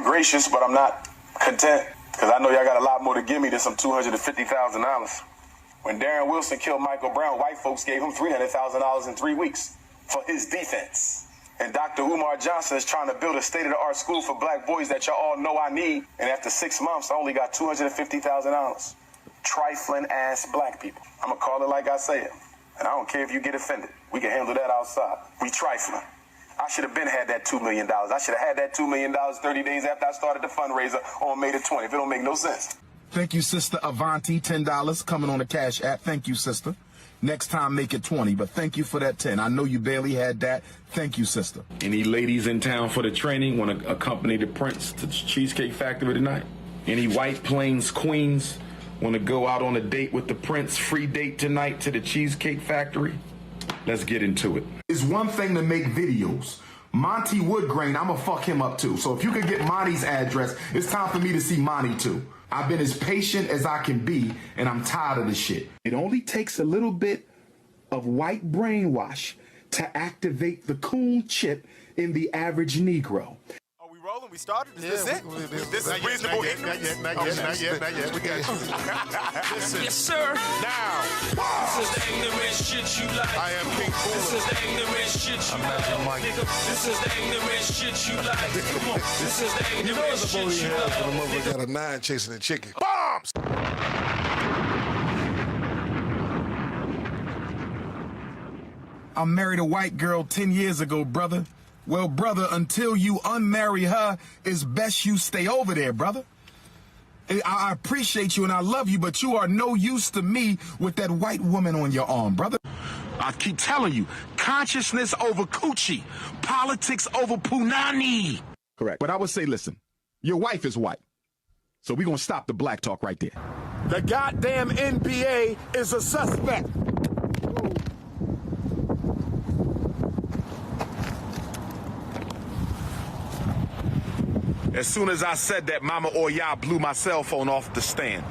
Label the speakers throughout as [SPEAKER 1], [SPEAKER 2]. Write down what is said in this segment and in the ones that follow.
[SPEAKER 1] gracious, but I'm not content because I know y'all got a lot more to give me than some $250,000. When Darren Wilson killed Michael Brown, white folks gave him $300,000 in 3 weeks for his defense. And Dr. Umar Johnson is trying to build a state-of-the-art school for black boys that y'all all know I need. And after 6 months, I only got $250,000. Trifling ass black people. I'm gonna call it like I say it. And I don't care if you get offended. We can handle that outside. We trifling. I should have been had that $2 million. I should have had that $2 million 30 days after I started the fundraiser on May the 20th. It don't make no sense.
[SPEAKER 2] Thank you, Sister Avanti, $10 coming on the Cash App. Thank you, sister. Next time, make it 20, but thank you for that 10. I know you barely had that. Thank you, sister.
[SPEAKER 3] Any ladies in town for the training want to accompany the Prince to the Cheesecake Factory tonight? Any White Plains queens want to go out on a date with the Prince? Free date tonight to the Cheesecake Factory? Let's get into it.
[SPEAKER 2] It's one thing to make videos. Monty Woodgrain, I'ma fuck him up too. So if you could get Monty's address, it's time for me to see Monty too. I've been as patient as I can be, and I'm tired of this shit. It only takes a little bit of white brainwash to activate the coon chip in the average Negro.
[SPEAKER 4] Are we rolling? We started? Is this it? This is reasonable ignorance?
[SPEAKER 5] Not yet. We got you.
[SPEAKER 6] Yes, sir.
[SPEAKER 5] Now,
[SPEAKER 6] This is the ignorant shit you like.
[SPEAKER 5] I am Pink
[SPEAKER 6] This is
[SPEAKER 5] Buller.
[SPEAKER 6] the ignorant shit you
[SPEAKER 5] I'm
[SPEAKER 6] like.
[SPEAKER 5] Magic Mike.
[SPEAKER 6] Nigga, this is the ignorant shit you like. Come on. This is the
[SPEAKER 5] You know
[SPEAKER 6] ignorant
[SPEAKER 5] it's a
[SPEAKER 6] shit
[SPEAKER 5] booty
[SPEAKER 6] you
[SPEAKER 5] house
[SPEAKER 6] like.
[SPEAKER 5] when a motherfucker got a 9 chasing a chicken. Bombs!
[SPEAKER 2] I married a white girl 10 years ago, brother. Well, brother, until you unmarry her, it's best you stay over there, brother. I appreciate you and I love you, but you are no use to me with that white woman on your arm, brother. I keep telling you, consciousness over coochie, politics over punani. Correct. But I would say, listen, your wife is white. So we're going to stop the black talk right there.
[SPEAKER 4] The goddamn NBA is a suspect.
[SPEAKER 2] As soon as I said that, Mama Oya blew my cell phone off the stand.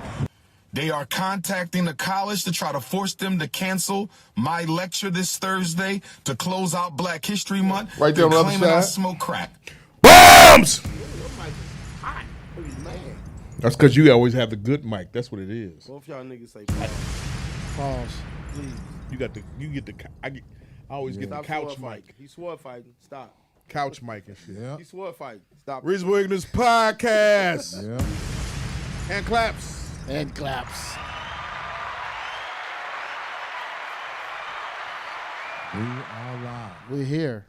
[SPEAKER 2] They are contacting the college to try to force them to cancel my lecture this Thursday to close out Black History Month.
[SPEAKER 5] Right there on the other
[SPEAKER 2] claiming I
[SPEAKER 5] side.
[SPEAKER 2] smoke crack.
[SPEAKER 5] Bombs! That's because you always have the good mic. That's what it is.
[SPEAKER 7] Both y'all niggas say pause. Please.
[SPEAKER 5] I always get the
[SPEAKER 7] Stop
[SPEAKER 5] couch
[SPEAKER 7] sword
[SPEAKER 5] mic.
[SPEAKER 7] fighting. He swore fighting. Stop.
[SPEAKER 5] Couch mic and shit.
[SPEAKER 7] He swore fighting. Stop.
[SPEAKER 5] Reasonable Ignorance Podcast.
[SPEAKER 8] Yeah.
[SPEAKER 5] And claps.
[SPEAKER 8] And claps. We are live. We're here.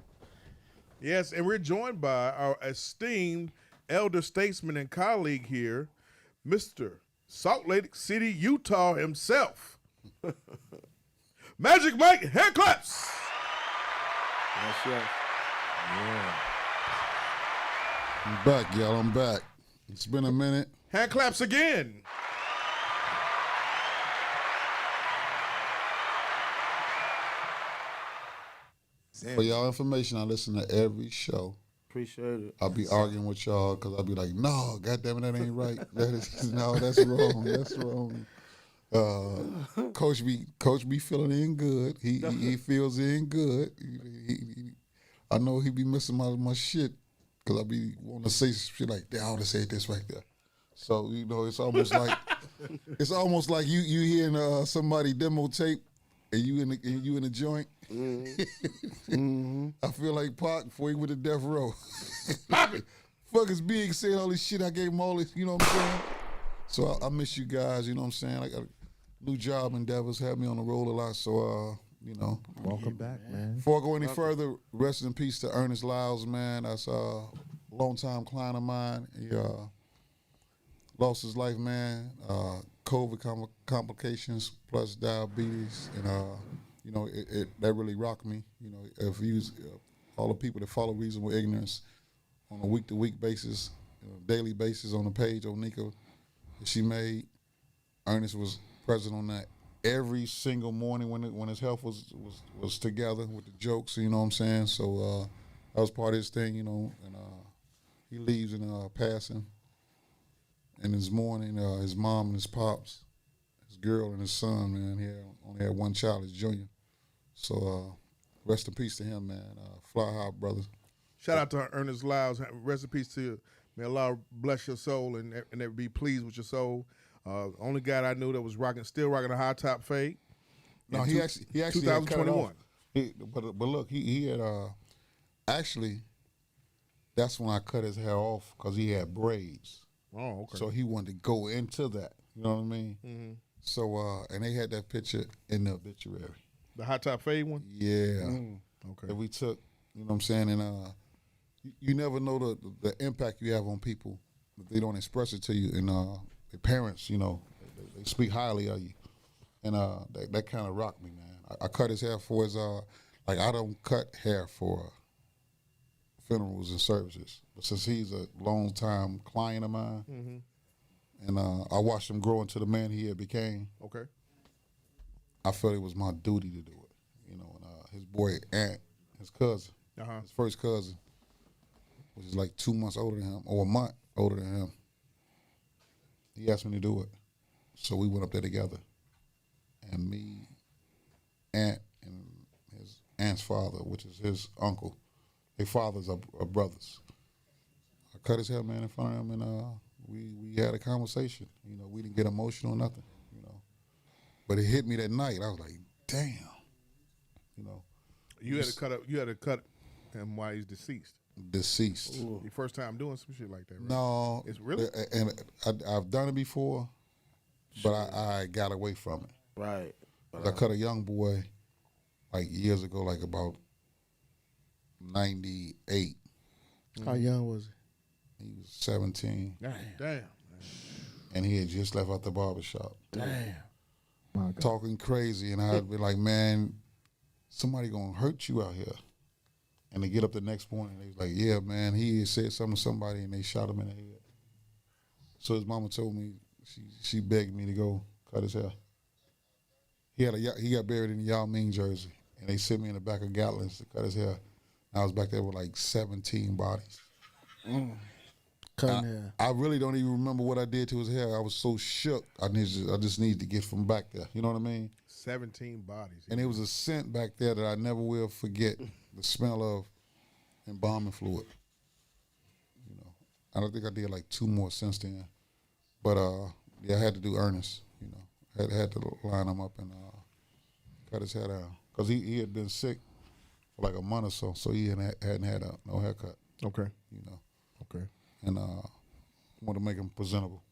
[SPEAKER 5] Yes, and we're joined by our esteemed elder statesman and colleague here, Mr. Salt Lake City, Utah himself. Magic Mike, hand claps.
[SPEAKER 7] Yes.
[SPEAKER 8] I'm back, y'all. I'm back. It's been a minute.
[SPEAKER 5] Hand claps again.
[SPEAKER 8] For y'all information, I listen to every show.
[SPEAKER 7] Appreciate it.
[SPEAKER 8] I'll be arguing with y'all because I'll be like, no, goddamn it, that ain't right. That is no, that's wrong. That's wrong. Coach be feeling in good. He feels in good. I know he be missing my shit because I be wanting to say shit like that. I ought to say this right there. So it's almost like you hearing somebody demo tape and you in the joint.
[SPEAKER 7] Mm-hmm.
[SPEAKER 8] I feel like Pac before he went to death row. Fuckers big saying all this shit. I gave him all this, you know what I'm saying? So I miss you guys, you know what I'm saying? I got new job endeavors, have me on the road a lot. So, welcome back, man. Before I go any further, rest in peace to Ernest Lyles, man. That's a longtime client of mine. He lost his life, man. COVID complications plus diabetes, and that really rocked me. If you all the people that follow Reasonable Ignorance on a week-to-week basis, daily basis on the page, Onika, that she made, Ernest was present on that every single morning when his health was together with the jokes, you know what I'm saying? So that was part of his thing, and he leaves in passing. And his morning, his mom and his pops, his girl and his son, man, he only had one child, his junior. So rest in peace to him, man. Fly high, brother.
[SPEAKER 5] Shout out to Ernest Lyles. Rest in peace to May Allah bless your soul and be pleased with your soul. Only guy that I knew that was still rocking a high top fade.
[SPEAKER 8] No, he actually had cut it
[SPEAKER 5] 2021.
[SPEAKER 8] off. But look, he had actually. That's when I cut his hair off because he had braids.
[SPEAKER 5] Oh, okay.
[SPEAKER 8] So he wanted to go into that. You know what I mean?
[SPEAKER 5] Mm-hmm.
[SPEAKER 8] So and they had that picture in the obituary.
[SPEAKER 5] The high top fade one.
[SPEAKER 8] Yeah.
[SPEAKER 5] Okay.
[SPEAKER 8] That we took. You know what I'm saying? And you never know the impact you have on people if they don't express it to you. And their parents, you know, they speak highly of you. And that kind of rocked me, man. I cut his hair for his like I don't cut hair for funerals and services, but since he's a long time client of mine, and I watched him grow into the man he had became.
[SPEAKER 5] Okay.
[SPEAKER 8] I felt it was my duty to do it, you know. And his boy Ant, his cousin, his first cousin, which is like 2 months older than him, or a month older than him. He asked me to do it, so we went up there together, and me, Ant, and his Ant's father, which is his uncle. Their fathers are brothers. I cut his hair, man, in front of him, and we had a conversation. You know, we didn't get emotional or nothing, you know. But it hit me that night. I was like, damn, you know.
[SPEAKER 5] You had to cut him while he's deceased.
[SPEAKER 8] Deceased.
[SPEAKER 5] Your first time doing some shit like that, right?
[SPEAKER 8] No.
[SPEAKER 5] It's really?
[SPEAKER 8] And I've done it before, but I got away from it.
[SPEAKER 7] Right.
[SPEAKER 8] I cut a young boy like years ago, like about 98.
[SPEAKER 7] How young was
[SPEAKER 8] He was 17,
[SPEAKER 5] Damn.
[SPEAKER 8] and he had just left out the barbershop.
[SPEAKER 7] Damn.
[SPEAKER 8] Talking crazy, and I'd be like, man, somebody gonna hurt you out here. And they get up the next morning, and they was like, yeah, man, he had said something to somebody, and they shot him in the head. So his mama told me, she begged me to go cut his hair. He got buried in Yao Ming, Jersey, and they sent me in the back of Gatlin's to cut his hair. I was back there with like 17 bodies.
[SPEAKER 7] Cutting hair.
[SPEAKER 8] I really don't even remember what I did to his hair. I was so shook. I just needed to get from back there. You know what I mean?
[SPEAKER 5] 17 bodies.
[SPEAKER 8] And it was a scent back there that I never will forget. The smell of embalming fluid. You know, I don't think I did like 2 more since then. But yeah, I had to do Ernest. You know, had to line him up and cut his hair down because he had been sick for like a month or so he hadn't had no haircut.
[SPEAKER 5] Okay.
[SPEAKER 8] You know.
[SPEAKER 5] Okay.
[SPEAKER 8] And want to make him presentable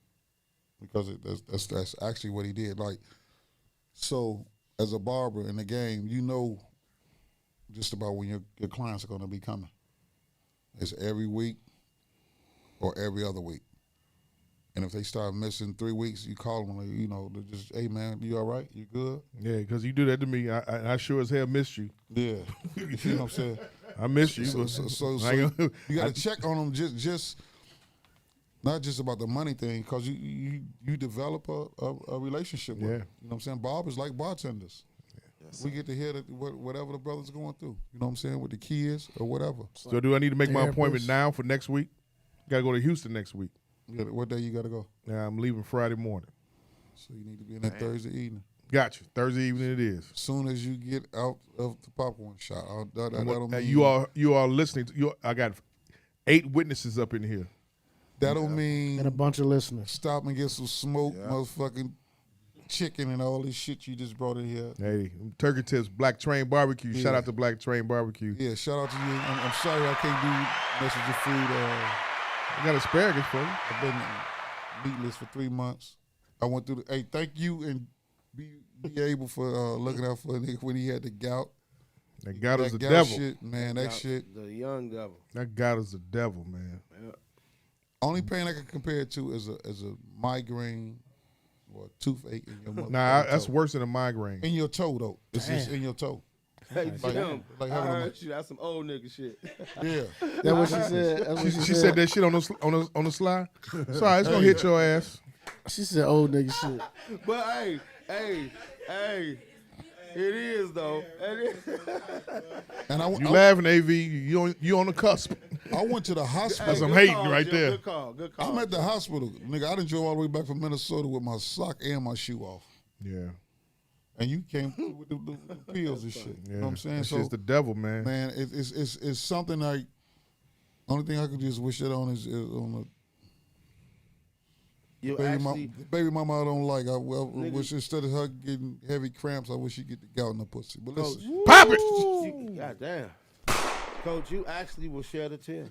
[SPEAKER 8] because that's actually what he did. Like, so as a barber in the game, you know just about when your clients are going to be coming. It's every week or every other week. And if they start missing 3 weeks, you call them, like, you know, they're just, hey, man, you all right? You good?
[SPEAKER 5] Yeah, because you do that to me. I sure as hell missed you.
[SPEAKER 8] Yeah. You know what I'm saying?
[SPEAKER 5] I missed you.
[SPEAKER 8] So you got to check on them just not just about the money thing, because you develop a relationship with them. You know what I'm saying? Barbers like bartenders. We get to hear that whatever the brother's going through. You know what I'm saying? With the kids or whatever.
[SPEAKER 5] So do I need to make my appointment now for next week? Got to go to Houston next week.
[SPEAKER 8] Yeah, what day you got to go?
[SPEAKER 5] Yeah, I'm leaving Friday morning.
[SPEAKER 8] So you need to be in there Thursday evening.
[SPEAKER 5] Got you. Thursday evening it is.
[SPEAKER 8] As soon as you get out of the popcorn shop.
[SPEAKER 5] You all listening. I got 8 witnesses up in here.
[SPEAKER 8] That don't mean
[SPEAKER 7] and a bunch of listeners.
[SPEAKER 8] Stop and get some smoke, motherfucking chicken and all this shit you just brought in here.
[SPEAKER 5] Hey, Turkey Tips, Black Train Barbecue.
[SPEAKER 8] Yeah.
[SPEAKER 5] Shout out to Black Train Barbecue.
[SPEAKER 8] Yeah, shout out to you. I'm sorry I can't do message of food.
[SPEAKER 5] I got asparagus for you.
[SPEAKER 8] I've been meatless for 3 months. I went through hey, thank you and be able for looking out for a nigga when he had the gout.
[SPEAKER 5] That gout is the
[SPEAKER 8] gout
[SPEAKER 5] devil.
[SPEAKER 8] Shit, man, that shit.
[SPEAKER 7] The young devil.
[SPEAKER 5] That gout is the devil, man.
[SPEAKER 7] Yeah.
[SPEAKER 8] Only pain I can compare it to is a migraine or a toothache in your mother.
[SPEAKER 5] Nah, that's worse than a migraine.
[SPEAKER 8] In your toe though. It's just in your toe.
[SPEAKER 7] Hey, Jim,
[SPEAKER 8] like
[SPEAKER 7] I
[SPEAKER 8] having a-
[SPEAKER 7] heard you. That's some old nigga shit.
[SPEAKER 8] Yeah.
[SPEAKER 7] That's what she said. That's what
[SPEAKER 5] She said that shit on the slide. Sorry, it's gonna hit your ass.
[SPEAKER 7] She said old nigga shit.
[SPEAKER 9] But hey, it is though.
[SPEAKER 8] And
[SPEAKER 5] You laughing, AV? You on the cusp.
[SPEAKER 8] I went to the hospital.
[SPEAKER 5] That's some hating right there.
[SPEAKER 9] Good call.
[SPEAKER 8] I'm at the hospital. Nigga, I done drove all the way back from Minnesota with my sock and my shoe off.
[SPEAKER 5] Yeah.
[SPEAKER 8] And you came through with the pills and shit.
[SPEAKER 5] Yeah.
[SPEAKER 8] You know what I'm saying?
[SPEAKER 5] It's just the devil, man.
[SPEAKER 8] Man, it's something like Only thing I could just wish that on is on
[SPEAKER 9] You
[SPEAKER 8] the
[SPEAKER 9] actually,
[SPEAKER 8] baby mama I don't like. I wish instead of her getting heavy cramps, I wish she get the gout in her pussy. But
[SPEAKER 9] Coach,
[SPEAKER 8] listen,
[SPEAKER 5] Pop it.
[SPEAKER 9] goddamn, Coach, you actually will share the 10.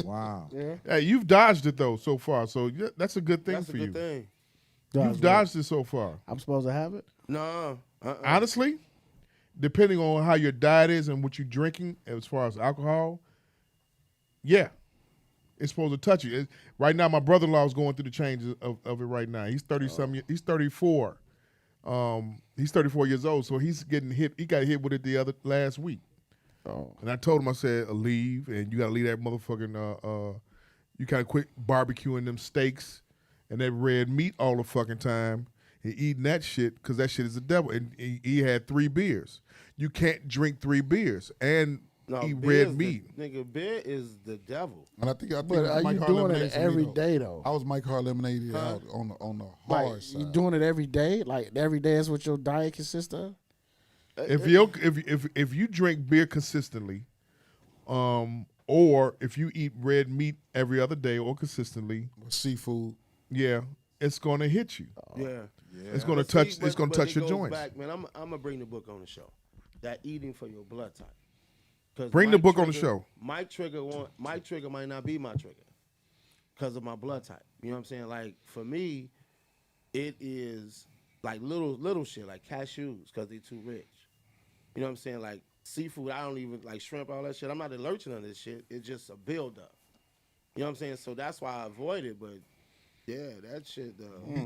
[SPEAKER 7] Wow.
[SPEAKER 9] Yeah,
[SPEAKER 5] Hey, you've dodged it though so far, so that's a good thing
[SPEAKER 9] that's a
[SPEAKER 5] for
[SPEAKER 9] good
[SPEAKER 5] you.
[SPEAKER 9] thing.
[SPEAKER 5] You've dodged it so far.
[SPEAKER 7] I'm supposed to have it?
[SPEAKER 9] No,
[SPEAKER 5] Honestly, depending on how your diet is and what you're drinking as far as alcohol, yeah, it's supposed to touch you. Right now, my brother-in-law is going through the changes of it right now. He's 30-something. He's 34. He's 34 years old, so he's getting hit. He got hit with it last week.
[SPEAKER 7] Oh.
[SPEAKER 5] And I told him, I said, leave, and you got to leave that motherfucking, you got to quit barbecuing them steaks and that red meat all the fucking time and eating that shit because that shit is the devil. And he had 3 beers. You can't drink 3 beers and eat red meat.
[SPEAKER 9] Nigga, beer is the devil.
[SPEAKER 8] and I think
[SPEAKER 7] But are
[SPEAKER 8] Mike
[SPEAKER 7] you
[SPEAKER 8] Hard
[SPEAKER 7] doing
[SPEAKER 8] Lemonade
[SPEAKER 7] it
[SPEAKER 8] for me,
[SPEAKER 7] every
[SPEAKER 8] though.
[SPEAKER 7] day, though?
[SPEAKER 8] I was Mike Hard Lemonade out on the
[SPEAKER 7] Like,
[SPEAKER 8] hard side.
[SPEAKER 7] you doing it every day? Like, every day is what your diet consists of?
[SPEAKER 5] If you drink beer consistently, or if you eat red meat every other day or consistently,
[SPEAKER 8] Seafood.
[SPEAKER 5] yeah, it's going to hit you.
[SPEAKER 9] Yeah.
[SPEAKER 5] It's going to
[SPEAKER 9] But
[SPEAKER 5] touch.
[SPEAKER 9] see,
[SPEAKER 5] It's going
[SPEAKER 9] but
[SPEAKER 5] to touch
[SPEAKER 9] it
[SPEAKER 5] your
[SPEAKER 9] goes
[SPEAKER 5] joints.
[SPEAKER 9] Back, man, I'm gonna bring the book on the show. That eating for your blood type. 'Cause
[SPEAKER 5] Bring the
[SPEAKER 9] Mike
[SPEAKER 5] book on the
[SPEAKER 9] Trigger-
[SPEAKER 5] show.
[SPEAKER 9] Mike Trigger might not be my trigger because of my blood type. You know what I'm saying? Like for me, it is like little shit like cashews because they're too rich. You know what I'm saying? Like seafood, I don't even like shrimp, all that shit. I'm not allergic to none of this shit. It's just a buildup. You know what I'm saying? So that's why I avoid it. But yeah, that shit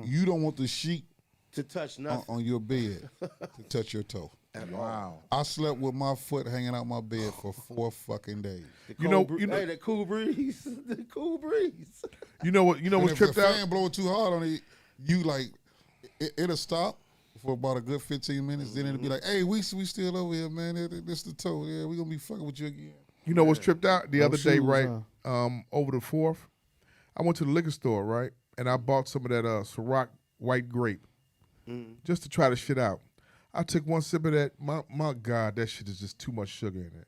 [SPEAKER 8] You don't want the sheet
[SPEAKER 9] to touch nothing.
[SPEAKER 8] on your bed to touch your toe.
[SPEAKER 7] Wow.
[SPEAKER 8] I slept with my foot hanging out my bed for 4 fucking days.
[SPEAKER 5] You know,
[SPEAKER 9] Hey, the cool breeze. The cool breeze.
[SPEAKER 5] you know what
[SPEAKER 8] And
[SPEAKER 5] what's
[SPEAKER 8] if
[SPEAKER 5] tripped
[SPEAKER 8] the
[SPEAKER 5] out.
[SPEAKER 8] fan blowing too hard on it, you like it'll stop for about a good 15 minutes. Then it'll be like, "Hey, we still over here, man. This the toe. Yeah, we gonna be fucking with you again."
[SPEAKER 5] You know what's tripped out? The other day,
[SPEAKER 7] shoes,
[SPEAKER 5] right? Over the 4th, I went to the liquor store, right, and I bought some of that Ciroc white grape just to try the shit out. I took one sip of that. My God, that shit is just too much sugar in it.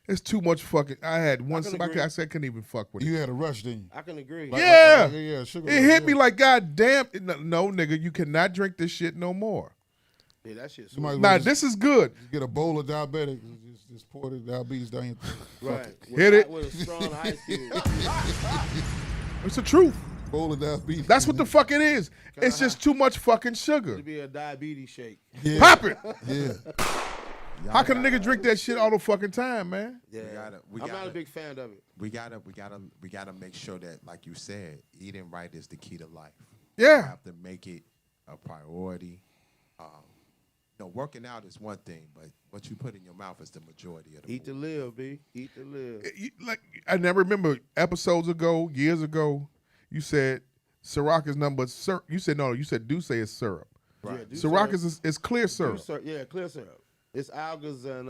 [SPEAKER 5] It's too much fucking. I had one sip.
[SPEAKER 9] agree.
[SPEAKER 5] I said I couldn't even fuck with it.
[SPEAKER 8] You had a rush, didn't you?
[SPEAKER 9] I can agree.
[SPEAKER 5] Yeah.
[SPEAKER 8] Sugar
[SPEAKER 5] It
[SPEAKER 8] rush,
[SPEAKER 5] hit
[SPEAKER 8] yeah.
[SPEAKER 5] me like, God damn. No, nigga, you cannot drink this shit no more.
[SPEAKER 9] Yeah, that shit's
[SPEAKER 8] You might as
[SPEAKER 5] Nah,
[SPEAKER 8] well just
[SPEAKER 5] this is good.
[SPEAKER 8] get a bowl of diabetic. Just pour the diabetes down your throat.
[SPEAKER 9] right.
[SPEAKER 5] Hit it.
[SPEAKER 9] With a strong ice cube.
[SPEAKER 5] It's the truth.
[SPEAKER 8] Bowl of diabetes.
[SPEAKER 5] That's what the fuck it is. It's just too much fucking sugar.
[SPEAKER 9] To be a diabetes shake.
[SPEAKER 8] Yeah.
[SPEAKER 5] Pop it.
[SPEAKER 8] Yeah.
[SPEAKER 5] How can a nigga drink that shit all the fucking time, man?
[SPEAKER 9] Yeah.
[SPEAKER 10] we
[SPEAKER 9] I'm not
[SPEAKER 10] gotta-
[SPEAKER 9] a big fan of it.
[SPEAKER 10] We gotta make sure that, like you said, eating right is the key to life.
[SPEAKER 5] Yeah.
[SPEAKER 10] You have to make it a priority. Working out is one thing, but what you put in your mouth is the majority of the.
[SPEAKER 9] Eat to live, B. Eat to live.
[SPEAKER 5] Like I never remember episodes ago, years ago, you said Ciroc is nothing but syrup. You said no. You said Douce is syrup.
[SPEAKER 9] Right. Yeah,
[SPEAKER 5] Ciroc is clear syrup.
[SPEAKER 9] Yeah, clear syrup. It's algas and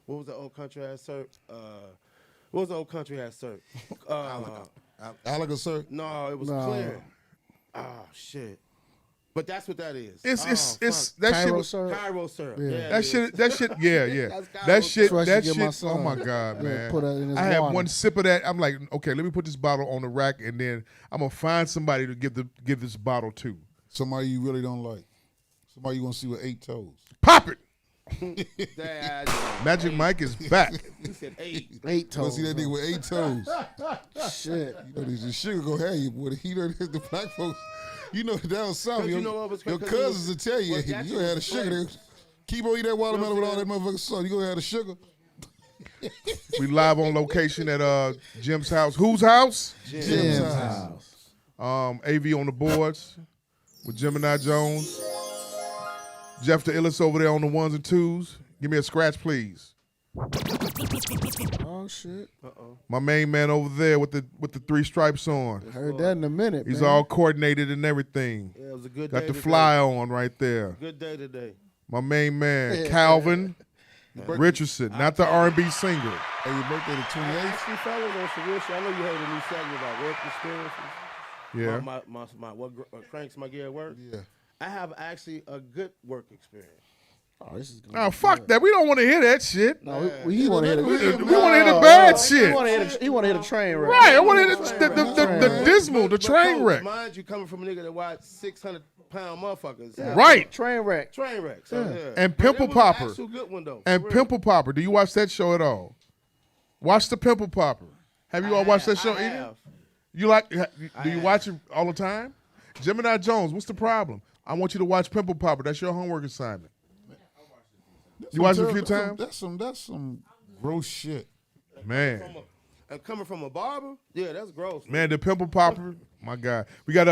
[SPEAKER 9] what was the old country had syrup? What was the old country had syrup?
[SPEAKER 8] Alligator syrup.
[SPEAKER 9] No, it was clear. Oh shit. But that's what that is.
[SPEAKER 5] It's
[SPEAKER 9] fuck.
[SPEAKER 5] that shit
[SPEAKER 7] Cairo
[SPEAKER 5] was
[SPEAKER 7] syrup?
[SPEAKER 9] Cairo syrup.
[SPEAKER 7] Yeah.
[SPEAKER 9] Yeah,
[SPEAKER 5] that shit yeah.
[SPEAKER 9] That's Cairo
[SPEAKER 5] That shit
[SPEAKER 7] That's what I
[SPEAKER 5] that
[SPEAKER 7] should give my
[SPEAKER 5] shit. Oh
[SPEAKER 7] son.
[SPEAKER 5] my God,
[SPEAKER 7] Yeah,
[SPEAKER 5] man.
[SPEAKER 7] put that in his
[SPEAKER 5] I had
[SPEAKER 7] water.
[SPEAKER 5] one sip of that. I'm like, okay, let me put this bottle on the rack, and then I'm gonna find somebody to give this bottle to.
[SPEAKER 8] Somebody you really don't like. Somebody you want to see with 8 toes.
[SPEAKER 5] Pop it.
[SPEAKER 9] Dad,
[SPEAKER 5] Magic Mike is back.
[SPEAKER 9] you said 8.
[SPEAKER 7] 8
[SPEAKER 8] Want
[SPEAKER 7] toes.
[SPEAKER 8] to see that nigga with 8 toes.
[SPEAKER 7] Shit.
[SPEAKER 8] You know, the sugar gonna have you, boy. You know, the black folks. You know, down south,
[SPEAKER 9] you
[SPEAKER 8] your,
[SPEAKER 9] know what was
[SPEAKER 8] your
[SPEAKER 9] crazy?
[SPEAKER 8] cousins will tell you,
[SPEAKER 9] Well, that
[SPEAKER 8] you
[SPEAKER 9] shit
[SPEAKER 8] gonna have the
[SPEAKER 9] was
[SPEAKER 8] sugar.
[SPEAKER 9] flavor.
[SPEAKER 8] They keep on eating that watermelon
[SPEAKER 9] You
[SPEAKER 8] with
[SPEAKER 9] know
[SPEAKER 8] all
[SPEAKER 9] what
[SPEAKER 8] that
[SPEAKER 9] I'm
[SPEAKER 8] motherfucking sauce. You gonna have the sugar.
[SPEAKER 5] We live on location at Jim's house. Whose house?
[SPEAKER 7] Jim's house.
[SPEAKER 5] AV on the boards with Gemini Jones. Jeff the Illis over there on the 1s and 2s. Give me a scratch, please.
[SPEAKER 7] Oh shit.
[SPEAKER 5] My main man over there with the 3 stripes on.
[SPEAKER 7] Heard that in a minute.
[SPEAKER 5] He's
[SPEAKER 7] man.
[SPEAKER 5] all coordinated and everything.
[SPEAKER 9] Yeah, it was a good
[SPEAKER 5] Got
[SPEAKER 9] day
[SPEAKER 5] the
[SPEAKER 9] today.
[SPEAKER 5] fly on right there.
[SPEAKER 9] Good day today.
[SPEAKER 5] My main man, Calvin Richardson, not the R&B singer.
[SPEAKER 8] Hey, your birthday the 28th.
[SPEAKER 9] Actually, fellas, on some real shit. I know you heard a new segment about work experiences.
[SPEAKER 5] Yeah.
[SPEAKER 9] My what cranks my gear at work.
[SPEAKER 8] Yeah.
[SPEAKER 9] I have actually a good work experience.
[SPEAKER 7] Oh, this is gonna
[SPEAKER 5] Oh, fuck that. We don't want to hear that shit.
[SPEAKER 7] No, we want to hear the
[SPEAKER 5] We want to hear the bad shit.
[SPEAKER 7] He want to hear the train wreck.
[SPEAKER 5] Right. I want to hear the dismal, the train
[SPEAKER 9] Coach,
[SPEAKER 5] wreck.
[SPEAKER 9] Mind you, coming from a nigga that watch 600-pound motherfuckers. Yeah.
[SPEAKER 5] Right.
[SPEAKER 7] Train wreck.
[SPEAKER 9] Train wreck. So, yeah.
[SPEAKER 5] And
[SPEAKER 9] But
[SPEAKER 5] Pimple
[SPEAKER 9] it was
[SPEAKER 5] Popper.
[SPEAKER 9] an actual good one, though.
[SPEAKER 5] And
[SPEAKER 9] For real.
[SPEAKER 5] Pimple Popper. Do you watch that show at all? Watch the Pimple Popper. Have you all watched that show?
[SPEAKER 9] I
[SPEAKER 5] Either?
[SPEAKER 9] have.
[SPEAKER 5] You like? Do you watch it all the time? Gemini Jones. What's the problem? I want you to watch Pimple Popper. That's your homework assignment. You watched it a few times?
[SPEAKER 8] That's some gross shit.
[SPEAKER 5] Man.
[SPEAKER 9] And coming from a barber, yeah, that's gross.
[SPEAKER 5] Man, the Pimple Popper, my God. We got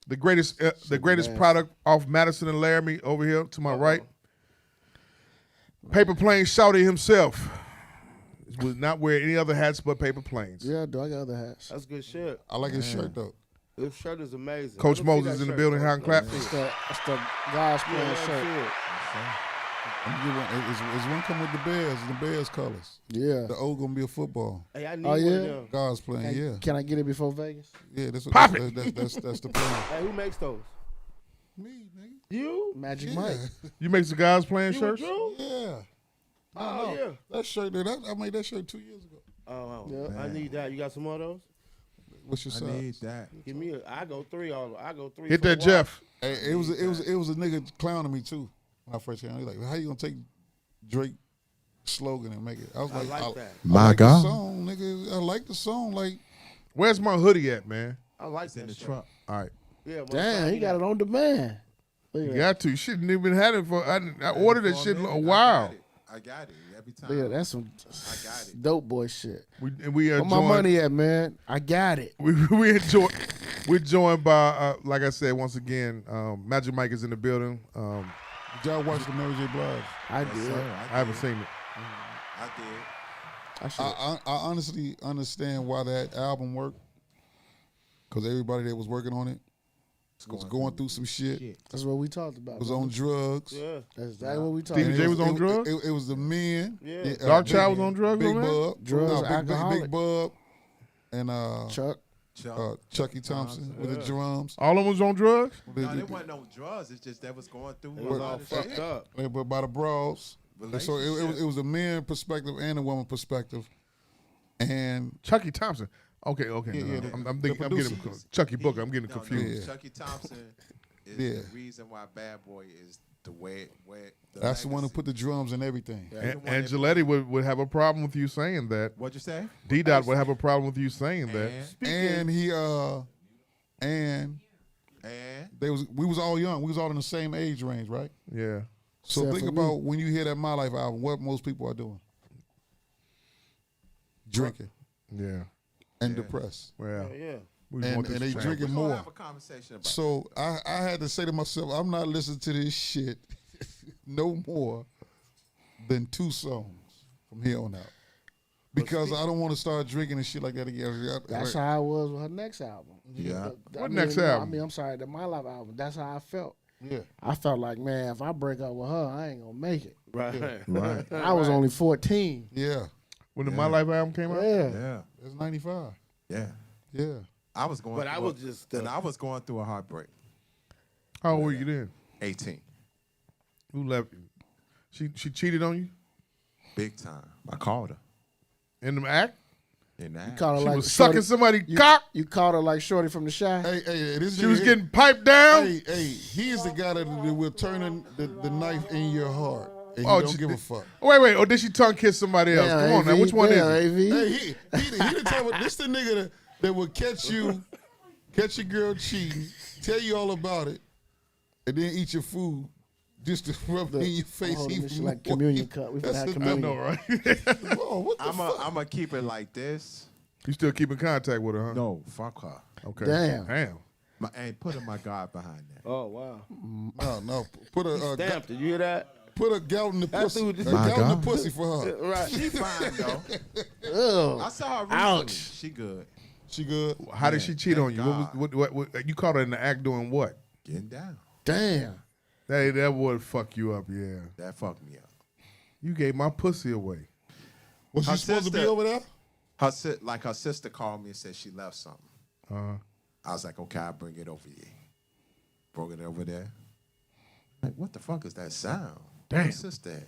[SPEAKER 5] the greatest product off Madison and Laramie over here to my right. Paper Plane Shouty himself would not wear any other hats but Paper Planes.
[SPEAKER 7] Yeah, do I got other hats?
[SPEAKER 9] That's good shit.
[SPEAKER 8] I like his shirt though.
[SPEAKER 9] This shirt is amazing.
[SPEAKER 5] Coach
[SPEAKER 9] Let me see
[SPEAKER 5] Moses
[SPEAKER 9] that
[SPEAKER 5] in the
[SPEAKER 9] shirt,
[SPEAKER 5] building.
[SPEAKER 9] bro.
[SPEAKER 5] Hand clap.
[SPEAKER 7] That's the guys playing
[SPEAKER 9] Yeah,
[SPEAKER 7] shirt.
[SPEAKER 9] that's
[SPEAKER 8] I'm gonna get one. Is one come with the Bears colors.
[SPEAKER 7] Yeah.
[SPEAKER 8] The O gonna be a football.
[SPEAKER 9] it. Hey, I need
[SPEAKER 7] Oh,
[SPEAKER 9] one
[SPEAKER 7] yeah?
[SPEAKER 9] of them.
[SPEAKER 8] God's playing, yeah.
[SPEAKER 7] Can I get it before Vegas?
[SPEAKER 8] Yeah, that's
[SPEAKER 5] Pop
[SPEAKER 8] that's the plan.
[SPEAKER 9] Hey, who makes those?
[SPEAKER 8] Me, nigga.
[SPEAKER 9] You?
[SPEAKER 7] Magic
[SPEAKER 8] Yeah.
[SPEAKER 7] Mike.
[SPEAKER 5] You make the guys playing
[SPEAKER 9] You
[SPEAKER 5] shirts?
[SPEAKER 9] and Drew?
[SPEAKER 8] Yeah.
[SPEAKER 9] Oh, yeah.
[SPEAKER 8] That shirt there, I made that shirt 2 years ago.
[SPEAKER 9] Oh,
[SPEAKER 7] Yeah.
[SPEAKER 9] I need that. You got some more of those?
[SPEAKER 8] What's your
[SPEAKER 10] I need
[SPEAKER 8] size?
[SPEAKER 10] that.
[SPEAKER 9] Give me I go three all. I go three.
[SPEAKER 5] Hit
[SPEAKER 9] for
[SPEAKER 5] that
[SPEAKER 9] the
[SPEAKER 5] Jeff.
[SPEAKER 8] Hey, it was a nigga clowning me too when I first came. He like, how you gonna take Drake slogan and make it? I was
[SPEAKER 9] I
[SPEAKER 8] like,
[SPEAKER 9] like that.
[SPEAKER 8] I
[SPEAKER 10] My
[SPEAKER 8] like
[SPEAKER 10] God.
[SPEAKER 8] the song, nigga. I like the song. Like,
[SPEAKER 5] Where's my hoodie at, man?
[SPEAKER 9] I like
[SPEAKER 10] It's
[SPEAKER 9] that
[SPEAKER 10] in the
[SPEAKER 9] shirt.
[SPEAKER 10] truck.
[SPEAKER 5] All right.
[SPEAKER 9] Yeah,
[SPEAKER 7] Damn, he got it on demand. Look at
[SPEAKER 5] You
[SPEAKER 7] that.
[SPEAKER 5] got to. You shouldn't even had it for. I ordered that shit a while.
[SPEAKER 10] I got it every time.
[SPEAKER 7] Look at that. That's some
[SPEAKER 10] got it.
[SPEAKER 7] dope boy shit.
[SPEAKER 5] We
[SPEAKER 7] Where my money at, man? I got it.
[SPEAKER 5] We're joined by, like I said, once again, Magic Mike is in the building.
[SPEAKER 8] did y'all watch the Mary J. Blige?
[SPEAKER 7] I did.
[SPEAKER 5] I haven't seen it.
[SPEAKER 10] I did.
[SPEAKER 7] I should.
[SPEAKER 8] I honestly understand why that album worked. Because everybody that was working on it was going through some shit.
[SPEAKER 7] That's what we talked about.
[SPEAKER 8] Was on drugs.
[SPEAKER 9] Yeah.
[SPEAKER 7] That's exactly what we talked
[SPEAKER 5] Stevie
[SPEAKER 7] about.
[SPEAKER 5] J was on drugs?
[SPEAKER 8] It was the men.
[SPEAKER 9] Yeah.
[SPEAKER 5] Dark Child was on drugs
[SPEAKER 8] Big
[SPEAKER 5] on that?
[SPEAKER 8] Bub.
[SPEAKER 7] Drugs,
[SPEAKER 8] no,
[SPEAKER 7] alcoholic.
[SPEAKER 8] Big Bub. And
[SPEAKER 7] Chuck.
[SPEAKER 8] Chucky Thompson with the drums.
[SPEAKER 5] All of them was on drugs?
[SPEAKER 10] No, there wasn't no drugs. It's just that was going through.
[SPEAKER 9] It was
[SPEAKER 10] a lot
[SPEAKER 9] all
[SPEAKER 10] of
[SPEAKER 9] fucked
[SPEAKER 10] shit.
[SPEAKER 9] up.
[SPEAKER 8] But by the bros. And so it was a man perspective and a woman perspective. And
[SPEAKER 5] Chucky Thompson. Okay.
[SPEAKER 8] Yeah,
[SPEAKER 5] no.
[SPEAKER 8] yeah,
[SPEAKER 5] I'm
[SPEAKER 8] the
[SPEAKER 5] getting
[SPEAKER 8] producer.
[SPEAKER 5] Chucky Booker. I'm getting
[SPEAKER 10] No,
[SPEAKER 5] confused.
[SPEAKER 10] Chucky Thompson is
[SPEAKER 8] Yeah.
[SPEAKER 10] the reason why Bad Boy is the way the
[SPEAKER 8] that's the one who
[SPEAKER 10] legacy.
[SPEAKER 8] put the drums and everything.
[SPEAKER 10] Yeah, the one
[SPEAKER 5] And
[SPEAKER 10] that-
[SPEAKER 5] Giletti would have a problem with you saying that.
[SPEAKER 10] What'd you say?
[SPEAKER 5] D Dot would have a problem with you saying that.
[SPEAKER 8] And he and
[SPEAKER 10] And
[SPEAKER 8] we was all young. We was all in the same age range, right?
[SPEAKER 5] Yeah.
[SPEAKER 8] So
[SPEAKER 7] Except
[SPEAKER 8] think
[SPEAKER 7] for me.
[SPEAKER 8] about when you hear that My Life album, what most people are doing. Drinking
[SPEAKER 5] Yeah.
[SPEAKER 8] and depressed.
[SPEAKER 5] Well,
[SPEAKER 9] Yeah.
[SPEAKER 5] we
[SPEAKER 8] And
[SPEAKER 5] want this
[SPEAKER 8] they
[SPEAKER 5] to change.
[SPEAKER 8] drinking
[SPEAKER 10] we're gonna
[SPEAKER 8] more.
[SPEAKER 10] have a conversation about
[SPEAKER 8] So I had to say to myself, I'm not listening to this shit no more than 2 songs from here on out. Because I don't want to start drinking and shit like that again.
[SPEAKER 7] That's how I was with her next album.
[SPEAKER 10] Yeah.
[SPEAKER 5] What next album?
[SPEAKER 7] I mean, I'm sorry, the My Life album. That's how I felt.
[SPEAKER 8] Yeah.
[SPEAKER 7] I felt like, man, if I break up with her, I ain't gonna make it.
[SPEAKER 9] Right.
[SPEAKER 10] Right.
[SPEAKER 7] I was only 14.
[SPEAKER 8] Yeah.
[SPEAKER 5] When the My Life album came out?
[SPEAKER 7] Yeah.
[SPEAKER 10] Yeah.
[SPEAKER 8] It's 95.
[SPEAKER 10] Yeah.
[SPEAKER 8] Yeah.
[SPEAKER 10] I was going
[SPEAKER 9] But I
[SPEAKER 10] through
[SPEAKER 9] was
[SPEAKER 10] a-
[SPEAKER 9] just,
[SPEAKER 10] and I was going through a heartbreak.
[SPEAKER 5] How old were you then?
[SPEAKER 10] 18.
[SPEAKER 5] Who left you? She cheated on you?
[SPEAKER 10] Big time. I called her.
[SPEAKER 5] In the act?
[SPEAKER 10] In that.
[SPEAKER 7] Caught her
[SPEAKER 5] She
[SPEAKER 7] like
[SPEAKER 5] was
[SPEAKER 7] Shorty-
[SPEAKER 5] sucking somebody
[SPEAKER 7] you,
[SPEAKER 5] cock?
[SPEAKER 7] You caught her like Shorty from the Shy.
[SPEAKER 8] Hey, this
[SPEAKER 5] She was
[SPEAKER 8] nigga-
[SPEAKER 5] getting piped down?
[SPEAKER 8] Hey, he is the guy that will turn the knife in your heart. And
[SPEAKER 5] Oh,
[SPEAKER 8] he don't
[SPEAKER 5] she-
[SPEAKER 8] give a fuck.
[SPEAKER 5] Wait. Or did she tongue kiss somebody else? Come on now. Which one is it?
[SPEAKER 7] AV.
[SPEAKER 8] Hey, he the type of, this the nigga that will catch your girl cheating, tell you all about it, and then eat your food just to rub it in your face.
[SPEAKER 7] holding
[SPEAKER 8] even
[SPEAKER 7] this shit like
[SPEAKER 8] more.
[SPEAKER 7] communion cup. We finna
[SPEAKER 8] That's
[SPEAKER 7] have
[SPEAKER 8] the-
[SPEAKER 7] communion.
[SPEAKER 5] I know, right?
[SPEAKER 8] Oh, what the fuck?
[SPEAKER 10] I'm going to keep it like this.
[SPEAKER 5] You still keep in contact with her, huh?
[SPEAKER 10] No, fuck her.
[SPEAKER 5] Okay.
[SPEAKER 7] Damn.
[SPEAKER 10] And putting my God behind that.
[SPEAKER 9] Oh, wow.
[SPEAKER 8] No. Put a
[SPEAKER 9] Stamped it. You hear that?
[SPEAKER 8] put a gallon of
[SPEAKER 9] That's
[SPEAKER 8] pussy.
[SPEAKER 9] who
[SPEAKER 8] A
[SPEAKER 9] just-
[SPEAKER 10] My
[SPEAKER 8] gallon of
[SPEAKER 10] God.
[SPEAKER 8] pussy for her.
[SPEAKER 9] Right.
[SPEAKER 10] She fine, though.
[SPEAKER 7] Ugh.
[SPEAKER 10] I saw her recently.
[SPEAKER 7] Ouch.
[SPEAKER 10] She good.
[SPEAKER 8] She good.
[SPEAKER 5] How did she cheat
[SPEAKER 10] thank
[SPEAKER 5] on you?
[SPEAKER 10] God.
[SPEAKER 5] What you caught her in the act doing what?
[SPEAKER 10] Getting down.
[SPEAKER 7] Damn.
[SPEAKER 5] That would fuck you up, yeah.
[SPEAKER 10] That fucked me up.
[SPEAKER 5] You gave my pussy away.
[SPEAKER 8] Was she
[SPEAKER 10] Her
[SPEAKER 8] supposed to be
[SPEAKER 10] sister-
[SPEAKER 8] over there?
[SPEAKER 10] Her sister called me and said she left something.
[SPEAKER 5] Uh-huh.
[SPEAKER 10] I was like, okay, I'll bring it over here. Brought it over there. Like, what the fuck is that sound?
[SPEAKER 5] Damn.
[SPEAKER 10] What's this that?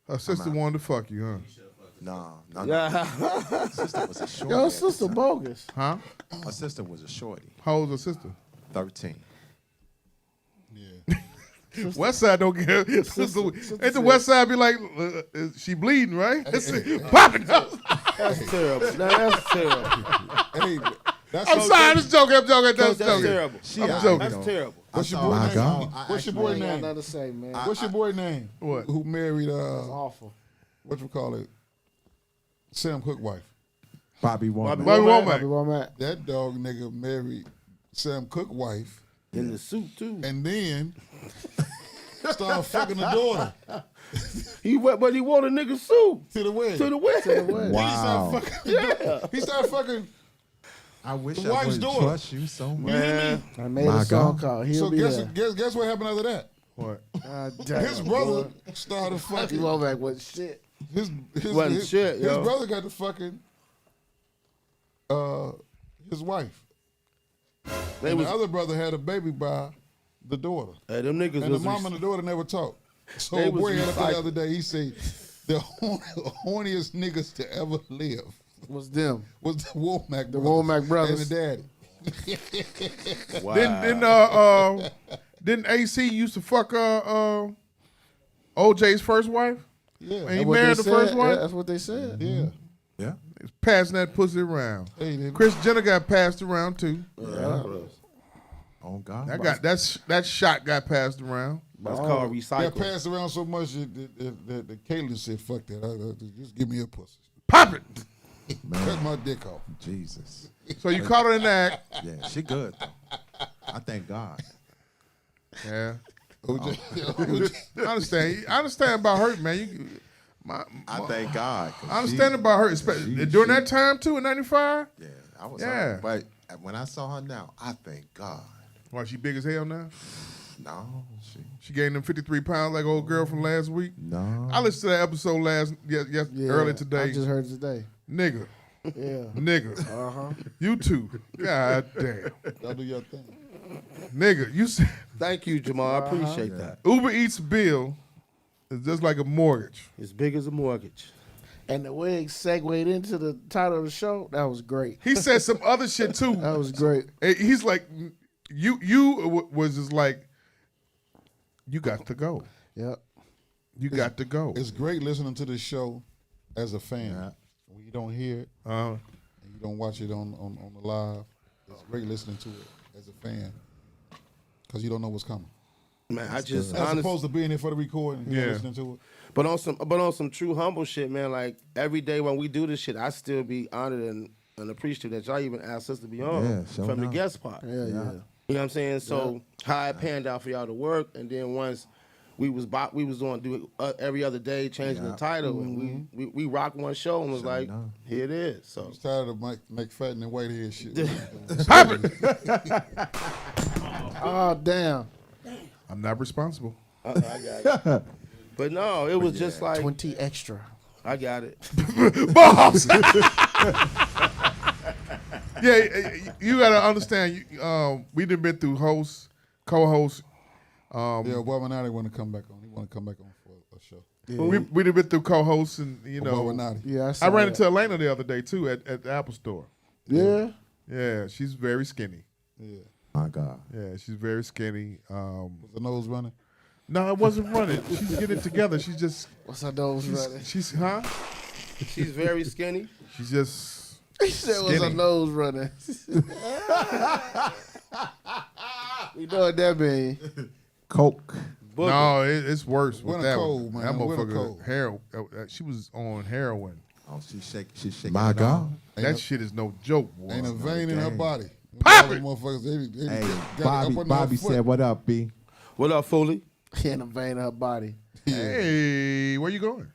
[SPEAKER 5] Her sister wanted to fuck you, huh?
[SPEAKER 10] No.
[SPEAKER 9] Yeah.
[SPEAKER 10] Her sister was a shorty.
[SPEAKER 7] Your
[SPEAKER 10] at the
[SPEAKER 7] sister
[SPEAKER 10] time.
[SPEAKER 7] bogus.
[SPEAKER 5] Huh?
[SPEAKER 10] Her sister was a shorty.
[SPEAKER 5] How old's her sister?
[SPEAKER 10] 13.
[SPEAKER 5] West Side don't care. Ain't the West Side be like, she bleeding, right? Popping up.
[SPEAKER 9] That's terrible. Now, that's terrible.
[SPEAKER 8] Hey, that's
[SPEAKER 5] I'm sorry, I'm just joking. I'm joking.
[SPEAKER 9] That's
[SPEAKER 5] That's joking.
[SPEAKER 9] terrible.
[SPEAKER 5] I'm joking.
[SPEAKER 9] That's terrible.
[SPEAKER 8] What's your
[SPEAKER 10] I
[SPEAKER 8] boy
[SPEAKER 10] thought-
[SPEAKER 8] name?
[SPEAKER 10] God.
[SPEAKER 8] What's your boy
[SPEAKER 7] I ain't got
[SPEAKER 8] name?
[SPEAKER 7] nothing to say, man.
[SPEAKER 8] What's your boy name?
[SPEAKER 5] What?
[SPEAKER 8] Who married
[SPEAKER 7] Awful.
[SPEAKER 8] what you call it? Sam Cooke wife.
[SPEAKER 10] Bobby Womack.
[SPEAKER 5] Bobby
[SPEAKER 7] Bobby
[SPEAKER 5] Womack.
[SPEAKER 7] Womack.
[SPEAKER 8] That dog nigga married Sam Cooke wife,
[SPEAKER 9] In the suit too.
[SPEAKER 8] and then started fucking the daughter
[SPEAKER 9] But he wore a nigga suit
[SPEAKER 8] to the wedding.
[SPEAKER 9] to the wedding.
[SPEAKER 8] Then
[SPEAKER 10] Wow.
[SPEAKER 8] He started fucking.
[SPEAKER 10] I wish
[SPEAKER 8] The
[SPEAKER 10] I
[SPEAKER 8] wife's
[SPEAKER 10] would
[SPEAKER 8] daughter.
[SPEAKER 10] trust you so much.
[SPEAKER 9] Man,
[SPEAKER 7] I made
[SPEAKER 10] My
[SPEAKER 7] a song
[SPEAKER 10] God.
[SPEAKER 7] called He'll
[SPEAKER 8] So
[SPEAKER 7] Be There.
[SPEAKER 8] guess what happened after that?
[SPEAKER 5] What?
[SPEAKER 8] His brother started
[SPEAKER 7] Bobby
[SPEAKER 8] fucking.
[SPEAKER 7] Womack was shit.
[SPEAKER 8] His
[SPEAKER 9] Wasn't shit,
[SPEAKER 8] his
[SPEAKER 9] yo.
[SPEAKER 8] brother got to fucking his wife.
[SPEAKER 9] they
[SPEAKER 8] And
[SPEAKER 9] was,
[SPEAKER 8] the other brother had a baby by the daughter.
[SPEAKER 9] hey, them niggas
[SPEAKER 8] And the
[SPEAKER 9] was
[SPEAKER 8] mom and the daughter never talked. So
[SPEAKER 9] They was
[SPEAKER 8] boy had up there the
[SPEAKER 9] recycled.
[SPEAKER 8] other day, he said the horniest niggas to ever live
[SPEAKER 7] Was them.
[SPEAKER 8] was the Womack
[SPEAKER 7] The Womack brothers.
[SPEAKER 8] and the daddy.
[SPEAKER 9] wow.
[SPEAKER 5] Didn't AC used to fuck OJ's first wife?
[SPEAKER 8] Yeah.
[SPEAKER 5] And he
[SPEAKER 7] That's what
[SPEAKER 5] married
[SPEAKER 7] they
[SPEAKER 5] the first
[SPEAKER 7] said.
[SPEAKER 5] wife?
[SPEAKER 7] Yeah, that's what they said.
[SPEAKER 8] Yeah.
[SPEAKER 10] Yeah.
[SPEAKER 5] He's passing that pussy around.
[SPEAKER 8] Hey, they,
[SPEAKER 5] Chris Jenner got passed around too.
[SPEAKER 10] Oh God.
[SPEAKER 5] That shot got passed around.
[SPEAKER 9] That's called
[SPEAKER 8] got
[SPEAKER 9] recycling.
[SPEAKER 8] passed around so much that Caitlyn said, fuck that. Just give me a pussy.
[SPEAKER 5] Pop it.
[SPEAKER 8] Cut my dick off.
[SPEAKER 10] Jesus.
[SPEAKER 5] So you caught her in the act.
[SPEAKER 10] Yeah, she good though. I thank God.
[SPEAKER 5] Yeah.
[SPEAKER 8] OJ.
[SPEAKER 5] I understand. I understand about her, man.
[SPEAKER 10] I thank God. 'cause
[SPEAKER 5] I understand about her. During that time too, in '95.
[SPEAKER 10] Yeah, I was.
[SPEAKER 5] Yeah.
[SPEAKER 10] But when I saw her now, I thank God.
[SPEAKER 5] Why she big as hell now?
[SPEAKER 10] No,
[SPEAKER 5] She gained them 53 pounds like old girl from last week.
[SPEAKER 10] no.
[SPEAKER 5] I listened to that episode earlier today.
[SPEAKER 7] I just heard it today.
[SPEAKER 5] Nigga,
[SPEAKER 7] Yeah.
[SPEAKER 5] nigga, you too. God damn,
[SPEAKER 8] Y'all do your thing.
[SPEAKER 5] nigga, you said
[SPEAKER 9] Thank you, Jamal. I appreciate that.
[SPEAKER 5] Uber Eats bill is just like a mortgage.
[SPEAKER 9] As big as a mortgage.
[SPEAKER 7] And the way it segued into the title of the show, that was great.
[SPEAKER 5] He said some other shit too.
[SPEAKER 7] That was great.
[SPEAKER 5] And he's like, you was just like, you got to go.
[SPEAKER 7] Yep.
[SPEAKER 5] You got to go.
[SPEAKER 8] It's great listening to this show as a fan. When you don't hear it and you don't watch it on the live, it's great listening to it as a fan because you don't know what's coming.
[SPEAKER 9] Man, I just
[SPEAKER 8] As opposed to being here for the recording and listening to it.
[SPEAKER 9] But on some true humble shit, man. Like every day when we do this shit, I still be honored and appreciative that y'all even asked us to be on
[SPEAKER 10] Yeah, sure
[SPEAKER 9] from the
[SPEAKER 10] enough.
[SPEAKER 9] guest part.
[SPEAKER 7] Yeah, yeah.
[SPEAKER 9] You know what I'm saying? So how it panned out for y'all to work, and then once we was doing do it every other day, changing the title, and we rocked one show and was like,
[SPEAKER 10] enough.
[SPEAKER 9] here it is. So
[SPEAKER 8] I'm tired of Mike McFadden and Whitehead shit.
[SPEAKER 5] Pop it.
[SPEAKER 7] Oh, damn.
[SPEAKER 5] I'm not responsible.
[SPEAKER 9] I got it. But no, it was just like
[SPEAKER 7] 20 extra.
[SPEAKER 9] I got it.
[SPEAKER 5] Boss. Yeah, you gotta understand. We done been through hosts, co-hosts.
[SPEAKER 8] Yeah, Bob Nadi want to come back on. He want to come back on for a show.
[SPEAKER 5] We done been through co-hosts, and
[SPEAKER 8] Bob Nadi.
[SPEAKER 7] Yeah,
[SPEAKER 5] I ran into Elena the other day too at the Apple Store.
[SPEAKER 7] Yeah.
[SPEAKER 5] Yeah, she's very skinny.
[SPEAKER 8] Yeah.
[SPEAKER 10] My God.
[SPEAKER 5] Yeah, she's very skinny.
[SPEAKER 8] Was the nose running?
[SPEAKER 5] No, it wasn't running. She's getting it together. She's just.
[SPEAKER 7] What's her nose running?
[SPEAKER 5] She's
[SPEAKER 9] She's very skinny.
[SPEAKER 5] She's just.
[SPEAKER 7] He said, "What's her
[SPEAKER 5] skinny.
[SPEAKER 7] nose running?" We know what that mean.
[SPEAKER 10] Coke.
[SPEAKER 5] No, it's worse with
[SPEAKER 8] Winter
[SPEAKER 5] that
[SPEAKER 8] cold,
[SPEAKER 5] one.
[SPEAKER 8] man.
[SPEAKER 5] That
[SPEAKER 8] Winter
[SPEAKER 5] motherfucker
[SPEAKER 8] cold.
[SPEAKER 5] heroin. She was on heroin.
[SPEAKER 10] Oh, she's shaking. My it God. off.
[SPEAKER 5] That shit is no joke, boy.
[SPEAKER 8] Ain't a vein in her
[SPEAKER 10] dang.
[SPEAKER 8] body.
[SPEAKER 5] Pop
[SPEAKER 8] All
[SPEAKER 5] it!
[SPEAKER 8] them motherfuckers, they
[SPEAKER 10] Hey,
[SPEAKER 8] got it up on
[SPEAKER 10] Bobby
[SPEAKER 8] their foot.
[SPEAKER 10] said, "What up, B?"
[SPEAKER 9] What up, Foley?
[SPEAKER 7] He in a vein of her body.
[SPEAKER 5] Hey, where you going?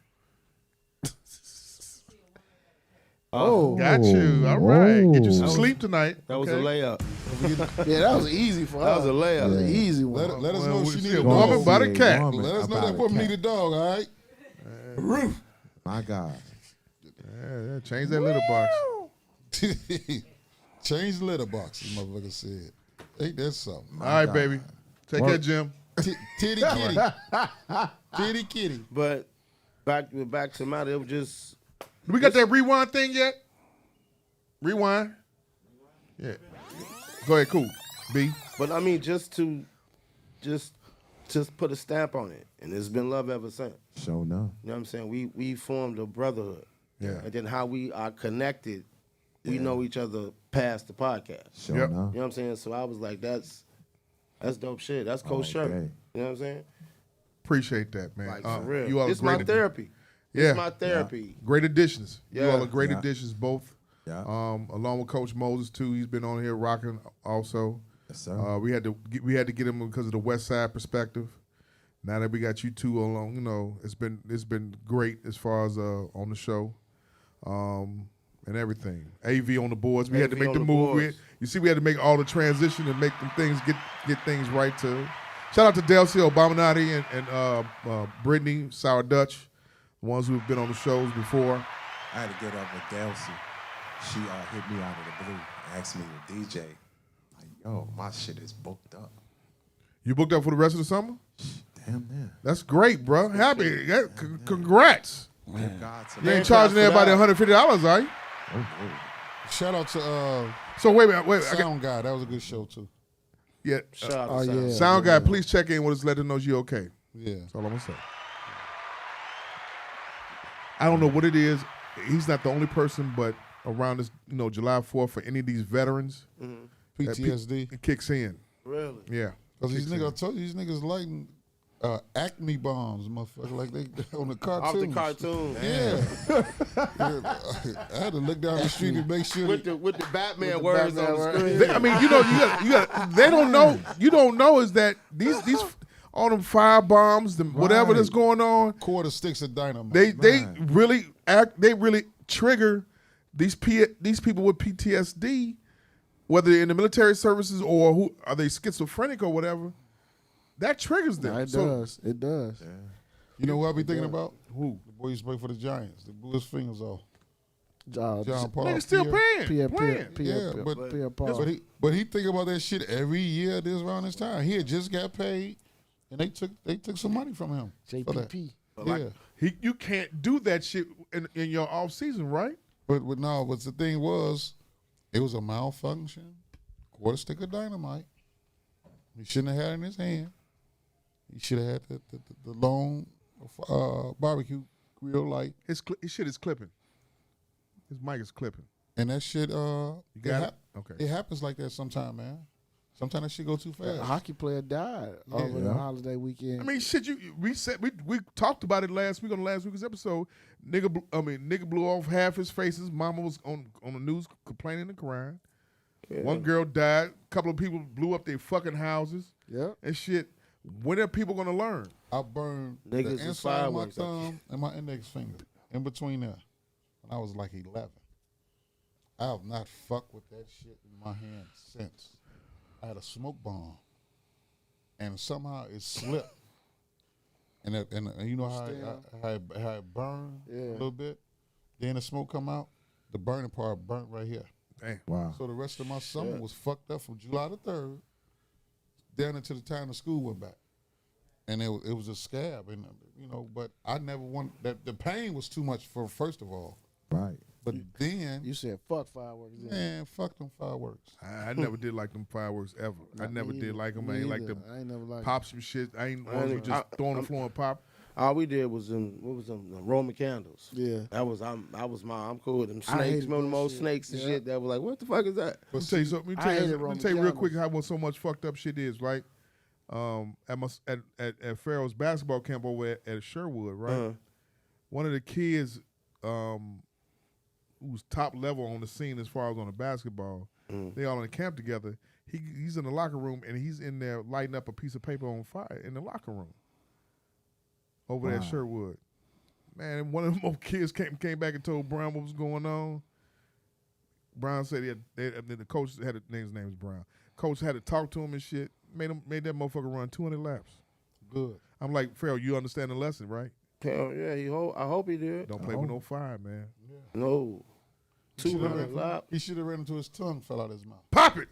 [SPEAKER 7] Oh.
[SPEAKER 5] Got you. All right. Get you some sleep tonight.
[SPEAKER 9] That was a
[SPEAKER 5] okay?
[SPEAKER 9] layup.
[SPEAKER 7] Yeah, that was easy for her.
[SPEAKER 9] That was a layup.
[SPEAKER 7] That was an easy one.
[SPEAKER 8] Let us
[SPEAKER 5] Well,
[SPEAKER 8] know
[SPEAKER 5] we
[SPEAKER 8] if she
[SPEAKER 5] see
[SPEAKER 8] need
[SPEAKER 5] a
[SPEAKER 8] a
[SPEAKER 5] woman
[SPEAKER 8] dog.
[SPEAKER 5] by the cat.
[SPEAKER 8] Let us know that woman need a dog, all right?
[SPEAKER 10] My God.
[SPEAKER 5] Yeah, change that litter box.
[SPEAKER 8] Change the litter box, the motherfucker said. Ain't that something?
[SPEAKER 5] All right, baby. Take care, Jim.
[SPEAKER 8] Titty kitty. Titty kitty.
[SPEAKER 9] But back to the matter, it was just.
[SPEAKER 5] Do we got that rewind thing yet? Rewind? Yeah. Go ahead, cool. B.
[SPEAKER 9] But I mean, just put a stamp on it, and it's been love ever since.
[SPEAKER 10] Sure enough.
[SPEAKER 9] You know what I'm saying? We formed a brotherhood.
[SPEAKER 5] Yeah.
[SPEAKER 9] And then how we are connected, we know each other past the podcast.
[SPEAKER 10] Sure
[SPEAKER 5] Yep.
[SPEAKER 10] enough.
[SPEAKER 9] You know what I'm saying? So I was like, that's dope shit. That's Coach Sherman.
[SPEAKER 10] Okay.
[SPEAKER 9] You know what I'm saying?
[SPEAKER 5] Appreciate that, man.
[SPEAKER 9] Like, for real.
[SPEAKER 5] You all
[SPEAKER 9] It's
[SPEAKER 5] are great
[SPEAKER 9] my therapy.
[SPEAKER 5] Yeah.
[SPEAKER 9] It's my therapy.
[SPEAKER 5] Great additions. You
[SPEAKER 9] Yeah.
[SPEAKER 5] all are great
[SPEAKER 10] Yeah.
[SPEAKER 5] additions, both.
[SPEAKER 10] Yeah.
[SPEAKER 5] Along with Coach Moses too. He's been on here rocking also.
[SPEAKER 10] Yes, sir.
[SPEAKER 5] We had to get him because of the West Side perspective. Now that we got you two along, you know, it's been great as far as on the show, and everything. AV on the boards. We had to
[SPEAKER 9] AV
[SPEAKER 5] make
[SPEAKER 9] on
[SPEAKER 5] the
[SPEAKER 9] the
[SPEAKER 5] move.
[SPEAKER 9] boards.
[SPEAKER 5] You see, we had to make all the transition and make them things get things right too. Shout out to Delcy Obaminati and Brittany Sour Dutch, the ones who've been on the shows before.
[SPEAKER 10] I had to get up with Delcy. She hit me out of the blue, asked me to DJ. Like, yo, my shit is booked up.
[SPEAKER 5] You booked up for the rest of the summer?
[SPEAKER 10] Damn, man.
[SPEAKER 5] That's great, bro. Happy. Congrats.
[SPEAKER 10] Give God some
[SPEAKER 5] You ain't charging everybody $150, are you?
[SPEAKER 8] Shout out to
[SPEAKER 5] So wait a minute. I got,
[SPEAKER 8] Sound Guy. That was a good show too.
[SPEAKER 5] yeah.
[SPEAKER 9] Shout out
[SPEAKER 7] Oh,
[SPEAKER 9] to Sound.
[SPEAKER 7] yeah.
[SPEAKER 5] Sound guy, please check in with us. Let us know you okay.
[SPEAKER 8] Yeah.
[SPEAKER 5] That's all I'm gonna say. I don't know what it is. He's not the only person, but around this, July 4th for any of these veterans,
[SPEAKER 8] PTSD.
[SPEAKER 5] it kicks in.
[SPEAKER 9] Really?
[SPEAKER 5] Yeah.
[SPEAKER 8] Because these
[SPEAKER 5] Kicks in.
[SPEAKER 8] niggas, I told you, these niggas lighting Acme bombs, motherfucker, like they on the
[SPEAKER 9] Off
[SPEAKER 8] cartoons.
[SPEAKER 9] the cartoon.
[SPEAKER 8] Yeah. I had to look down the street and make sure.
[SPEAKER 9] With the Batman words
[SPEAKER 7] Batman
[SPEAKER 9] on the
[SPEAKER 7] words.
[SPEAKER 9] screen.
[SPEAKER 5] I mean, you got. They don't know. You don't know is that these all them fire bombs, whatever that's going on.
[SPEAKER 8] Quarter sticks of dynamite.
[SPEAKER 5] They really act. They really trigger these people with PTSD, whether they're in the military services or who are they schizophrenic or whatever. That triggers them.
[SPEAKER 7] Nah, it
[SPEAKER 5] So-
[SPEAKER 7] does. It does.
[SPEAKER 8] You know who I be thinking about?
[SPEAKER 5] Who?
[SPEAKER 8] The boy used to play for the Giants. They blew his fingers off.
[SPEAKER 7] John
[SPEAKER 8] Paul.
[SPEAKER 5] Niggas still
[SPEAKER 8] Pierre.
[SPEAKER 5] playing.
[SPEAKER 8] Yeah, but
[SPEAKER 7] Paul.
[SPEAKER 8] But he think about that shit every year this around this time. He had just got paid, and they took some money from him. for that.
[SPEAKER 7] JPP.
[SPEAKER 8] Yeah,
[SPEAKER 5] You can't do that shit in your off season, right?
[SPEAKER 8] but the thing was, it was a malfunction. Quarter stick of dynamite. He shouldn't have had it in his hand. He should have had the long barbecue grill light.
[SPEAKER 5] His shit is clipping. His mic is clipping.
[SPEAKER 8] And that shit,
[SPEAKER 5] You got it? Okay.
[SPEAKER 8] It happens like that sometime, man. Sometimes that shit go too fast.
[SPEAKER 7] A hockey player died over the holiday weekend.
[SPEAKER 5] I mean, shit. We talked about it last week on last week's episode. Nigga blew off half his face. His mama was on the news complaining and crying. Yeah. One girl died. A couple of people blew up their fucking houses.
[SPEAKER 7] Yeah.
[SPEAKER 5] And shit. When are people gonna learn?
[SPEAKER 8] I burned
[SPEAKER 9] Niggas
[SPEAKER 8] the
[SPEAKER 9] is
[SPEAKER 8] inside of my
[SPEAKER 9] fireworks.
[SPEAKER 8] thumb and my index finger in between there when I was like 11. I have not fucked with that shit in my hand since. I had a smoke bomb, and somehow it slipped. And you know how it burned a little bit? Then the smoke come out, the burning part burnt right here.
[SPEAKER 5] Dang.
[SPEAKER 10] Wow.
[SPEAKER 8] So the rest of my summer was fucked up from July the 3rd down until the time the school went back. And it was a scab, and but I never wanted that. The pain was too much for first of all,
[SPEAKER 10] Right.
[SPEAKER 8] but then
[SPEAKER 7] You said fuck fireworks. didn't you?
[SPEAKER 8] man, fuck them fireworks.
[SPEAKER 5] I never did like them fireworks ever. I
[SPEAKER 7] Not
[SPEAKER 5] never
[SPEAKER 7] me
[SPEAKER 5] did
[SPEAKER 7] either.
[SPEAKER 5] like them. I
[SPEAKER 7] Me
[SPEAKER 5] ain't like
[SPEAKER 7] either.
[SPEAKER 5] to
[SPEAKER 7] I ain't never liked
[SPEAKER 5] pop some shit. I ain't
[SPEAKER 9] I
[SPEAKER 5] ones who
[SPEAKER 9] ain't-
[SPEAKER 5] just throw on the floor and pop.
[SPEAKER 9] All we did was the Roman candles.
[SPEAKER 7] Yeah.
[SPEAKER 9] I'm cool with them
[SPEAKER 7] I
[SPEAKER 9] snakes.
[SPEAKER 7] hated
[SPEAKER 9] Remember them
[SPEAKER 7] that
[SPEAKER 9] old
[SPEAKER 7] shit.
[SPEAKER 9] snakes and
[SPEAKER 7] Yeah.
[SPEAKER 9] shit that was like, what the fuck is that?
[SPEAKER 5] Let me tell you something. Let me
[SPEAKER 7] I
[SPEAKER 5] tell you,
[SPEAKER 7] hated
[SPEAKER 5] let me
[SPEAKER 7] Roman
[SPEAKER 5] tell you real quick
[SPEAKER 7] candles.
[SPEAKER 5] how much fucked up shit is, right? At Pharaoh's basketball camp over at Sherwood, right?
[SPEAKER 9] Uh-huh.
[SPEAKER 5] One of the kids who's top level on the scene as far as on the basketball, they all in the camp together. He's in the locker room and he's in there lighting up a piece of paper on fire in the locker room over there at Sherwood. Man, one of them old kids came back and told Brown what was going on. Brown said the coach had his name is Brown. Coach had to talk to him and shit. Made that motherfucker run 200 laps.
[SPEAKER 8] Good.
[SPEAKER 5] I'm like, Farrell, you understand the lesson, right?
[SPEAKER 9] Hell yeah, I hope he did.
[SPEAKER 5] Don't play with no fire, man.
[SPEAKER 9] No. 200 lap.
[SPEAKER 8] He should have ran into his tongue, fell out his mouth.
[SPEAKER 5] Pop it.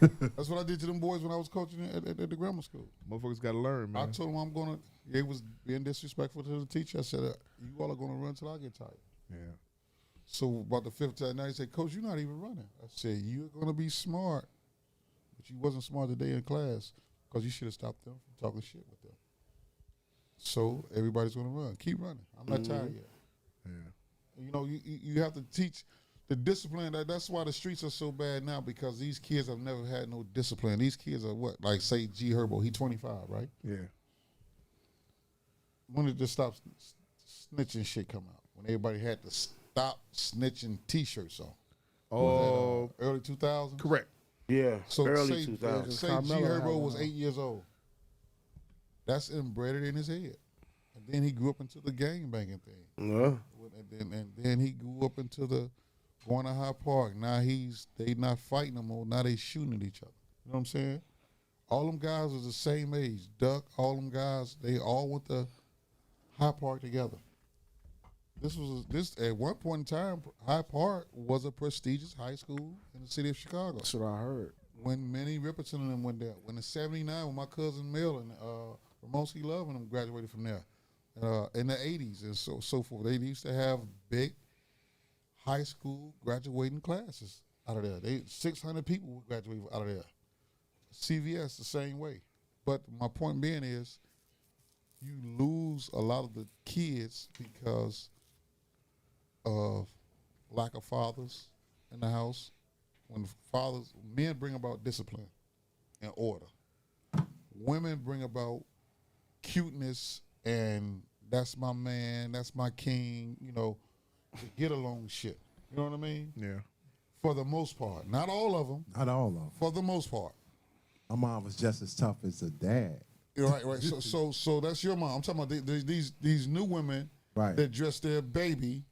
[SPEAKER 8] That's what I did to them boys when I was coaching at the grammar school.
[SPEAKER 5] Motherfuckers got to learn, man.
[SPEAKER 8] I told them I'm gonna. It was being disrespectful to the teacher. I said, "You all are gonna run till I get tired."
[SPEAKER 5] Yeah.
[SPEAKER 8] So about the fifth time, now he said, "Coach, you're not even running." I said, "You're gonna be smart, but you wasn't smart today in class because you should have stopped them from talking shit with them." So everybody's gonna run. Keep running. I'm not tired yet.
[SPEAKER 5] Yeah.
[SPEAKER 8] You know, you have to teach the discipline. That's why the streets are so bad now, because these kids have never had no discipline. These kids are what? Like, say, G Herbo, he 25, right?
[SPEAKER 5] Yeah.
[SPEAKER 8] When did the stop snitching shit come out? When everybody had to stop snitching T-shirts on.
[SPEAKER 5] Oh,
[SPEAKER 8] Early 2000s?
[SPEAKER 5] correct.
[SPEAKER 9] Yeah,
[SPEAKER 8] So
[SPEAKER 9] early
[SPEAKER 8] say
[SPEAKER 9] 2000s.
[SPEAKER 8] Say G
[SPEAKER 7] Carmelo had
[SPEAKER 8] Herbo was
[SPEAKER 7] one.
[SPEAKER 8] 8 years old. That's embedded in his head. And then he grew up into the gang banging thing.
[SPEAKER 9] Yeah.
[SPEAKER 8] And then he grew up into the going to Hyde Park. Now they not fighting no more. Now they shooting at each other. You know what I'm saying? All them guys was the same age. Duck, all them guys, they all went to Hyde Park together. This at one point in time, Hyde Park was a prestigious high school in the city of Chicago.
[SPEAKER 7] That's what I heard.
[SPEAKER 8] When Manny Riperton and them went there. When in '79, when my cousin Mel and Ramonski Love and them graduated from there. In the 80s and so forth. They used to have big high school graduating classes out of there. 600 people would graduate out of there. CVS the same way. But my point being is, you lose a lot of the kids because of lack of fathers in the house. When men bring about discipline and order. Women bring about cuteness and that's my man, that's my king, you know, the get along shit. You know what I mean?
[SPEAKER 5] Yeah.
[SPEAKER 8] For the most part. Not all of them.
[SPEAKER 10] Not all of them.
[SPEAKER 8] For the most part.
[SPEAKER 10] My mom was just as tough as a dad.
[SPEAKER 8] Right. So that's your mom. I'm talking about these new women
[SPEAKER 10] Right.
[SPEAKER 8] that dress their baby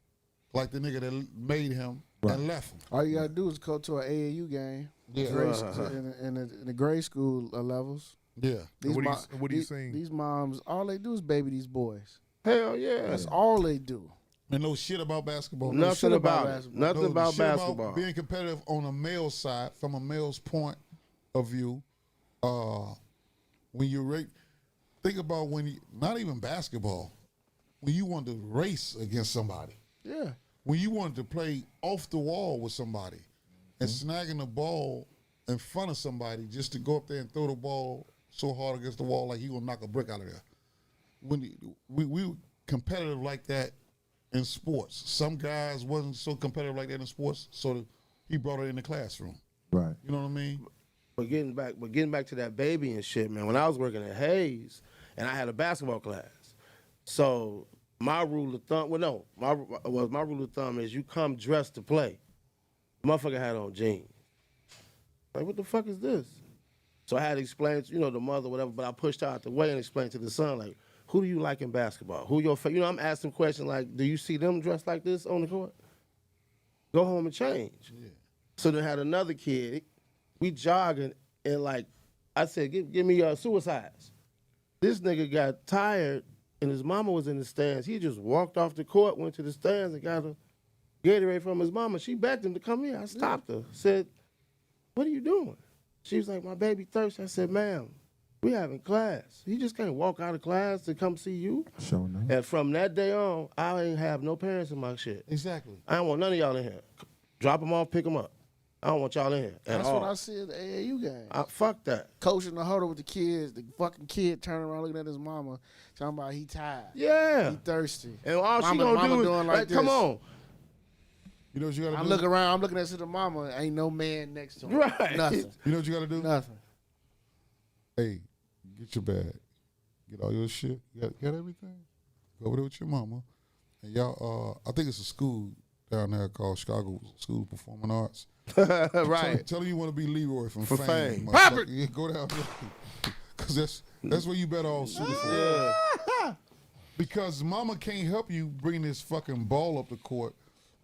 [SPEAKER 8] like the nigga that made him and left him.
[SPEAKER 7] All you gotta do is go to an AAU game.
[SPEAKER 8] Yeah.
[SPEAKER 7] In the grade school levels.
[SPEAKER 8] Yeah.
[SPEAKER 5] What are you saying?
[SPEAKER 7] These moms, all they do is baby these boys.
[SPEAKER 9] Hell yeah.
[SPEAKER 7] That's all they do.
[SPEAKER 8] And no shit about basketball.
[SPEAKER 9] Nothing about it.
[SPEAKER 7] basketball.
[SPEAKER 9] Nothing about
[SPEAKER 8] shit
[SPEAKER 9] basketball.
[SPEAKER 8] Being competitive on a male side, from a male's point of view, when you think about not even basketball, when you want to race against somebody.
[SPEAKER 7] Yeah.
[SPEAKER 8] When you wanted to play off the wall with somebody and snagging the ball in front of somebody just to go up there and throw the ball so hard against the wall like he gonna knock a brick out of there. When we were competitive like that in sports. Some guys wasn't so competitive like that in sports, so he brought it in the classroom.
[SPEAKER 10] Right.
[SPEAKER 8] You know what I mean?
[SPEAKER 9] But getting back to that baby and shit, man. When I was working at Hayes, and I had a basketball class, so my rule of thumb, my rule of thumb is you come dressed to play. Motherfucker had on jeans. Like, what the fuck is this? So I had to explain to, the mother, whatever, but I pushed her out the way and explained to the son, like, who do you like in basketball? Who your favorite? I'm asking questions like, do you see them dressed like this on the court? Go home and change. Yeah. So then had another kid, we jogging, and like, I said, give me suicides. This nigga got tired, and his mama was in the stands. He just walked off the court, went to the stands, and got a Gatorade from his mama. She begged him to come here. I stopped her, said, what are you doing? She was like, my baby thirsty. I said, ma'am, we having class. You just can't walk out of class to come see you.
[SPEAKER 10] Sure enough.
[SPEAKER 9] And from that day on, I ain't have no parents in my shit.
[SPEAKER 8] Exactly.
[SPEAKER 9] I don't want none of y'all in here. Drop them off, pick them up. I don't want y'all in here at
[SPEAKER 7] That's
[SPEAKER 9] all.
[SPEAKER 7] what I see at the AAU game.
[SPEAKER 9] Fuck that.
[SPEAKER 7] Coach in the huddle with the kids, the fucking kid turning around looking at his mama, talking about he tired.
[SPEAKER 9] Yeah.
[SPEAKER 7] He thirsty.
[SPEAKER 9] And all she
[SPEAKER 7] Mama
[SPEAKER 9] gonna do is,
[SPEAKER 7] doing like
[SPEAKER 9] come
[SPEAKER 7] this.
[SPEAKER 9] on.
[SPEAKER 8] You know what you gotta
[SPEAKER 7] I
[SPEAKER 8] do?
[SPEAKER 7] look around, I'm looking at the mama, ain't no man next to him.
[SPEAKER 9] Right.
[SPEAKER 7] Nothing.
[SPEAKER 8] You know what you gotta do?
[SPEAKER 7] Nothing.
[SPEAKER 8] Hey, get your bag. Get all your shit. You got everything? Go over there with your mama. And y'all, I think it's a school down there called Chicago School of Performing Arts.
[SPEAKER 9] Right.
[SPEAKER 8] Tell her you want to be Leroy from
[SPEAKER 9] For
[SPEAKER 8] Fame.
[SPEAKER 9] Fame.
[SPEAKER 8] Pop it! Yeah, go down there. Because that's where you better all suited for.
[SPEAKER 9] Yeah.
[SPEAKER 8] Because mama can't help you bring this fucking ball up the court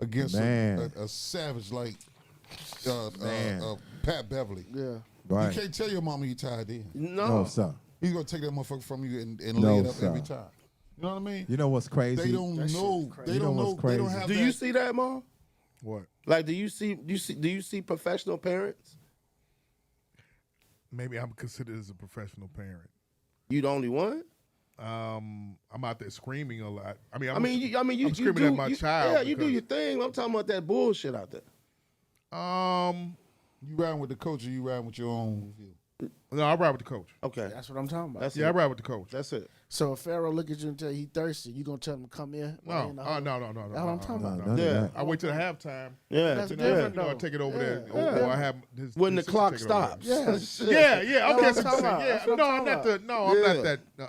[SPEAKER 8] against a savage like Pat Beverly.
[SPEAKER 7] Yeah.
[SPEAKER 10] Right.
[SPEAKER 8] You can't tell your mama you tired then.
[SPEAKER 9] No.
[SPEAKER 10] No, sir.
[SPEAKER 8] He's going to take that motherfucker from you and
[SPEAKER 10] No,
[SPEAKER 8] lay it up
[SPEAKER 10] sir.
[SPEAKER 8] every time. You know what I mean?
[SPEAKER 10] You know what's crazy?
[SPEAKER 8] They don't know. They
[SPEAKER 10] You know
[SPEAKER 8] don't know.
[SPEAKER 10] what's
[SPEAKER 8] They don't
[SPEAKER 10] crazy?
[SPEAKER 8] have
[SPEAKER 9] Do
[SPEAKER 8] that.
[SPEAKER 9] you see that, Mom?
[SPEAKER 5] What?
[SPEAKER 9] Like, do you see professional parents?
[SPEAKER 5] Maybe I'm considered as a professional parent.
[SPEAKER 9] You the only one?
[SPEAKER 5] I'm out there screaming a lot.
[SPEAKER 9] I mean,
[SPEAKER 5] I'm
[SPEAKER 9] you
[SPEAKER 5] screaming
[SPEAKER 9] do,
[SPEAKER 5] at my child.
[SPEAKER 9] Yeah, you do your thing. I'm talking about that bullshit out there.
[SPEAKER 8] You riding with the coach or you riding with your own view?
[SPEAKER 5] No, I ride with the coach.
[SPEAKER 9] Okay,
[SPEAKER 7] That's what I'm talking about.
[SPEAKER 9] that's
[SPEAKER 5] Yeah, I
[SPEAKER 9] it.
[SPEAKER 5] ride with the coach.
[SPEAKER 9] That's it.
[SPEAKER 7] So if Pharaoh look at you and tell you he thirsty, you gonna tell him to come in?
[SPEAKER 5] No, no.
[SPEAKER 7] That's what I'm talking about.
[SPEAKER 10] None of
[SPEAKER 9] Yeah.
[SPEAKER 10] that.
[SPEAKER 5] I wait till the halftime.
[SPEAKER 9] Yeah,
[SPEAKER 7] That's
[SPEAKER 5] Then
[SPEAKER 7] different,
[SPEAKER 5] I
[SPEAKER 7] though.
[SPEAKER 5] take it over there,
[SPEAKER 9] Yeah.
[SPEAKER 5] or I have his,
[SPEAKER 9] when the
[SPEAKER 5] his sister
[SPEAKER 9] clock
[SPEAKER 5] take it over
[SPEAKER 9] stops.
[SPEAKER 7] Yeah.
[SPEAKER 5] there. Yeah,
[SPEAKER 7] That's
[SPEAKER 5] okay,
[SPEAKER 7] what I'm
[SPEAKER 5] so
[SPEAKER 7] talking about.
[SPEAKER 5] yeah.
[SPEAKER 7] That's what
[SPEAKER 5] No,
[SPEAKER 7] I'm
[SPEAKER 5] I'm
[SPEAKER 7] talking
[SPEAKER 5] not the.
[SPEAKER 7] about.
[SPEAKER 5] No, I'm
[SPEAKER 9] Yeah.
[SPEAKER 5] not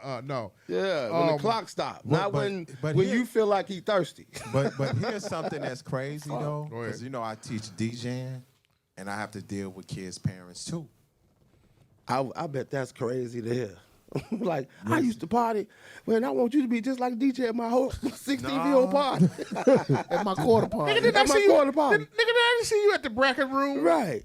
[SPEAKER 5] that. No.
[SPEAKER 9] Yeah, when the clock stops. Not
[SPEAKER 10] but-
[SPEAKER 9] when
[SPEAKER 10] but
[SPEAKER 9] when
[SPEAKER 10] here-
[SPEAKER 9] you feel like he thirsty.
[SPEAKER 10] But here's something that's crazy though,
[SPEAKER 5] Go ahead.
[SPEAKER 10] because I teach DJing, and I have to deal with kids' parents too.
[SPEAKER 9] I bet that's crazy to hear. Like, I used to party. Man, I want you to be just like DJ at my whole 16-year-old party.
[SPEAKER 7] At my quarter party.
[SPEAKER 5] Nigga, did I
[SPEAKER 9] At my
[SPEAKER 5] see you?
[SPEAKER 9] quarter party.
[SPEAKER 5] Nigga, did I see you at the bracket room?
[SPEAKER 9] Right.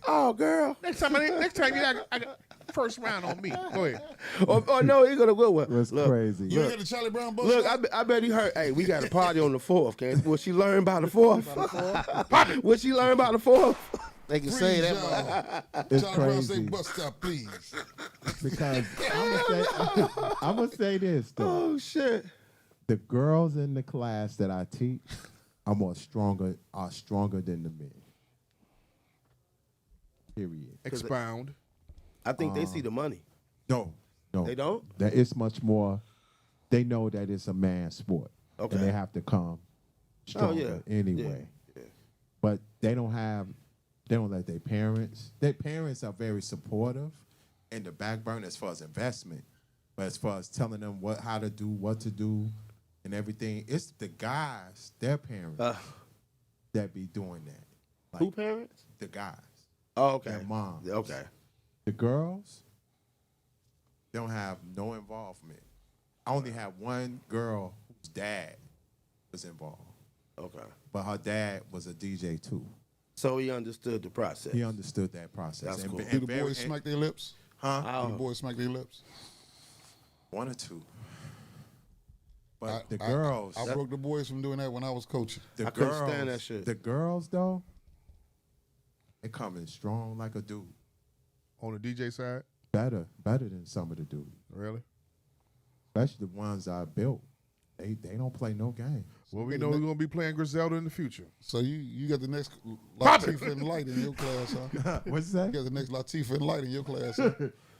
[SPEAKER 9] Oh, girl.
[SPEAKER 5] Next time you got first round on me. Go ahead.
[SPEAKER 9] Oh, no, he got a good one.
[SPEAKER 10] That's
[SPEAKER 9] Look,
[SPEAKER 10] crazy.
[SPEAKER 8] You ain't got the Charlie Brown bus
[SPEAKER 9] Look,
[SPEAKER 8] stop?
[SPEAKER 9] I bet he heard, hey, we got a party on the 4th, okay? Will she learn about the 4th? Will she learn about the 4th?
[SPEAKER 7] They can say
[SPEAKER 8] Please,
[SPEAKER 7] that.
[SPEAKER 8] y'all.
[SPEAKER 10] It's
[SPEAKER 8] Charlie Brown say
[SPEAKER 10] crazy.
[SPEAKER 8] bus stop, please.
[SPEAKER 10] Because I'm gonna say this though.
[SPEAKER 9] Oh, shit.
[SPEAKER 10] The girls in the class that I teach are stronger than the men. Period.
[SPEAKER 5] Expound.
[SPEAKER 9] I think they see the money.
[SPEAKER 10] No.
[SPEAKER 9] They don't?
[SPEAKER 10] That it's much more. They know that it's a man's sport.
[SPEAKER 9] Okay.
[SPEAKER 10] And they have to come stronger anyway.
[SPEAKER 9] Yeah.
[SPEAKER 10] But they don't let their parents. Their parents are very supportive in the back burner as far as investment. But as far as telling them how to do, what to do, and everything, it's the guys, their parents, that be doing that. Like,
[SPEAKER 9] Who parents?
[SPEAKER 10] the guys.
[SPEAKER 9] Oh, okay.
[SPEAKER 10] Their moms.
[SPEAKER 9] Okay.
[SPEAKER 10] The girls don't have no involvement. I only have one girl whose dad was involved.
[SPEAKER 9] Okay.
[SPEAKER 10] But her dad was a DJ too.
[SPEAKER 9] So he understood the process.
[SPEAKER 10] He understood that process.
[SPEAKER 9] That's cool.
[SPEAKER 8] Do the boys smack their lips?
[SPEAKER 10] Huh?
[SPEAKER 8] Do the boys smack their lips?
[SPEAKER 10] One or two. But the girls,
[SPEAKER 8] I broke the boys from doing that when I was coaching.
[SPEAKER 9] I couldn't stand that shit.
[SPEAKER 10] The girls though, they coming strong like a dude.
[SPEAKER 5] On the DJ side?
[SPEAKER 10] Better than some of the dudes.
[SPEAKER 5] Really?
[SPEAKER 10] Especially the ones I built. They don't play no games.
[SPEAKER 5] Well, we know we're gonna be playing Griselda in the future.
[SPEAKER 8] So you got the next Latifah and Light in your class, huh?
[SPEAKER 10] What's that?
[SPEAKER 8] You got the next Latifah and Light in your class, huh?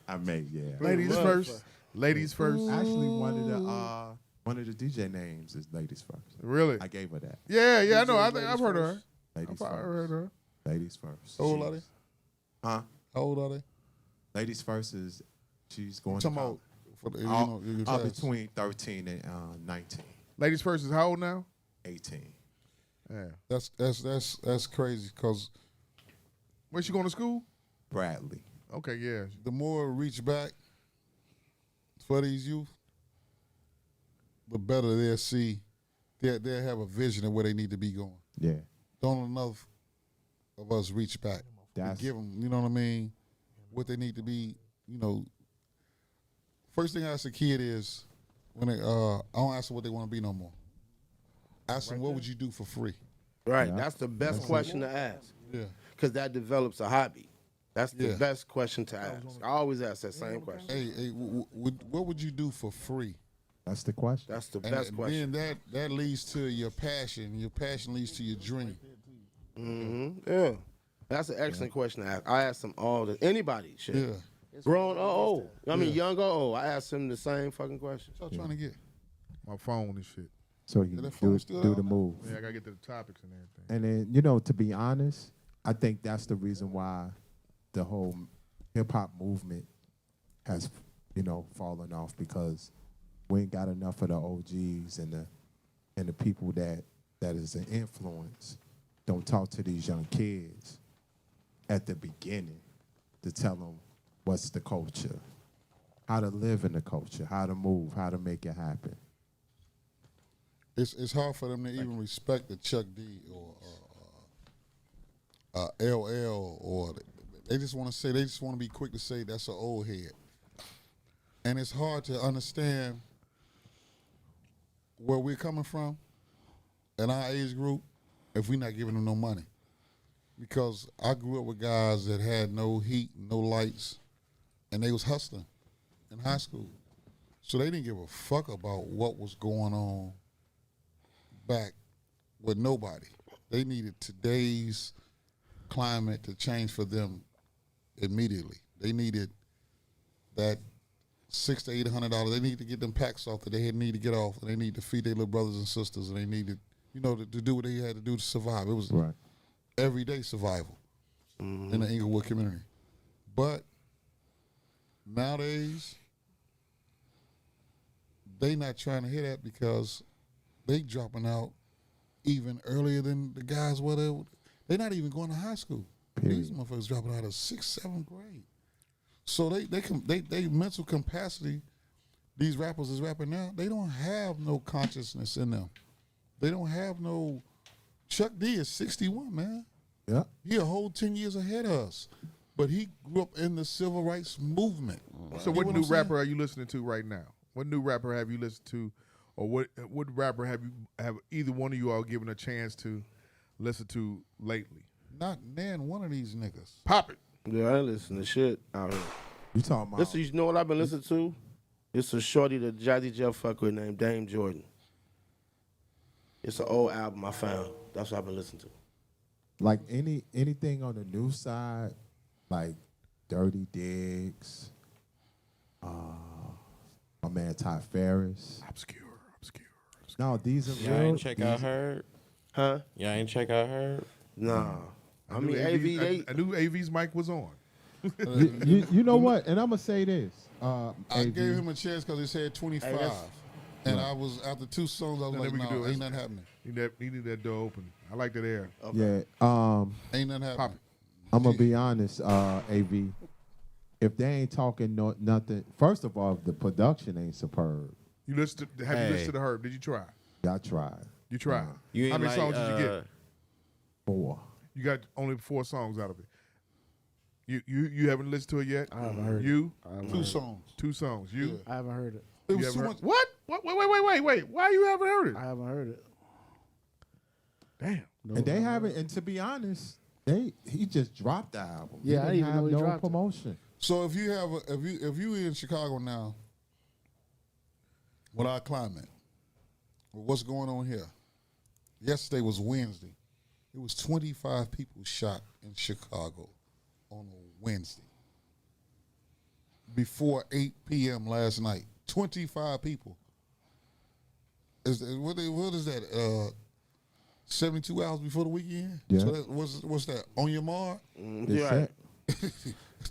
[SPEAKER 10] I may, yeah.
[SPEAKER 5] Ladies first. Ladies first.
[SPEAKER 10] Actually, one of the DJ names is Ladies First.
[SPEAKER 5] Really?
[SPEAKER 10] I gave her that.
[SPEAKER 5] Yeah, I know.
[SPEAKER 9] Ladies
[SPEAKER 5] I've heard of her.
[SPEAKER 10] Ladies
[SPEAKER 5] I've
[SPEAKER 10] First.
[SPEAKER 5] heard of her.
[SPEAKER 10] Ladies First.
[SPEAKER 8] How old are they?
[SPEAKER 10] Huh?
[SPEAKER 8] How old are they?
[SPEAKER 10] Ladies First is she's going
[SPEAKER 8] Talking
[SPEAKER 10] to
[SPEAKER 8] about for the, your
[SPEAKER 10] all
[SPEAKER 8] class.
[SPEAKER 10] between 13 and 19,
[SPEAKER 5] Ladies first is how old now?
[SPEAKER 10] 18.
[SPEAKER 5] Yeah.
[SPEAKER 8] That's crazy because
[SPEAKER 5] Where's she going to school?
[SPEAKER 10] Bradley.
[SPEAKER 5] Okay, yeah.
[SPEAKER 8] the more reach back for these youth, the better they'll see. They'll have a vision of where they need to be going.
[SPEAKER 10] Yeah.
[SPEAKER 8] Don't enough of us reach back.
[SPEAKER 10] That's-
[SPEAKER 8] Give them, you know what I mean, what they need to be. You know, first thing I ask a kid is when they, I don't ask them what they want to be no more. Ask them what would you do for free.
[SPEAKER 9] Right.
[SPEAKER 10] Yeah.
[SPEAKER 9] That's the best question to ask.
[SPEAKER 8] Yeah.
[SPEAKER 9] Because that develops a hobby. That's the
[SPEAKER 8] Yeah.
[SPEAKER 9] best question to ask. I always ask that same question.
[SPEAKER 8] Hey, what would you do for free?
[SPEAKER 10] That's the question.
[SPEAKER 9] That's the
[SPEAKER 8] And
[SPEAKER 9] best question.
[SPEAKER 8] then that leads to your passion. Your passion leads to your dream.
[SPEAKER 9] Yeah. That's an excellent question to ask. I ask them anybody, shit.
[SPEAKER 8] Yeah.
[SPEAKER 9] Grown or old. I mean, young or old. I ask them the same fucking question.
[SPEAKER 8] What y'all trying to get?
[SPEAKER 5] My phone and shit.
[SPEAKER 10] So you
[SPEAKER 8] that phone
[SPEAKER 10] do
[SPEAKER 8] still
[SPEAKER 10] the
[SPEAKER 8] out?
[SPEAKER 10] move.
[SPEAKER 5] Yeah, I gotta get to the topics and everything.
[SPEAKER 10] And then, to be honest, I think that's the reason why the whole hip hop movement has, fallen off, because we ain't got enough of the OGs and the people that is an influence don't talk to these young kids at the beginning to tell them what's the culture, how to live in the culture, how to move, how to make it happen.
[SPEAKER 8] It's hard for them to even respect the Chuck D or LL, or they just want to be quick to say that's an old head. And it's hard to understand where we're coming from in our age group if we're not giving them no money. Because I grew up with guys that had no heat, no lights, and they was hustling in high school. So they didn't give a fuck about what was going on back with nobody. They needed today's climate to change for them immediately. They needed that $600 to $800. They need to get them packs off that they need to get off, and they need to feed their little brothers and sisters, and they needed, to do what they had to do to survive. It was everyday survival in the Inglewood community. But nowadays, they not trying to hear that because they dropping out even earlier than the guys. They're not even going to high school. These motherfuckers dropping out of 6th, 7th grade. So they mental capacity, these rappers is rapping now, they don't have no consciousness in them. They don't have no. Chuck D is 61, man.
[SPEAKER 10] Yeah.
[SPEAKER 8] He a whole 10 years ahead of us. But he grew up in the civil rights movement.
[SPEAKER 5] So what new rapper are you listening to right now? What new rapper have you listened to, or what rapper have either one of you all given a chance to listen to lately?
[SPEAKER 8] Not one of these niggas.
[SPEAKER 5] Pop it.
[SPEAKER 9] Yeah, I ain't listen to shit out here.
[SPEAKER 10] You talking about?
[SPEAKER 9] You know what I've been listening to? It's a shorty that Jazzy Jeff fuck with named Dame Jordan. It's an old album I found. That's what I've been listening to.
[SPEAKER 10] Like anything on the new side, like Dirty Diggs, my man Ty Ferris.
[SPEAKER 5] Obscure.
[SPEAKER 10] No, these are
[SPEAKER 11] Y'all
[SPEAKER 10] real.
[SPEAKER 11] ain't check out Herb?
[SPEAKER 9] Huh?
[SPEAKER 11] Y'all ain't check out Herb?
[SPEAKER 9] Nah. I mean,
[SPEAKER 5] I knew AV's mic was on.
[SPEAKER 10] you know what? And I'm gonna say this.
[SPEAKER 8] I gave him a chance because he said 25. And I was, after 2 songs, I was like, no, ain't nothing happening.
[SPEAKER 5] He need that door open. I like that air.
[SPEAKER 10] Okay. Yeah.
[SPEAKER 8] Ain't nothing happening.
[SPEAKER 10] I'm gonna be honest, AV. If they ain't talking nothing, first of all, the production ain't superb.
[SPEAKER 5] You listened to Herb? Did you try?
[SPEAKER 10] I tried.
[SPEAKER 5] You tried.
[SPEAKER 11] You
[SPEAKER 5] How many songs did you get?
[SPEAKER 10] 4.
[SPEAKER 5] You got only 4 songs out of it. You haven't listened to it yet?
[SPEAKER 7] I haven't heard
[SPEAKER 5] you?
[SPEAKER 7] it.
[SPEAKER 8] 2 songs.
[SPEAKER 5] 2 songs. You?
[SPEAKER 7] I haven't heard it.
[SPEAKER 8] It
[SPEAKER 5] You
[SPEAKER 8] was
[SPEAKER 5] haven't
[SPEAKER 8] too
[SPEAKER 5] heard-
[SPEAKER 8] much.
[SPEAKER 5] What? Wait. Why you haven't heard it?
[SPEAKER 7] I haven't heard it.
[SPEAKER 5] Damn.
[SPEAKER 7] No,
[SPEAKER 10] And they haven't. And to be honest, he just dropped the album.
[SPEAKER 7] Yeah, I didn't even know he
[SPEAKER 10] no
[SPEAKER 7] dropped it.
[SPEAKER 10] promotion.
[SPEAKER 8] So if you in Chicago now, with our climate, with what's going on here, yesterday was Wednesday. It was 25 people shot in Chicago on a Wednesday. Before 8 p.m. last night. 25 people. What is that? 72 hours before the weekend?
[SPEAKER 10] Yeah.
[SPEAKER 8] So what's that? On your mark?
[SPEAKER 10] It's
[SPEAKER 9] right.
[SPEAKER 10] set.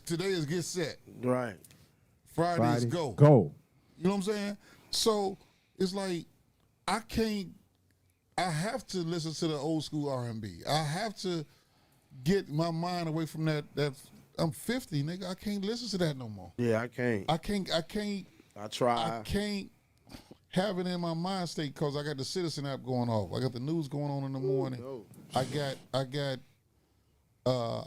[SPEAKER 8] Today is get set.
[SPEAKER 9] Right.
[SPEAKER 8] Friday is go.
[SPEAKER 10] Go.
[SPEAKER 8] You know what I'm saying? So it's like I have to listen to the old school R&B. I have to get my mind away from that I'm 50, nigga. I can't listen to that no more.
[SPEAKER 9] Yeah, I can't.
[SPEAKER 8] I can't
[SPEAKER 9] I try.
[SPEAKER 8] I can't have it in my mind state because I got the Citizen app going off. I got the news going on in the morning. I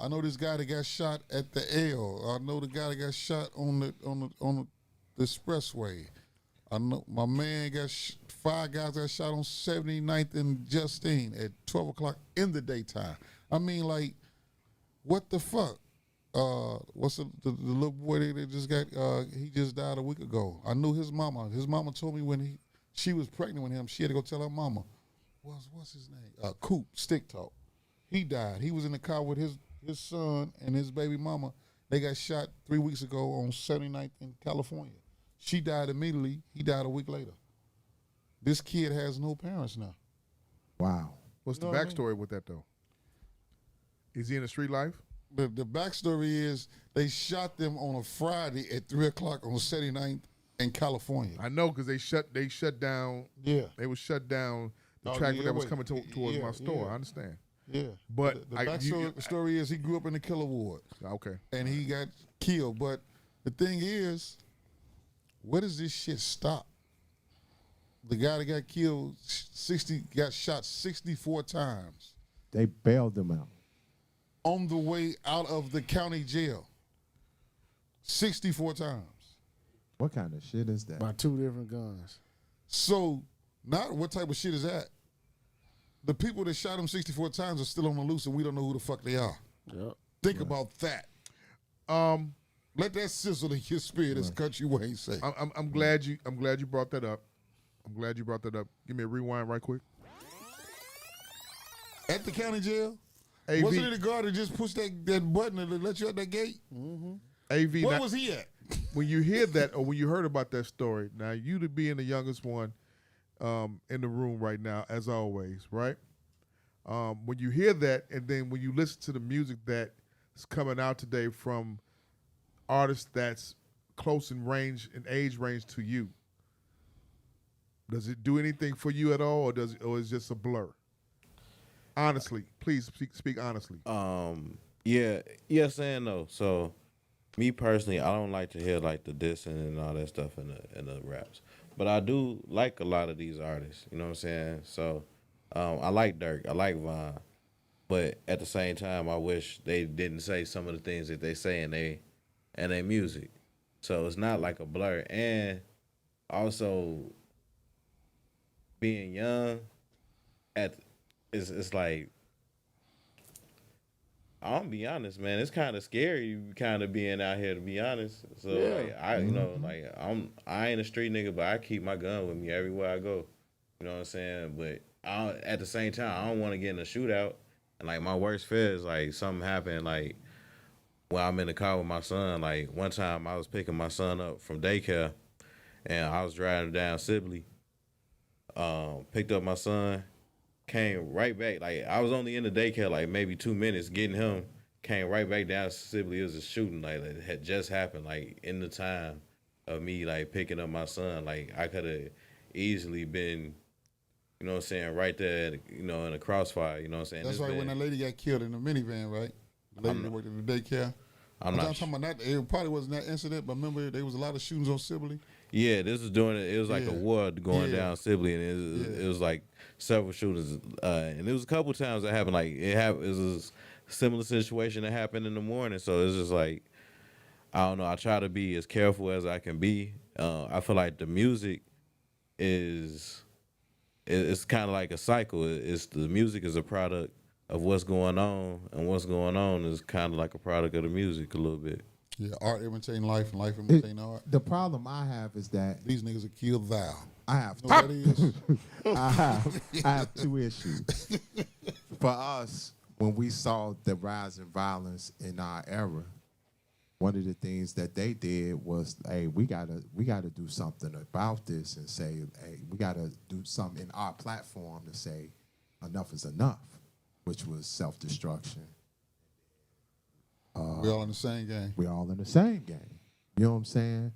[SPEAKER 8] know this guy that got shot at the L. I know the guy that got shot on the expressway. I know my man got 5 guys got shot on 79th and Justine at 12 o'clock in the daytime. I mean, like, what the fuck? What's the little boy that just got? He just died a week ago. I knew his mama. His mama told me when she was pregnant with him, she had to go tell her mama. What's his name? Coop Stick Talk. He died. He was in the car with his son and his baby mama. They got shot 3 weeks ago on 79th in California. She died immediately. He died a week later. This kid has no parents now.
[SPEAKER 10] Wow.
[SPEAKER 5] What's the
[SPEAKER 8] You know what I
[SPEAKER 5] backstory with that though? Is he in the street life?
[SPEAKER 8] The backstory is they shot them on a Friday at 3 o'clock on 79th in California.
[SPEAKER 5] I know because they shut down.
[SPEAKER 8] Yeah.
[SPEAKER 5] They was shut down the
[SPEAKER 8] Oh,
[SPEAKER 5] traffic
[SPEAKER 8] yeah,
[SPEAKER 5] that was
[SPEAKER 8] wait.
[SPEAKER 5] coming towards
[SPEAKER 8] Yeah,
[SPEAKER 5] my store.
[SPEAKER 8] yeah.
[SPEAKER 5] I understand.
[SPEAKER 8] Yeah.
[SPEAKER 5] But
[SPEAKER 8] the backstory story is he grew up in the Killer Ward.
[SPEAKER 5] Okay.
[SPEAKER 8] And he got killed. But the thing is, where does this shit stop? The guy that got killed, got shot 64 times
[SPEAKER 10] They bailed them out.
[SPEAKER 8] on the way out of the county jail. 64 times.
[SPEAKER 10] What kind of shit is that?
[SPEAKER 7] By 2 different guns.
[SPEAKER 8] So, not what type of shit is that? The people that shot him 64 times are still on the loose and we don't know who the fuck they are.
[SPEAKER 7] Yep.
[SPEAKER 8] Think about that. Let that sizzle in your spirit, as Country Wayne say.
[SPEAKER 5] I'm glad you brought that up. I'm glad you brought that up. Give me a rewind right quick.
[SPEAKER 8] At the county jail?
[SPEAKER 5] AV.
[SPEAKER 8] Wasn't it a guard that just pushed that button and let you out that gate?
[SPEAKER 5] Mm-hmm. AV.
[SPEAKER 8] Where was he at?
[SPEAKER 5] When you hear that, or when you heard about that story, now you to being the youngest one in the room right now, as always, right? When you hear that, and then when you listen to the music that's coming out today from artists that's close in range, in age range to you, does it do anything for you at all, or is it just a blur? Honestly, please speak honestly.
[SPEAKER 11] Yeah, yes and no. So, me personally, I don't like to hear like the dissing and all that stuff in the raps, but I do like a lot of these artists. You know what I'm saying? So, I like Dirk, I like Von, but at the same time, I wish they didn't say some of the things that they say in their music. So it's not like a blur, and also being young, it's like, I'm be honest, man. It's kind of scary, kind of being out here, to be honest. So like, I ain't a street nigga, but I keep my gun with me everywhere I go. You know what I'm saying? But at the same time, I don't want to get in a shootout. And like my worst fear is like something happened, like when I'm in the car with my son. Like one time I was picking my son up from daycare, and I was driving down Sibley. Picked up my son. Came right back. Like I was only in the daycare like maybe 2 minutes getting him. Came right back down to Sibley. It was a shooting like that had just happened. Like in the time of me like picking up my son. Like I could have easily been, you know what I'm saying, right there, you know, in a crossfire. You know what I'm saying.
[SPEAKER 8] That's right. When that lady got killed in the minivan, right? The lady that worked in the daycare. I'm talking about that. It probably wasn't that incident, but remember there was a lot of shootings on Sibley.
[SPEAKER 11] Yeah, this was during it was like a war going down Sibley, and it was like several shooters, and it was a couple times that happened. Like it was a similar situation that happened in the morning. So it's just like, I don't know. I try to be as careful as I can be. I feel like the music it's kind of like a cycle. The music is a product of what's going on, and what's going on is kind of like a product of the music a little bit.
[SPEAKER 8] Yeah, art imitating life, and life imitating art.
[SPEAKER 10] The problem I have is that
[SPEAKER 8] these niggas will kill thou.
[SPEAKER 10] I have
[SPEAKER 8] you know what that is?
[SPEAKER 10] I have two issues. For us, when we saw the rise in violence in our era, one of the things that they did was, hey, we gotta do something about this, and say, hey, we gotta do something in our platform to say enough is enough, which was self-destruction.
[SPEAKER 8] We all in the same game.
[SPEAKER 10] We all in the same game. You know what I'm saying?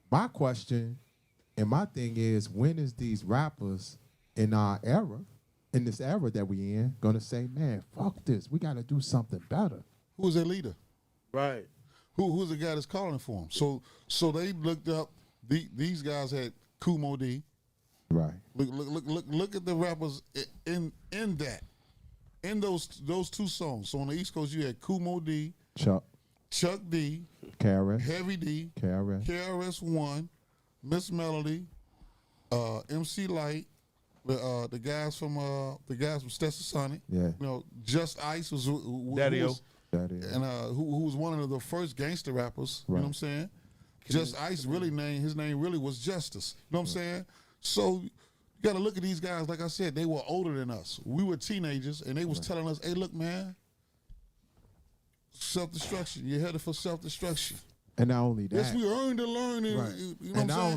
[SPEAKER 10] My question and my thing is, when is these rappers in our era, in this era that we in, gonna say, man, fuck this, we gotta do something better?
[SPEAKER 8] Who's their leader?
[SPEAKER 9] Right.
[SPEAKER 8] Who's the guy that's calling for them? So they looked up. These guys had Kumo D.
[SPEAKER 10] Right.
[SPEAKER 8] Look at the rappers in that. In those two songs. So on the East Coast, you had Kumo D, Chuck D,
[SPEAKER 10] KRS,
[SPEAKER 8] Heavy D, KRS-One, Miss Melody, MC Light, the guys from Stetsasonic. Sonic.
[SPEAKER 10] Yeah.
[SPEAKER 8] You know, Just Ice was
[SPEAKER 5] Daddy-O.
[SPEAKER 8] and who was one of the first gangster rappers.
[SPEAKER 10] Right.
[SPEAKER 8] You know what I'm saying? Just Ice his name really was Justice. You know what I'm saying? So you got to look at these guys. Like I said, they were older than us. We were teenagers, and they was telling us, "Hey, look, man, self-destruction. You're headed for self-destruction."
[SPEAKER 10] And not only that,
[SPEAKER 8] yes, we earned to learn.
[SPEAKER 10] Right.
[SPEAKER 8] You know
[SPEAKER 10] and
[SPEAKER 8] what
[SPEAKER 10] not
[SPEAKER 8] I'm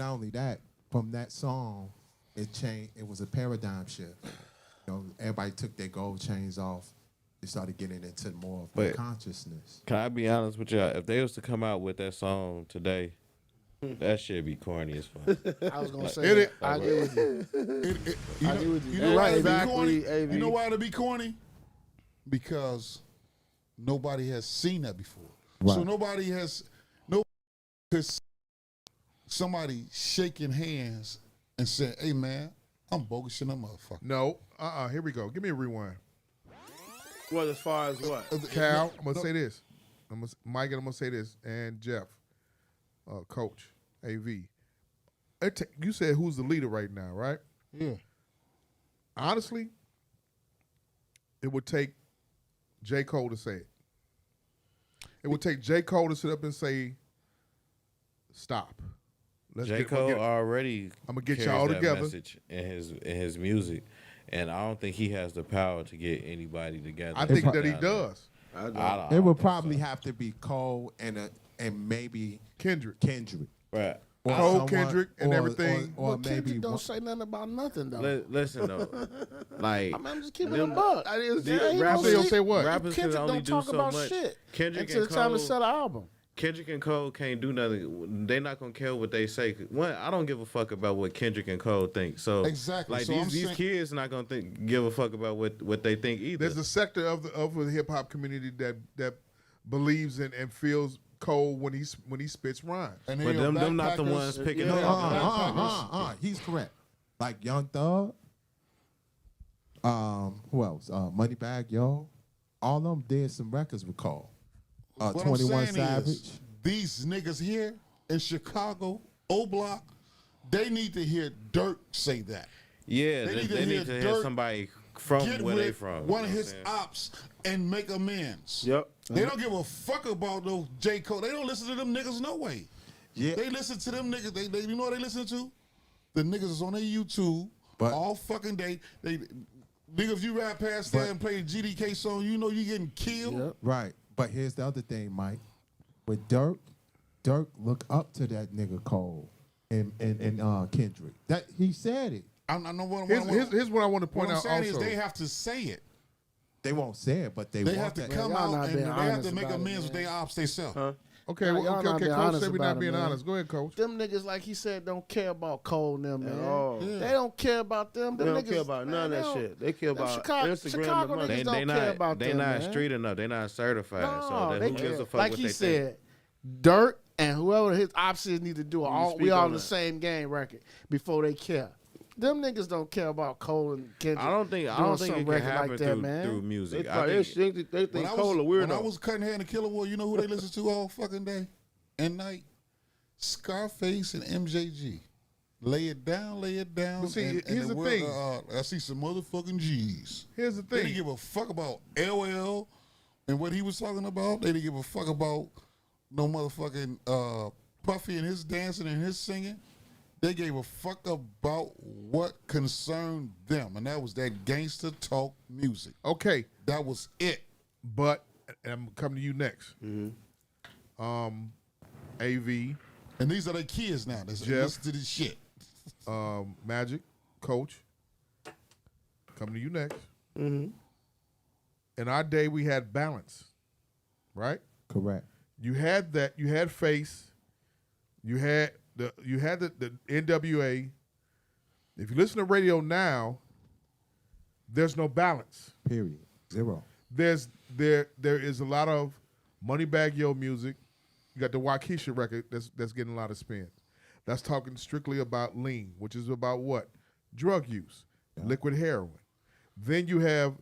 [SPEAKER 10] only that, from that song, it changed. It was a paradigm shift. You know, everybody took their gold chains off. They started getting into more of their consciousness.
[SPEAKER 11] Can I be honest with y'all? If they was to come out with that song today, that shit be corny as fuck.
[SPEAKER 7] I was gonna say, I agree with you. I agree with you.
[SPEAKER 8] You know why it'd be
[SPEAKER 7] Exactly,
[SPEAKER 8] corny?
[SPEAKER 7] AV.
[SPEAKER 8] You know why it'd be corny? Because nobody has seen that before.
[SPEAKER 10] Right.
[SPEAKER 8] So nobody has somebody shaking hands and saying, "Hey man, I'm bogus in a motherfucker."
[SPEAKER 5] No, here we go. Give me a rewind.
[SPEAKER 9] Well, as far as what?
[SPEAKER 5] Cal, I'm gonna say this. Mike, and I'm gonna say this, and Jeff, Coach, AV. You said who's the leader right now, right?
[SPEAKER 8] Yeah.
[SPEAKER 5] Honestly, it would take J. Cole to say it. It would take J. Cole to sit up and say, "Stop."
[SPEAKER 11] J. Cole already
[SPEAKER 5] I'm gonna get
[SPEAKER 11] carries
[SPEAKER 5] y'all
[SPEAKER 11] that
[SPEAKER 5] together
[SPEAKER 11] message in his music, and I don't think he has the power to get anybody together.
[SPEAKER 5] I think that he does.
[SPEAKER 10] It would probably have to be Cole and maybe
[SPEAKER 5] Kendrick.
[SPEAKER 11] Right.
[SPEAKER 10] Or
[SPEAKER 5] Cole,
[SPEAKER 10] someone-
[SPEAKER 5] Kendrick, and
[SPEAKER 10] or-
[SPEAKER 5] everything.
[SPEAKER 10] or
[SPEAKER 7] But
[SPEAKER 10] maybe
[SPEAKER 7] Kendrick don't say nothing about nothing though.
[SPEAKER 11] Listen though, like
[SPEAKER 7] I'm just keeping it a
[SPEAKER 11] them-
[SPEAKER 7] buck.
[SPEAKER 5] Rappers don't say what?
[SPEAKER 11] Rappers can
[SPEAKER 7] Kendrick
[SPEAKER 11] only
[SPEAKER 7] don't
[SPEAKER 11] do
[SPEAKER 7] talk
[SPEAKER 11] so
[SPEAKER 7] about
[SPEAKER 11] much.
[SPEAKER 7] shit
[SPEAKER 11] Kendrick
[SPEAKER 7] until
[SPEAKER 11] and
[SPEAKER 7] the time
[SPEAKER 11] Cole,
[SPEAKER 7] to sell an album.
[SPEAKER 11] Kendrick and Cole can't do nothing. They're not gonna care what they say. One, I don't give a fuck about what Kendrick and Cole think. So
[SPEAKER 8] Exactly.
[SPEAKER 11] like
[SPEAKER 8] So I'm
[SPEAKER 11] these
[SPEAKER 8] saying-
[SPEAKER 11] kids not gonna give a fuck about what they think either.
[SPEAKER 5] There's a sector of the hip hop community that believes in and feels Cole when he spits rhymes.
[SPEAKER 8] And
[SPEAKER 11] But them not the ones picking
[SPEAKER 10] No,
[SPEAKER 11] up.
[SPEAKER 10] he's correct. Like Young Thug, who else? Moneybagg Yo, all of them did some records with Cole.
[SPEAKER 8] What
[SPEAKER 10] 21
[SPEAKER 8] I'm saying
[SPEAKER 10] Savage.
[SPEAKER 8] is, these niggas here in Chicago, O-Block, they need to hear Dirk say that.
[SPEAKER 11] Yeah,
[SPEAKER 8] They
[SPEAKER 11] they
[SPEAKER 8] need to
[SPEAKER 11] need
[SPEAKER 8] hear
[SPEAKER 11] to hear
[SPEAKER 8] Dirk
[SPEAKER 11] somebody from
[SPEAKER 8] Get
[SPEAKER 11] where
[SPEAKER 8] with
[SPEAKER 11] they from.
[SPEAKER 8] one of
[SPEAKER 11] you know
[SPEAKER 8] his
[SPEAKER 11] what I'm saying?
[SPEAKER 8] ops and make amends.
[SPEAKER 9] Yep.
[SPEAKER 8] They don't give a fuck about those J. Cole. They don't listen to them niggas no way.
[SPEAKER 10] Yeah.
[SPEAKER 8] They listen to them niggas. They you know what they listen to? The niggas is on their YouTube
[SPEAKER 10] But-
[SPEAKER 8] all fucking day. Nigga, if you rap past there and play a GDK song, you know you getting killed.
[SPEAKER 7] Yep.
[SPEAKER 10] Right. But here's the other thing, Mike. With Dirk look up to that nigga Cole and Kendrick. That he said it.
[SPEAKER 8] I know what
[SPEAKER 5] Here's what I want to
[SPEAKER 8] what
[SPEAKER 5] point
[SPEAKER 8] I'm
[SPEAKER 5] out
[SPEAKER 8] saying
[SPEAKER 5] also.
[SPEAKER 8] is they have to say it.
[SPEAKER 10] They won't say it, but they
[SPEAKER 8] They
[SPEAKER 10] want
[SPEAKER 8] have to
[SPEAKER 10] that.
[SPEAKER 8] come
[SPEAKER 7] y'all
[SPEAKER 8] out
[SPEAKER 7] not
[SPEAKER 8] and
[SPEAKER 7] being
[SPEAKER 8] they have
[SPEAKER 7] honest
[SPEAKER 8] to make
[SPEAKER 7] about it,
[SPEAKER 8] amends with
[SPEAKER 7] man.
[SPEAKER 8] their ops themselves.
[SPEAKER 5] Okay,
[SPEAKER 7] Y'all
[SPEAKER 5] well,
[SPEAKER 7] not
[SPEAKER 5] okay,
[SPEAKER 7] being
[SPEAKER 5] Coach
[SPEAKER 7] honest
[SPEAKER 5] said we're
[SPEAKER 7] about
[SPEAKER 5] not
[SPEAKER 7] it,
[SPEAKER 5] being
[SPEAKER 7] man.
[SPEAKER 5] honest. Go ahead, Coach.
[SPEAKER 7] Them niggas, like he said, don't care about Cole and them, man.
[SPEAKER 9] all.
[SPEAKER 7] They don't care about them.
[SPEAKER 9] They
[SPEAKER 7] Them
[SPEAKER 9] don't
[SPEAKER 7] niggas,
[SPEAKER 9] care about none of
[SPEAKER 7] man,
[SPEAKER 9] that
[SPEAKER 7] they don't-
[SPEAKER 9] shit. They care
[SPEAKER 7] them
[SPEAKER 9] about
[SPEAKER 7] Chicago
[SPEAKER 9] Instagram and money.
[SPEAKER 7] niggas
[SPEAKER 11] They
[SPEAKER 7] don't care about
[SPEAKER 11] they
[SPEAKER 7] them,
[SPEAKER 11] not
[SPEAKER 7] man.
[SPEAKER 11] street enough. They not certified.
[SPEAKER 7] No,
[SPEAKER 11] so
[SPEAKER 7] they
[SPEAKER 11] who gives a fuck
[SPEAKER 7] like
[SPEAKER 11] what
[SPEAKER 7] he
[SPEAKER 11] they
[SPEAKER 7] said,
[SPEAKER 11] think?
[SPEAKER 7] Dirk and whoever his options need to do. We
[SPEAKER 9] speak
[SPEAKER 7] all
[SPEAKER 9] on
[SPEAKER 7] in the
[SPEAKER 9] that.
[SPEAKER 7] same game record before they care. Them niggas don't care about Cole and Kendrick.
[SPEAKER 11] I don't think
[SPEAKER 7] doing
[SPEAKER 11] it
[SPEAKER 7] some
[SPEAKER 11] can
[SPEAKER 7] record
[SPEAKER 11] happen
[SPEAKER 7] like that,
[SPEAKER 11] through,
[SPEAKER 7] man.
[SPEAKER 11] through music.
[SPEAKER 9] They
[SPEAKER 11] I
[SPEAKER 9] probably
[SPEAKER 11] think
[SPEAKER 9] they think Cole a
[SPEAKER 8] when I
[SPEAKER 9] weirdo.
[SPEAKER 8] was cutting hair in the Killer War, you know who they listen to all fucking day and night? Scarface and MJG. Lay it down, lay it down.
[SPEAKER 5] But see,
[SPEAKER 8] and
[SPEAKER 5] here's the thing.
[SPEAKER 8] I see some motherfucking G's.
[SPEAKER 5] Here's the
[SPEAKER 8] They didn't
[SPEAKER 5] thing.
[SPEAKER 8] give a fuck about LL and what he was talking about. They didn't give a fuck about no motherfucking Puffy and his dancing and his singing. They gave a fuck about what concerned them, and that was that gangster talk music.
[SPEAKER 5] Okay,
[SPEAKER 8] That was it.
[SPEAKER 5] but and I'm coming to you next. AV,
[SPEAKER 8] And these are their kids now. That's
[SPEAKER 5] Jeff.
[SPEAKER 8] listen to this shit.
[SPEAKER 5] Magic, Coach. Coming to you next. In our day, we had balance, right?
[SPEAKER 10] Correct.
[SPEAKER 5] You had that. You had Face. You had the NWA. If you listen to radio now, there's no balance.
[SPEAKER 10] Period. Zero.
[SPEAKER 5] There is a lot of Moneybagg Yo music. You got the Waukesha record that's getting a lot of spin. That's talking strictly about lean, which is about what? Drug use, liquid heroin. Then you have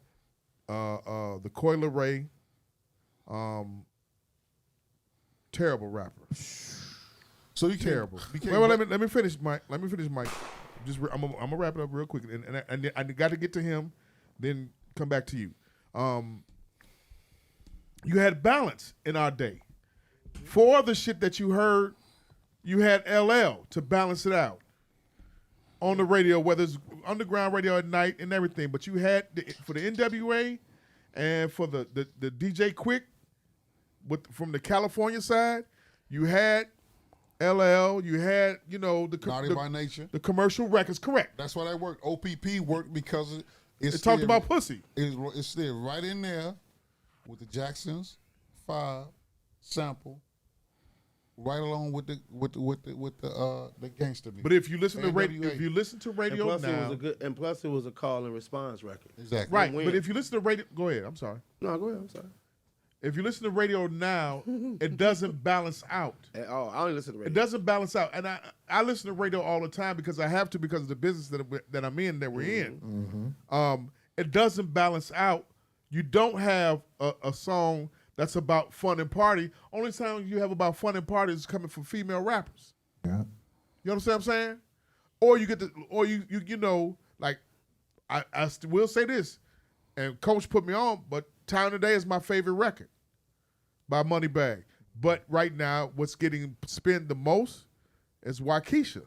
[SPEAKER 5] the Coi Leray, terrible rapper.
[SPEAKER 8] So you
[SPEAKER 5] Terrible.
[SPEAKER 8] You can't
[SPEAKER 5] Well, let me finish, Mike. Let me finish, Mike. I'm gonna wrap it up real quick, and I got to get to him, then come back to you. You had balance in our day. For the shit that you heard, you had LL to balance it out on the radio, whether it's underground radio at night and everything. But you had for the NWA and for the DJ Quick from the California side, you had LL, you had
[SPEAKER 8] Naughty by Nature.
[SPEAKER 5] the commercial records. Correct.
[SPEAKER 8] That's why that worked. OPP worked because it's
[SPEAKER 5] It talked
[SPEAKER 8] still-
[SPEAKER 5] about pussy.
[SPEAKER 8] It's still right in there with the Jacksons 5 sample, right along with the gangster music.
[SPEAKER 5] But if you listen to radio,
[SPEAKER 8] NWA.
[SPEAKER 5] if you listen to
[SPEAKER 9] And
[SPEAKER 5] radio
[SPEAKER 9] plus,
[SPEAKER 5] now,
[SPEAKER 9] it was a call and response record.
[SPEAKER 8] Exactly.
[SPEAKER 5] right?
[SPEAKER 9] win.
[SPEAKER 5] But if you listen to radio, go ahead. I'm sorry.
[SPEAKER 9] No, go ahead. I'm sorry.
[SPEAKER 5] If you listen to radio now, it doesn't balance out.
[SPEAKER 9] At all. I only listen to radio.
[SPEAKER 5] It doesn't balance out, and I listen to radio all the time because I have to because of the business that I'm in that we're in. It doesn't balance out. You don't have a song that's about fun and party. Only time you have about fun and party is coming from female rappers.
[SPEAKER 10] Yeah.
[SPEAKER 5] You understand what I'm saying? Or you get like I will say this, and Coach put me on, but Town Today is my favorite record. by Moneybagg. But right now, what's getting spent the most is Waukesha.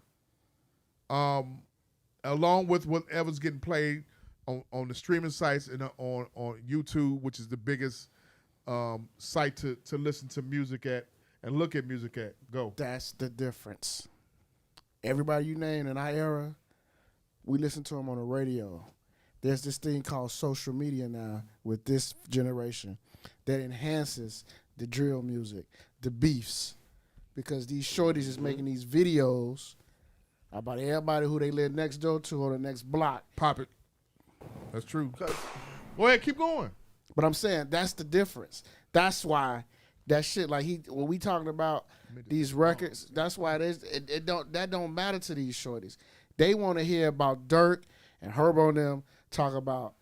[SPEAKER 5] Along with whatever's getting played on the streaming sites and on YouTube, which is the biggest site to listen to music at and look at music at. Go.
[SPEAKER 7] That's the difference. Everybody you named in our era, we listen to them on the radio. There's this thing called social media now with this generation that enhances the drill music, the beefs, because these shorties is making these videos about everybody who they live next door to on the next block.
[SPEAKER 5] Pop it. That's true. Go ahead, keep going.
[SPEAKER 7] But I'm saying that's the difference. That's why that shit, like when we talking about these records, that's why that don't matter to these shorties. They want to hear about Dirk and Herbo and them talk about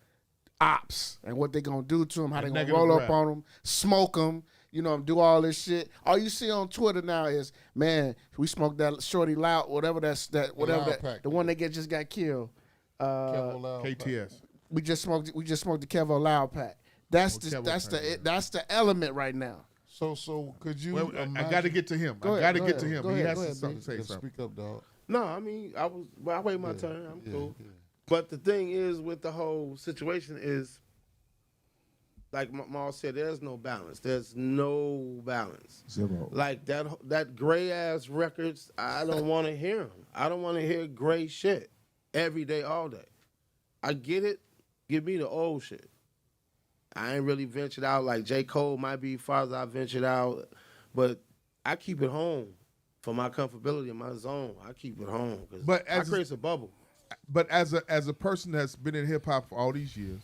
[SPEAKER 7] ops and what they gonna do to them, how they gonna roll up on them, smoke them, do all this shit. All you see on Twitter now is, man, we smoked that Shorty Loud, the one that just got killed.
[SPEAKER 5] KTS.
[SPEAKER 7] We just smoked the Kevo Loud pack. That's the element right now.
[SPEAKER 8] So could you?
[SPEAKER 5] Well, I got to get to him.
[SPEAKER 7] Go
[SPEAKER 5] I
[SPEAKER 7] ahead,
[SPEAKER 5] got to get to him.
[SPEAKER 7] go
[SPEAKER 5] He
[SPEAKER 7] ahead,
[SPEAKER 5] has
[SPEAKER 7] go
[SPEAKER 5] to say something.
[SPEAKER 8] Speak up, dog.
[SPEAKER 9] No, I mean, I wait my turn. I'm cool. Yeah. But the thing is with the whole situation is, like Maul said, there's no balance. There's no balance.
[SPEAKER 10] Zero.
[SPEAKER 9] Like that gray ass records, I don't want to hear them. I don't want to hear gray shit every day, all day. I get it. Give me the old shit. I ain't really ventured out. Like J. Cole might be far as I ventured out, but I keep it home for my comfortability in my zone. I keep it home because I create a bubble.
[SPEAKER 5] But as a person that's been in hip hop for all these years,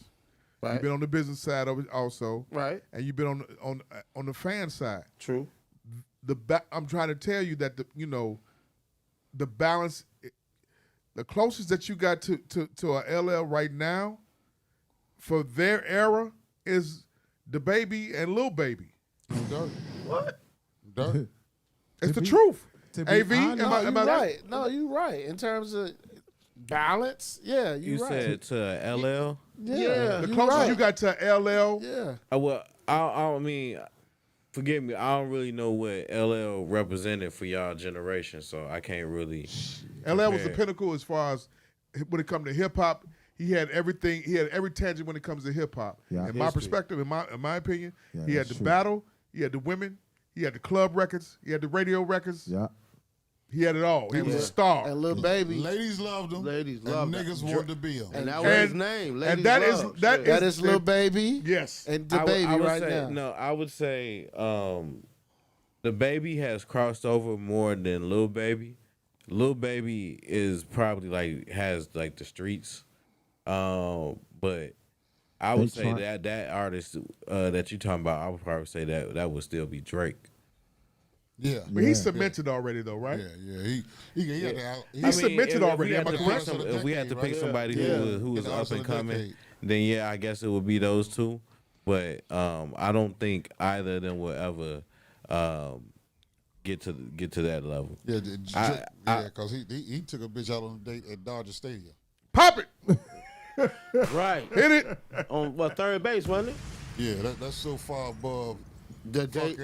[SPEAKER 9] right.
[SPEAKER 5] You've been on the business side of it also,
[SPEAKER 9] right?
[SPEAKER 5] And you've been on the fan side.
[SPEAKER 9] True.
[SPEAKER 5] I'm trying to tell you that the balance, the closest that you got to a LL right now, for their era, is the Baby and Lil Baby.
[SPEAKER 8] Dirk.
[SPEAKER 9] What?
[SPEAKER 8] Dirk.
[SPEAKER 5] It's the truth. AV,
[SPEAKER 7] am I right? No, you're right. In terms of balance, yeah,
[SPEAKER 11] you
[SPEAKER 7] right.
[SPEAKER 11] said to LL.
[SPEAKER 7] Yeah,
[SPEAKER 5] the closest you got to LL.
[SPEAKER 7] Yeah.
[SPEAKER 11] Well, I mean, forgive me. I don't really know what LL represented for y'all generation, so I can't really.
[SPEAKER 5] LL was the pinnacle as far as when it comes to hip hop. He had everything. He had every tangent when it comes to hip hop.
[SPEAKER 10] Yeah.
[SPEAKER 5] In my perspective, in my opinion,
[SPEAKER 10] Yeah,
[SPEAKER 5] he had
[SPEAKER 10] that's
[SPEAKER 5] the
[SPEAKER 10] true.
[SPEAKER 5] battle. He had the women. He had the club records. He had the radio records.
[SPEAKER 10] Yeah.
[SPEAKER 5] He had it all. He was a star.
[SPEAKER 7] And Lil Baby,
[SPEAKER 8] Ladies loved him.
[SPEAKER 9] Ladies
[SPEAKER 8] and
[SPEAKER 9] loved
[SPEAKER 8] niggas
[SPEAKER 9] him.
[SPEAKER 8] wanted to be him.
[SPEAKER 9] And that was his name. Ladies
[SPEAKER 5] And that
[SPEAKER 9] loved.
[SPEAKER 7] is Lil Baby.
[SPEAKER 5] Yes.
[SPEAKER 7] And the
[SPEAKER 11] I
[SPEAKER 7] Baby
[SPEAKER 11] would
[SPEAKER 7] right
[SPEAKER 11] say,
[SPEAKER 7] now.
[SPEAKER 11] No, I would say the Baby has crossed over more than Lil Baby. Lil Baby is probably has the streets, but I would say that artist that you talking about, I would probably say that would still be Drake.
[SPEAKER 8] Yeah,
[SPEAKER 5] but he's cemented already, though, right?
[SPEAKER 8] Yeah.
[SPEAKER 5] He's cemented already.
[SPEAKER 11] If we had to pick somebody who was up and coming, then yeah, I guess it would be those two. But I don't think either of them will ever get to that level.
[SPEAKER 8] Yeah, because he took a bitch out on a date at Dodger Stadium.
[SPEAKER 5] Pop it.
[SPEAKER 9] Right.
[SPEAKER 5] Hit it.
[SPEAKER 9] On third base, wasn't it?
[SPEAKER 8] Yeah, that's so far above
[SPEAKER 9] the date.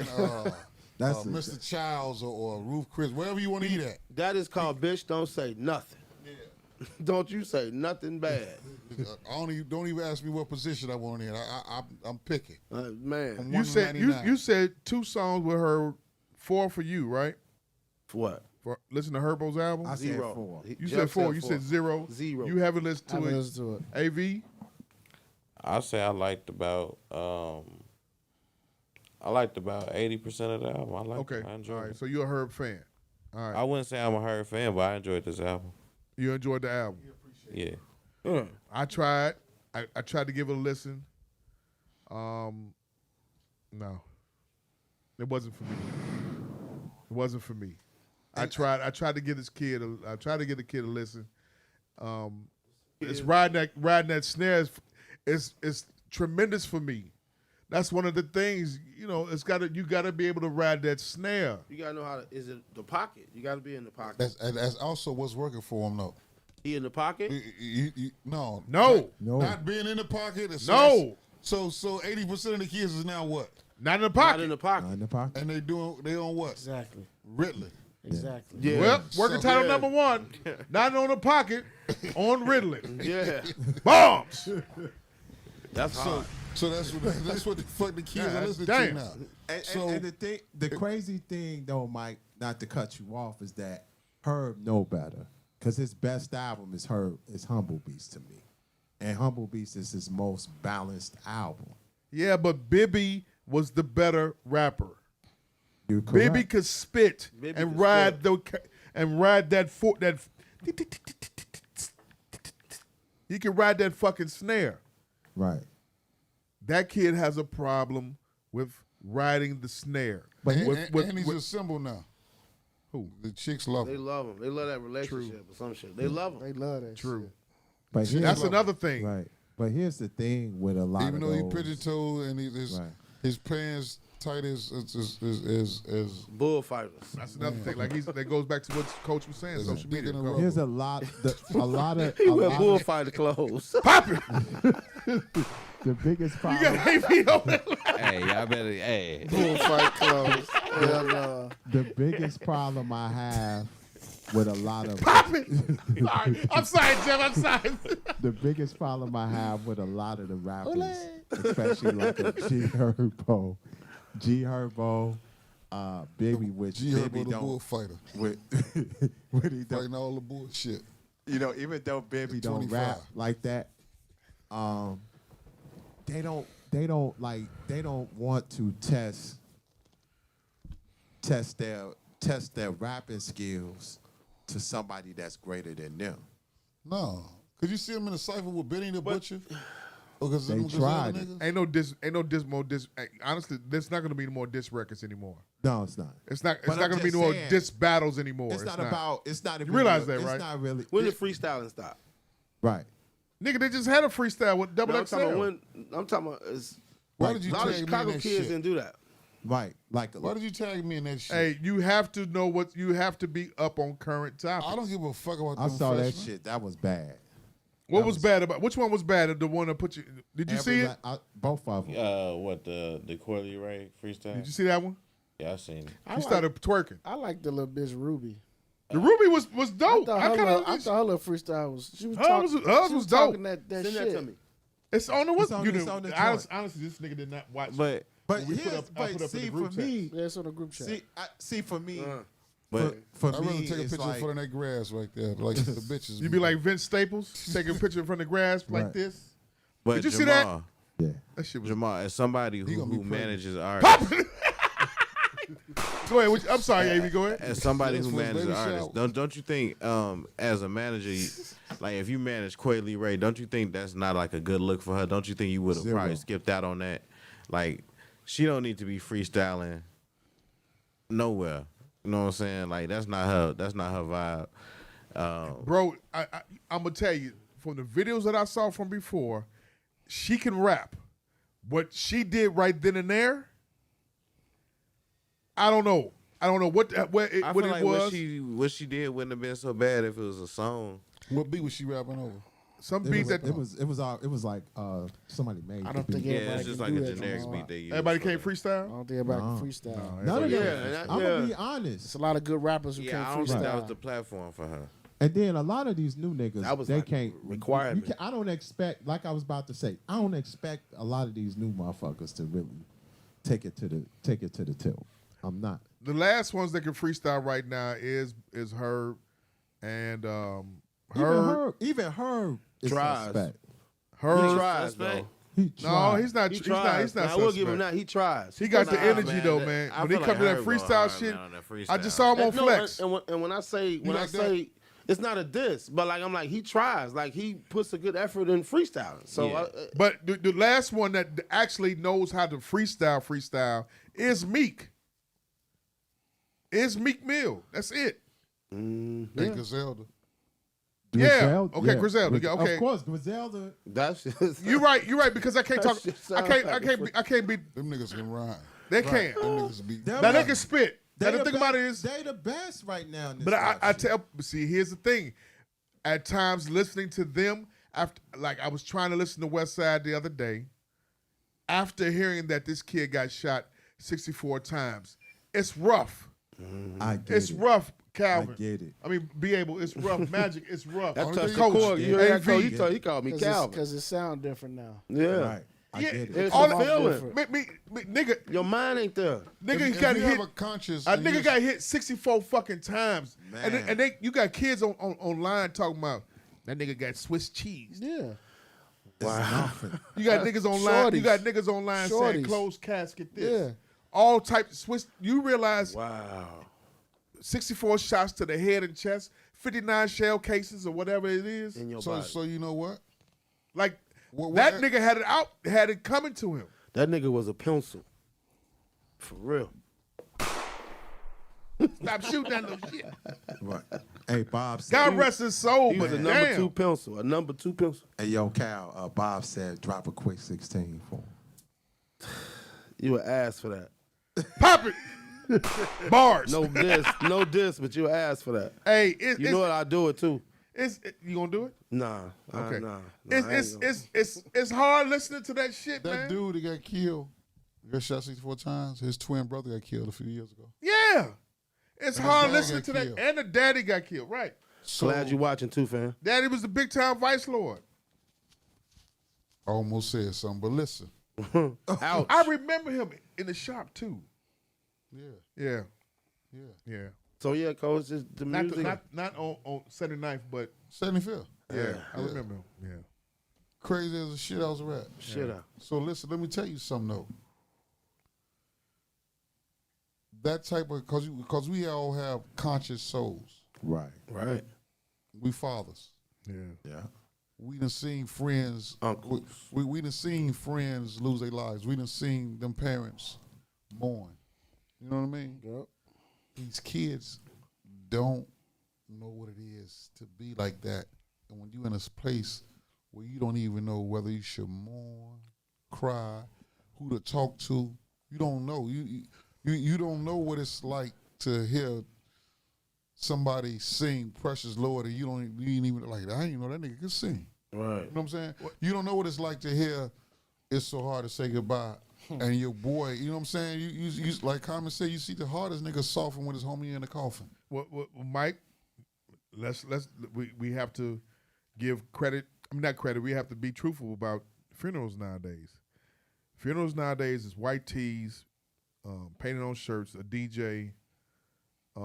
[SPEAKER 10] That's
[SPEAKER 8] Mr. Childs or Ruth Chris, wherever you want to eat at.
[SPEAKER 9] That is called bitch. Don't say nothing. Yeah. Don't you say nothing bad.
[SPEAKER 8] Don't even ask me what position I want in. I'm picking.
[SPEAKER 9] Man,
[SPEAKER 5] you said 2 songs with her, 4 for you, right?
[SPEAKER 9] For what?
[SPEAKER 5] For listen to Herbo's album.
[SPEAKER 10] I said
[SPEAKER 9] 0.
[SPEAKER 10] 4.
[SPEAKER 5] You said 4. You said 0.
[SPEAKER 9] 0.
[SPEAKER 5] You haven't listened to it. AV.
[SPEAKER 11] I'll say I liked about 80% of the album. I enjoyed
[SPEAKER 5] all right.
[SPEAKER 11] it.
[SPEAKER 5] So you're a Herb fan. All right.
[SPEAKER 11] I wouldn't say I'm a Herb fan, but I enjoyed this album.
[SPEAKER 5] You enjoyed the album.
[SPEAKER 11] Yeah.
[SPEAKER 5] I tried. I tried to give it a listen. No. It wasn't for me. It wasn't for me. I tried to get this kid. I tried to get the kid to listen. It's riding that snare is tremendous for me. That's one of the things, you gotta be able to ride that snare.
[SPEAKER 9] You gotta know how to. Is it the pocket? You gotta be in the pocket.
[SPEAKER 8] That's also what's working for him though.
[SPEAKER 9] He in the pocket?
[SPEAKER 8] No.
[SPEAKER 5] No.
[SPEAKER 8] Not being in the pocket.
[SPEAKER 5] No.
[SPEAKER 8] So 80% of the kids is now what?
[SPEAKER 5] Not in the pocket.
[SPEAKER 9] Not in the pocket.
[SPEAKER 10] Not in the pocket.
[SPEAKER 8] And they on what?
[SPEAKER 7] Exactly.
[SPEAKER 8] Ritalin.
[SPEAKER 7] Exactly.
[SPEAKER 9] Yeah.
[SPEAKER 5] Well, working
[SPEAKER 8] So,
[SPEAKER 5] title
[SPEAKER 9] yeah.
[SPEAKER 5] number 1, not on the pocket, on Ritalin.
[SPEAKER 9] Yeah.
[SPEAKER 5] Bombs.
[SPEAKER 9] That's hard.
[SPEAKER 8] So that's what the fuck the kids
[SPEAKER 5] Yeah,
[SPEAKER 8] are listening
[SPEAKER 5] damn.
[SPEAKER 8] to now.
[SPEAKER 10] And the crazy thing though, Mike, not to cut you off, is that Herb know better. Because his best album is Humble Beast to me. And Humble Beast is his most balanced album.
[SPEAKER 5] Yeah, but Bibby was the better rapper.
[SPEAKER 10] You're correct.
[SPEAKER 5] Bibby could spit
[SPEAKER 9] Bibby
[SPEAKER 5] and
[SPEAKER 9] could
[SPEAKER 5] ride
[SPEAKER 9] spit.
[SPEAKER 5] that he can ride that fucking snare.
[SPEAKER 10] Right.
[SPEAKER 5] That kid has a problem with riding the snare.
[SPEAKER 10] But
[SPEAKER 8] And he's a symbol now.
[SPEAKER 5] Who?
[SPEAKER 8] The chicks love
[SPEAKER 9] They
[SPEAKER 8] him.
[SPEAKER 9] love him. They love that relationship or some shit. They love him.
[SPEAKER 7] They love that
[SPEAKER 5] True.
[SPEAKER 7] shit.
[SPEAKER 10] But here's,
[SPEAKER 5] That's another thing.
[SPEAKER 10] right. But here's the thing with a lot
[SPEAKER 8] Even
[SPEAKER 10] of
[SPEAKER 8] though he
[SPEAKER 10] those,
[SPEAKER 8] pigeon-toed and
[SPEAKER 10] Right.
[SPEAKER 8] his pants tight as
[SPEAKER 9] Bullfighters.
[SPEAKER 5] That's another thing. Like that goes back to what Coach was saying.
[SPEAKER 8] There's
[SPEAKER 5] Social
[SPEAKER 8] a dick
[SPEAKER 5] media.
[SPEAKER 8] in the
[SPEAKER 5] bro.
[SPEAKER 8] rubber.
[SPEAKER 10] here's a lot of
[SPEAKER 9] He wear bullfighter clothes.
[SPEAKER 5] Pop it.
[SPEAKER 10] the biggest
[SPEAKER 5] You
[SPEAKER 10] problem.
[SPEAKER 5] got AP on that.
[SPEAKER 11] Hey, y'all better. Hey,
[SPEAKER 7] Bullfight clothes. Hell no.
[SPEAKER 10] The biggest problem I have with a lot of
[SPEAKER 5] Pop it. Sorry. I'm sorry, Jeff. I'm sorry.
[SPEAKER 10] the biggest problem I have with a lot of the rappers, especially like a G Herbo, Bibby, which
[SPEAKER 8] G
[SPEAKER 10] Bibby
[SPEAKER 8] Herbo the
[SPEAKER 10] don't,
[SPEAKER 8] bullfighter.
[SPEAKER 10] with, when he don't,
[SPEAKER 8] Fighting all the bullshit.
[SPEAKER 10] you know, even though Bibby
[SPEAKER 8] At
[SPEAKER 10] don't
[SPEAKER 8] 25.
[SPEAKER 10] rap like that, they don't want to test their rapping skills to somebody that's greater than them.
[SPEAKER 8] No. Could you see him in a cipher with Benny the Butcher? Because
[SPEAKER 10] They tried it.
[SPEAKER 5] Ain't no more diss. Honestly, there's not gonna be no more diss records anymore.
[SPEAKER 10] No, it's not.
[SPEAKER 5] It's not. It's
[SPEAKER 10] But
[SPEAKER 5] not
[SPEAKER 10] I'm
[SPEAKER 5] gonna be
[SPEAKER 10] just
[SPEAKER 5] no more
[SPEAKER 10] saying,
[SPEAKER 5] diss battles anymore.
[SPEAKER 10] It's not about. It's not.
[SPEAKER 5] You realize that,
[SPEAKER 10] it's
[SPEAKER 5] right?
[SPEAKER 10] not really.
[SPEAKER 9] When did freestyling stop?
[SPEAKER 10] Right.
[SPEAKER 5] Nigga, they just had a freestyle with Double
[SPEAKER 9] No, I'm
[SPEAKER 5] XL.
[SPEAKER 9] talking about when. I'm talking about.
[SPEAKER 8] Why did you
[SPEAKER 9] A lot of
[SPEAKER 8] tag me in
[SPEAKER 9] Chicago
[SPEAKER 8] that
[SPEAKER 9] kids
[SPEAKER 8] shit?
[SPEAKER 9] didn't do that.
[SPEAKER 10] Right. Like.
[SPEAKER 8] Why did you tag me in that shit?
[SPEAKER 5] Hey, you have to know what you have to be up on current topics.
[SPEAKER 8] I don't give a fuck about
[SPEAKER 10] I
[SPEAKER 8] them
[SPEAKER 10] saw that
[SPEAKER 8] freshmen.
[SPEAKER 10] shit. That was bad.
[SPEAKER 5] What was bad about? Which one was bad? The one that put you? Did you see it?
[SPEAKER 10] Both of them.
[SPEAKER 11] what the Coily Ray freestyle?
[SPEAKER 5] Did you see that one?
[SPEAKER 11] Yeah, I seen it.
[SPEAKER 5] He started twerking.
[SPEAKER 7] I like the little bitch Ruby.
[SPEAKER 5] The Ruby was dope.
[SPEAKER 7] I thought her little freestyle was. She was talking.
[SPEAKER 5] Hers was dope.
[SPEAKER 7] Talking that
[SPEAKER 9] Send
[SPEAKER 7] shit.
[SPEAKER 9] that to me.
[SPEAKER 5] It's on the what?
[SPEAKER 10] It's on-
[SPEAKER 5] You
[SPEAKER 10] it's
[SPEAKER 5] know,
[SPEAKER 10] on the
[SPEAKER 5] honestly, this nigga did not watch.
[SPEAKER 11] But
[SPEAKER 10] But
[SPEAKER 5] we put
[SPEAKER 10] here's,
[SPEAKER 5] up- I
[SPEAKER 10] but
[SPEAKER 5] put up in
[SPEAKER 10] see
[SPEAKER 5] the
[SPEAKER 10] for
[SPEAKER 5] group chat.
[SPEAKER 10] me,
[SPEAKER 7] Yeah, it's on the group chat.
[SPEAKER 10] see for me,
[SPEAKER 11] but
[SPEAKER 10] for
[SPEAKER 8] I'd rather
[SPEAKER 10] me,
[SPEAKER 8] take a
[SPEAKER 10] it's
[SPEAKER 8] picture
[SPEAKER 10] like,
[SPEAKER 8] in front of that grass right there, like the bitches.
[SPEAKER 5] You be like Vince Staples, taking a picture from the grass like
[SPEAKER 10] Right.
[SPEAKER 5] this.
[SPEAKER 11] but
[SPEAKER 5] Did you
[SPEAKER 11] Jamal,
[SPEAKER 5] see that?
[SPEAKER 10] yeah.
[SPEAKER 5] That shit was.
[SPEAKER 11] Jamal, as somebody
[SPEAKER 8] gonna be
[SPEAKER 11] who
[SPEAKER 8] pregnant.
[SPEAKER 11] manages art,
[SPEAKER 5] Go ahead. I'm sorry, Amy. Go ahead.
[SPEAKER 11] as somebody
[SPEAKER 8] That's
[SPEAKER 11] who
[SPEAKER 8] for his
[SPEAKER 11] manages
[SPEAKER 8] baby
[SPEAKER 11] artists,
[SPEAKER 8] shower.
[SPEAKER 11] don't you think as a manager, like if you manage Coily Ray, don't you think that's not like a good look for her? Don't you think you would have
[SPEAKER 10] Zero.
[SPEAKER 11] probably skipped out on that? Like she don't need to be freestyling nowhere. You know what I'm saying? Like that's not her vibe.
[SPEAKER 5] Bro, I'm gonna tell you from the videos that I saw from before, she can rap. What she did right then and there, I don't know. I don't know what
[SPEAKER 11] I
[SPEAKER 5] it
[SPEAKER 11] feel like
[SPEAKER 5] was.
[SPEAKER 11] what she did wouldn't have been so bad if it was a song.
[SPEAKER 8] What beat was she rapping over?
[SPEAKER 5] Some
[SPEAKER 10] It
[SPEAKER 5] beats
[SPEAKER 10] was,
[SPEAKER 5] that
[SPEAKER 10] it was like somebody made.
[SPEAKER 7] I
[SPEAKER 10] the
[SPEAKER 7] don't think
[SPEAKER 10] beat.
[SPEAKER 11] Yeah,
[SPEAKER 7] everybody
[SPEAKER 11] it's just
[SPEAKER 7] can
[SPEAKER 11] like
[SPEAKER 7] do
[SPEAKER 11] a
[SPEAKER 7] that,
[SPEAKER 11] generic
[SPEAKER 7] Jamal.
[SPEAKER 11] beat they use.
[SPEAKER 5] everybody
[SPEAKER 11] for
[SPEAKER 5] can't
[SPEAKER 11] that.
[SPEAKER 7] I
[SPEAKER 5] freestyle.
[SPEAKER 7] don't think everybody
[SPEAKER 10] No.
[SPEAKER 7] can freestyle.
[SPEAKER 10] None of
[SPEAKER 9] Yeah,
[SPEAKER 10] that. I'm
[SPEAKER 9] yeah.
[SPEAKER 10] gonna be
[SPEAKER 7] It's
[SPEAKER 10] honest.
[SPEAKER 7] a lot of good rappers who
[SPEAKER 11] Yeah, I
[SPEAKER 7] can't
[SPEAKER 11] don't think that was
[SPEAKER 7] freestyle.
[SPEAKER 11] the platform for her.
[SPEAKER 10] And then a lot of these new niggas,
[SPEAKER 9] That was
[SPEAKER 10] they
[SPEAKER 9] like
[SPEAKER 10] can't
[SPEAKER 9] requirement.
[SPEAKER 10] I don't expect, like I was about to say, I don't expect a lot of these new motherfuckers to really take it to the tilt. I'm not.
[SPEAKER 5] The last ones that can freestyle right now is her and her.
[SPEAKER 10] Even her is
[SPEAKER 9] Tries.
[SPEAKER 10] suspect.
[SPEAKER 5] Her.
[SPEAKER 9] He tries,
[SPEAKER 11] Suspect.
[SPEAKER 9] though.
[SPEAKER 10] He
[SPEAKER 5] No,
[SPEAKER 10] tried.
[SPEAKER 5] he's not.
[SPEAKER 9] He
[SPEAKER 5] He's
[SPEAKER 9] tries.
[SPEAKER 5] not
[SPEAKER 9] Now, I will give him
[SPEAKER 5] suspect.
[SPEAKER 9] that. He tries.
[SPEAKER 5] He got the
[SPEAKER 9] Nah,
[SPEAKER 5] energy
[SPEAKER 11] man,
[SPEAKER 5] though,
[SPEAKER 11] that-
[SPEAKER 5] man.
[SPEAKER 11] I
[SPEAKER 5] When he
[SPEAKER 11] feel
[SPEAKER 5] come to
[SPEAKER 11] like
[SPEAKER 5] that
[SPEAKER 11] Herb
[SPEAKER 5] freestyle
[SPEAKER 11] go hard,
[SPEAKER 5] shit,
[SPEAKER 11] man, on that
[SPEAKER 5] I
[SPEAKER 11] freestyle.
[SPEAKER 5] just saw him on
[SPEAKER 9] No,
[SPEAKER 5] flex.
[SPEAKER 9] and when I say
[SPEAKER 8] like that?
[SPEAKER 9] it's not a diss, but like I'm like he tries, like he puts a good effort in freestyling. So
[SPEAKER 11] Yeah.
[SPEAKER 5] But the last one that actually knows how to freestyle is Meek. Is Meek Mill. That's it.
[SPEAKER 8] And Griselda.
[SPEAKER 10] Griselda?
[SPEAKER 5] Okay, Griselda. Yeah, okay.
[SPEAKER 10] Of course, Griselda.
[SPEAKER 9] that's just,
[SPEAKER 5] You're right. You're right because I can't talk.
[SPEAKER 9] That shit
[SPEAKER 5] I can't be.
[SPEAKER 8] Them niggas can rhyme.
[SPEAKER 5] They can't.
[SPEAKER 8] Them niggas be.
[SPEAKER 5] Now they can spit. Now the
[SPEAKER 10] the
[SPEAKER 5] thing about it is,
[SPEAKER 10] they the best right now. In this
[SPEAKER 5] but I
[SPEAKER 10] rap shit.
[SPEAKER 5] tell. See, here's the thing. At times, listening to them after, like I was trying to listen to West Side the other day. After hearing that this kid got shot 64 times. It's rough.
[SPEAKER 10] I get
[SPEAKER 5] It's
[SPEAKER 10] it.
[SPEAKER 5] rough, Calvin.
[SPEAKER 10] I get it.
[SPEAKER 5] I mean, be able. It's rough. Magic. It's rough.
[SPEAKER 9] That touched the
[SPEAKER 5] Coach,
[SPEAKER 9] chord. You heard that,
[SPEAKER 5] AV.
[SPEAKER 9] Coach? He called me Calvin.
[SPEAKER 7] Because it sounds different now.
[SPEAKER 9] Yeah.
[SPEAKER 10] Right. I
[SPEAKER 5] Yeah,
[SPEAKER 10] get it.
[SPEAKER 9] It's
[SPEAKER 5] all
[SPEAKER 9] a
[SPEAKER 5] that
[SPEAKER 9] feeling.
[SPEAKER 5] Nigga,
[SPEAKER 9] Your mind ain't there.
[SPEAKER 5] nigga
[SPEAKER 8] If
[SPEAKER 5] got
[SPEAKER 8] you
[SPEAKER 5] hit.
[SPEAKER 8] have a conscious,
[SPEAKER 5] A nigga got hit 64 fucking times,
[SPEAKER 10] Man.
[SPEAKER 5] and they you got kids online talking about that nigga got Swiss cheese.
[SPEAKER 7] Yeah.
[SPEAKER 10] Nothing.
[SPEAKER 5] You got niggas online. You
[SPEAKER 7] Shorties.
[SPEAKER 5] got niggas online saying
[SPEAKER 7] Shorties.
[SPEAKER 5] closed casket. This.
[SPEAKER 7] Yeah.
[SPEAKER 5] All types of Swiss. You realize
[SPEAKER 9] Wow.
[SPEAKER 5] 64 shots to the head and chest, 59 shell cases or whatever it is.
[SPEAKER 9] In your
[SPEAKER 8] So,
[SPEAKER 9] body.
[SPEAKER 8] so you know what?
[SPEAKER 5] Like
[SPEAKER 8] What-
[SPEAKER 5] that
[SPEAKER 8] what-
[SPEAKER 5] nigga had it out, had it coming to him.
[SPEAKER 9] That nigga was a pencil. For real.
[SPEAKER 5] Stop shooting that little shit.
[SPEAKER 10] Right. Hey, Bob said.
[SPEAKER 5] God rest his soul,
[SPEAKER 9] He was
[SPEAKER 5] but
[SPEAKER 9] a number
[SPEAKER 5] damn.
[SPEAKER 9] 2 pencil. A number 2 pencil.
[SPEAKER 10] Hey, yo, Cal. Bob said, drop a quick 16 for him.
[SPEAKER 9] You would ask for that.
[SPEAKER 5] Pop it. Bars.
[SPEAKER 9] No diss, but you would ask for that.
[SPEAKER 5] Hey,
[SPEAKER 9] You know what? I do it too.
[SPEAKER 5] you gonna do it?
[SPEAKER 9] Nah.
[SPEAKER 5] Okay.
[SPEAKER 9] Nah.
[SPEAKER 5] It's hard listening to that shit,
[SPEAKER 8] That
[SPEAKER 5] man.
[SPEAKER 8] dude that got killed, got shot 64 times. His twin brother got killed a few years ago.
[SPEAKER 5] Yeah. It's
[SPEAKER 8] And his
[SPEAKER 5] hard
[SPEAKER 8] dad
[SPEAKER 5] listening
[SPEAKER 8] got
[SPEAKER 5] to that.
[SPEAKER 8] killed.
[SPEAKER 5] And the daddy got killed, right?
[SPEAKER 9] Glad you watching too, fam.
[SPEAKER 5] Daddy was the big time vice lord.
[SPEAKER 8] I almost said something, but listen.
[SPEAKER 9] Ouch.
[SPEAKER 5] I remember him in the shop too.
[SPEAKER 8] Yeah,
[SPEAKER 5] Yeah.
[SPEAKER 8] yeah.
[SPEAKER 5] Yeah.
[SPEAKER 9] So yeah, coach, it's the
[SPEAKER 5] Not
[SPEAKER 9] music.
[SPEAKER 5] not on 79th, but
[SPEAKER 8] 75th.
[SPEAKER 5] yeah, I
[SPEAKER 8] Yeah.
[SPEAKER 5] remember him. Yeah.
[SPEAKER 8] Crazy as a shit house rat.
[SPEAKER 9] Shit out.
[SPEAKER 8] So listen, let me tell you something though. That type of because we all have conscious souls.
[SPEAKER 10] Right.
[SPEAKER 9] Right.
[SPEAKER 8] We fathers.
[SPEAKER 5] Yeah.
[SPEAKER 10] Yeah.
[SPEAKER 8] We done seen friends.
[SPEAKER 9] Uncles.
[SPEAKER 8] We done seen friends lose their lives. We done seen them parents mourn. You know what I mean?
[SPEAKER 7] Yep.
[SPEAKER 8] These kids don't know what it is to be like that. And when you're in a place where you don't even know whether you should mourn, cry, who to talk to, you don't know. You don't know what it's like to hear somebody sing "Precious Lord" and you ain't even like, I didn't know that nigga could sing.
[SPEAKER 9] Right.
[SPEAKER 8] You know what I'm saying? You don't know what it's like to hear "It's So Hard to Say Goodbye" and your boy. You know what I'm saying? You like Common said, you see the hardest nigga soften with his homie in the coffin.
[SPEAKER 5] Well, Mike, we have to give credit. I mean, not credit. We have to be truthful about funerals nowadays. Funerals nowadays is white tees, painted on shirts, a DJ, a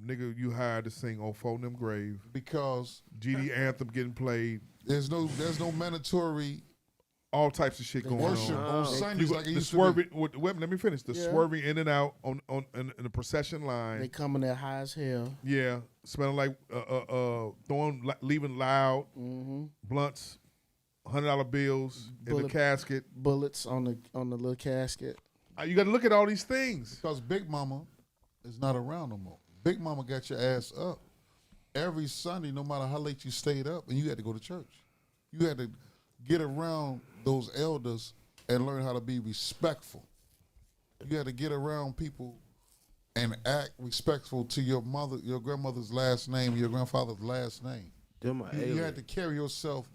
[SPEAKER 5] nigga you hired to sing on Phone Them Grave,
[SPEAKER 8] Because
[SPEAKER 5] GD anthem getting played,
[SPEAKER 8] there's no mandatory
[SPEAKER 5] all types of shit going
[SPEAKER 8] worship
[SPEAKER 5] on.
[SPEAKER 8] on Sundays like it
[SPEAKER 5] The
[SPEAKER 8] used to
[SPEAKER 5] swerving. Let me finish. The
[SPEAKER 7] Yeah.
[SPEAKER 5] swerving in and out on in the procession line.
[SPEAKER 7] They coming there high as hell.
[SPEAKER 5] Yeah, smelling like leaving loud blunts, $100 bills in the
[SPEAKER 7] Bullet-
[SPEAKER 5] casket.
[SPEAKER 7] Bullets on the little casket.
[SPEAKER 5] You got to look at all these things.
[SPEAKER 8] Because Big Mama is not around no more. Big Mama got your ass up every Sunday, no matter how late you stayed up, and you had to go to church. You had to get around those elders and learn how to be respectful. You had to get around people and act respectful to your mother, your grandmother's last name, your grandfather's last name.
[SPEAKER 9] Them my
[SPEAKER 8] You
[SPEAKER 9] aliens.
[SPEAKER 8] had to carry yourself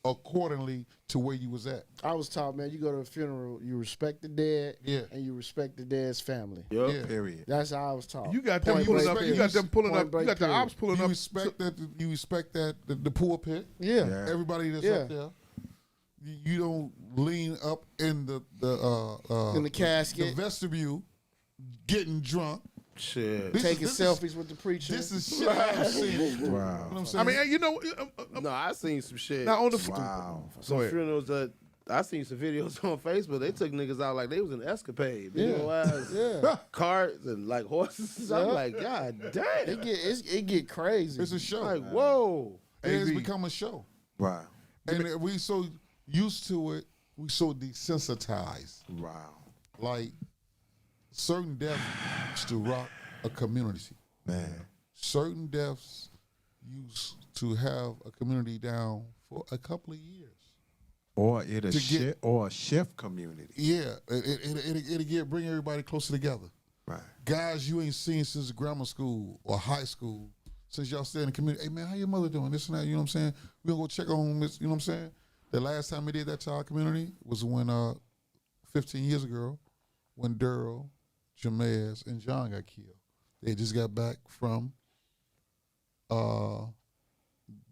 [SPEAKER 8] accordingly to where you was at.
[SPEAKER 7] I was taught, man, you go to a funeral, you respect the dead,
[SPEAKER 8] Yeah.
[SPEAKER 7] and you respect the dead's family.
[SPEAKER 9] Yup.
[SPEAKER 8] Yeah.
[SPEAKER 10] Period.
[SPEAKER 7] That's how I was taught.
[SPEAKER 5] You got them
[SPEAKER 7] Point
[SPEAKER 5] pulling
[SPEAKER 7] blank
[SPEAKER 5] up. You
[SPEAKER 7] period.
[SPEAKER 5] got them pulling
[SPEAKER 7] Point
[SPEAKER 5] up. You
[SPEAKER 7] blank
[SPEAKER 5] got the
[SPEAKER 7] period.
[SPEAKER 5] ops pulling
[SPEAKER 8] You
[SPEAKER 5] up.
[SPEAKER 8] respect that. You respect that the pulpit.
[SPEAKER 7] Yeah.
[SPEAKER 10] Yeah.
[SPEAKER 8] Everybody that's
[SPEAKER 7] Yeah.
[SPEAKER 8] up there. You don't lean up in
[SPEAKER 7] In the casket.
[SPEAKER 8] the vestibule, getting drunk.
[SPEAKER 9] Shit.
[SPEAKER 7] Taking
[SPEAKER 8] this
[SPEAKER 7] selfies with the preacher.
[SPEAKER 8] This is shit I've seen. You know
[SPEAKER 10] Wow.
[SPEAKER 8] what I'm
[SPEAKER 5] I
[SPEAKER 8] saying?
[SPEAKER 5] mean, you know,
[SPEAKER 9] No, I seen some shit.
[SPEAKER 5] now on the
[SPEAKER 10] Wow.
[SPEAKER 9] Some
[SPEAKER 5] go ahead.
[SPEAKER 9] funerals that I seen some videos on Facebook. They took niggas out like they was in escapade.
[SPEAKER 7] Yeah.
[SPEAKER 9] You know, as
[SPEAKER 7] Yeah.
[SPEAKER 9] carts and like horses. I'm
[SPEAKER 7] Yeah.
[SPEAKER 9] like, God damn.
[SPEAKER 7] It get crazy.
[SPEAKER 8] It's a show.
[SPEAKER 9] Like, whoa.
[SPEAKER 8] It's
[SPEAKER 5] AV.
[SPEAKER 8] become a show,
[SPEAKER 10] Wow.
[SPEAKER 8] and we so used to it. We so desensitized.
[SPEAKER 10] Wow.
[SPEAKER 8] Like certain deaths used to rock a community.
[SPEAKER 10] Man.
[SPEAKER 8] Certain deaths used to have a community down for a couple of years.
[SPEAKER 10] Or it a
[SPEAKER 8] To get-
[SPEAKER 10] shift or a shift community.
[SPEAKER 8] Yeah, it'll bring everybody closer together.
[SPEAKER 10] Right.
[SPEAKER 8] Guys you ain't seen since grammar school or high school, since y'all stay in the community. Hey man, how your mother doing? This and that, you know what I'm saying? We gonna go check on this, you know what I'm saying? The last time we did that to our community was when 15 years ago, when Daryl, Jamez, and John got killed. They just got back from Daryl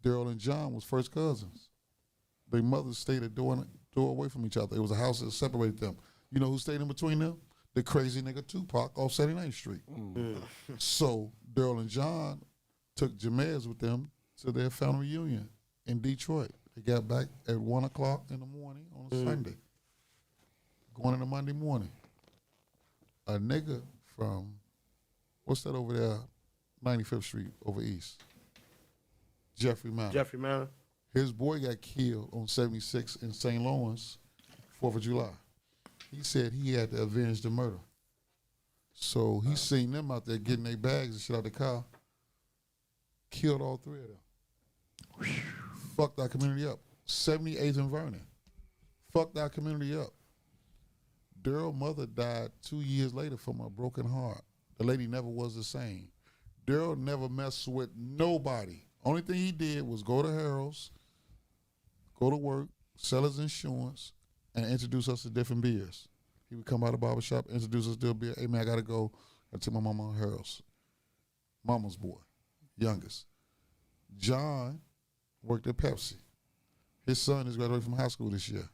[SPEAKER 8] and John was first cousins. Their mothers stayed a door away from each other. It was a house that separated them. You know who stayed in between them? The crazy nigga Tupac off 79th Street. So Daryl and John took Jamez with them to their family reunion in Detroit. They got back at 1 o'clock in the morning on a Sunday. Going into Monday morning. A nigga from, what's that over there, 95th Street over east? Jeffrey Manor.
[SPEAKER 9] Jeffrey Manor.
[SPEAKER 8] His boy got killed on 76 in St. Lawrence, 4th of July. He said he had to avenge the murder. So he seen them out there getting their bags and shit out the car. Killed all three of them. Fucked our community up. 78th and Vernon. Fucked our community up. Daryl's mother died 2 years later from a broken heart. The lady never was the same. Daryl never messed with nobody. Only thing he did was go to Harold's, go to work, sell his insurance, and introduce us to different beers. He would come out of the barbershop, introduce us to a beer. Hey, man, I got to go. I took my mama on Harold's. Mama's boy, youngest. John worked at Pepsi. His son is graduating from high school this year.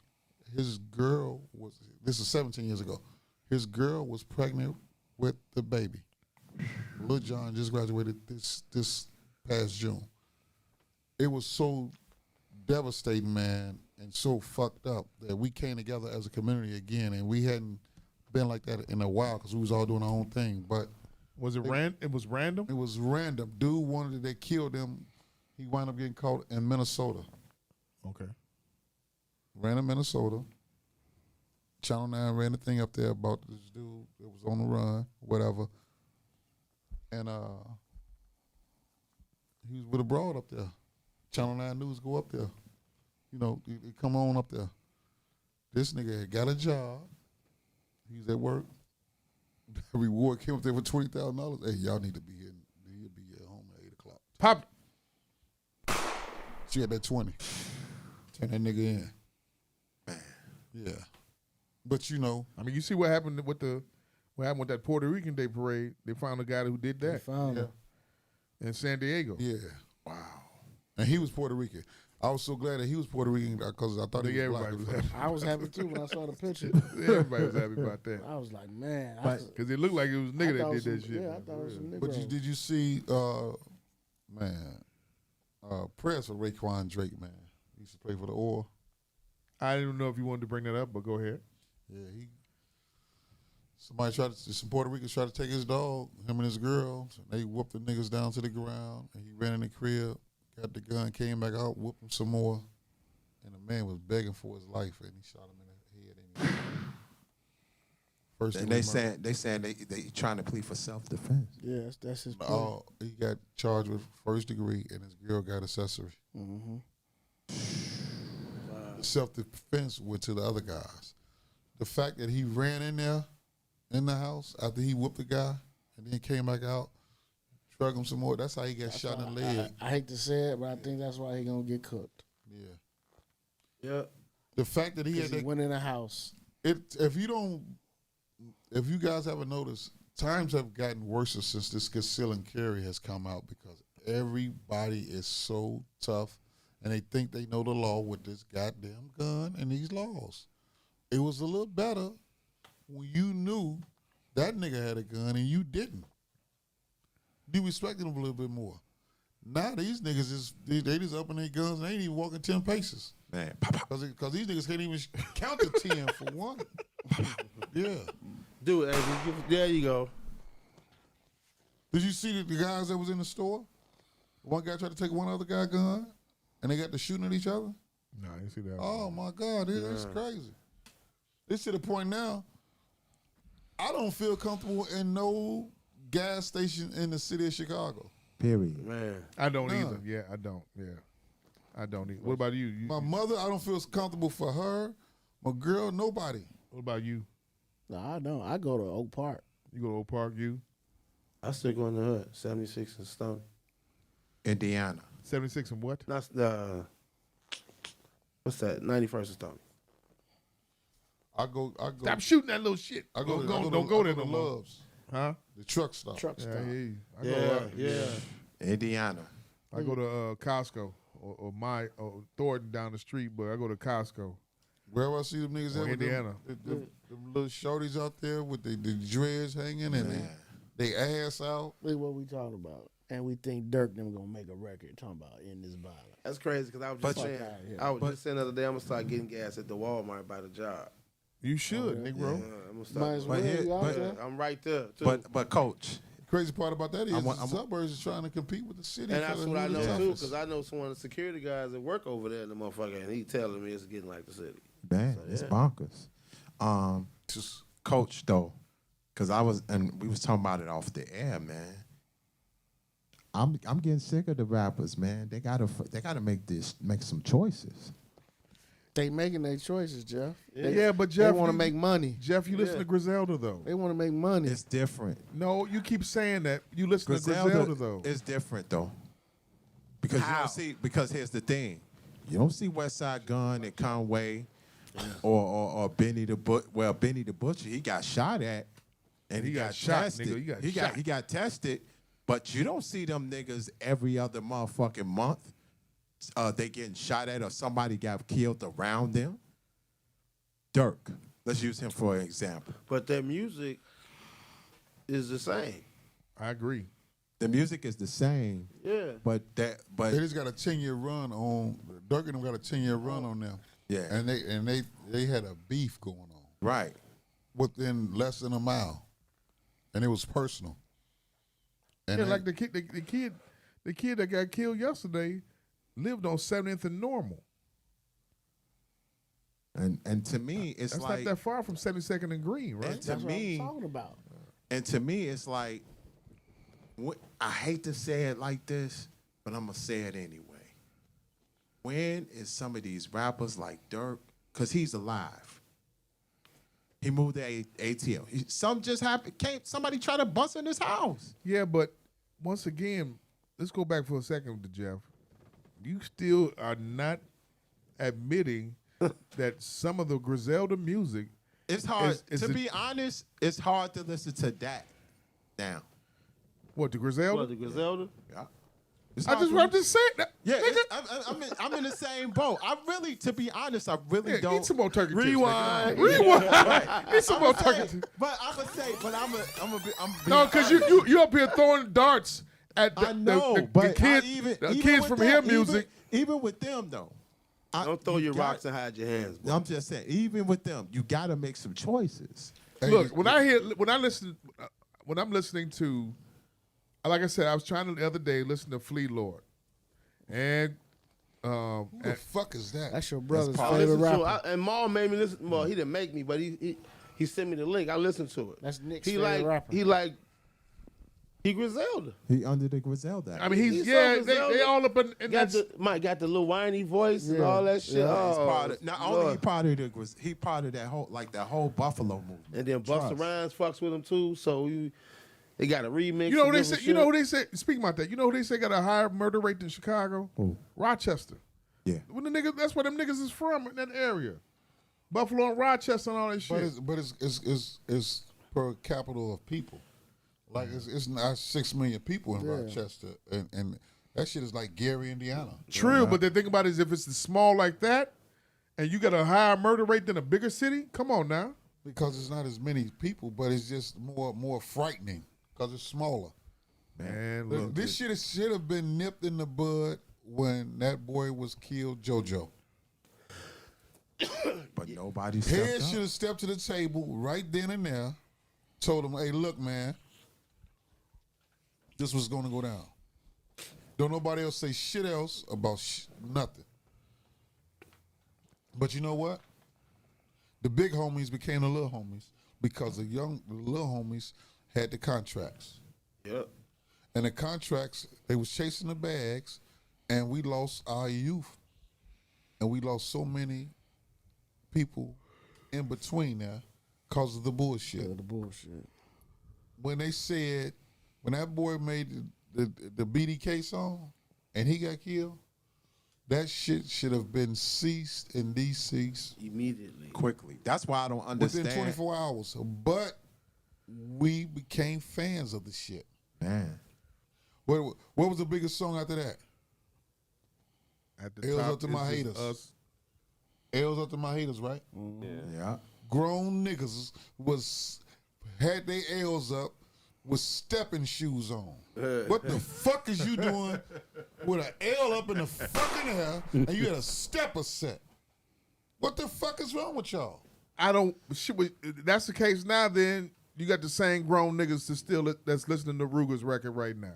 [SPEAKER 8] His girl was, this is 17 years ago, his girl was pregnant with the baby. Lil John just graduated this past June. It was so devastating, man, and so fucked up that we came together as a community again, and we hadn't been like that in a while because we was all doing our own thing. But
[SPEAKER 5] was it random? It was random.
[SPEAKER 8] It was random. Dude wanted they killed him. He wound up getting caught in Minnesota.
[SPEAKER 5] Okay.
[SPEAKER 8] Ran in Minnesota. Channel 9 ran the thing up there about this dude that was on the run, whatever. And he was with a broad up there. Channel 9 News go up there. You know, they come on up there. This nigga had got a job. He was at work. The reward came up there for $20,000. Hey, y'all need to be here. He'll be at home at 8 o'clock.
[SPEAKER 5] Pop.
[SPEAKER 8] She had that 20. Turn that nigga in. Man. Yeah. But you know.
[SPEAKER 5] I mean, you see what happened with that Puerto Rican Day parade. They found a guy who did that.
[SPEAKER 7] They found him.
[SPEAKER 5] In San Diego.
[SPEAKER 8] Yeah. Wow. And he was Puerto Rican. I was so glad that he was Puerto Rican because I thought he was black.
[SPEAKER 5] Was happy.
[SPEAKER 7] I was happy too when I saw the picture.
[SPEAKER 5] Everybody was happy about that.
[SPEAKER 7] I was like, man.
[SPEAKER 5] Because it looked like it was a nigga that did that shit.
[SPEAKER 7] Yeah, I thought it was a nigga.
[SPEAKER 8] But did you see, prayers for Raekwon Drake, man. He used to play for the Oil.
[SPEAKER 5] I didn't know if you wanted to bring that up, but go ahead.
[SPEAKER 8] Yeah, some Puerto Ricans tried to take his dog, him and his girl. They whooped the niggas down to the ground, and he ran in the crib, got the gun, came back out, whooped him some more, and the man was begging for his life, and he shot him in the head. First,
[SPEAKER 10] and they saying they trying to plead for self-defense.
[SPEAKER 7] Yeah, that's his point.
[SPEAKER 8] He got charged with first degree, and his girl got accessory.
[SPEAKER 7] Mm-hmm.
[SPEAKER 8] Self-defense went to the other guys. The fact that he ran in there, in the house, after he whooped the guy, and then came back out, struck him some more, that's how he got shot in the leg.
[SPEAKER 7] I hate to say it, but I think that's why he going to get cooked.
[SPEAKER 8] Yeah.
[SPEAKER 9] Yeah.
[SPEAKER 8] The fact that he
[SPEAKER 7] went in the house.
[SPEAKER 8] If you guys haven't noticed, times have gotten worse since this conceal and carry has come out because everybody is so tough and they think they know the law with this goddamn gun and these laws. It was a little better when you knew that nigga had a gun and you didn't. You respected him a little bit more. Now these niggas they just up in their guns and they ain't even walking 10 paces.
[SPEAKER 10] Man,
[SPEAKER 8] because these niggas can't even count to 10 for one. Yeah.
[SPEAKER 9] Dude, there you go.
[SPEAKER 8] Did you see the guys that was in the store? One guy tried to take one other guy's gun, and they got to shooting at each other?
[SPEAKER 5] No, I didn't see that.
[SPEAKER 8] Oh, my God. It's crazy. It's to the point now, I don't feel comfortable in no gas station in the city of Chicago.
[SPEAKER 10] Period.
[SPEAKER 9] Man.
[SPEAKER 5] I don't either. Yeah, I don't. Yeah. I don't either. What about you?
[SPEAKER 8] My mother, I don't feel comfortable for her. My girl, nobody.
[SPEAKER 5] What about you?
[SPEAKER 7] No, I don't. I go to Oak Park.
[SPEAKER 5] You go to Oak Park, you?
[SPEAKER 9] I still go in the hood, 76 and Stone.
[SPEAKER 10] Indiana.
[SPEAKER 5] 76 and what?
[SPEAKER 9] That's what's that? 91st and Stone.
[SPEAKER 8] I go.
[SPEAKER 5] Stop shooting that little shit.
[SPEAKER 8] Don't
[SPEAKER 5] go there no more.
[SPEAKER 8] Loves.
[SPEAKER 5] Huh?
[SPEAKER 8] The truck stop.
[SPEAKER 7] Truck stop.
[SPEAKER 10] Indiana.
[SPEAKER 5] I go to Costco or Thornton down the street, but I go to Costco.
[SPEAKER 8] Wherever I see them niggas at,
[SPEAKER 5] Indiana.
[SPEAKER 8] Them little shorties out there with the dreads hanging and they ass out.
[SPEAKER 7] Look what we talking about. And we think Dirk them gonna make a record talking about in this violence.
[SPEAKER 9] That's crazy because I was just saying. I was just saying the other day I'm gonna start getting gas at the Walmart by the job.
[SPEAKER 5] You should, Negro.
[SPEAKER 9] I'm gonna start. I'm right there too.
[SPEAKER 10] But coach,
[SPEAKER 8] Crazy part about that is the suburbs is trying to compete with the city.
[SPEAKER 9] And that's what I know too, because I know some of the security guys that work over there in the motherfucker, and he telling me it's getting like the city.
[SPEAKER 10] Man, it's bonkers.
[SPEAKER 8] Just
[SPEAKER 10] coach though, because we was talking about it off the air, man. I'm getting sick of the rappers, man. They gotta make some choices.
[SPEAKER 7] They making their choices, Jeff.
[SPEAKER 5] But Jeff,
[SPEAKER 7] they want to make money.
[SPEAKER 5] Jeff, you listen to Griselda though.
[SPEAKER 7] They want to make money.
[SPEAKER 10] It's different.
[SPEAKER 5] No, you keep saying that. You listen to Griselda though.
[SPEAKER 10] It's different though, because you don't see. Because here's the thing, you don't see Westside Gun and Conway, or Benny the Butcher. Well, Benny the Butcher, he got shot at, and he got
[SPEAKER 5] shot,
[SPEAKER 10] tested.
[SPEAKER 5] nigga.
[SPEAKER 10] He got tested, but you don't see them niggas every other motherfucking month. They getting shot at or somebody got killed around them. Dirk, let's use him for an example.
[SPEAKER 9] But their music is the same.
[SPEAKER 5] I agree.
[SPEAKER 10] The music is the same.
[SPEAKER 9] Yeah.
[SPEAKER 10] But
[SPEAKER 8] they just got a 10-year run on Dirk and them got a 10-year run on them.
[SPEAKER 10] Yeah.
[SPEAKER 8] And they had a beef going on.
[SPEAKER 10] Right.
[SPEAKER 8] Within less than a mile. And it was personal. And
[SPEAKER 5] like the kid that got killed yesterday lived on 70th and Normal.
[SPEAKER 10] And to me, it's
[SPEAKER 5] that's
[SPEAKER 10] like
[SPEAKER 5] not that far from 72nd and Green, right?
[SPEAKER 10] And to
[SPEAKER 7] That's
[SPEAKER 10] me,
[SPEAKER 7] what I'm talking about.
[SPEAKER 10] And to me, it's like, I hate to say it like this, but I'm gonna say it anyway. When is some of these rappers like Dirk, because he's alive, he moved to ATL. Some just happened. Somebody try to bust in his house.
[SPEAKER 5] Yeah, but once again, let's go back for a second to Jeff. You still are not admitting that some of the Griselda music.
[SPEAKER 10] It's hard to be honest. It's hard to listen to that now.
[SPEAKER 5] What, the Griselda?
[SPEAKER 9] What, the Griselda?
[SPEAKER 10] Yeah.
[SPEAKER 5] I'm just saying that.
[SPEAKER 10] Yeah, I'm in the same boat. I really, to be honest, I really don't.
[SPEAKER 5] Eat some more turkey
[SPEAKER 10] Rewind.
[SPEAKER 5] Rewind. Eat some more turkey
[SPEAKER 10] But I'm gonna say,
[SPEAKER 5] no, because you up here throwing darts at the kids from here music.
[SPEAKER 10] Even with them though.
[SPEAKER 9] Don't throw your rocks and hide your hands. Bro.
[SPEAKER 10] I'm just saying, even with them, you gotta make some choices.
[SPEAKER 5] Look, when I'm listening to, like I said, I was trying to the other day listen to Flea Lord, and
[SPEAKER 8] who the fuck is that?
[SPEAKER 7] That's your brother's favorite rapper.
[SPEAKER 9] And Maul made me listen. Well, he didn't make me, but he sent me the link. I listened to it.
[SPEAKER 7] That's Nick's favorite rapper.
[SPEAKER 9] He Griselda.
[SPEAKER 10] He under the Griselda.
[SPEAKER 5] I mean, they all up in
[SPEAKER 9] got the little whiny voice and all that shit.
[SPEAKER 10] Yeah, he part of that whole Buffalo movement.
[SPEAKER 9] And then Busta Rhymes fucks with him too. So they got a remix.
[SPEAKER 5] You know who they say? You know who they say? Speaking about that, you know who they say got a higher murder rate than Chicago?
[SPEAKER 10] Who?
[SPEAKER 5] Rochester.
[SPEAKER 10] Yeah.
[SPEAKER 5] When that's where them niggas is from in that area. Buffalo and Rochester and all that shit.
[SPEAKER 8] But it's per capita of people. Like it's not 6 million people in Rochester, and that shit is like Gary, Indiana.
[SPEAKER 5] True, but the thing about it is if it's small like that, and you got a higher murder rate than a bigger city, come on now.
[SPEAKER 8] Because it's not as many people, but it's just more frightening because it's smaller.
[SPEAKER 5] Man, look,
[SPEAKER 8] this shit should have been nipped in the bud when that boy was killed, JoJo.
[SPEAKER 10] But nobody stepped up.
[SPEAKER 8] Head should have stepped to the table right then and there, told him, "Hey, look, man. This was going to go down. Don't nobody else say shit else about nothing." But you know what? The big homies became the little homies because the little homies had the contracts.
[SPEAKER 9] Yep.
[SPEAKER 8] And the contracts, they was chasing the bags, and we lost our youth. And we lost so many people in between there because of the bullshit.
[SPEAKER 7] Yeah, the bullshit.
[SPEAKER 8] When they said, when that boy made the BDK song and he got killed, That shit should have been ceased and deceased
[SPEAKER 9] immediately.
[SPEAKER 10] Quickly. That's why I don't understand.
[SPEAKER 8] within 24 hours. But we became fans of the shit.
[SPEAKER 10] Man.
[SPEAKER 8] What was the biggest song after that?
[SPEAKER 5] At the
[SPEAKER 8] L's
[SPEAKER 5] top
[SPEAKER 8] Up to
[SPEAKER 5] is
[SPEAKER 8] My
[SPEAKER 5] just
[SPEAKER 8] Haters.
[SPEAKER 5] Us.
[SPEAKER 8] L's Up to My Haters, right?
[SPEAKER 10] Yeah.
[SPEAKER 8] Grown niggas had their L's up with stepping shoes on. What the fuck is you doing with an L up in the fucking air and you had a stepper set? What the fuck is wrong with y'all?
[SPEAKER 5] I don't. Shit, that's the case now. Then you got the same grown niggas that's listening to Ruger's record right now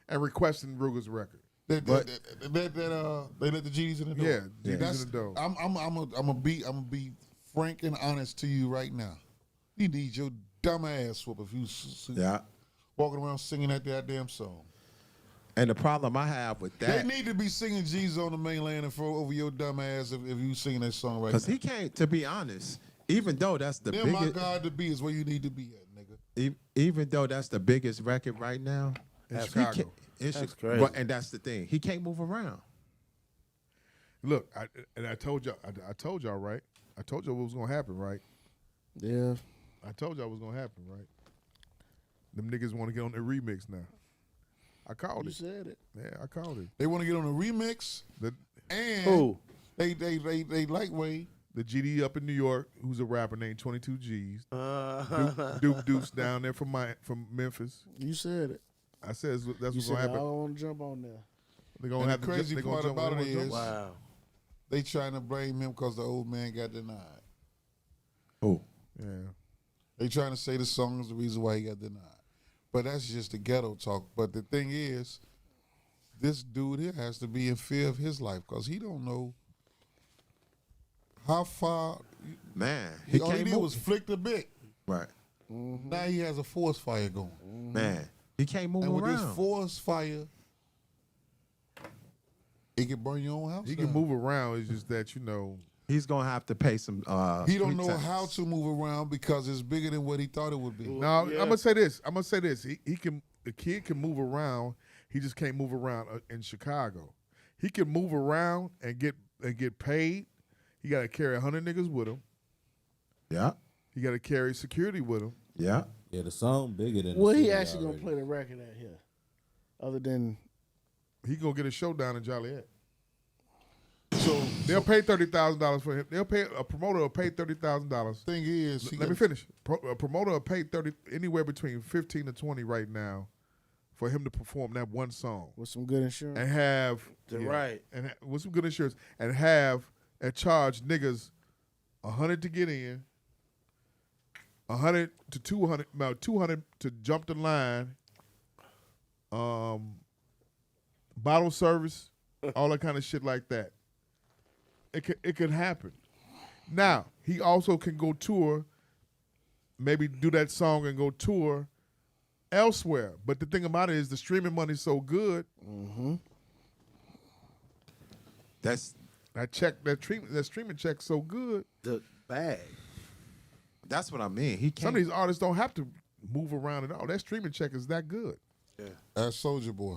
[SPEAKER 5] and requesting Ruger's record.
[SPEAKER 8] They let the GDs in the door.
[SPEAKER 5] Yeah, GDs in the door.
[SPEAKER 8] I'm gonna be frank and honest to you right now. You need your dumb ass whoop if you walking around singing that goddamn song.
[SPEAKER 10] And the problem I have with that,
[SPEAKER 8] They need to be singing Jesus on the mainland and throw over your dumb ass if you singing that song right now.
[SPEAKER 10] because he can't. To be honest, even though that's the
[SPEAKER 8] Then my
[SPEAKER 10] biggest,
[SPEAKER 8] God to be is where you need to be at, nigga.
[SPEAKER 10] even though that's the biggest record right now,
[SPEAKER 5] In
[SPEAKER 10] he
[SPEAKER 5] Chicago.
[SPEAKER 10] can't-
[SPEAKER 9] That's crazy.
[SPEAKER 10] But, and that's the thing, he can't move around.
[SPEAKER 5] Look, I told y'all. I told y'all, right? I told y'all what was gonna happen, right?
[SPEAKER 7] Yeah.
[SPEAKER 5] I told y'all what was gonna happen, right? Them niggas want to get on the remix now. I called
[SPEAKER 7] You
[SPEAKER 5] it.
[SPEAKER 7] said it.
[SPEAKER 5] Yeah, I called it.
[SPEAKER 8] They want to get on a remix
[SPEAKER 5] The
[SPEAKER 8] and
[SPEAKER 9] Who?
[SPEAKER 8] they lightweight.
[SPEAKER 5] the GD up in New York, who's a rapper named 22 G's.
[SPEAKER 9] Uh,
[SPEAKER 5] Duke Deuce down there from Memphis.
[SPEAKER 7] You said it.
[SPEAKER 5] I said that's
[SPEAKER 7] You
[SPEAKER 5] what's
[SPEAKER 7] said
[SPEAKER 5] gonna
[SPEAKER 7] I
[SPEAKER 5] happen.
[SPEAKER 7] don't want to jump on there.
[SPEAKER 5] They're gonna
[SPEAKER 8] And
[SPEAKER 5] have
[SPEAKER 8] the
[SPEAKER 5] to
[SPEAKER 8] crazy
[SPEAKER 5] they gonna
[SPEAKER 8] part
[SPEAKER 5] jump
[SPEAKER 8] about
[SPEAKER 5] on
[SPEAKER 8] it is-
[SPEAKER 9] wow.
[SPEAKER 8] They trying to blame him because the old man got denied.
[SPEAKER 10] Oh,
[SPEAKER 5] Yeah.
[SPEAKER 8] They trying to say the song is the reason why he got denied. But that's just the ghetto talk. But the thing is, this dude here has to be in fear of his life because he don't know how far.
[SPEAKER 10] man,
[SPEAKER 8] All he did was flick the bit.
[SPEAKER 10] right,
[SPEAKER 8] Now he has a force fire going.
[SPEAKER 10] man, he can't move
[SPEAKER 8] And with
[SPEAKER 10] around.
[SPEAKER 8] this force fire, it can burn your own house
[SPEAKER 5] He
[SPEAKER 8] down.
[SPEAKER 5] can move around. It's just that
[SPEAKER 10] He's gonna have to pay some.
[SPEAKER 8] He don't
[SPEAKER 10] street
[SPEAKER 8] know
[SPEAKER 10] tax.
[SPEAKER 8] how to move around because it's bigger than what he thought it would be.
[SPEAKER 5] No,
[SPEAKER 9] Yeah.
[SPEAKER 5] I'm gonna say this. He can. The kid can move around. He just can't move around in Chicago. He can move around and get paid. He got to carry 100 niggas with him.
[SPEAKER 10] Yeah,
[SPEAKER 5] He got to carry security with him.
[SPEAKER 10] yeah.
[SPEAKER 12] Yeah, the song bigger than.
[SPEAKER 7] Where
[SPEAKER 12] the
[SPEAKER 7] he
[SPEAKER 12] CD
[SPEAKER 7] actually
[SPEAKER 12] already.
[SPEAKER 7] gonna play the record at here? Other than
[SPEAKER 5] He gonna get a showdown in Joliet. So they'll pay $30,000 for him. They'll pay a promoter will pay $30,000.
[SPEAKER 8] Thing is,
[SPEAKER 5] Let me finish. A promoter will pay anywhere between 15 to 20 right now for him to perform that one song
[SPEAKER 7] with some good insurance.
[SPEAKER 5] and have
[SPEAKER 9] Right.
[SPEAKER 5] and with some good insurance and charge niggas 100 to get in, 100 to 200, about 200 to jump the line, bottle service, all that kind of shit like that. It could happen. Now he also can go tour, maybe do that song and go tour elsewhere. But the thing about it is the streaming money's so good.
[SPEAKER 10] That's
[SPEAKER 5] That streaming check's so good.
[SPEAKER 9] The bag.
[SPEAKER 10] That's what I mean. He
[SPEAKER 5] Some
[SPEAKER 10] can't.
[SPEAKER 5] of these artists don't have to move around at all. That streaming check is that good.
[SPEAKER 8] That's Soldier Boy.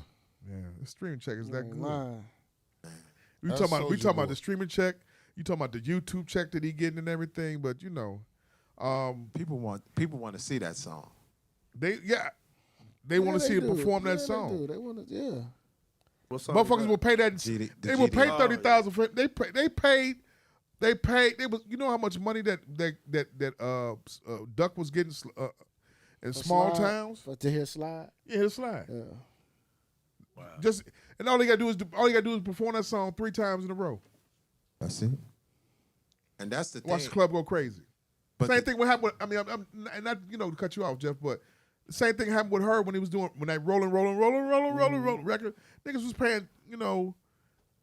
[SPEAKER 5] Yeah, the streaming check is that good.
[SPEAKER 7] Line.
[SPEAKER 5] We
[SPEAKER 8] That's
[SPEAKER 5] talking
[SPEAKER 8] Soulja
[SPEAKER 5] about
[SPEAKER 8] Boy.
[SPEAKER 5] the streaming check. You talking about the YouTube check that he getting and everything. But
[SPEAKER 10] people want to see that song.
[SPEAKER 5] they want to see him perform that song.
[SPEAKER 7] They want to, yeah.
[SPEAKER 9] What song?
[SPEAKER 5] Motherfuckers will pay that.
[SPEAKER 10] GD
[SPEAKER 5] They will pay
[SPEAKER 10] Oh,
[SPEAKER 5] 30,000 for it. They paid. They was. You know how much money that Duck was getting in small
[SPEAKER 7] Slide,
[SPEAKER 5] towns.
[SPEAKER 7] for to hear slide.
[SPEAKER 5] Yeah, his slide.
[SPEAKER 7] Yeah.
[SPEAKER 5] Just and all he got to do is perform that song 3 times in a row.
[SPEAKER 10] That's it. And that's the
[SPEAKER 5] Watch
[SPEAKER 10] thing.
[SPEAKER 5] the club go crazy.
[SPEAKER 10] But
[SPEAKER 5] Same
[SPEAKER 10] the-
[SPEAKER 5] thing what happened. I'm and not to cut you off, Jeff, but the same thing happened with her when that rolling record. Niggas was paying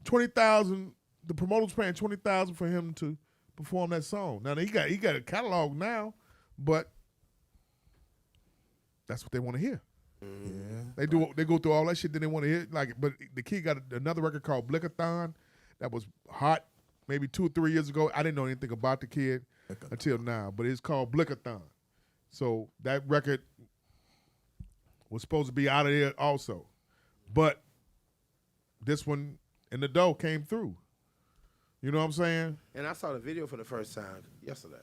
[SPEAKER 5] $20,000. The promoter was paying $20,000 for him to perform that song. Now he got a catalog now, but that's what they want to hear.
[SPEAKER 10] Yeah.
[SPEAKER 5] They go through all that shit. Then they want to hear but the kid got another record called Blickathon that was hot maybe 2 or 3 years ago. I didn't know anything about the kid until now, but it's called Blickathon. So that record was supposed to be out of there also, but this one and the dough came through. You know what I'm saying?
[SPEAKER 9] And I saw the video for the first time yesterday.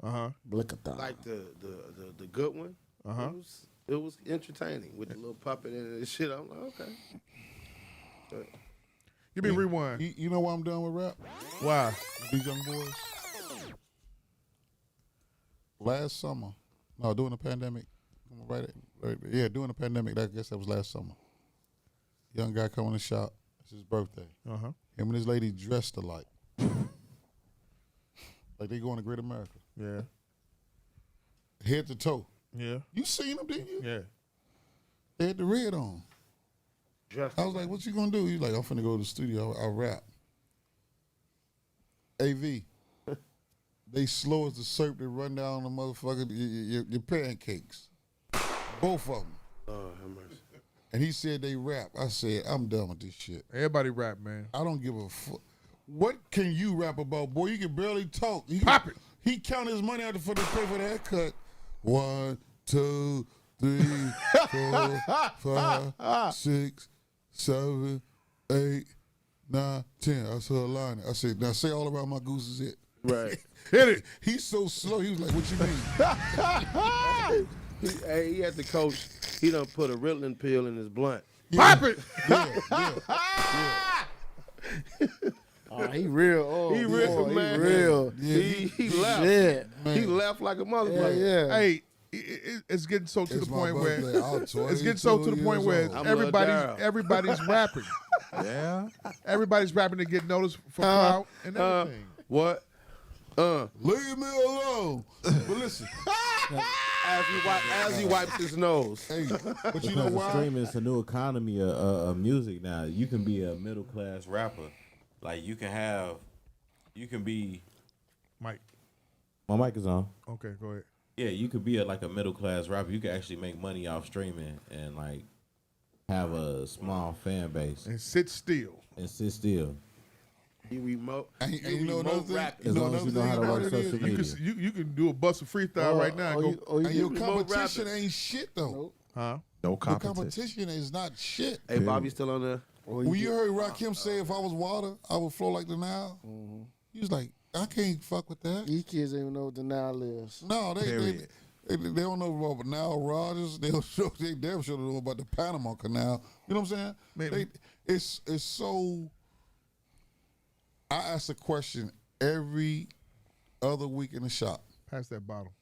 [SPEAKER 7] Blickathon.
[SPEAKER 9] Like the good one. It was entertaining with the little puppet and shit. I'm like, okay. But,
[SPEAKER 5] Give me a rewind.
[SPEAKER 8] You know why I'm done with rap?
[SPEAKER 5] Why?
[SPEAKER 8] These young boys. Last summer, no, during the pandemic. Right, during the pandemic. I guess that was last summer. Young guy come in the shop. It's his birthday. Him and his lady dressed alike. Like they going to Great America.
[SPEAKER 5] Yeah.
[SPEAKER 8] Head to toe.
[SPEAKER 5] Yeah.
[SPEAKER 8] You seen them, didn't you?
[SPEAKER 5] Yeah.
[SPEAKER 8] They had the red on. I was like, what you gonna do? He's like, I'm finna go to the studio. I'll rap. AV. They slow as the syrup that run down the motherfucker, your pancakes. Both of them.
[SPEAKER 9] Oh, have mercy.
[SPEAKER 8] And he said they rap. I said, I'm done with this shit.
[SPEAKER 5] Everybody rap, man.
[SPEAKER 8] I don't give a fuck. What can you rap about, boy? You can barely talk.
[SPEAKER 5] Pop it.
[SPEAKER 8] He counted his money out for the pay for the haircut. 1, 2, 3, 4, 5, 6, 7, 8, 9, 10. I saw a line. I said, now say all around my goose is it.
[SPEAKER 9] Right.
[SPEAKER 8] Hit it. He's so slow. He was like, what you mean?
[SPEAKER 9] He had the coach. He done put a Ritalin pill in his blunt.
[SPEAKER 5] Pop it.
[SPEAKER 7] Oh, he real. Oh,
[SPEAKER 9] He real, man.
[SPEAKER 7] He real.
[SPEAKER 8] Yeah,
[SPEAKER 9] He left.
[SPEAKER 7] Shit.
[SPEAKER 9] He left like a motherfucker.
[SPEAKER 7] Yeah.
[SPEAKER 5] Hey, it's getting so to
[SPEAKER 8] It's
[SPEAKER 5] the
[SPEAKER 8] my
[SPEAKER 5] point where
[SPEAKER 8] birthday. I'm
[SPEAKER 5] it's getting so to the
[SPEAKER 8] 22
[SPEAKER 5] point where
[SPEAKER 8] years old.
[SPEAKER 9] I'm Lil Daryl.
[SPEAKER 5] everybody's rapping.
[SPEAKER 10] Yeah.
[SPEAKER 5] Everybody's rapping to get noticed for clout and everything.
[SPEAKER 9] What?
[SPEAKER 8] Leave me alone. But listen,
[SPEAKER 9] As he wipes his nose.
[SPEAKER 8] hey, but you know
[SPEAKER 11] Because
[SPEAKER 8] why?
[SPEAKER 11] streaming is a new economy of music now. You can be a middle class rapper. Like you can be.
[SPEAKER 5] Mike.
[SPEAKER 11] My mic is on.
[SPEAKER 5] Okay, go ahead.
[SPEAKER 11] Yeah, you could be like a middle class rapper. You can actually make money off streaming and like have a small fan base
[SPEAKER 5] And sit still.
[SPEAKER 11] and sit still.
[SPEAKER 9] He remote.
[SPEAKER 8] And you know another thing?
[SPEAKER 9] rapping.
[SPEAKER 11] As long as you know how to work
[SPEAKER 8] about it
[SPEAKER 11] social
[SPEAKER 8] is?
[SPEAKER 11] media.
[SPEAKER 5] You can do a bust of freestyle right now and go.
[SPEAKER 8] And your
[SPEAKER 9] remote
[SPEAKER 8] competition
[SPEAKER 9] rapping.
[SPEAKER 8] ain't shit though.
[SPEAKER 5] Huh?
[SPEAKER 10] No
[SPEAKER 8] Your
[SPEAKER 10] competition.
[SPEAKER 8] competition is not shit.
[SPEAKER 9] Hey, Bobby still on there?
[SPEAKER 8] When you heard Rakim say, if I was water, I would flow like the Nile, he was like, I can't fuck with that.
[SPEAKER 7] These kids don't even know what the Nile is.
[SPEAKER 8] No, they
[SPEAKER 10] Period.
[SPEAKER 8] don't know about Nile Rodgers. They damn sure don't know about the Panama Canal. You know what I'm saying?
[SPEAKER 5] Man.
[SPEAKER 8] It's so. I ask a question every other week in the shop.
[SPEAKER 5] Pass that bottle.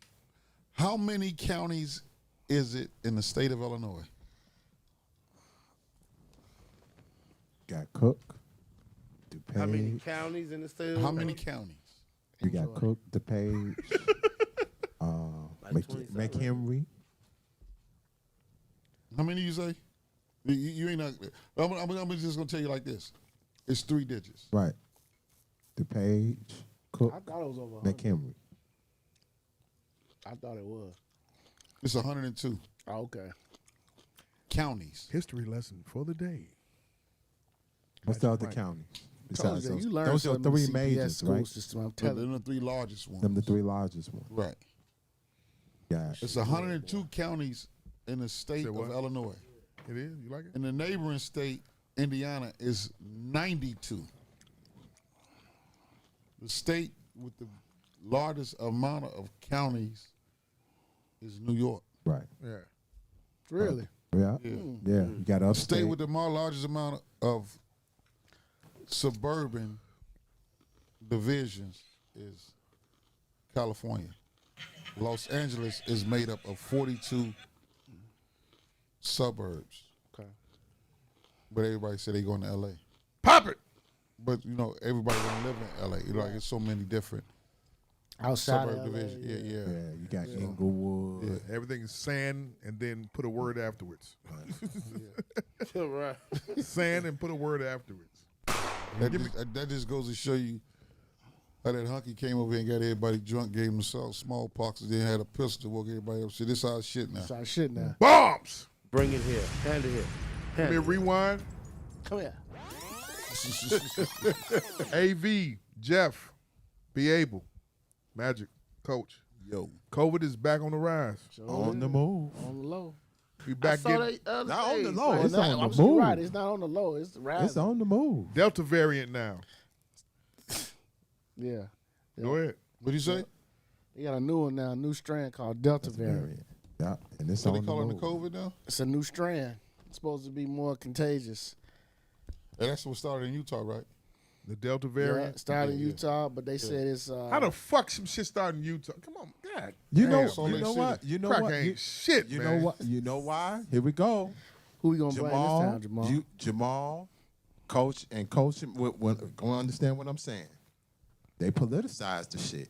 [SPEAKER 8] How many counties is it in the state of Illinois?
[SPEAKER 10] Got Cook,
[SPEAKER 9] How many
[SPEAKER 10] DuPage.
[SPEAKER 9] counties in the state?
[SPEAKER 8] How many counties?
[SPEAKER 10] You got Cook, DuPage,
[SPEAKER 9] Like 20 something.
[SPEAKER 10] McHenry.
[SPEAKER 8] How many you say? You ain't not. I'm just gonna tell you like this. It's 3 digits.
[SPEAKER 10] Right. DuPage, Cook,
[SPEAKER 7] I thought it was over 100.
[SPEAKER 10] McHenry.
[SPEAKER 7] I thought it was.
[SPEAKER 8] It's 102
[SPEAKER 7] Oh, okay.
[SPEAKER 8] counties.
[SPEAKER 5] History lesson for the day.
[SPEAKER 10] What's the other
[SPEAKER 5] Right.
[SPEAKER 10] county?
[SPEAKER 7] Told
[SPEAKER 10] Besides
[SPEAKER 7] you,
[SPEAKER 10] those,
[SPEAKER 7] you learned
[SPEAKER 10] those are
[SPEAKER 7] something in
[SPEAKER 10] 3
[SPEAKER 7] CPS
[SPEAKER 10] majors,
[SPEAKER 7] school
[SPEAKER 10] right?
[SPEAKER 7] system. I'm
[SPEAKER 8] But
[SPEAKER 7] telling
[SPEAKER 8] they're
[SPEAKER 7] you.
[SPEAKER 8] the 3 largest ones.
[SPEAKER 10] Them the 3 largest ones.
[SPEAKER 8] Right.
[SPEAKER 10] Yeah.
[SPEAKER 8] It's 102 counties in the state
[SPEAKER 5] Say
[SPEAKER 8] of
[SPEAKER 5] what?
[SPEAKER 8] Illinois.
[SPEAKER 5] It is? You like it?
[SPEAKER 8] In the neighboring state, Indiana, is 92. The state with the largest amount of counties is New York.
[SPEAKER 10] Right.
[SPEAKER 5] Yeah.
[SPEAKER 7] Really?
[SPEAKER 10] Yeah.
[SPEAKER 8] Yeah.
[SPEAKER 10] Yeah. You got
[SPEAKER 8] The
[SPEAKER 10] upstate.
[SPEAKER 8] state with the largest amount of suburban divisions is California. Los Angeles is made up of 42 suburbs.
[SPEAKER 7] Okay.
[SPEAKER 8] But everybody say they going to LA.
[SPEAKER 5] Pop it.
[SPEAKER 8] But you know, everybody don't live in LA. You know, like it's so many different
[SPEAKER 7] Outside
[SPEAKER 8] suburb
[SPEAKER 7] of LA,
[SPEAKER 8] divisions. Yeah.
[SPEAKER 10] yeah. You got Inglewood.
[SPEAKER 5] Everything is sand and then put a word afterwards.
[SPEAKER 9] Right.
[SPEAKER 5] Sand and put a word afterwards.
[SPEAKER 8] That just goes to show you how that hunky came over here and got everybody drunk, gave them smallpox, and then had a pistol, woke everybody up. Shit, this our shit now.
[SPEAKER 7] That's our shit now.
[SPEAKER 5] Bombs.
[SPEAKER 9] Bring it here. Hand it here.
[SPEAKER 5] Give me a rewind.
[SPEAKER 7] Come here.
[SPEAKER 5] AV, Jeff, be able, Magic, Coach.
[SPEAKER 8] Yo,
[SPEAKER 5] COVID is back on the rise.
[SPEAKER 10] On the move.
[SPEAKER 7] On the low.
[SPEAKER 5] We back
[SPEAKER 9] saw
[SPEAKER 5] in
[SPEAKER 9] that
[SPEAKER 10] Not on the
[SPEAKER 9] day.
[SPEAKER 10] low.
[SPEAKER 7] Well,
[SPEAKER 10] It's
[SPEAKER 7] not-
[SPEAKER 10] on
[SPEAKER 7] I'm
[SPEAKER 10] the
[SPEAKER 7] saying,
[SPEAKER 10] move.
[SPEAKER 7] right, it's not on the low. It's rising.
[SPEAKER 10] It's on the move.
[SPEAKER 5] Delta variant now.
[SPEAKER 7] Yeah.
[SPEAKER 5] Go ahead.
[SPEAKER 8] What'd you say?
[SPEAKER 7] They got a new one now, a new strand called Delta variant.
[SPEAKER 10] Yeah, and it's
[SPEAKER 8] What they
[SPEAKER 10] on the
[SPEAKER 8] calling
[SPEAKER 10] move.
[SPEAKER 8] the COVID now?
[SPEAKER 7] It's a new strand. It's supposed to be more contagious.
[SPEAKER 8] And that's what started in Utah, right?
[SPEAKER 5] The Delta
[SPEAKER 7] Yeah,
[SPEAKER 5] variant.
[SPEAKER 7] it started in Utah, but they said it's
[SPEAKER 5] How the fuck some shit started in Utah? Come on, God.
[SPEAKER 10] You know,
[SPEAKER 5] damn,
[SPEAKER 8] Salt
[SPEAKER 10] you
[SPEAKER 8] Lake
[SPEAKER 10] know
[SPEAKER 8] City.
[SPEAKER 10] what? You know
[SPEAKER 5] Crack
[SPEAKER 10] what?
[SPEAKER 5] ain't shit,
[SPEAKER 10] You
[SPEAKER 5] man.
[SPEAKER 10] know what? You know why? Here we go.
[SPEAKER 7] who we gonna blame this
[SPEAKER 10] Jamal,
[SPEAKER 7] time, Jamal?
[SPEAKER 10] Jamal, coach, and coach. Gonna understand what I'm saying. They politicize the shit,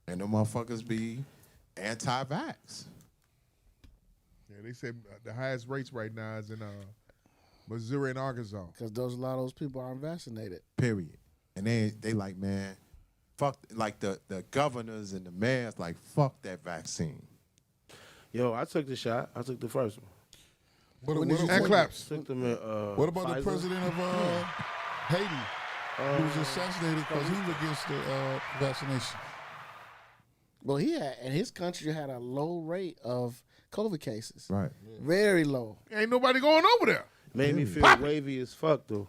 [SPEAKER 10] and the motherfuckers be anti-vax.
[SPEAKER 5] Yeah, they say the highest rates right now is in Missouri and Arkansas.
[SPEAKER 7] Because a lot of those people aren't vaccinated.
[SPEAKER 10] Period. And they like, man, fuck, like the governors and the mayors, like, fuck that vaccine.
[SPEAKER 9] Yo, I took the shot. I took the first one.
[SPEAKER 5] And claps.
[SPEAKER 9] Took them.
[SPEAKER 8] What about the
[SPEAKER 9] Pfizer.
[SPEAKER 8] president of Haiti, who was assassinated because he was against the vaccination?
[SPEAKER 7] Well, and his country had a low rate of COVID cases.
[SPEAKER 10] Right.
[SPEAKER 7] Very low.
[SPEAKER 5] Ain't nobody going over there.
[SPEAKER 9] Made me feel wavy as fuck though.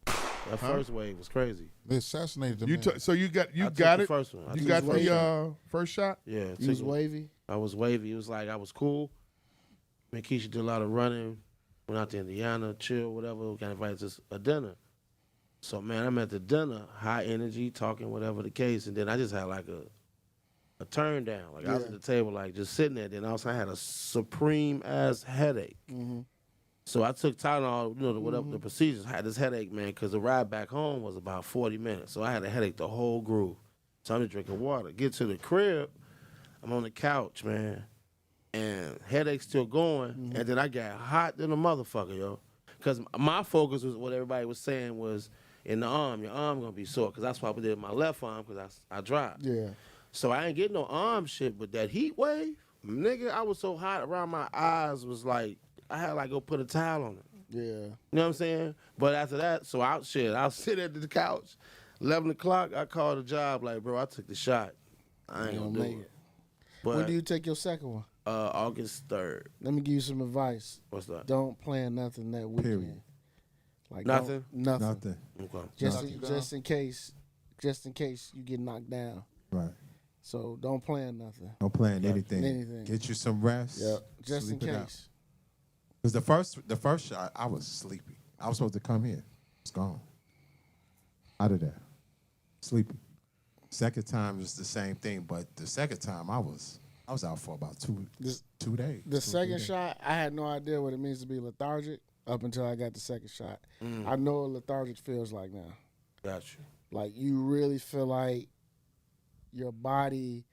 [SPEAKER 9] That first wave was crazy.
[SPEAKER 8] They assassinated the
[SPEAKER 5] You
[SPEAKER 8] man.
[SPEAKER 5] so you got
[SPEAKER 9] I took
[SPEAKER 5] got
[SPEAKER 9] the
[SPEAKER 5] it.
[SPEAKER 9] first one. I
[SPEAKER 5] You
[SPEAKER 9] took
[SPEAKER 5] got
[SPEAKER 9] the
[SPEAKER 5] the first shot.
[SPEAKER 9] Yeah,
[SPEAKER 7] You was wavy.
[SPEAKER 9] I was wavy. It was like I was cool. Me and Keisha did a lot of running. Went out to Indiana, chill, whatever. Got invited to a dinner. So man, I'm at the dinner, high energy, talking, whatever the case, and then I just had like a turn down. Like I was at the table, like just sitting there. Then also I had a supreme ass headache. So I took Tylenol, you know, whatever the procedures. I had this headache, man, because the ride back home was about 40 minutes. So I had a headache the whole groove. So I'm just drinking water. Get to the crib, I'm on the couch, man, and headache still going. And then I got hot than a motherfucker, yo. Because my focus was what everybody was saying was in the arm. Your arm going to be sore, because that's why I did my left arm, because I dropped.
[SPEAKER 7] Yeah.
[SPEAKER 9] So I ain't getting no arm shit, but that heat wave, nigga, I was so hot around my eyes was like, I had like go put a towel on it.
[SPEAKER 7] Yeah.
[SPEAKER 9] You know what I'm saying? But after that, so I'll sit at the couch. 11 o'clock, I called a job like, bro, I took the shot. I ain't gonna do it. But
[SPEAKER 7] When do you take your second one?
[SPEAKER 9] August 3rd.
[SPEAKER 7] Let me give you some advice.
[SPEAKER 9] What's that?
[SPEAKER 7] Don't plan nothing that weekend.
[SPEAKER 10] Period.
[SPEAKER 7] Like
[SPEAKER 9] Nothing?
[SPEAKER 7] Nothing.
[SPEAKER 10] Nothing.
[SPEAKER 9] Okay.
[SPEAKER 7] Just in case you get knocked down.
[SPEAKER 10] Right.
[SPEAKER 7] So don't plan nothing.
[SPEAKER 10] No plan anything.
[SPEAKER 7] Anything.
[SPEAKER 10] Get you some rest.
[SPEAKER 7] Yeah. Just in
[SPEAKER 10] sleep it out.
[SPEAKER 7] case.
[SPEAKER 10] Because the first shot, I was sleepy. I was supposed to come here. It's gone. Out of there. Sleepy. Second time was the same thing, but the second time I was out for about 2 days.
[SPEAKER 7] The
[SPEAKER 10] 2 or 3
[SPEAKER 7] second
[SPEAKER 10] days.
[SPEAKER 7] shot, I had no idea what it means to be lethargic up until I got the second shot. I know what lethargic feels like now.
[SPEAKER 9] Got you.
[SPEAKER 7] Like you really feel like your body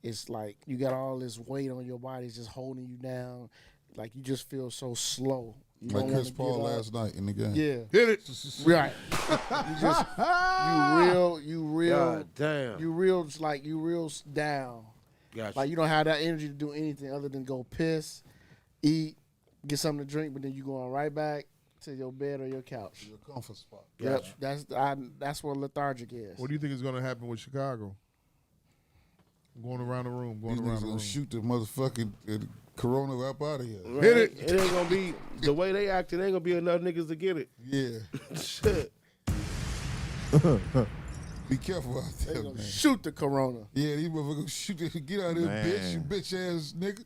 [SPEAKER 7] is like you got all this weight on your body, it's just holding you down. Like you just feel so slow. You
[SPEAKER 8] Like
[SPEAKER 7] don't
[SPEAKER 8] Chris
[SPEAKER 7] wanna
[SPEAKER 8] Paul
[SPEAKER 7] get up.
[SPEAKER 8] last night in the game.
[SPEAKER 7] Yeah.
[SPEAKER 5] Hit it.
[SPEAKER 7] Right. you real
[SPEAKER 9] God damn.
[SPEAKER 7] you real down.
[SPEAKER 9] Got you.
[SPEAKER 7] Like you don't have that energy to do anything other than go piss, eat, get something to drink, but then you going right back to your bed or your couch.
[SPEAKER 8] Your comfort spot.
[SPEAKER 7] Yep. That's what lethargic is.
[SPEAKER 5] What do you think is going to happen with Chicago? Going around the room.
[SPEAKER 8] These niggas gonna shoot the motherfucking Corona up out of here.
[SPEAKER 9] Right? Hit it. It ain't gonna be the way they acting. Ain't gonna be enough niggas to get it.
[SPEAKER 8] Yeah.
[SPEAKER 9] Shit.
[SPEAKER 8] Be careful out
[SPEAKER 7] They
[SPEAKER 8] there,
[SPEAKER 7] gonna
[SPEAKER 8] man.
[SPEAKER 7] shoot the corona.
[SPEAKER 8] Yeah, these motherfuckers gonna shoot it. Get out of here, bitch. You bitch ass nigga.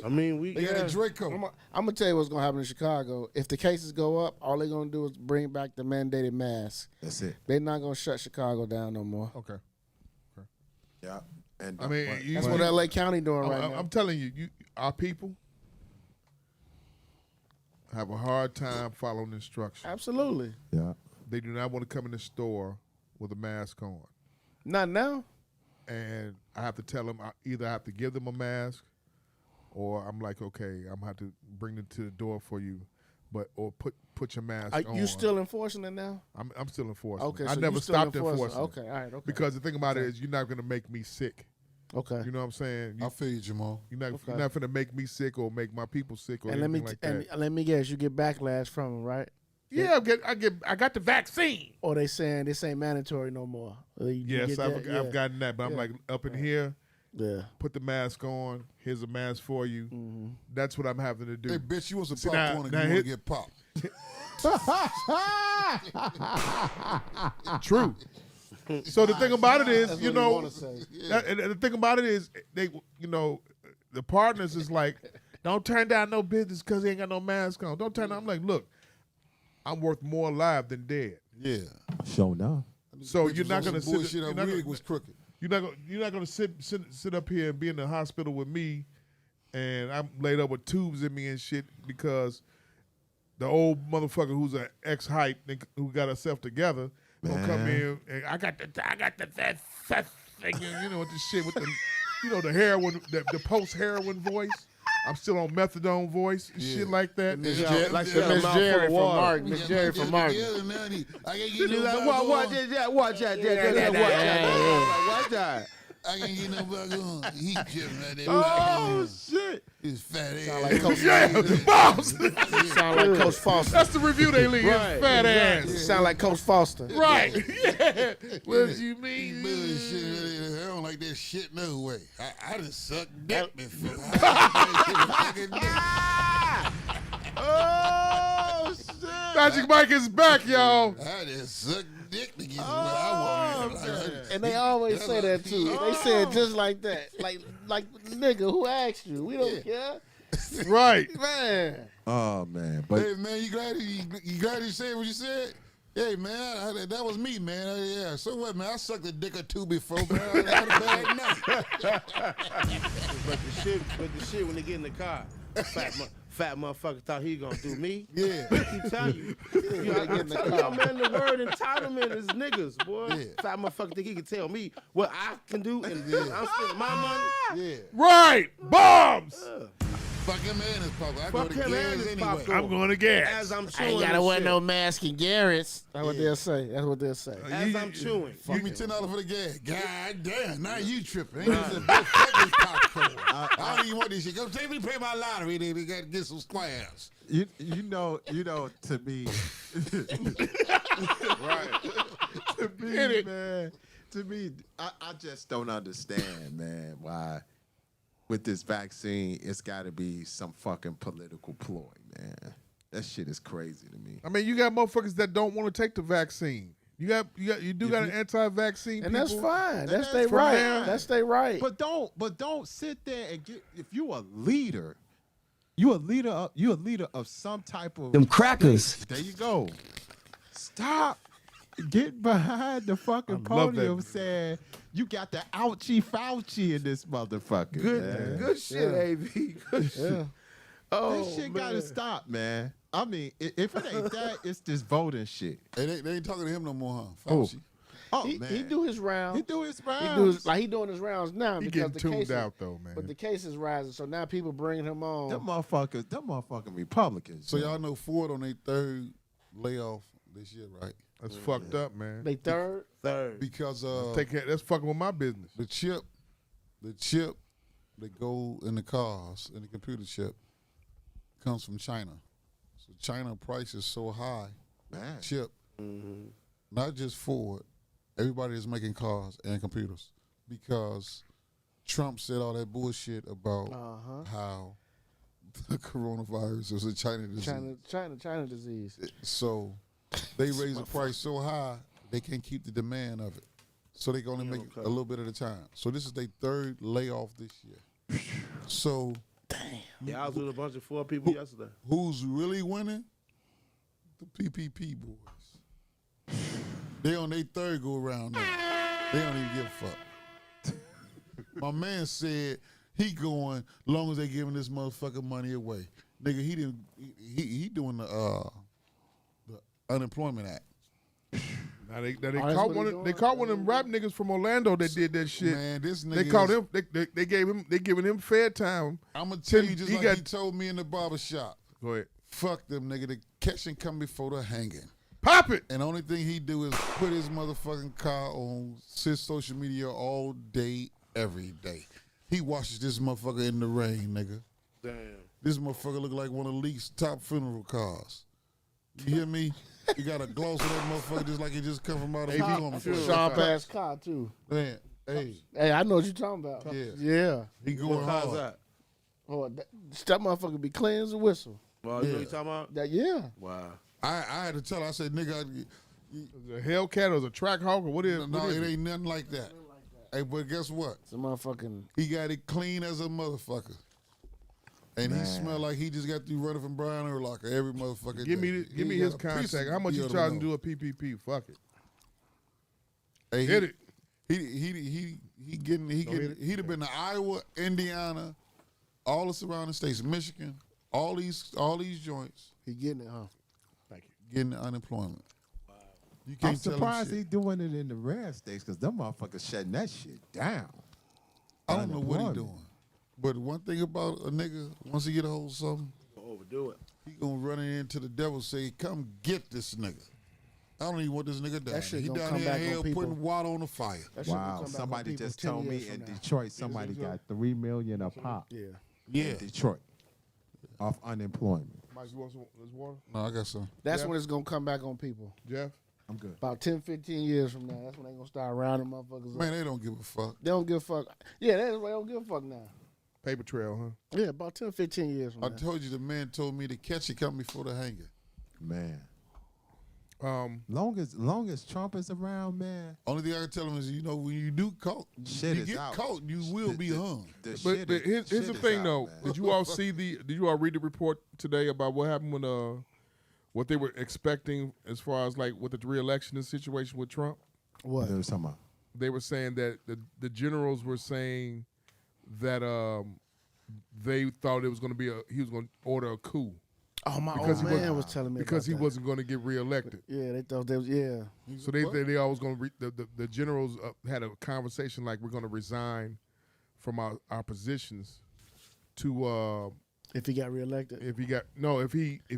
[SPEAKER 9] I mean,
[SPEAKER 8] They got a Draco.
[SPEAKER 7] I'm gonna tell you what's gonna happen in Chicago. If the cases go up, all they're gonna do is bring back the mandated mask.
[SPEAKER 10] That's it.
[SPEAKER 7] They're not gonna shut Chicago down no more.
[SPEAKER 5] Okay.
[SPEAKER 10] Yeah. And
[SPEAKER 5] I mean,
[SPEAKER 7] That's what LA County doing right now.
[SPEAKER 5] I'm telling you, our people have a hard time following instructions.
[SPEAKER 7] Absolutely.
[SPEAKER 10] Yeah.
[SPEAKER 5] They do not want to come in the store with a mask on.
[SPEAKER 7] Not now.
[SPEAKER 5] And I have to tell them, either I have to give them a mask or I'm like, okay, I'm going to have to bring them to the door for you, or put your mask
[SPEAKER 7] Are
[SPEAKER 5] on.
[SPEAKER 7] you still enforcing it now?
[SPEAKER 5] I'm still enforcing.
[SPEAKER 7] Okay,
[SPEAKER 5] I
[SPEAKER 7] so
[SPEAKER 5] never
[SPEAKER 7] you still
[SPEAKER 5] stopped
[SPEAKER 7] enforcing.
[SPEAKER 5] enforcing.
[SPEAKER 7] Okay, all right, okay.
[SPEAKER 5] Because the thing about it is, you're not going to make me sick.
[SPEAKER 7] Okay.
[SPEAKER 5] You know what I'm saying?
[SPEAKER 8] I feel you, Jamal.
[SPEAKER 5] You're not
[SPEAKER 7] Okay.
[SPEAKER 5] going to make me sick or make my people sick or
[SPEAKER 7] And
[SPEAKER 5] anything like that.
[SPEAKER 7] and let me guess, you get backlash from them, right?
[SPEAKER 5] Yeah, I got the vaccine.
[SPEAKER 7] Or they saying this ain't mandatory no more. You
[SPEAKER 5] Yes,
[SPEAKER 7] get
[SPEAKER 5] I've
[SPEAKER 7] that? Yeah.
[SPEAKER 5] gotten that, but I'm
[SPEAKER 7] Yeah.
[SPEAKER 5] like up in here.
[SPEAKER 7] Yeah.
[SPEAKER 5] Put the mask on. Here's a mask for you. That's what I'm having to do.
[SPEAKER 8] Hey, bitch, you want some
[SPEAKER 5] See,
[SPEAKER 8] popcorn
[SPEAKER 5] now
[SPEAKER 8] and you want to
[SPEAKER 5] hit-
[SPEAKER 8] get popped.
[SPEAKER 5] True. So the thing about it is,
[SPEAKER 7] That's
[SPEAKER 5] you
[SPEAKER 7] what he
[SPEAKER 5] know,
[SPEAKER 7] wanna say.
[SPEAKER 5] and the thing about it is, they, you know, the partners is like, don't turn down no business because he ain't got no mask on. Don't turn down. I'm like, look, I'm worth more alive than dead.
[SPEAKER 8] Yeah.
[SPEAKER 10] Show enough.
[SPEAKER 5] So you're not gonna
[SPEAKER 8] bullshit.
[SPEAKER 5] sit. You're
[SPEAKER 8] That
[SPEAKER 5] not
[SPEAKER 8] wig
[SPEAKER 5] gonna,
[SPEAKER 8] was crooked.
[SPEAKER 5] you're not gonna sit up here and be in the hospital with me, and I'm laid up with tubes in me and shit because the old motherfucker who's an ex-hype who got herself together gonna come in and I got the that thing, you know, with the shit with the, you know, the heroin, the post-heroin voice. I'm still on methadone voice and shit like that.
[SPEAKER 7] Miss Jerry from Mark. Miss Jerry from Mark.
[SPEAKER 8] I can't get
[SPEAKER 9] He's
[SPEAKER 8] no
[SPEAKER 9] like,
[SPEAKER 8] back
[SPEAKER 9] watch
[SPEAKER 8] on.
[SPEAKER 9] that, watch that.
[SPEAKER 8] I can't get no back on. He tripping right there.
[SPEAKER 9] Oh, shit.
[SPEAKER 8] His fat ass.
[SPEAKER 7] Sound like Coach
[SPEAKER 5] Bombs.
[SPEAKER 7] Sound like Coach Foster.
[SPEAKER 5] That's the review they leave.
[SPEAKER 9] Right.
[SPEAKER 5] Fat ass.
[SPEAKER 7] Sound like Coach Foster.
[SPEAKER 5] Right. Yeah. What you mean?
[SPEAKER 8] Bullshit. I don't like that shit no way. I done sucked dick before.
[SPEAKER 9] Oh, shit.
[SPEAKER 5] Magic Mike is back, y'all.
[SPEAKER 8] I just sucked dick to get what I wanted.
[SPEAKER 7] And they always say that too. They say it just like that. Like nigga, who asked you? We don't care.
[SPEAKER 5] Right.
[SPEAKER 7] Man.
[SPEAKER 10] Oh man, but
[SPEAKER 8] Hey man, you glad you said what you said? Hey man, that was me, man. Yeah. So what, man? I sucked a dick or two before, man. I had a bad night.
[SPEAKER 9] But the shit when they get in the car, fat motherfucker thought he gonna do me.
[SPEAKER 8] Yeah.
[SPEAKER 9] I keep telling you. You know, I keep telling y'all, man, the word entitlement is niggas, boy.
[SPEAKER 8] Yeah.
[SPEAKER 9] Fat motherfucker think he can tell me what I can do and I'm spending my money.
[SPEAKER 8] Yeah.
[SPEAKER 5] Right. Bombs.
[SPEAKER 8] Fuck him and his papa. I
[SPEAKER 9] Fuck
[SPEAKER 8] go to
[SPEAKER 9] him and
[SPEAKER 8] gas
[SPEAKER 9] his
[SPEAKER 8] anyway.
[SPEAKER 9] popcorn.
[SPEAKER 5] I'm going to gas.
[SPEAKER 9] As I'm
[SPEAKER 7] I
[SPEAKER 9] chewing
[SPEAKER 7] ain't gotta
[SPEAKER 9] this
[SPEAKER 7] wear
[SPEAKER 9] shit.
[SPEAKER 7] no mask in Garrett's. That's what they'll say. That's what they'll say.
[SPEAKER 9] As I'm chewing.
[SPEAKER 8] Give me $10 for the gas. God damn, now you tripping. Ain't this a bitch? Fuck this popcorn. I don't even want this shit. Go take me to pay my lottery. They got to get some squares.
[SPEAKER 10] you know, to me,
[SPEAKER 8] Right.
[SPEAKER 10] to me, I just don't understand, man, why with this vaccine it's got to be some fucking political ploy, man. That shit is crazy to me.
[SPEAKER 5] I mean, you got motherfuckers that don't want to take the vaccine. You got an anti-vaccine
[SPEAKER 7] And
[SPEAKER 5] people.
[SPEAKER 7] that's fine. That's
[SPEAKER 10] That's
[SPEAKER 7] they
[SPEAKER 10] fine.
[SPEAKER 7] right. That's they right.
[SPEAKER 10] But don't sit there and get, if you a leader, you a leader of some type of
[SPEAKER 6] Them crackers.
[SPEAKER 10] There you go. Stop getting behind the fucking
[SPEAKER 5] love that.
[SPEAKER 10] podium saying you got the ouchie Fauci in this motherfucker. man.
[SPEAKER 9] Good shit, AV. Good shit. Oh,
[SPEAKER 10] This shit gotta
[SPEAKER 9] man.
[SPEAKER 10] stop, man. I mean, if it ain't that, it's this voting shit.
[SPEAKER 8] Hey, they ain't talking to him no more, huh?
[SPEAKER 10] Oh.
[SPEAKER 8] Fauci.
[SPEAKER 10] Oh
[SPEAKER 7] he,
[SPEAKER 10] man,
[SPEAKER 7] he do his rounds.
[SPEAKER 10] He do his
[SPEAKER 7] He
[SPEAKER 10] rounds.
[SPEAKER 7] do his, he doing his rounds now
[SPEAKER 5] He
[SPEAKER 7] because
[SPEAKER 5] getting
[SPEAKER 7] the
[SPEAKER 5] tuned
[SPEAKER 7] cases,
[SPEAKER 5] out though, man.
[SPEAKER 7] but the case is rising. So now people bringing him on.
[SPEAKER 10] Them motherfucking Republicans.
[SPEAKER 8] So
[SPEAKER 10] man.
[SPEAKER 8] y'all know Ford on their third layoff this year, right?
[SPEAKER 5] That's fucked up, man.
[SPEAKER 7] They third.
[SPEAKER 8] Because
[SPEAKER 5] Take care. That's fucking with my business.
[SPEAKER 8] the chip that go in the cars, in the computer chip, comes from China. So China price is so high,
[SPEAKER 10] Man.
[SPEAKER 8] chip, not just Ford, everybody is making cars and computers because Trump said all that bullshit about how the coronavirus is a China disease.
[SPEAKER 7] China disease.
[SPEAKER 8] So they raise the price so high they can't keep the demand of it. So they can only make a little bit at a time. So this is their third layoff this year. So
[SPEAKER 9] Yeah, I was with a bunch of 4 people yesterday.
[SPEAKER 8] who's really winning? The PPP boys. They on their third go around now. They don't even give a fuck. My man said he going long as they giving this motherfucker money away. Nigga, he doing the Unemployment Act.
[SPEAKER 5] Now they
[SPEAKER 7] that's
[SPEAKER 5] caught
[SPEAKER 7] what
[SPEAKER 5] one.
[SPEAKER 7] he
[SPEAKER 5] They
[SPEAKER 7] doing?
[SPEAKER 5] caught one of them rap niggas from Orlando that did that shit.
[SPEAKER 8] Man, this nigga
[SPEAKER 5] They caught
[SPEAKER 8] is-
[SPEAKER 5] him. They gave him. They giving him fair time.
[SPEAKER 8] I'm gonna tell you just
[SPEAKER 5] He
[SPEAKER 8] like
[SPEAKER 5] got-
[SPEAKER 8] he told me in the barber shop.
[SPEAKER 5] Go ahead.
[SPEAKER 8] Fuck them, nigga. The catching come before the hanging.
[SPEAKER 5] Pop it.
[SPEAKER 8] And the only thing he do is put his motherfucking car on his social media all day, every day. He washes this motherfucker in the rain, nigga.
[SPEAKER 9] Damn.
[SPEAKER 8] This motherfucker look like one of Leak's top funeral cars. You hear me? You got a gloss on that motherfucker just like it just come from out of a plumber.
[SPEAKER 7] Sharp ass car too.
[SPEAKER 8] Man,
[SPEAKER 7] Hey, I know what you're talking about. Yeah.
[SPEAKER 8] He going
[SPEAKER 9] How's
[SPEAKER 8] hard.
[SPEAKER 9] that?
[SPEAKER 7] Oh, that motherfucker be clean as a whistle.
[SPEAKER 9] Well, you know what you talking about?
[SPEAKER 7] Yeah.
[SPEAKER 9] Wow.
[SPEAKER 8] I had to tell her, I said, nigga,
[SPEAKER 5] A Hellcat or a track hawk or what is
[SPEAKER 8] no,
[SPEAKER 5] what is
[SPEAKER 8] it ain't nothing like that. Hey, but guess what?
[SPEAKER 7] It's a motherfucking.
[SPEAKER 8] He got it clean as a motherfucker. And he smelled like he just got through running from Brian Urlacher every motherfucker.
[SPEAKER 5] Give
[SPEAKER 8] day.
[SPEAKER 5] me
[SPEAKER 8] He
[SPEAKER 5] his
[SPEAKER 8] got a piece
[SPEAKER 5] contact.
[SPEAKER 8] of-
[SPEAKER 5] How much
[SPEAKER 8] you
[SPEAKER 5] you
[SPEAKER 8] oughta
[SPEAKER 5] charging
[SPEAKER 8] know.
[SPEAKER 5] to do a PPP? Fuck it.
[SPEAKER 8] Hey,
[SPEAKER 5] Hit it.
[SPEAKER 8] He'd have been to Iowa, Indiana, all the surrounding states, Michigan, all these joints.
[SPEAKER 7] He getting it, huh?
[SPEAKER 5] Thank you.
[SPEAKER 8] Getting the unemployment. You
[SPEAKER 10] I'm
[SPEAKER 8] can't tell him
[SPEAKER 10] surprised
[SPEAKER 8] shit.
[SPEAKER 10] he doing it in the red states because them motherfuckers shutting that shit down.
[SPEAKER 8] I don't know what he
[SPEAKER 10] Unemployment.
[SPEAKER 8] doing. But one thing about a nigga, once he get a hold of something,
[SPEAKER 9] Overdo it.
[SPEAKER 8] he gonna run it into the devil, say, come get this nigga. I don't even want this nigga down.
[SPEAKER 7] shit
[SPEAKER 8] He
[SPEAKER 7] gonna
[SPEAKER 8] down
[SPEAKER 7] come
[SPEAKER 8] here
[SPEAKER 7] back
[SPEAKER 8] in
[SPEAKER 7] on
[SPEAKER 8] hell
[SPEAKER 7] people.
[SPEAKER 8] putting water on the fire.
[SPEAKER 7] That shit gonna
[SPEAKER 10] Wow,
[SPEAKER 7] come back on
[SPEAKER 10] somebody
[SPEAKER 7] people
[SPEAKER 10] just
[SPEAKER 7] 10
[SPEAKER 10] told me
[SPEAKER 7] years
[SPEAKER 10] in
[SPEAKER 7] from now.
[SPEAKER 10] Detroit somebody got $3 million a pop
[SPEAKER 7] Yeah.
[SPEAKER 8] Yeah.
[SPEAKER 10] in Detroit off unemployment.
[SPEAKER 5] Mike, you want some this water?
[SPEAKER 8] No, I got some.
[SPEAKER 7] That's
[SPEAKER 5] Jeff?
[SPEAKER 7] when it's gonna come back on people.
[SPEAKER 5] Jeff?
[SPEAKER 10] I'm good.
[SPEAKER 7] About 10, 15 years from now. That's when they gonna start rounding motherfuckers
[SPEAKER 8] Man,
[SPEAKER 7] up.
[SPEAKER 8] they don't give a fuck.
[SPEAKER 7] They don't give a fuck. Yeah, that's why they don't give a fuck now.
[SPEAKER 5] Paper trail, huh?
[SPEAKER 7] Yeah, about 10, 15 years from
[SPEAKER 8] I
[SPEAKER 7] now.
[SPEAKER 8] told you the man told me to catch it come before the hanger.
[SPEAKER 10] Man.
[SPEAKER 5] Um,
[SPEAKER 10] Long as Trump is around, man.
[SPEAKER 8] Only thing I can tell him is, you know, when you do caught,
[SPEAKER 10] Shit
[SPEAKER 8] you
[SPEAKER 10] is
[SPEAKER 8] get
[SPEAKER 10] out.
[SPEAKER 8] caught, you will be hung.
[SPEAKER 10] The
[SPEAKER 5] but
[SPEAKER 10] shit is-
[SPEAKER 5] here's
[SPEAKER 10] shit
[SPEAKER 5] the
[SPEAKER 10] is
[SPEAKER 5] thing
[SPEAKER 10] out,
[SPEAKER 5] though.
[SPEAKER 10] man.
[SPEAKER 5] Did you all see did you all read the report today about what happened when what they were expecting as far as like with the re-election situation with Trump?
[SPEAKER 7] What?
[SPEAKER 10] They were talking about.
[SPEAKER 5] They were saying that the generals were saying that they thought it was going to be he was going to order a coup
[SPEAKER 7] Oh, my
[SPEAKER 5] because
[SPEAKER 7] old
[SPEAKER 5] he
[SPEAKER 7] man
[SPEAKER 5] was
[SPEAKER 7] telling me
[SPEAKER 5] because
[SPEAKER 7] about
[SPEAKER 5] he
[SPEAKER 7] that.
[SPEAKER 5] wasn't going to get reelected.
[SPEAKER 7] Yeah, they thought they was, yeah.
[SPEAKER 5] So they always going to the generals had a conversation like we're going to resign from our positions to
[SPEAKER 7] If he got reelected.
[SPEAKER 5] if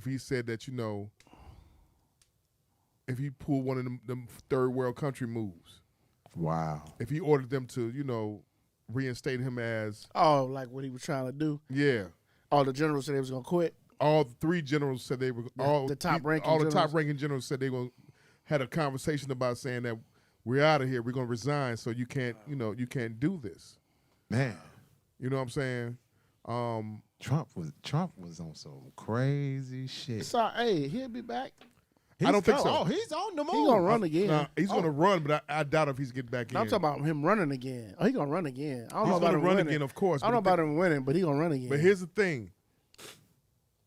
[SPEAKER 5] he said that if he pulled one of them third world country moves,
[SPEAKER 10] Wow.
[SPEAKER 5] if he ordered them to reinstate him as
[SPEAKER 7] Oh, like what he was trying to do.
[SPEAKER 5] yeah.
[SPEAKER 7] All the generals said they was gonna quit.
[SPEAKER 5] All three generals said they were
[SPEAKER 7] the top-ranking
[SPEAKER 5] all the
[SPEAKER 7] generals.
[SPEAKER 5] top ranking generals said they were had a conversation about saying that we're out of here, we're gonna resign, so you can't you can't do this.
[SPEAKER 10] Man.
[SPEAKER 5] You know what I'm saying?
[SPEAKER 10] Trump was on some crazy shit.
[SPEAKER 7] So hey, he'll be back.
[SPEAKER 5] I don't think so.
[SPEAKER 10] Oh, he's on the move.
[SPEAKER 7] He gonna run again.
[SPEAKER 5] Nah, he's gonna run, but I doubt if he's getting back in.
[SPEAKER 7] I'm talking about him running again. Oh, he gonna run again. I don't
[SPEAKER 5] He's
[SPEAKER 7] know about
[SPEAKER 5] gonna
[SPEAKER 7] him
[SPEAKER 5] run
[SPEAKER 7] winning.
[SPEAKER 5] again, of course,
[SPEAKER 7] I don't know
[SPEAKER 5] but
[SPEAKER 7] about him winning, but he gonna run again.
[SPEAKER 5] But here's the thing.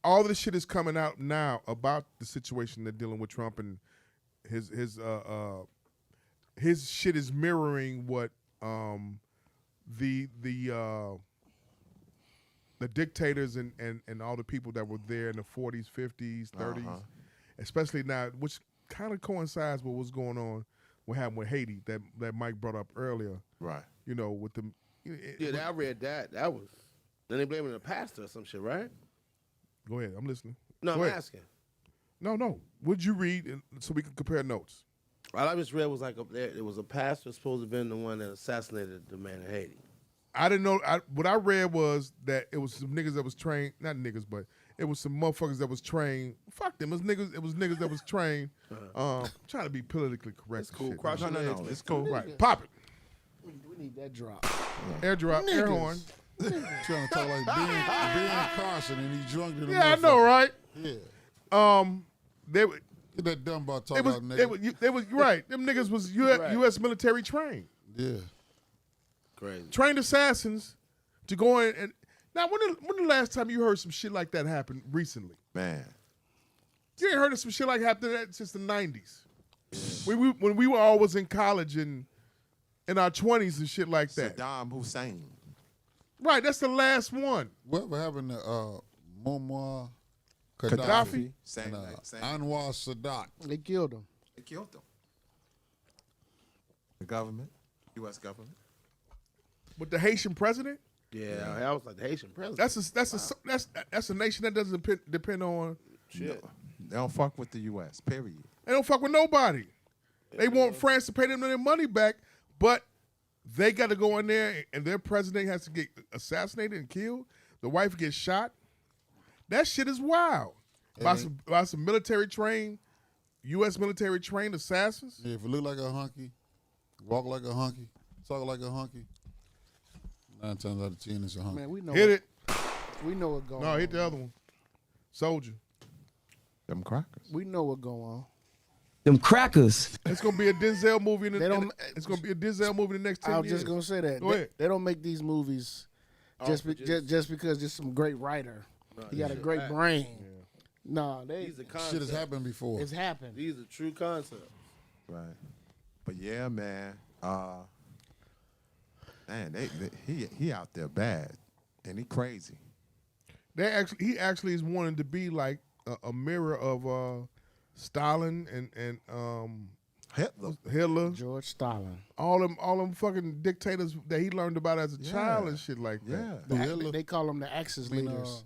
[SPEAKER 5] All this shit is coming out now about the situation they're dealing with Trump, and his shit is mirroring what the dictators and all the people that were there in the 40s, 50s, 30s, especially now, which kind of coincides with what's going on, what happened with Haiti that Mike brought up earlier.
[SPEAKER 10] Right.
[SPEAKER 5] With the
[SPEAKER 9] Yeah, I read that. That was. Then they blaming the pastor or some shit, right?
[SPEAKER 5] Go ahead, I'm listening.
[SPEAKER 9] No,
[SPEAKER 5] Go
[SPEAKER 9] I'm
[SPEAKER 5] ahead.
[SPEAKER 9] asking.
[SPEAKER 5] No. Would you read so we can compare notes?
[SPEAKER 9] All I just read was like it was a pastor supposed to have been the one that assassinated the man in Haiti.
[SPEAKER 5] I didn't know. What I read was that it was some niggas that was trained, not niggas, but it was some motherfuckers that was trained. Fuck them. It was niggas that was trained. Trying to be politically correct.
[SPEAKER 9] It's cool.
[SPEAKER 5] Shit,
[SPEAKER 9] Cross
[SPEAKER 5] man.
[SPEAKER 9] your legs, man.
[SPEAKER 5] It's cool. Right. Pop it.
[SPEAKER 7] we need that drop.
[SPEAKER 5] Airdrop. Air horn.
[SPEAKER 8] Trying to talk like Ben Carson and he drunk to the
[SPEAKER 5] Yeah, I know, right?
[SPEAKER 8] Yeah.
[SPEAKER 5] They were.
[SPEAKER 8] Get that dumb about
[SPEAKER 5] They
[SPEAKER 8] talking
[SPEAKER 5] was.
[SPEAKER 8] about
[SPEAKER 5] They
[SPEAKER 8] niggas.
[SPEAKER 5] was right. Them niggas was U.S. military trained.
[SPEAKER 8] Yeah.
[SPEAKER 9] Crazy.
[SPEAKER 5] Trained assassins to go in and. Now, when the last time you heard some shit like that happen recently?
[SPEAKER 10] Man.
[SPEAKER 5] You ain't heard of some shit like that since the 90s. When we were always in college and in our 20s and shit like that.
[SPEAKER 10] Saddam Hussein.
[SPEAKER 5] Right, that's the last one.
[SPEAKER 8] What happened to Muammar
[SPEAKER 5] Gaddafi?
[SPEAKER 10] Same
[SPEAKER 8] and,
[SPEAKER 10] thing. Same.
[SPEAKER 8] Anwar Sadat?
[SPEAKER 7] They killed him.
[SPEAKER 10] They killed them. The government, U.S. government.
[SPEAKER 5] With the Haitian president?
[SPEAKER 9] Yeah, that was like the Haitian president.
[SPEAKER 5] That's a nation that doesn't depend on
[SPEAKER 9] shit.
[SPEAKER 10] They don't fuck with the U.S., period.
[SPEAKER 5] They don't fuck with nobody. They want France to pay them their money back, but they got to go in there and their president has to get assassinated and killed. The wife gets shot. That shit is wild. By some military trained, U.S. military trained assassins.
[SPEAKER 8] Yeah, if it look like a hunky, walk like a hunky, it's talk like a hunky, 9 times out of 10 it's a hunky.
[SPEAKER 7] Man, we know
[SPEAKER 5] Hit it.
[SPEAKER 7] We know what going on.
[SPEAKER 5] No, hit the other one. Soldier.
[SPEAKER 10] Them crackers.
[SPEAKER 7] We know what going on.
[SPEAKER 12] Them crackers.
[SPEAKER 5] It's gonna be a Denzel movie in
[SPEAKER 7] They don't-
[SPEAKER 5] it's gonna be a Denzel movie in the next 10
[SPEAKER 7] I was
[SPEAKER 5] years.
[SPEAKER 7] just gonna say that.
[SPEAKER 5] Go ahead.
[SPEAKER 7] They don't make these movies just because just some great writer. He got a great brain. No,
[SPEAKER 9] These are concepts.
[SPEAKER 8] Shit has happened before.
[SPEAKER 7] it's happened.
[SPEAKER 9] These are true concepts.
[SPEAKER 10] Right. But yeah, man. Man, he out there bad, and he crazy.
[SPEAKER 5] He actually is wanting to be like a mirror of Stalin and Hitler,
[SPEAKER 7] George Stalin.
[SPEAKER 5] all them fucking dictators that he learned about as a child and shit like that.
[SPEAKER 7] They call them the Axis leaders.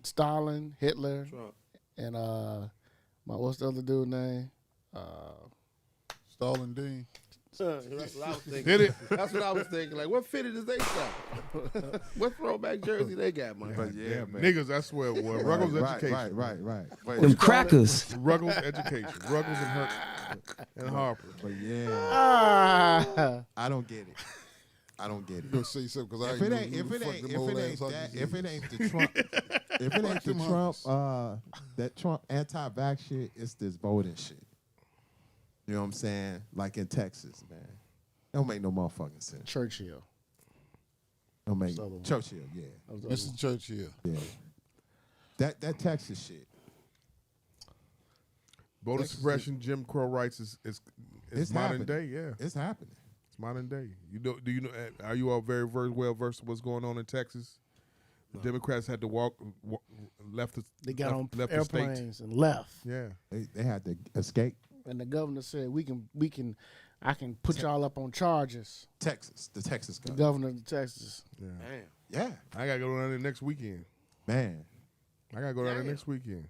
[SPEAKER 7] Stalin, Hitler,
[SPEAKER 9] Trump.
[SPEAKER 7] and what's the other dude's name?
[SPEAKER 8] Stalin Dean.
[SPEAKER 9] That's what I was thinking.
[SPEAKER 5] Hit it.
[SPEAKER 9] That's what I was thinking. Like, what fitted is they stuff? What throwback jersey they got, man?
[SPEAKER 10] But yeah, man.
[SPEAKER 5] Niggas, I swear, boy. Ruggles education.
[SPEAKER 10] Right. But,
[SPEAKER 12] Them crackers.
[SPEAKER 5] Ruggles education. Ruggles and Harper.
[SPEAKER 10] but yeah, I don't get it. I don't get
[SPEAKER 8] You
[SPEAKER 10] it.
[SPEAKER 8] gonna say something because
[SPEAKER 10] If it ain't the Trump, if it ain't the Trump, that Trump anti-vax shit, it's this voting shit. You know what I'm saying? Like in Texas, man. Don't make no motherfucking sense.
[SPEAKER 7] Churchill.
[SPEAKER 10] Don't make Churchill, yeah.
[SPEAKER 8] Mr. Churchill.
[SPEAKER 10] Yeah. That Texas shit.
[SPEAKER 5] Voter suppression, Jim Crow rights is
[SPEAKER 10] It's
[SPEAKER 5] modern
[SPEAKER 10] happening.
[SPEAKER 5] day, yeah.
[SPEAKER 10] It's happening.
[SPEAKER 5] It's modern day. Do you know? Are you all very well versed in what's going on in Texas? The Democrats had to left the
[SPEAKER 7] They got on
[SPEAKER 5] left
[SPEAKER 7] airplanes and left.
[SPEAKER 5] Yeah,
[SPEAKER 10] They had to escape.
[SPEAKER 7] And the governor said I can put y'all up on charges.
[SPEAKER 10] Texas, the Texas
[SPEAKER 7] The
[SPEAKER 10] governor.
[SPEAKER 7] governor of Texas.
[SPEAKER 9] Damn.
[SPEAKER 10] Yeah,
[SPEAKER 5] I gotta go down there next weekend.
[SPEAKER 10] man.
[SPEAKER 5] I gotta go down there next weekend.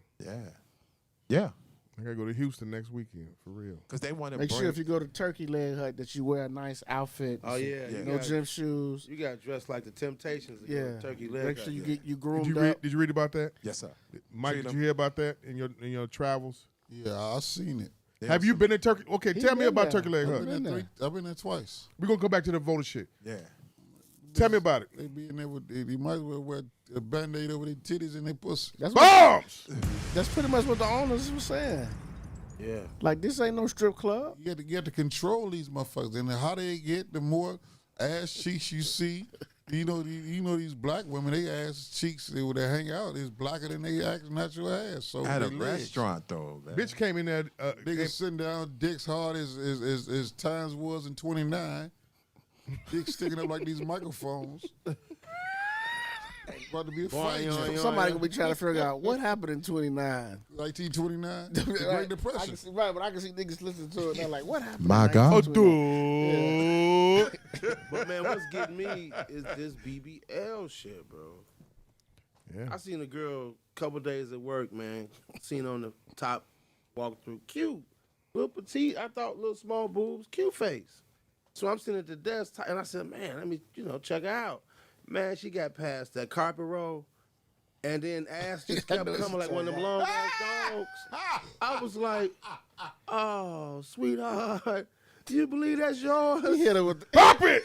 [SPEAKER 10] Yeah.
[SPEAKER 5] I gotta go to Houston next weekend for real.
[SPEAKER 10] Because they want to
[SPEAKER 7] Make sure if you go to Turkey Leg Hut that you wear a nice outfit.
[SPEAKER 9] Oh, yeah. You
[SPEAKER 7] No
[SPEAKER 9] got-
[SPEAKER 7] gym shoes.
[SPEAKER 9] You got dressed like the Temptations. To
[SPEAKER 7] Yeah.
[SPEAKER 9] Turkey leg.
[SPEAKER 7] Make sure you
[SPEAKER 9] hut.
[SPEAKER 7] you groomed
[SPEAKER 5] Did
[SPEAKER 7] up.
[SPEAKER 5] you read about that?
[SPEAKER 10] Yes, sir.
[SPEAKER 5] Mike,
[SPEAKER 10] Treat
[SPEAKER 5] did
[SPEAKER 10] 'em.
[SPEAKER 5] you hear about that in your travels?
[SPEAKER 8] Yeah, I seen it.
[SPEAKER 5] Have you been in Turkey? Okay, tell me
[SPEAKER 7] been
[SPEAKER 5] about
[SPEAKER 7] there.
[SPEAKER 5] Turkey Leg
[SPEAKER 8] I've
[SPEAKER 5] Hut.
[SPEAKER 8] been there I've been there twice.
[SPEAKER 5] We're gonna go back to the voter shit.
[SPEAKER 10] Yeah.
[SPEAKER 5] Tell me about it.
[SPEAKER 8] They be in there with you might as well wear a band-aid over their titties and their pussy.
[SPEAKER 5] Bombs!
[SPEAKER 7] That's pretty much what the owners were saying.
[SPEAKER 9] Yeah.
[SPEAKER 7] Like, this ain't no strip club.
[SPEAKER 8] You have to control these motherfuckers. And the hotter they get, the more ass cheeks you see. You know these black women, they ass cheeks they hang out is blacker than they natural ass. So
[SPEAKER 10] At a
[SPEAKER 8] they legs.
[SPEAKER 10] restaurant, though, man.
[SPEAKER 5] Bitch came in there.
[SPEAKER 8] Niggas sitting down, dicks hard as times was in 29. Dicks sticking up like these microphones. About to be a fight.
[SPEAKER 7] Somebody gonna be trying to figure out what happened in 29.
[SPEAKER 8] 1929, the Great
[SPEAKER 7] I
[SPEAKER 8] Depression.
[SPEAKER 7] can see, right, but I can see niggas listening to it. And they're like, what happened?
[SPEAKER 10] My
[SPEAKER 7] in
[SPEAKER 10] God.
[SPEAKER 7] 1929?
[SPEAKER 9] But man, what's getting me is this BBL shit, bro.
[SPEAKER 5] Yeah.
[SPEAKER 9] I seen a girl a couple days at work, man. Seen on the top walk through, cute, little petite. I thought little small boobs, cute face. So I'm sitting at the desk, and I said, man, let me check her out. Man, she got past that carpet roll, and then ass just kept coming like one of them long ass dogs. I was like, oh, sweetheart, do you believe that's yours?
[SPEAKER 7] He hit her with the,
[SPEAKER 5] Pop it!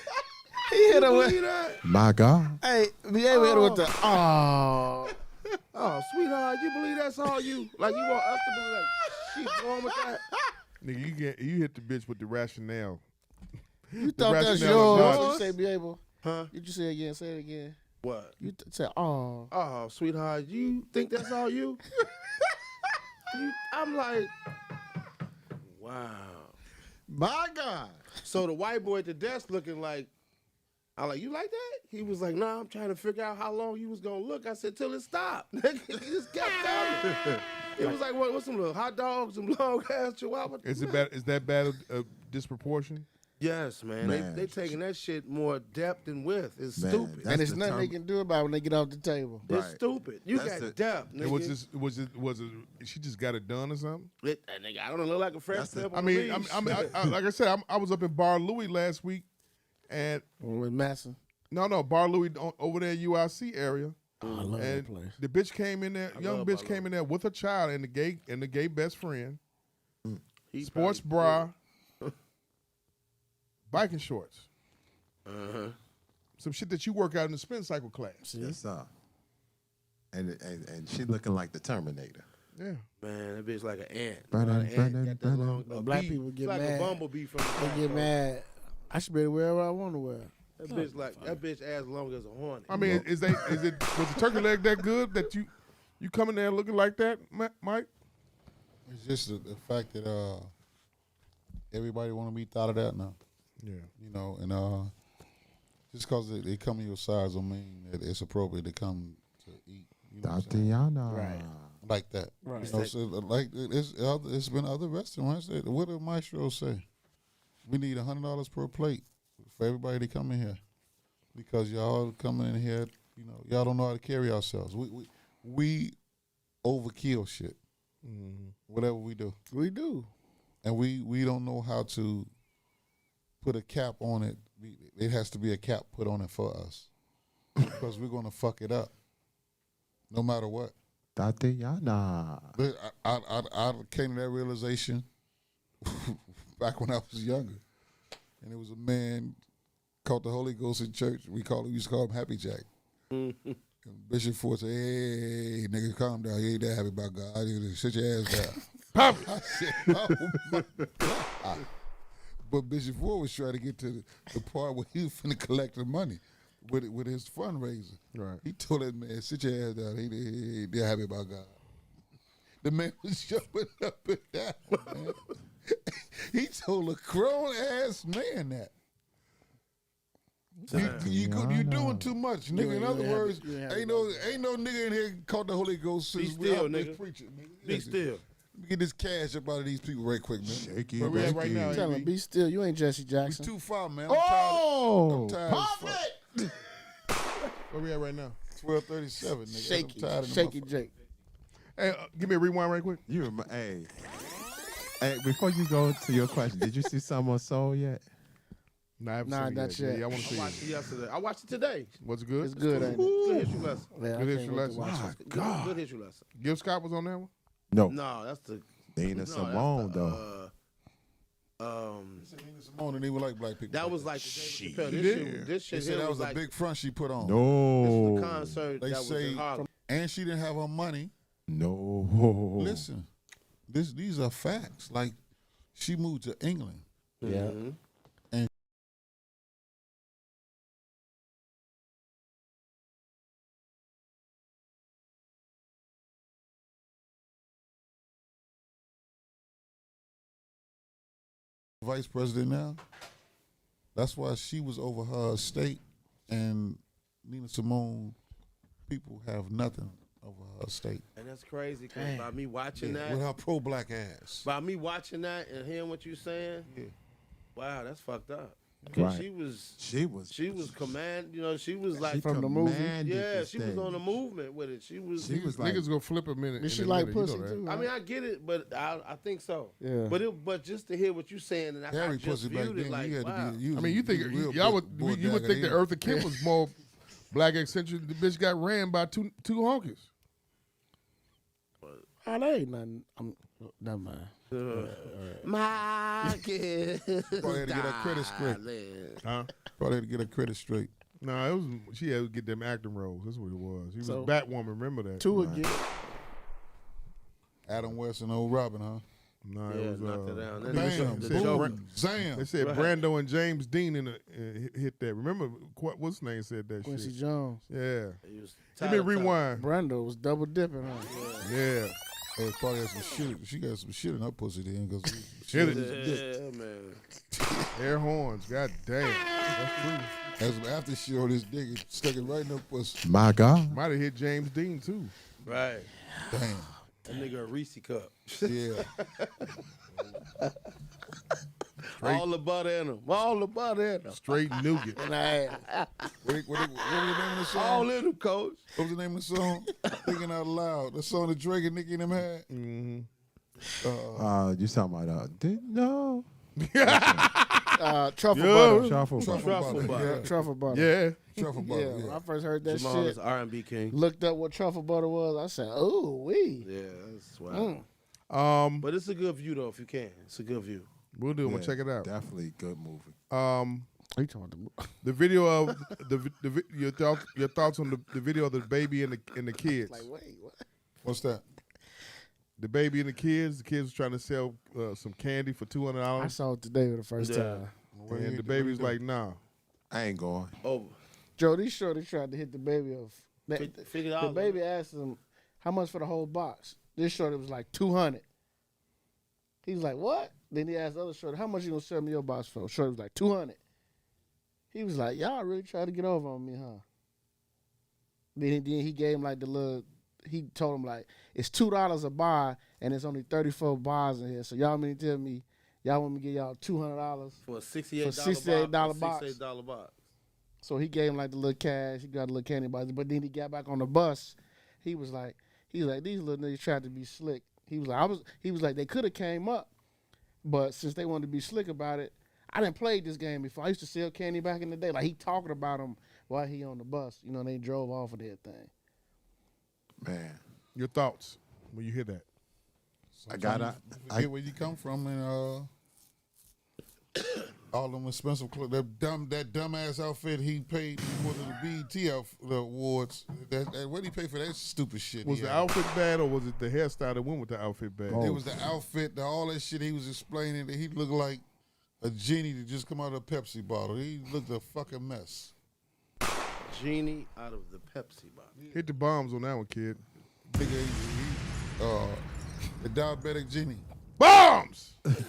[SPEAKER 7] he hit her
[SPEAKER 9] Believe
[SPEAKER 7] with,
[SPEAKER 9] that?
[SPEAKER 10] My God.
[SPEAKER 7] hey, BA hit her with the, oh.
[SPEAKER 9] Oh, sweetheart, you believe that's all you? Like, you want us to believe like she's going with that?
[SPEAKER 5] Nigga, you hit the bitch with the rationale.
[SPEAKER 7] You thought that's
[SPEAKER 5] rationale
[SPEAKER 7] yours.
[SPEAKER 5] is
[SPEAKER 7] What you say, be able?
[SPEAKER 9] Huh?
[SPEAKER 7] Did you say it again? Say it again.
[SPEAKER 9] What?
[SPEAKER 7] You said, oh.
[SPEAKER 9] Oh, sweetheart, you think that's all you? I'm like, wow.
[SPEAKER 10] My God.
[SPEAKER 9] So the white boy at the desk looking like, I'm like, you like that? He was like, nah, I'm trying to figure out how long you was gonna look. I said, till it stopped. He just kept coming. It was like, what's some little hot dogs, some long ass chihuahua?
[SPEAKER 5] Is that bad a disproportion?
[SPEAKER 9] Yes, man.
[SPEAKER 10] Man.
[SPEAKER 9] They taking that shit more depth and width. It's
[SPEAKER 10] Man,
[SPEAKER 9] stupid.
[SPEAKER 10] that's
[SPEAKER 7] And it's
[SPEAKER 10] the
[SPEAKER 7] nothing they
[SPEAKER 10] term-
[SPEAKER 7] can do about it when they get off the table.
[SPEAKER 9] It's
[SPEAKER 10] Right.
[SPEAKER 9] stupid. You
[SPEAKER 10] That's
[SPEAKER 9] got
[SPEAKER 10] the-
[SPEAKER 9] depth, nigga.
[SPEAKER 5] Was it she just got it done or something?
[SPEAKER 9] Nigga, I don't look like a fresh
[SPEAKER 10] That's the-
[SPEAKER 9] step
[SPEAKER 5] I
[SPEAKER 9] on
[SPEAKER 5] mean,
[SPEAKER 9] the leash.
[SPEAKER 5] I like I said, I was up in Bar Louie last week, and
[SPEAKER 7] With Masson.
[SPEAKER 5] no, Bar Louie over there in UIC area.
[SPEAKER 7] Oh, I love
[SPEAKER 5] And
[SPEAKER 7] that place.
[SPEAKER 5] the bitch came in there, young
[SPEAKER 9] love
[SPEAKER 5] bitch
[SPEAKER 9] Bar
[SPEAKER 5] came in there with a child and the gay best friend,
[SPEAKER 9] He
[SPEAKER 5] sports
[SPEAKER 9] probably-
[SPEAKER 5] bra, biking shorts. Some shit that you work out in the spin cycle class.
[SPEAKER 10] Yes, sir. And she looking like the Terminator.
[SPEAKER 5] Yeah.
[SPEAKER 9] Man, that bitch like an ant.
[SPEAKER 10] Brandon,
[SPEAKER 9] Got that long, a
[SPEAKER 7] Black
[SPEAKER 9] bee.
[SPEAKER 7] people get
[SPEAKER 9] It's like
[SPEAKER 7] mad.
[SPEAKER 9] a bumblebee from the
[SPEAKER 7] They get mad. I should be able to wear what I want to wear.
[SPEAKER 9] That bitch like that bitch as long as a hornet.
[SPEAKER 5] I mean, was the turkey leg that good that you come in there looking like that, Mike?
[SPEAKER 8] It's just the fact that everybody want to be thought of that now.
[SPEAKER 5] Yeah.
[SPEAKER 8] You know, and just because they come in your size don't mean that it's appropriate to come to eat. You know what I'm saying?
[SPEAKER 10] Tatiana.
[SPEAKER 7] Right.
[SPEAKER 8] Like that.
[SPEAKER 7] Right.
[SPEAKER 8] You know, so like it's been other restaurants that what did Maestro say? We need $100 per plate for everybody to come in here because y'all coming in here. You know, y'all don't know how to carry ourselves. We overkill shit. Whatever we do,
[SPEAKER 7] We do.
[SPEAKER 8] and we don't know how to put a cap on it. It has to be a cap put on it for us because we're gonna fuck it up, no matter what.
[SPEAKER 10] Tatiana.
[SPEAKER 8] But I came to that realization back when I was younger, and it was a man called the Holy Ghost in church. We used to call him Happy Jack. And Bishop Ford said, "Hey, nigga, calm down. You ain't that happy about God. You sit your ass down." Pop. I said, "Oh my God." But Bishop Ford was trying to get to the part where he was finna collect the money with his fundraiser.
[SPEAKER 5] Right.
[SPEAKER 8] He told that man, "Sit your ass down. He ain't that happy about God." The man was jumping up and down, man. He told a grown ass man that. You doing too much, nigga. In other words, ain't no nigga in here called the Holy Ghost since we
[SPEAKER 9] still,
[SPEAKER 8] out there
[SPEAKER 9] nigga.
[SPEAKER 8] preaching. Nigga.
[SPEAKER 9] Be still.
[SPEAKER 8] Let me get this cash up out of these people right quick, man.
[SPEAKER 10] Shaky,
[SPEAKER 8] Where we at right now,
[SPEAKER 7] Tell him, be still. You ain't Jesse
[SPEAKER 8] We
[SPEAKER 7] Jackson.
[SPEAKER 8] too far, man.
[SPEAKER 10] Oh,
[SPEAKER 8] I'm tired as fuck.
[SPEAKER 5] Where we at right now?
[SPEAKER 8] 12:37, nigga.
[SPEAKER 7] Shaky.
[SPEAKER 8] I'm tired of the
[SPEAKER 7] Shaky
[SPEAKER 8] motherfucker.
[SPEAKER 7] Jake.
[SPEAKER 5] Hey, give me a rewind right quick.
[SPEAKER 10] Hey, before you go to your question, did you see some on Soul yet?
[SPEAKER 5] Nah, I haven't
[SPEAKER 7] Nah,
[SPEAKER 5] seen it
[SPEAKER 7] not
[SPEAKER 5] yet.
[SPEAKER 7] yet.
[SPEAKER 5] Yeah, I want to
[SPEAKER 9] I
[SPEAKER 5] see
[SPEAKER 9] watched
[SPEAKER 5] it.
[SPEAKER 9] it yesterday. I watched it today.
[SPEAKER 5] What's it good?
[SPEAKER 7] It's good, ain't it?
[SPEAKER 9] Good history lesson.
[SPEAKER 7] Yeah, I
[SPEAKER 5] Good
[SPEAKER 7] can't
[SPEAKER 5] history
[SPEAKER 7] wait to
[SPEAKER 5] lesson.
[SPEAKER 7] watch
[SPEAKER 5] My
[SPEAKER 7] it.
[SPEAKER 5] God.
[SPEAKER 9] Good history lesson.
[SPEAKER 5] Gil Scott was on that one?
[SPEAKER 10] No.
[SPEAKER 9] No, that's the
[SPEAKER 10] Nina Simone, though.
[SPEAKER 8] Nina Simone didn't even like black people.
[SPEAKER 9] that was like the David Chappelle.
[SPEAKER 8] She
[SPEAKER 9] This
[SPEAKER 8] did.
[SPEAKER 9] shit, this
[SPEAKER 8] They
[SPEAKER 9] shit
[SPEAKER 8] said
[SPEAKER 9] here
[SPEAKER 8] that was a
[SPEAKER 9] like
[SPEAKER 8] big front she put on.
[SPEAKER 9] this was
[SPEAKER 10] No.
[SPEAKER 9] the concert
[SPEAKER 8] They
[SPEAKER 9] that was
[SPEAKER 8] say,
[SPEAKER 9] in Harlem.
[SPEAKER 8] and she didn't have her money.
[SPEAKER 10] No.
[SPEAKER 8] Listen, these are facts. Like, she moved to England.
[SPEAKER 7] Yeah.
[SPEAKER 8] And vice president now. That's why she was over her estate, and Nina Simone people have nothing over her estate.
[SPEAKER 9] And that's crazy because by me watching that,
[SPEAKER 8] With her pro-black ass.
[SPEAKER 9] by me watching that and hearing what you're saying, wow, that's fucked up.
[SPEAKER 10] Right.
[SPEAKER 9] She was
[SPEAKER 10] She was
[SPEAKER 9] command. You know, she was like
[SPEAKER 10] she
[SPEAKER 7] from the movie?
[SPEAKER 10] commanded
[SPEAKER 9] yeah,
[SPEAKER 10] the
[SPEAKER 9] she was on the
[SPEAKER 10] stage.
[SPEAKER 9] movement with it. She was
[SPEAKER 10] She was like,
[SPEAKER 5] Niggas gonna flip a minute.
[SPEAKER 7] Did she
[SPEAKER 5] in a
[SPEAKER 7] like
[SPEAKER 5] minute, you
[SPEAKER 7] pussy
[SPEAKER 5] know that.
[SPEAKER 7] too?
[SPEAKER 9] I mean, I get it, but I think so.
[SPEAKER 7] Yeah.
[SPEAKER 9] But just to hear what you're saying, and I
[SPEAKER 8] Harry
[SPEAKER 9] just
[SPEAKER 8] pussy back
[SPEAKER 9] viewed it
[SPEAKER 8] then,
[SPEAKER 9] like,
[SPEAKER 8] you had
[SPEAKER 9] wow.
[SPEAKER 8] to be.
[SPEAKER 5] I mean, you think y'all would you would think that Eartha Kitt was more black eccentric. The bitch got ran by two honkers.
[SPEAKER 7] Oh, that ain't nothing. Never mind.
[SPEAKER 9] My kid.
[SPEAKER 8] Probably had to get her credit straight.
[SPEAKER 5] Huh?
[SPEAKER 8] Probably had to get her credit straight.
[SPEAKER 5] No, it was she had to get them acting roles. That's what it was. She was
[SPEAKER 7] So-
[SPEAKER 5] Batwoman. Remember that?
[SPEAKER 7] Two again.
[SPEAKER 8] Adam West and old Robin, huh?
[SPEAKER 5] No,
[SPEAKER 9] Yeah,
[SPEAKER 5] it was.
[SPEAKER 9] knocked it down.
[SPEAKER 5] I
[SPEAKER 9] Then
[SPEAKER 5] think
[SPEAKER 8] Bam,
[SPEAKER 5] they
[SPEAKER 9] the
[SPEAKER 5] said
[SPEAKER 9] joke.
[SPEAKER 8] boom, zam.
[SPEAKER 5] They said
[SPEAKER 9] Right.
[SPEAKER 5] Brando and James Dean hit that. Remember what's his name said that
[SPEAKER 7] Quincy
[SPEAKER 5] shit?
[SPEAKER 7] Jones.
[SPEAKER 5] Yeah.
[SPEAKER 9] He was
[SPEAKER 5] Give me a
[SPEAKER 9] tired of
[SPEAKER 5] rewind.
[SPEAKER 7] Brando was double dipping, huh?
[SPEAKER 5] Yeah.
[SPEAKER 8] Hey, probably had some shit. She got some shit in her pussy then because
[SPEAKER 5] Hit
[SPEAKER 9] telling.
[SPEAKER 5] it.
[SPEAKER 9] Yeah, man.
[SPEAKER 5] Air horns. God damn. That's true.
[SPEAKER 8] as after she on this dick, it stuck it right in her pussy.
[SPEAKER 10] my God.
[SPEAKER 5] Might have hit James Dean too.
[SPEAKER 9] Right.
[SPEAKER 8] Damn.
[SPEAKER 9] That nigga a Reese cup.
[SPEAKER 8] Yeah.
[SPEAKER 9] All the butter in him. All the butter in him.
[SPEAKER 5] Straight nougat.
[SPEAKER 7] And I
[SPEAKER 8] What was the name of the song?
[SPEAKER 9] All in him, coach.
[SPEAKER 8] What was the name of the song? Thinking Out Loud. The song that Drake and Nicki and them had.
[SPEAKER 5] Mm-hmm.
[SPEAKER 10] You talking about didn't know?
[SPEAKER 7] truffle
[SPEAKER 5] Yeah.
[SPEAKER 7] butter.
[SPEAKER 10] Truffle
[SPEAKER 9] Truffle butter.
[SPEAKER 7] Yeah, truffle butter.
[SPEAKER 5] Yeah.
[SPEAKER 8] Truffle
[SPEAKER 7] Yeah,
[SPEAKER 8] butter.
[SPEAKER 7] when I
[SPEAKER 8] Yeah.
[SPEAKER 7] first heard that
[SPEAKER 9] Jamal
[SPEAKER 7] shit,
[SPEAKER 9] is R&B king.
[SPEAKER 7] looked up what truffle butter was. I said, "Oh, we."
[SPEAKER 9] Yeah, that's wild.
[SPEAKER 7] Mm.
[SPEAKER 9] But it's a good view though, if you can. It's a good view.
[SPEAKER 5] We'll do. I'm gonna
[SPEAKER 10] Yeah,
[SPEAKER 5] check it out.
[SPEAKER 10] Definitely good movie.
[SPEAKER 7] What you talking about?
[SPEAKER 5] The video of your thoughts on the video of the baby and the kids.
[SPEAKER 7] Like, wait, what?
[SPEAKER 8] What's that?
[SPEAKER 5] The baby and the kids. The kids was trying to sell some candy for $200.
[SPEAKER 7] I saw it today for the first time.
[SPEAKER 5] And the baby's like, nah.
[SPEAKER 10] I ain't going.
[SPEAKER 9] Oh,
[SPEAKER 7] Joe, these shorty tried to hit the baby of
[SPEAKER 9] $50.
[SPEAKER 7] The baby asked him how much for the whole box. This shorty was like $200. He was like, what? Then he asked the other shorty, how much you gonna sell me your box for? Shorty was like, $200. He was like, y'all really try to get over on me, huh? Then he gave him like the little. He told him like it's $2 a bar and it's only 34 bars in here. So y'all mean to tell me y'all want me to give y'all $200
[SPEAKER 9] for a $68
[SPEAKER 7] box?
[SPEAKER 9] $68 box.
[SPEAKER 7] So he gave him like the little cash. He got a little candy bar. But then he got back on the bus. He was like these little niggas tried to be slick. He was like they could have came up, but since they wanted to be slick about it, I didn't play this game before. I used to sell candy back in the day. Like he talking about him while he on the bus. You know, they drove off of that thing.
[SPEAKER 10] Man,
[SPEAKER 5] your thoughts when you hear that?
[SPEAKER 8] I forget where you come from and all them expensive clothes. That dumbass outfit he paid for the BET awards. What did he pay for that stupid shit?
[SPEAKER 5] Was the outfit bad or was it the hairstyle that went with the outfit bad?
[SPEAKER 8] It was the outfit, all that shit he was explaining that he looked like a genie that just come out of a Pepsi bottle. He looked a fucking mess.
[SPEAKER 9] Genie out of the Pepsi bottle.
[SPEAKER 5] Hit the bombs on that one, kid.
[SPEAKER 8] The diabetic genie.
[SPEAKER 5] Bombs!
[SPEAKER 7] The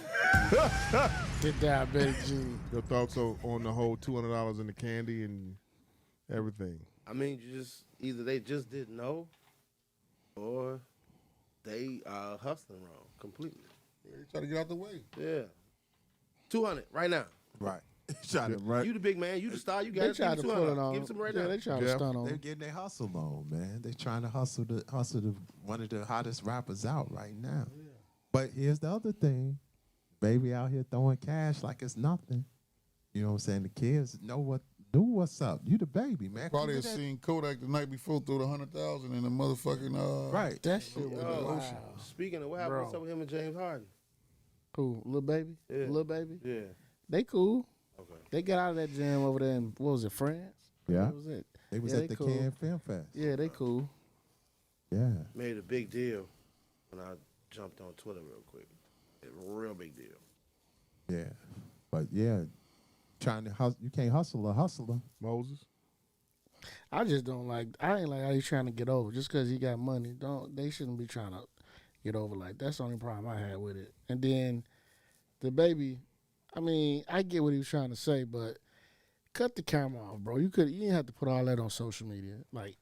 [SPEAKER 7] diabetic genie.
[SPEAKER 5] Your thoughts on the whole $200 in the candy and everything?
[SPEAKER 9] I mean, either they just didn't know, or they are hustling wrong completely.
[SPEAKER 8] They try to get out the way.
[SPEAKER 9] Yeah, $200 right now.
[SPEAKER 10] Right. Trying to run.
[SPEAKER 9] You the big man. You the star. You got
[SPEAKER 7] They
[SPEAKER 9] it.
[SPEAKER 7] tried to pull it on.
[SPEAKER 9] Give some right
[SPEAKER 7] Yeah,
[SPEAKER 9] now.
[SPEAKER 7] they tried to stunt on.
[SPEAKER 10] They're getting their hustle on, man. They're trying to hustle one of the hottest rappers out right now. Yeah. But here's the other thing. Baby out here throwing cash like it's nothing. You know what I'm saying? The kids know what's up. You the baby, man.
[SPEAKER 8] Probably have seen Kodak the night before throw the 100,000 in the motherfucking
[SPEAKER 10] right.
[SPEAKER 7] That shit was
[SPEAKER 9] wow. Speaking of what happened, what's up with him and James Harden?
[SPEAKER 7] Who? Lil Baby?
[SPEAKER 9] Yeah.
[SPEAKER 7] Lil Baby?
[SPEAKER 9] Yeah.
[SPEAKER 7] They cool.
[SPEAKER 9] Okay.
[SPEAKER 7] They got out of that jam over there in, what was it, France?
[SPEAKER 10] Yeah.
[SPEAKER 7] What was it?
[SPEAKER 10] They was
[SPEAKER 7] Yeah,
[SPEAKER 10] at the
[SPEAKER 7] cool.
[SPEAKER 10] Cannes Film Fest.
[SPEAKER 7] Yeah, they cool.
[SPEAKER 10] Yeah.
[SPEAKER 9] Made a big deal when I jumped on Twitter real quick. A real big deal.
[SPEAKER 10] Yeah. But yeah, trying to hustle. You can't hustle a hustler.
[SPEAKER 5] Moses.
[SPEAKER 7] I just don't like. I ain't like how he's trying to get over just because he got money. They shouldn't be trying to get over like. That's the only problem I had with it. And then the baby. I mean, I get what he was trying to say, but cut the camera off, bro. You didn't have to put all that on social media. Like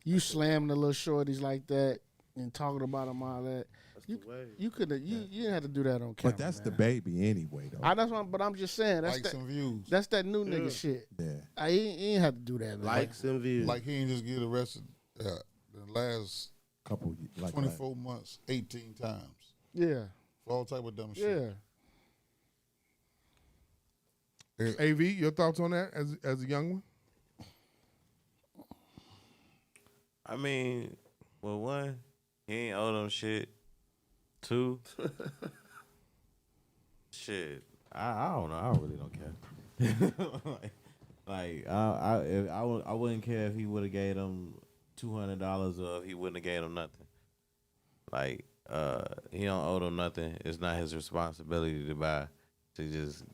[SPEAKER 7] you slamming the little shorties like that and talking about them all that. You didn't have to do that on camera.
[SPEAKER 10] But that's the baby anyway, though.
[SPEAKER 7] But I'm just saying that's
[SPEAKER 8] likes and views.
[SPEAKER 7] That's that new nigga shit.
[SPEAKER 10] Yeah.
[SPEAKER 7] He ain't have to do that, man.
[SPEAKER 9] Likes and views.
[SPEAKER 8] Like he ain't just get arrested the last
[SPEAKER 10] couple
[SPEAKER 8] 24 months 18 times.
[SPEAKER 7] Yeah.
[SPEAKER 8] For all type of dumb shit.
[SPEAKER 5] Yeah. AV, your thoughts on that as a young one?
[SPEAKER 11] I mean, well, one, he ain't owe them shit. Two, shit, I don't know. I really don't care. I wouldn't care if he would have gave them $200 or if he wouldn't have gave them nothing. Like, he don't owe them nothing. It's not his responsibility to just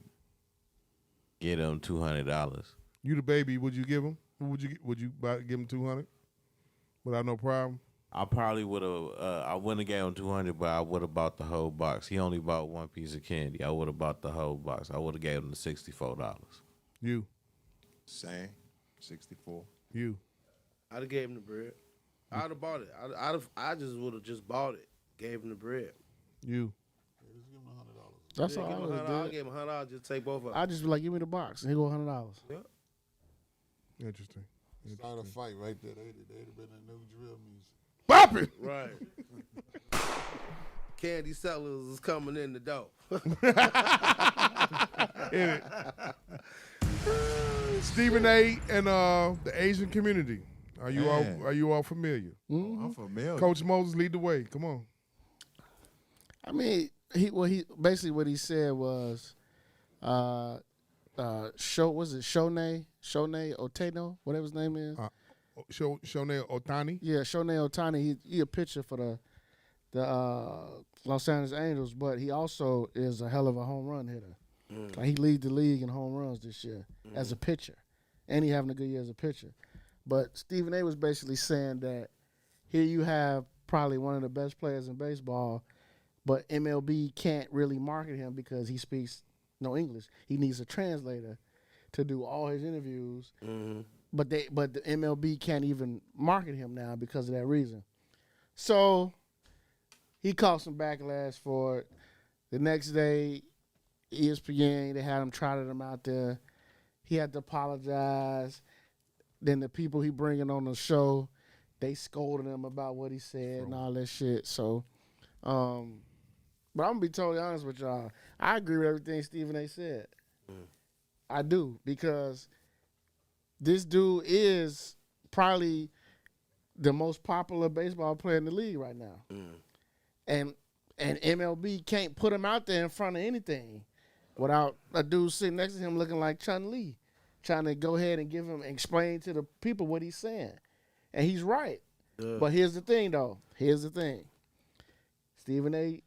[SPEAKER 11] get them $200.
[SPEAKER 5] You the baby, would you give him? Who would you give him $200 without no problem?
[SPEAKER 11] I probably would have. I wouldn't have gave him $200, but I would have bought the whole box. He only bought one piece of candy. I would have bought the whole box. I would have gave him the $64.
[SPEAKER 5] You.
[SPEAKER 10] Same. 64.
[SPEAKER 5] You.
[SPEAKER 9] I'd have gave him the bread. I'd have bought it. I just would have just bought it. Gave him the bread.
[SPEAKER 5] You.
[SPEAKER 7] That's all I would have did.
[SPEAKER 9] I gave him $100. Just take both of them.
[SPEAKER 7] I just be like, give me the box, and he go $100.
[SPEAKER 9] Yeah.
[SPEAKER 5] Interesting.
[SPEAKER 8] Start a fight right there. They'd have been a new drill music.
[SPEAKER 5] Bop it!
[SPEAKER 9] Right. Candy sellers is coming in the door.
[SPEAKER 5] Stephen A. and the Asian community. Are you all familiar?
[SPEAKER 7] Mm-hmm.
[SPEAKER 10] I'm familiar.
[SPEAKER 5] Coach Moses, lead the way. Come on.
[SPEAKER 7] I mean, he basically what he said was, Shonei Otano, whatever his name is.
[SPEAKER 5] Shohei Ohtani.
[SPEAKER 7] Yeah, Shohei Ohtani. He a pitcher for the Los Angeles Angels, but he also is a hell of a home run hitter. Like, he leads the league in home runs this year as a pitcher, and he having a good year as a pitcher. But Stephen A. was basically saying that here you have probably one of the best players in baseball, but MLB can't really market him because he speaks no English. He needs a translator to do all his interviews. But the MLB can't even market him now because of that reason. So he caught some backlash for it. The next day, ESPN, they had him trotted him out there. He had to apologize. Then the people he bringing on the show, they scolded him about what he said and all that shit. So, but I'm gonna be totally honest with y'all. I agree with everything Stephen A. said. I do, because this dude is probably the most popular baseball player in the league right now. And MLB can't put him out there in front of anything without a dude sitting next to him looking like Chun-Li, trying to go ahead and explain to the people what he's saying. And he's right. But here's the thing, though. Here's the thing. Stephen A.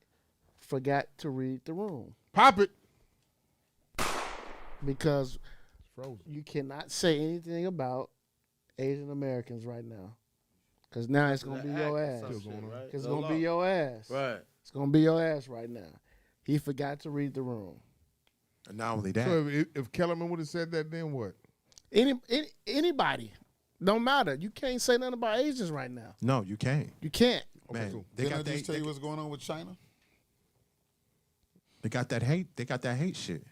[SPEAKER 7] forgot to read the room.
[SPEAKER 5] Pop it.
[SPEAKER 7] Because you cannot say anything about Asian Americans right now. Because now it's going to be your ass. It's going to be your ass.
[SPEAKER 9] Right.
[SPEAKER 7] It's going to be your ass right now. He forgot to read the room.
[SPEAKER 10] And not only that.
[SPEAKER 5] So if Kellerman would have said that, then what?
[SPEAKER 7] Anybody. Don't matter. You can't say nothing about Asians right now.
[SPEAKER 10] No, you can't.
[SPEAKER 7] You can't.
[SPEAKER 10] Man,
[SPEAKER 8] Cool.
[SPEAKER 10] they
[SPEAKER 8] Didn't
[SPEAKER 10] got
[SPEAKER 8] I just tell you what's going on with China?
[SPEAKER 10] They got that hate. They got that hate shit.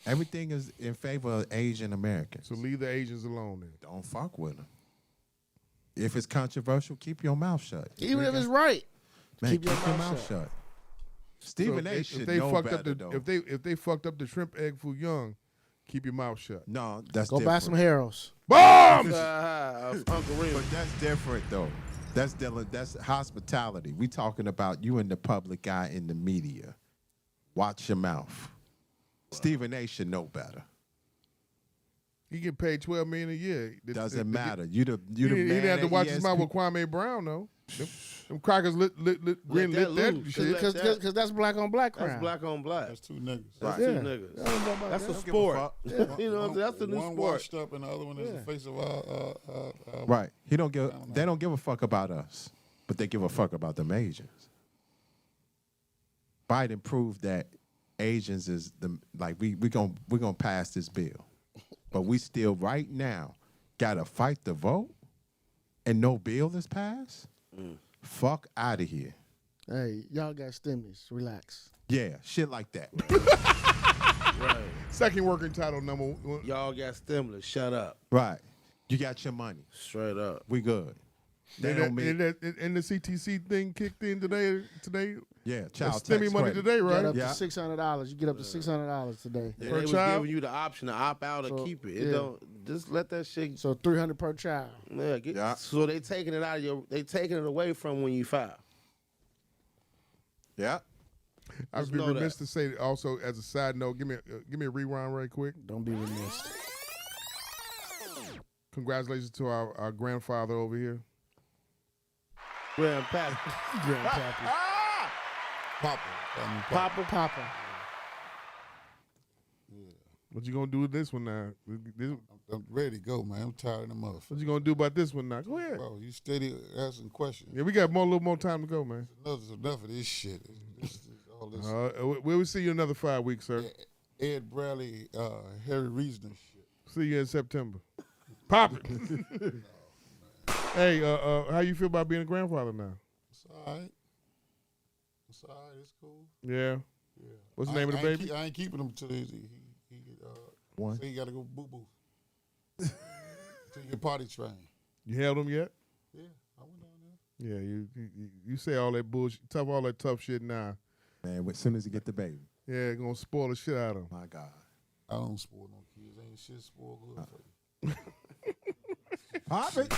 [SPEAKER 10] Everything is in favor of Asian Americans.
[SPEAKER 5] So leave the Asians alone then.
[SPEAKER 10] Don't fuck with them. If it's controversial, keep your mouth shut.
[SPEAKER 7] Even if it's right,
[SPEAKER 10] Man,
[SPEAKER 7] keep your mouth
[SPEAKER 10] shut. Stephen
[SPEAKER 5] So
[SPEAKER 10] A.
[SPEAKER 5] if
[SPEAKER 10] should
[SPEAKER 5] they
[SPEAKER 10] know
[SPEAKER 5] fucked
[SPEAKER 10] better,
[SPEAKER 5] up the,
[SPEAKER 10] though.
[SPEAKER 5] if they fucked up the shrimp egg foo young, keep your mouth shut.
[SPEAKER 10] No, that's
[SPEAKER 7] go
[SPEAKER 10] different.
[SPEAKER 7] buy some Harrows.
[SPEAKER 5] Bombs!
[SPEAKER 9] Uncle Remus.
[SPEAKER 10] But that's different, though. That's hospitality. We talking about you in the public eye in the media. Watch your mouth. Stephen A. should know better.
[SPEAKER 5] He get paid $12 million a year.
[SPEAKER 10] Doesn't matter. You the
[SPEAKER 5] He
[SPEAKER 10] man
[SPEAKER 5] didn't have to
[SPEAKER 10] at
[SPEAKER 5] watch his mouth
[SPEAKER 10] ESPN.
[SPEAKER 5] with Kwame Brown though. Them crackers lit that shit.
[SPEAKER 7] Because that's black on black crime.
[SPEAKER 9] That's black on black.
[SPEAKER 8] That's two niggas.
[SPEAKER 9] That's
[SPEAKER 7] Yeah.
[SPEAKER 9] two niggas. That's a
[SPEAKER 10] Don't give a
[SPEAKER 9] sport.
[SPEAKER 10] fuck.
[SPEAKER 9] You know what I'm saying? That's the new
[SPEAKER 8] One
[SPEAKER 9] sport.
[SPEAKER 8] washed up and the other one is the face of our
[SPEAKER 10] Right. They don't give a fuck about us, but they give a fuck about them Asians. Biden proved that Asians is we gonna pass this bill. But we still right now gotta fight the vote and no bill is passed? Fuck out of here.
[SPEAKER 7] Hey, y'all got stimulus. Relax.
[SPEAKER 10] Yeah, shit like that.
[SPEAKER 9] Right.
[SPEAKER 5] Second working title number one.
[SPEAKER 9] Y'all got stimulus. Shut up.
[SPEAKER 10] Right. You got your money.
[SPEAKER 9] Straight up.
[SPEAKER 10] We good. That don't mean,
[SPEAKER 5] And the CTC thing kicked in today.
[SPEAKER 10] yeah, child
[SPEAKER 5] That's stimmy
[SPEAKER 10] tax
[SPEAKER 5] money
[SPEAKER 10] credit.
[SPEAKER 5] today,
[SPEAKER 7] Get
[SPEAKER 5] right?
[SPEAKER 7] up
[SPEAKER 10] Yeah.
[SPEAKER 7] to $600. You get up to $600 today.
[SPEAKER 9] And
[SPEAKER 5] Per
[SPEAKER 9] they was
[SPEAKER 5] child?
[SPEAKER 9] giving you the option to opt out or
[SPEAKER 7] So,
[SPEAKER 9] keep it. It
[SPEAKER 7] yeah.
[SPEAKER 9] don't just let that shit.
[SPEAKER 7] So $300 per child.
[SPEAKER 9] Yeah,
[SPEAKER 10] Yeah.
[SPEAKER 9] So they taking it out of your. They taking it away from when you file.
[SPEAKER 10] Yeah.
[SPEAKER 5] I'd
[SPEAKER 9] Just
[SPEAKER 5] be
[SPEAKER 9] know
[SPEAKER 5] remiss
[SPEAKER 9] that.
[SPEAKER 5] to say also as a side note, give me a rewind right quick.
[SPEAKER 7] Don't be remiss.
[SPEAKER 5] Congratulations to our grandfather over here.
[SPEAKER 9] Grandpappy.
[SPEAKER 7] Grandpappy.
[SPEAKER 8] Papa.
[SPEAKER 7] Papa.
[SPEAKER 5] What you gonna do with this one now?
[SPEAKER 8] I'm ready to go, man. I'm tired of the motherfucker.
[SPEAKER 5] What you gonna do about this one now? Go ahead.
[SPEAKER 8] Bro, you steady asking questions.
[SPEAKER 5] Yeah, we got a little more time to go, man.
[SPEAKER 8] Enough of this shit. All this
[SPEAKER 5] We'll see you another 5 weeks, sir.
[SPEAKER 8] Ed Bradley, Harry Reasoner shit.
[SPEAKER 5] See you in September. Pop it. Hey, how you feel about being a grandfather now?
[SPEAKER 8] It's all right. It's all right. It's cool.
[SPEAKER 5] Yeah.
[SPEAKER 8] Yeah.
[SPEAKER 5] What's the name of the baby?
[SPEAKER 8] I ain't keeping him till he
[SPEAKER 10] One.
[SPEAKER 8] say he got to go boo boo. Till you get potty trained.
[SPEAKER 5] You held him yet?
[SPEAKER 8] Yeah, I went down there.
[SPEAKER 5] Yeah, you say all that bullshit, all that tough shit now.
[SPEAKER 10] Man, as soon as you get the baby.
[SPEAKER 5] Yeah, gonna spoil the shit out of him.
[SPEAKER 10] My God.
[SPEAKER 8] I don't spoil no kids. Ain't shit spoiled good for you.
[SPEAKER 10] Pop it.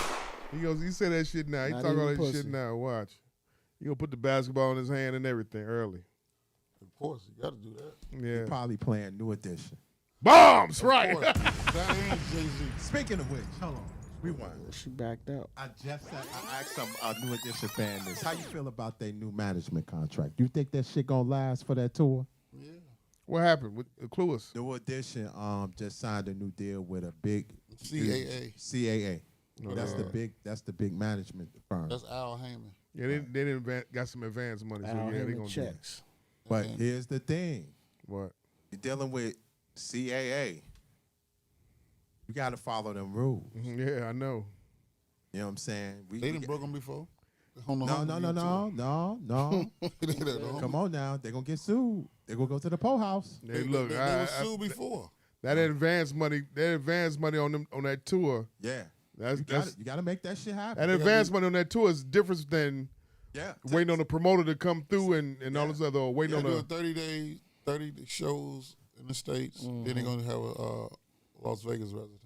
[SPEAKER 5] He say that shit now. He
[SPEAKER 7] Not
[SPEAKER 5] talk all
[SPEAKER 7] even
[SPEAKER 5] that shit
[SPEAKER 7] pussy.
[SPEAKER 5] now. Watch. You gonna put the basketball in his hand and everything early.
[SPEAKER 8] Of course, you got to do that.
[SPEAKER 5] Yeah.
[SPEAKER 10] Probably playing New Edition.
[SPEAKER 5] Bombs, right?
[SPEAKER 8] Of course. That ain't Jay-Z.
[SPEAKER 10] Speaking of which, hold on. Rewind.
[SPEAKER 7] She backed out.
[SPEAKER 10] I asked some New Edition fan this. How you feel about their new management contract? You think that shit gonna last for that tour?
[SPEAKER 8] Yeah.
[SPEAKER 5] What happened? With Clue us.
[SPEAKER 10] New Edition just signed a new deal with a big
[SPEAKER 8] CAA.
[SPEAKER 10] CAA. That's the big management firm.
[SPEAKER 8] That's Al Heyman.
[SPEAKER 5] Yeah, they didn't got some advance money, so yeah, they gonna
[SPEAKER 7] checks.
[SPEAKER 10] But here's the thing.
[SPEAKER 5] What?
[SPEAKER 10] You're dealing with CAA. You got to follow them rules.
[SPEAKER 5] Yeah, I know.
[SPEAKER 10] You know what I'm saying?
[SPEAKER 8] They didn't broke them before.
[SPEAKER 10] No. Come on now. They're going to get sued. They're going to go to the Poe House.
[SPEAKER 5] They were
[SPEAKER 8] sued before.
[SPEAKER 5] That advance money on them on that tour.
[SPEAKER 10] Yeah.
[SPEAKER 5] You
[SPEAKER 10] got to make that shit happen.
[SPEAKER 5] That advance money on that tour is different than waiting on the promoter to come through and all this other, or waiting on
[SPEAKER 8] a 30 shows in the States. Then they're going to have a Las Vegas residency.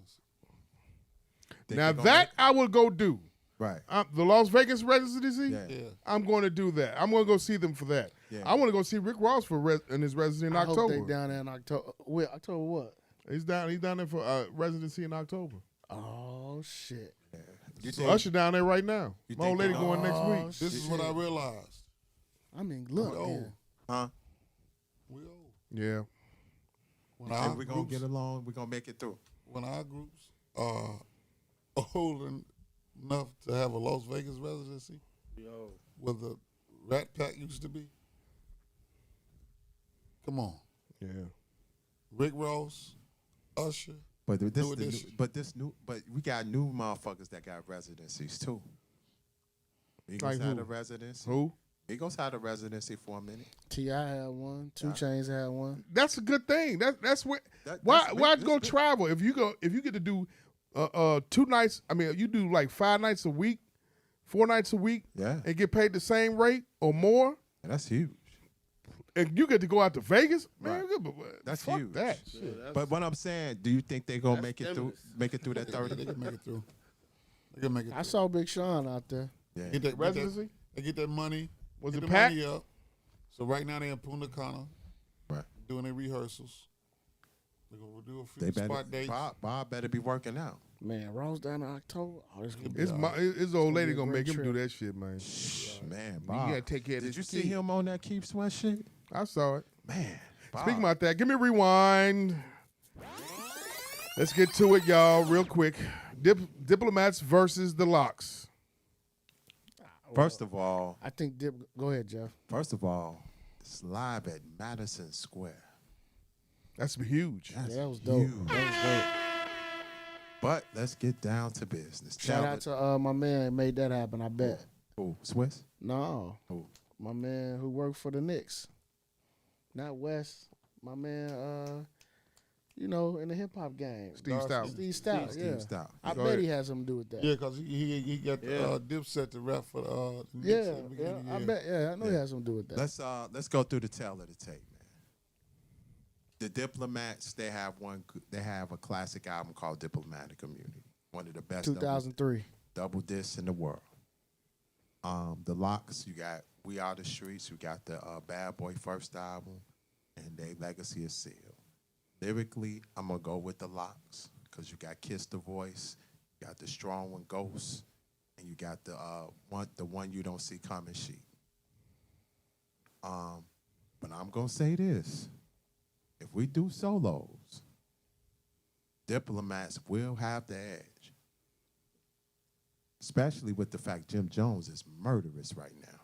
[SPEAKER 5] Now that I will go do.
[SPEAKER 10] Right.
[SPEAKER 5] The Las Vegas residency,
[SPEAKER 8] Yeah.
[SPEAKER 5] I'm going to do that. I'm going to go see them for that.
[SPEAKER 10] Yeah.
[SPEAKER 5] I want to go see Rick Ross in his residency in October.
[SPEAKER 7] I hope they down there in October. Wait, October what?
[SPEAKER 5] He's down there for residency in October.
[SPEAKER 7] Oh, shit.
[SPEAKER 5] So Usher down there right now. My old lady going next week.
[SPEAKER 8] This is what I realized.
[SPEAKER 7] I mean, look.
[SPEAKER 8] We old.
[SPEAKER 10] Huh?
[SPEAKER 8] We old.
[SPEAKER 5] Yeah.
[SPEAKER 8] When
[SPEAKER 10] we're going to get along. We're going to make it through.
[SPEAKER 8] When our groups are old enough to have a Las Vegas residency, where the Rat Pack used to be, come on.
[SPEAKER 5] Yeah.
[SPEAKER 8] Rick Ross, Usher.
[SPEAKER 10] But we got new motherfuckers that got residencies too. Migos had a residency.
[SPEAKER 5] Who?
[SPEAKER 10] Migos had a residency for a minute.
[SPEAKER 7] T.I. had one. 2 Chainz had one.
[SPEAKER 5] That's a good thing. That's what. Why go travel if you get to do 2 nights? I mean, you do like 5 nights a week, 4 nights a week, and get paid the same rate or more.
[SPEAKER 10] And that's huge.
[SPEAKER 5] And you get to go out to Vegas, man.
[SPEAKER 10] Right. That's
[SPEAKER 5] fuck
[SPEAKER 10] huge.
[SPEAKER 5] That.
[SPEAKER 10] But what I'm saying, do you think they're gonna make it through that 30?
[SPEAKER 8] They can make it through. They can make it through.
[SPEAKER 7] I saw Big Sean out there.
[SPEAKER 10] Yeah.
[SPEAKER 8] Get that
[SPEAKER 5] Residency?
[SPEAKER 8] They get that money.
[SPEAKER 5] Was
[SPEAKER 8] get
[SPEAKER 5] it
[SPEAKER 8] the
[SPEAKER 5] packed?
[SPEAKER 8] money up. So right now they're in Punta Cana.
[SPEAKER 10] Right.
[SPEAKER 8] Doing their rehearsals. They're gonna do a
[SPEAKER 10] They
[SPEAKER 8] few
[SPEAKER 10] better,
[SPEAKER 8] spot dates.
[SPEAKER 10] Bob better be working out.
[SPEAKER 7] Man, Ross down in October. Oh, it's gonna be
[SPEAKER 5] His old lady
[SPEAKER 7] be a
[SPEAKER 5] gonna make
[SPEAKER 7] great
[SPEAKER 5] him do
[SPEAKER 7] trip.
[SPEAKER 5] that shit, man.
[SPEAKER 10] Man,
[SPEAKER 5] You
[SPEAKER 10] Bob.
[SPEAKER 5] gotta take care of
[SPEAKER 10] Did
[SPEAKER 5] this
[SPEAKER 10] you see
[SPEAKER 5] kid.
[SPEAKER 10] him on that Keith Sweat shit?
[SPEAKER 5] I saw it.
[SPEAKER 10] Man, Bob.
[SPEAKER 5] Speaking about that, give me a rewind. Let's get to it, y'all, real quick. Diplomats versus the Locks.
[SPEAKER 10] First of all,
[SPEAKER 7] I think go ahead, Jeff.
[SPEAKER 10] First of all, it's live at Madison Square.
[SPEAKER 5] That's huge.
[SPEAKER 10] That's
[SPEAKER 7] that was dope.
[SPEAKER 10] huge.
[SPEAKER 7] That was dope.
[SPEAKER 10] But let's get down to business.
[SPEAKER 7] Shout out to my man who made that happen, I bet.
[SPEAKER 10] Who? Swiss?
[SPEAKER 7] No.
[SPEAKER 10] Who?
[SPEAKER 7] My man who worked for the Knicks. Not West. My man, in the hip hop game.
[SPEAKER 5] Steve Stout.
[SPEAKER 7] Steve Stout, yeah.
[SPEAKER 10] Steve Stout.
[SPEAKER 7] I
[SPEAKER 5] Go
[SPEAKER 7] bet
[SPEAKER 5] ahead.
[SPEAKER 7] he has something to do with that.
[SPEAKER 8] Yeah, because he got Dipset to rap for the Knicks
[SPEAKER 7] Yeah,
[SPEAKER 8] at the beginning of the
[SPEAKER 7] I
[SPEAKER 8] year.
[SPEAKER 7] bet. Yeah, I know he has something to do with that.
[SPEAKER 10] Let's go through the tale of the tape, man. The Diplomats, they have a classic album called Diplomatic Community. One of the best
[SPEAKER 7] 2003.
[SPEAKER 10] double discs in the world. The Locks, you got We Are the Streets, you got the Bad Boy first album, and their legacy is sealed. Lyrically, I'm gonna go with the Locks because you got Kiss the Voice, you got the strong one Ghost, and you got the one you don't see coming Sheep. But I'm gonna say this: if we do solos, Diplomats will have the edge, especially with the fact Jim Jones is murderous right now.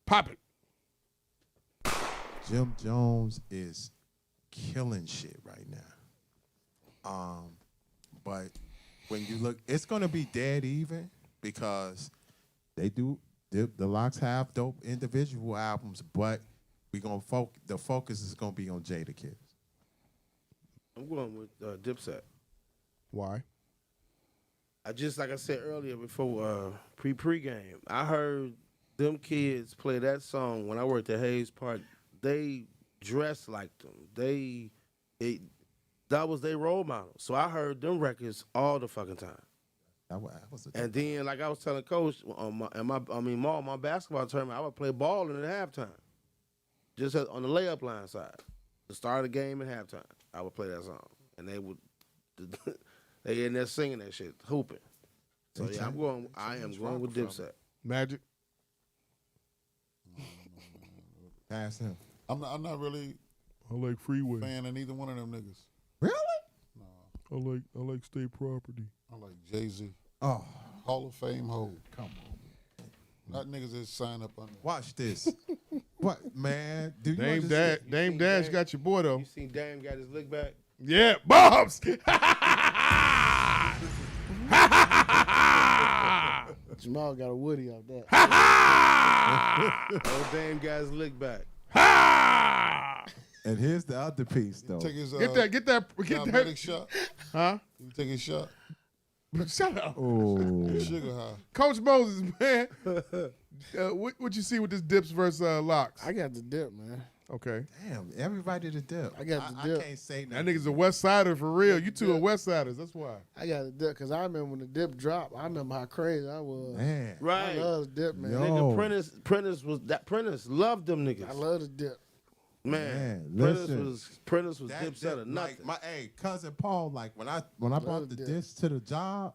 [SPEAKER 5] Pop it.
[SPEAKER 10] Jim Jones is killing shit right now. But when you look, it's gonna be dead even because the Locks have dope individual albums, but the focus is gonna be on Jadakiss.
[SPEAKER 9] I'm going with Dipset.
[SPEAKER 5] Why?
[SPEAKER 9] Like I said earlier before pre-game, I heard them kids play that song when I worked at Hayes Park. They dressed like them. That was their role model. So I heard them records all the fucking time. And then, like I was telling Coach, my basketball tournament, I would play ball in at halftime, just on the layup line side. The start of the game and halftime, I would play that song. and they would they in there singing that shit, hooping. So yeah, I am going with Dipset.
[SPEAKER 5] Magic.
[SPEAKER 10] Ask him.
[SPEAKER 8] I'm not really
[SPEAKER 5] I like Freeway.
[SPEAKER 8] fan of neither one of them niggas.
[SPEAKER 10] Really?
[SPEAKER 8] No,
[SPEAKER 5] I like State Property.
[SPEAKER 8] I like Jay-Z.
[SPEAKER 10] Oh,
[SPEAKER 8] Hall of Fame hoe.
[SPEAKER 10] come on.
[SPEAKER 8] Not niggas that sign up on.
[SPEAKER 10] Watch this. What, man? Do you
[SPEAKER 5] Dame
[SPEAKER 10] understand?
[SPEAKER 5] Dame Dash got your boy though.
[SPEAKER 9] You seen Dame got his lick back?
[SPEAKER 5] Yeah, Bobs.
[SPEAKER 7] Jamal got a Woody off that.
[SPEAKER 9] Oh, Dame got his lick back.
[SPEAKER 10] And here's the other piece, though.
[SPEAKER 8] Take his
[SPEAKER 5] Get that
[SPEAKER 8] diabetic shot.
[SPEAKER 5] Huh?
[SPEAKER 8] You take his shot.
[SPEAKER 5] Shut up.
[SPEAKER 10] Oh,
[SPEAKER 8] Sugar high.
[SPEAKER 5] Coach Moses, man. What you see with this Dips versus Locks?
[SPEAKER 7] I got the dip, man.
[SPEAKER 5] Okay.
[SPEAKER 10] damn! Everybody to dip.
[SPEAKER 7] I got the
[SPEAKER 10] I
[SPEAKER 7] dip.
[SPEAKER 10] can't say
[SPEAKER 5] That
[SPEAKER 10] nothing.
[SPEAKER 5] nigga's a West Sider for real. You two are West Siders. That's why.
[SPEAKER 7] I got the dip because I remember when the dip dropped. I remember how crazy I was.
[SPEAKER 10] Man,
[SPEAKER 9] Right.
[SPEAKER 7] I love the dip, man.
[SPEAKER 10] Yo.
[SPEAKER 9] Nigga, Prentice loved them niggas.
[SPEAKER 7] I love the dip.
[SPEAKER 9] Man,
[SPEAKER 10] listen.
[SPEAKER 9] Prentice was
[SPEAKER 10] that
[SPEAKER 9] Dipset
[SPEAKER 10] dip,
[SPEAKER 9] or nothing.
[SPEAKER 10] like my cousin Paul, like when I brought the
[SPEAKER 7] dip.
[SPEAKER 10] disc to the job,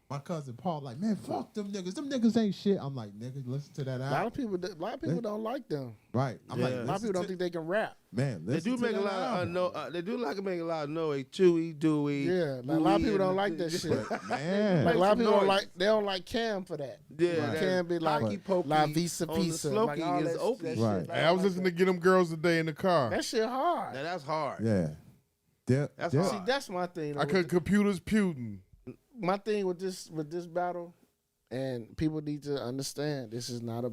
[SPEAKER 10] my cousin Paul, like, man, fuck them niggas. Them niggas ain't shit. I'm like, nigga, listen to that
[SPEAKER 7] A lot of
[SPEAKER 10] album.
[SPEAKER 7] people don't like them.
[SPEAKER 10] Right. I'm like,
[SPEAKER 9] Yeah.
[SPEAKER 7] A lot of people don't think they can rap.
[SPEAKER 10] man,
[SPEAKER 9] They
[SPEAKER 10] listen
[SPEAKER 9] do
[SPEAKER 10] to
[SPEAKER 9] make a
[SPEAKER 10] that
[SPEAKER 9] lot
[SPEAKER 10] album.
[SPEAKER 9] of they do like make a lot of noise. Chewy, Dewey.
[SPEAKER 7] Yeah, like, a lot of people don't like that shit.
[SPEAKER 10] Man.
[SPEAKER 7] Like a lot of people
[SPEAKER 9] noise.
[SPEAKER 7] they don't like Cam for that.
[SPEAKER 9] Yeah,
[SPEAKER 10] Right.
[SPEAKER 7] Cam be like
[SPEAKER 9] Hockey Pokey
[SPEAKER 7] La Visa
[SPEAKER 9] on the
[SPEAKER 7] Pizza.
[SPEAKER 9] Slokey
[SPEAKER 7] Like all
[SPEAKER 9] is
[SPEAKER 7] that,
[SPEAKER 9] Opie.
[SPEAKER 7] that shit.
[SPEAKER 10] Right.
[SPEAKER 7] Like,
[SPEAKER 5] Hey, I was
[SPEAKER 7] like
[SPEAKER 5] listening to Get Them Girls today in the car.
[SPEAKER 7] that shit hard.
[SPEAKER 9] Now that's hard.
[SPEAKER 10] Yeah. Dip.
[SPEAKER 9] That's
[SPEAKER 10] dip.
[SPEAKER 9] hard.
[SPEAKER 7] See, that's my thing.
[SPEAKER 5] I could computers Putin.
[SPEAKER 7] My thing with this battle, and people need to understand, this is not a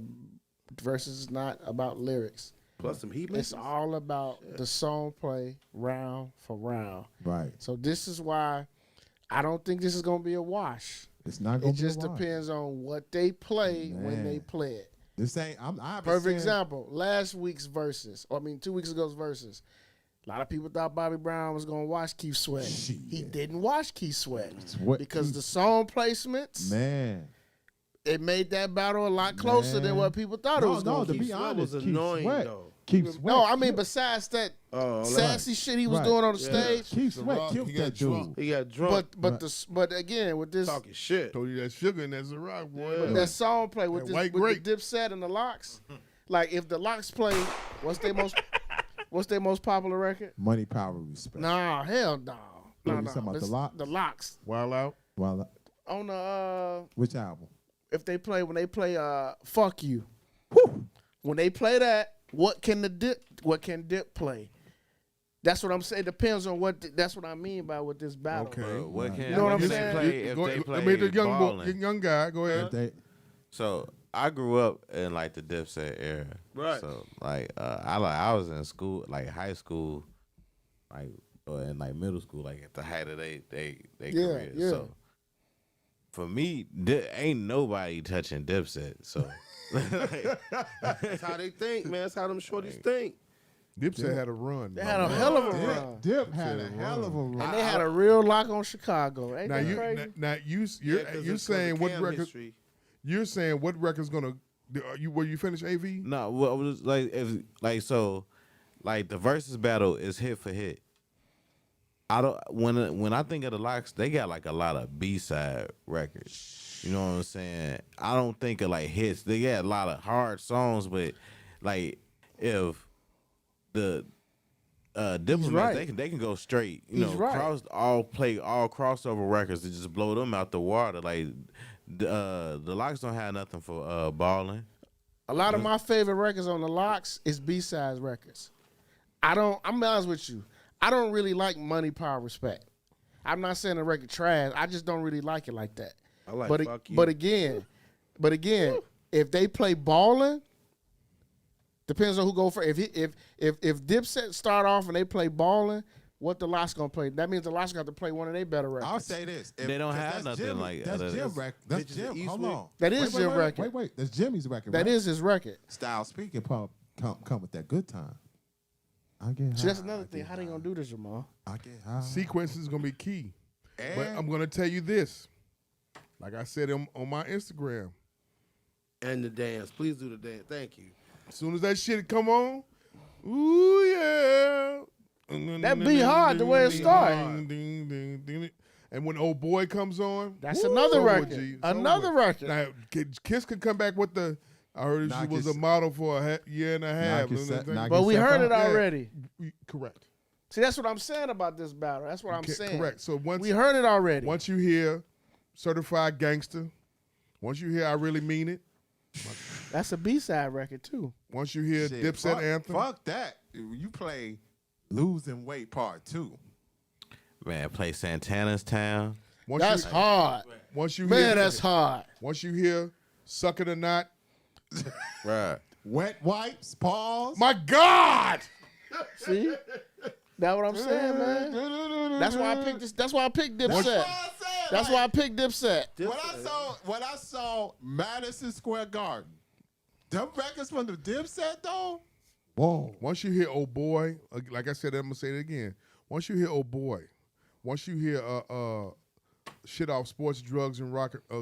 [SPEAKER 7] versus is not about lyrics.
[SPEAKER 9] Plus some heat
[SPEAKER 7] It's
[SPEAKER 9] misses.
[SPEAKER 7] all about the song play round for round.
[SPEAKER 10] Right.
[SPEAKER 7] So this is why I don't think this is gonna be a wash.
[SPEAKER 10] It's not gonna
[SPEAKER 7] It
[SPEAKER 10] be
[SPEAKER 7] just
[SPEAKER 10] a wash.
[SPEAKER 7] depends on what they play when they
[SPEAKER 10] Man.
[SPEAKER 7] play it.
[SPEAKER 10] This ain't. I haven't
[SPEAKER 7] Perfect
[SPEAKER 10] seen-
[SPEAKER 7] example. Last week's verses, 2 weeks ago's verses. A lot of people thought Bobby Brown was gonna watch Keith Sweat.
[SPEAKER 10] Shit.
[SPEAKER 7] He didn't watch Keith Sweat
[SPEAKER 10] Sweat
[SPEAKER 7] because
[SPEAKER 10] Keith-
[SPEAKER 7] the song placements
[SPEAKER 10] Man.
[SPEAKER 7] it made that battle a lot closer than
[SPEAKER 10] Man.
[SPEAKER 7] what people thought it was
[SPEAKER 10] No,
[SPEAKER 7] gonna
[SPEAKER 10] to
[SPEAKER 7] be.
[SPEAKER 10] be
[SPEAKER 9] Sweat
[SPEAKER 10] honest,
[SPEAKER 9] was
[SPEAKER 10] Keith
[SPEAKER 9] annoying,
[SPEAKER 10] Sweat.
[SPEAKER 9] though.
[SPEAKER 10] Keith Sweat.
[SPEAKER 7] No, I mean besides that
[SPEAKER 9] Oh,
[SPEAKER 7] sassy shit he was
[SPEAKER 10] Right.
[SPEAKER 7] doing on the
[SPEAKER 9] Yeah.
[SPEAKER 7] stage.
[SPEAKER 10] Keith Sweat
[SPEAKER 8] Rock,
[SPEAKER 10] killed
[SPEAKER 8] he got
[SPEAKER 10] that dude.
[SPEAKER 8] drunk.
[SPEAKER 9] he got drunk,
[SPEAKER 7] But again with this
[SPEAKER 9] talking shit.
[SPEAKER 5] Told you that sugar in that Ciroc, boy.
[SPEAKER 9] Yeah.
[SPEAKER 7] that song play with
[SPEAKER 5] That
[SPEAKER 7] this
[SPEAKER 5] white
[SPEAKER 7] with
[SPEAKER 5] grape.
[SPEAKER 7] the Dipset and the Locks, like if the Locks play, what's their most popular record?
[SPEAKER 10] Money, power, respect.
[SPEAKER 7] Nah, hell no. No,
[SPEAKER 10] you talking about
[SPEAKER 7] It's
[SPEAKER 10] the Locks?
[SPEAKER 7] The Locks
[SPEAKER 5] Wild out.
[SPEAKER 10] Well,
[SPEAKER 7] on the
[SPEAKER 10] which album?
[SPEAKER 7] when they play Fuck You. When they play that, what can Dip play? That's what I'm saying. Depends on that's what I mean by with this battle.
[SPEAKER 5] Okay.
[SPEAKER 11] What can
[SPEAKER 7] You know what I'm
[SPEAKER 11] they
[SPEAKER 7] saying?
[SPEAKER 11] play if
[SPEAKER 5] Go-
[SPEAKER 11] they play
[SPEAKER 5] I mean, the young
[SPEAKER 11] ballin'?
[SPEAKER 5] young guy. Go ahead.
[SPEAKER 10] They,
[SPEAKER 11] So I grew up in like the Dipset era,
[SPEAKER 9] Right.
[SPEAKER 11] So like I was in school, like high school, like or in like middle school, like at the height of they career.
[SPEAKER 7] yeah.
[SPEAKER 11] So for me, ain't nobody touching Dipset. So
[SPEAKER 9] That's how they think, man. That's how them shorties think.
[SPEAKER 5] Dipset had a run.
[SPEAKER 7] They had a hell of a
[SPEAKER 10] Dip,
[SPEAKER 7] run.
[SPEAKER 10] Dip had a hell of a run.
[SPEAKER 7] And they had a real lock on Chicago. Ain't
[SPEAKER 5] Now
[SPEAKER 7] that
[SPEAKER 5] you
[SPEAKER 7] crazy?
[SPEAKER 5] now
[SPEAKER 9] Yeah,
[SPEAKER 5] you're
[SPEAKER 9] 'cause
[SPEAKER 5] you're
[SPEAKER 9] of
[SPEAKER 5] saying what
[SPEAKER 9] Cam
[SPEAKER 5] record?
[SPEAKER 9] history.
[SPEAKER 5] You're saying what record's gonna? Were you finish AV?
[SPEAKER 11] no, what was like like the versus battle is hit for hit. I don't when I think of the Locks, they got like a lot of B-side records. You know what I'm saying? I don't think of like hits. They got a lot of hard songs, but like if the Diplomats,
[SPEAKER 7] right.
[SPEAKER 11] they can go straight. You
[SPEAKER 7] He's
[SPEAKER 11] know,
[SPEAKER 7] right.
[SPEAKER 11] play all crossover records to just blow them out the water. Like the Locks don't have nothing for balling.
[SPEAKER 7] A lot of my favorite records on the Locks is B-sides records. I'm honest with you. I don't really like Money, Power, Respect. I'm not saying the record trash. I just don't really like it like that.
[SPEAKER 9] I like
[SPEAKER 7] but
[SPEAKER 9] Fuck You.
[SPEAKER 7] but again, if they play balling, depends on who go first. If Dipset start off and they play balling, what the Locks gonna play? That means the Locks got to play one of their better records.
[SPEAKER 10] I'll say this:
[SPEAKER 11] They don't
[SPEAKER 10] 'cause
[SPEAKER 11] have
[SPEAKER 10] that's
[SPEAKER 11] nothing
[SPEAKER 10] Jimmy,
[SPEAKER 11] like
[SPEAKER 10] that's
[SPEAKER 11] that.
[SPEAKER 10] Jim record. That's
[SPEAKER 9] Bitches
[SPEAKER 10] Jim.
[SPEAKER 9] at
[SPEAKER 10] Hold
[SPEAKER 9] Eastwood.
[SPEAKER 10] on.
[SPEAKER 7] That is Jim record.
[SPEAKER 10] Wait. That's Jimmy's record.
[SPEAKER 7] That
[SPEAKER 10] right?
[SPEAKER 7] is his record.
[SPEAKER 10] Style speaking. Come with that good time. I get high.
[SPEAKER 7] See, that's another thing. How they gonna do this, Jamal?
[SPEAKER 10] I get high.
[SPEAKER 5] Sequence is gonna be key. But
[SPEAKER 10] And-
[SPEAKER 5] I'm gonna tell you this. Like I said on my Instagram,
[SPEAKER 9] And the dance. Please do the dance. Thank you.
[SPEAKER 5] as soon as that shit come on, ooh yeah,
[SPEAKER 7] That be hard the way it started.
[SPEAKER 5] And when Old Boy comes on,
[SPEAKER 7] That's another
[SPEAKER 5] over,
[SPEAKER 7] record.
[SPEAKER 5] G. It's
[SPEAKER 7] Another
[SPEAKER 5] over.
[SPEAKER 7] record.
[SPEAKER 5] Now, Kiss could come back with the. I heard she
[SPEAKER 10] Knock
[SPEAKER 5] was
[SPEAKER 10] it-
[SPEAKER 5] a model for a year and a half.
[SPEAKER 10] Knock it- knock
[SPEAKER 7] But we heard it
[SPEAKER 5] Yeah.
[SPEAKER 7] already.
[SPEAKER 5] Correct.
[SPEAKER 7] See, that's what I'm saying about this battle. That's what I'm saying.
[SPEAKER 5] Correct. So once
[SPEAKER 7] We heard it already.
[SPEAKER 5] Once you hear Certified Gangster, once you hear I Really Mean It,
[SPEAKER 7] That's a B-side record too.
[SPEAKER 5] once you hear
[SPEAKER 10] Shit,
[SPEAKER 5] Dipset
[SPEAKER 10] fuck,
[SPEAKER 5] Anthem,
[SPEAKER 10] Fuck that. You play Losing Weight Part 2.
[SPEAKER 11] Man, play Santana's Town.
[SPEAKER 5] once
[SPEAKER 7] That's
[SPEAKER 5] you,
[SPEAKER 7] hard.
[SPEAKER 5] Once you
[SPEAKER 7] Man,
[SPEAKER 5] hear,
[SPEAKER 7] that's hard.
[SPEAKER 5] Once you hear Suck It or Not,
[SPEAKER 11] Right.
[SPEAKER 10] Wet Wipes, Pause.
[SPEAKER 5] my God!
[SPEAKER 7] See? That's what I'm saying, man. That's why I picked this. That's why I picked Dipset. That's why I picked Dipset.
[SPEAKER 10] When I saw Madison Square Garden, them records from the Dipset though. Whoa.
[SPEAKER 5] Once you hear Oh Boy, like I said, I'm gonna say it again. Once you hear Oh Boy, once you hear shit off Sports, Drugs, and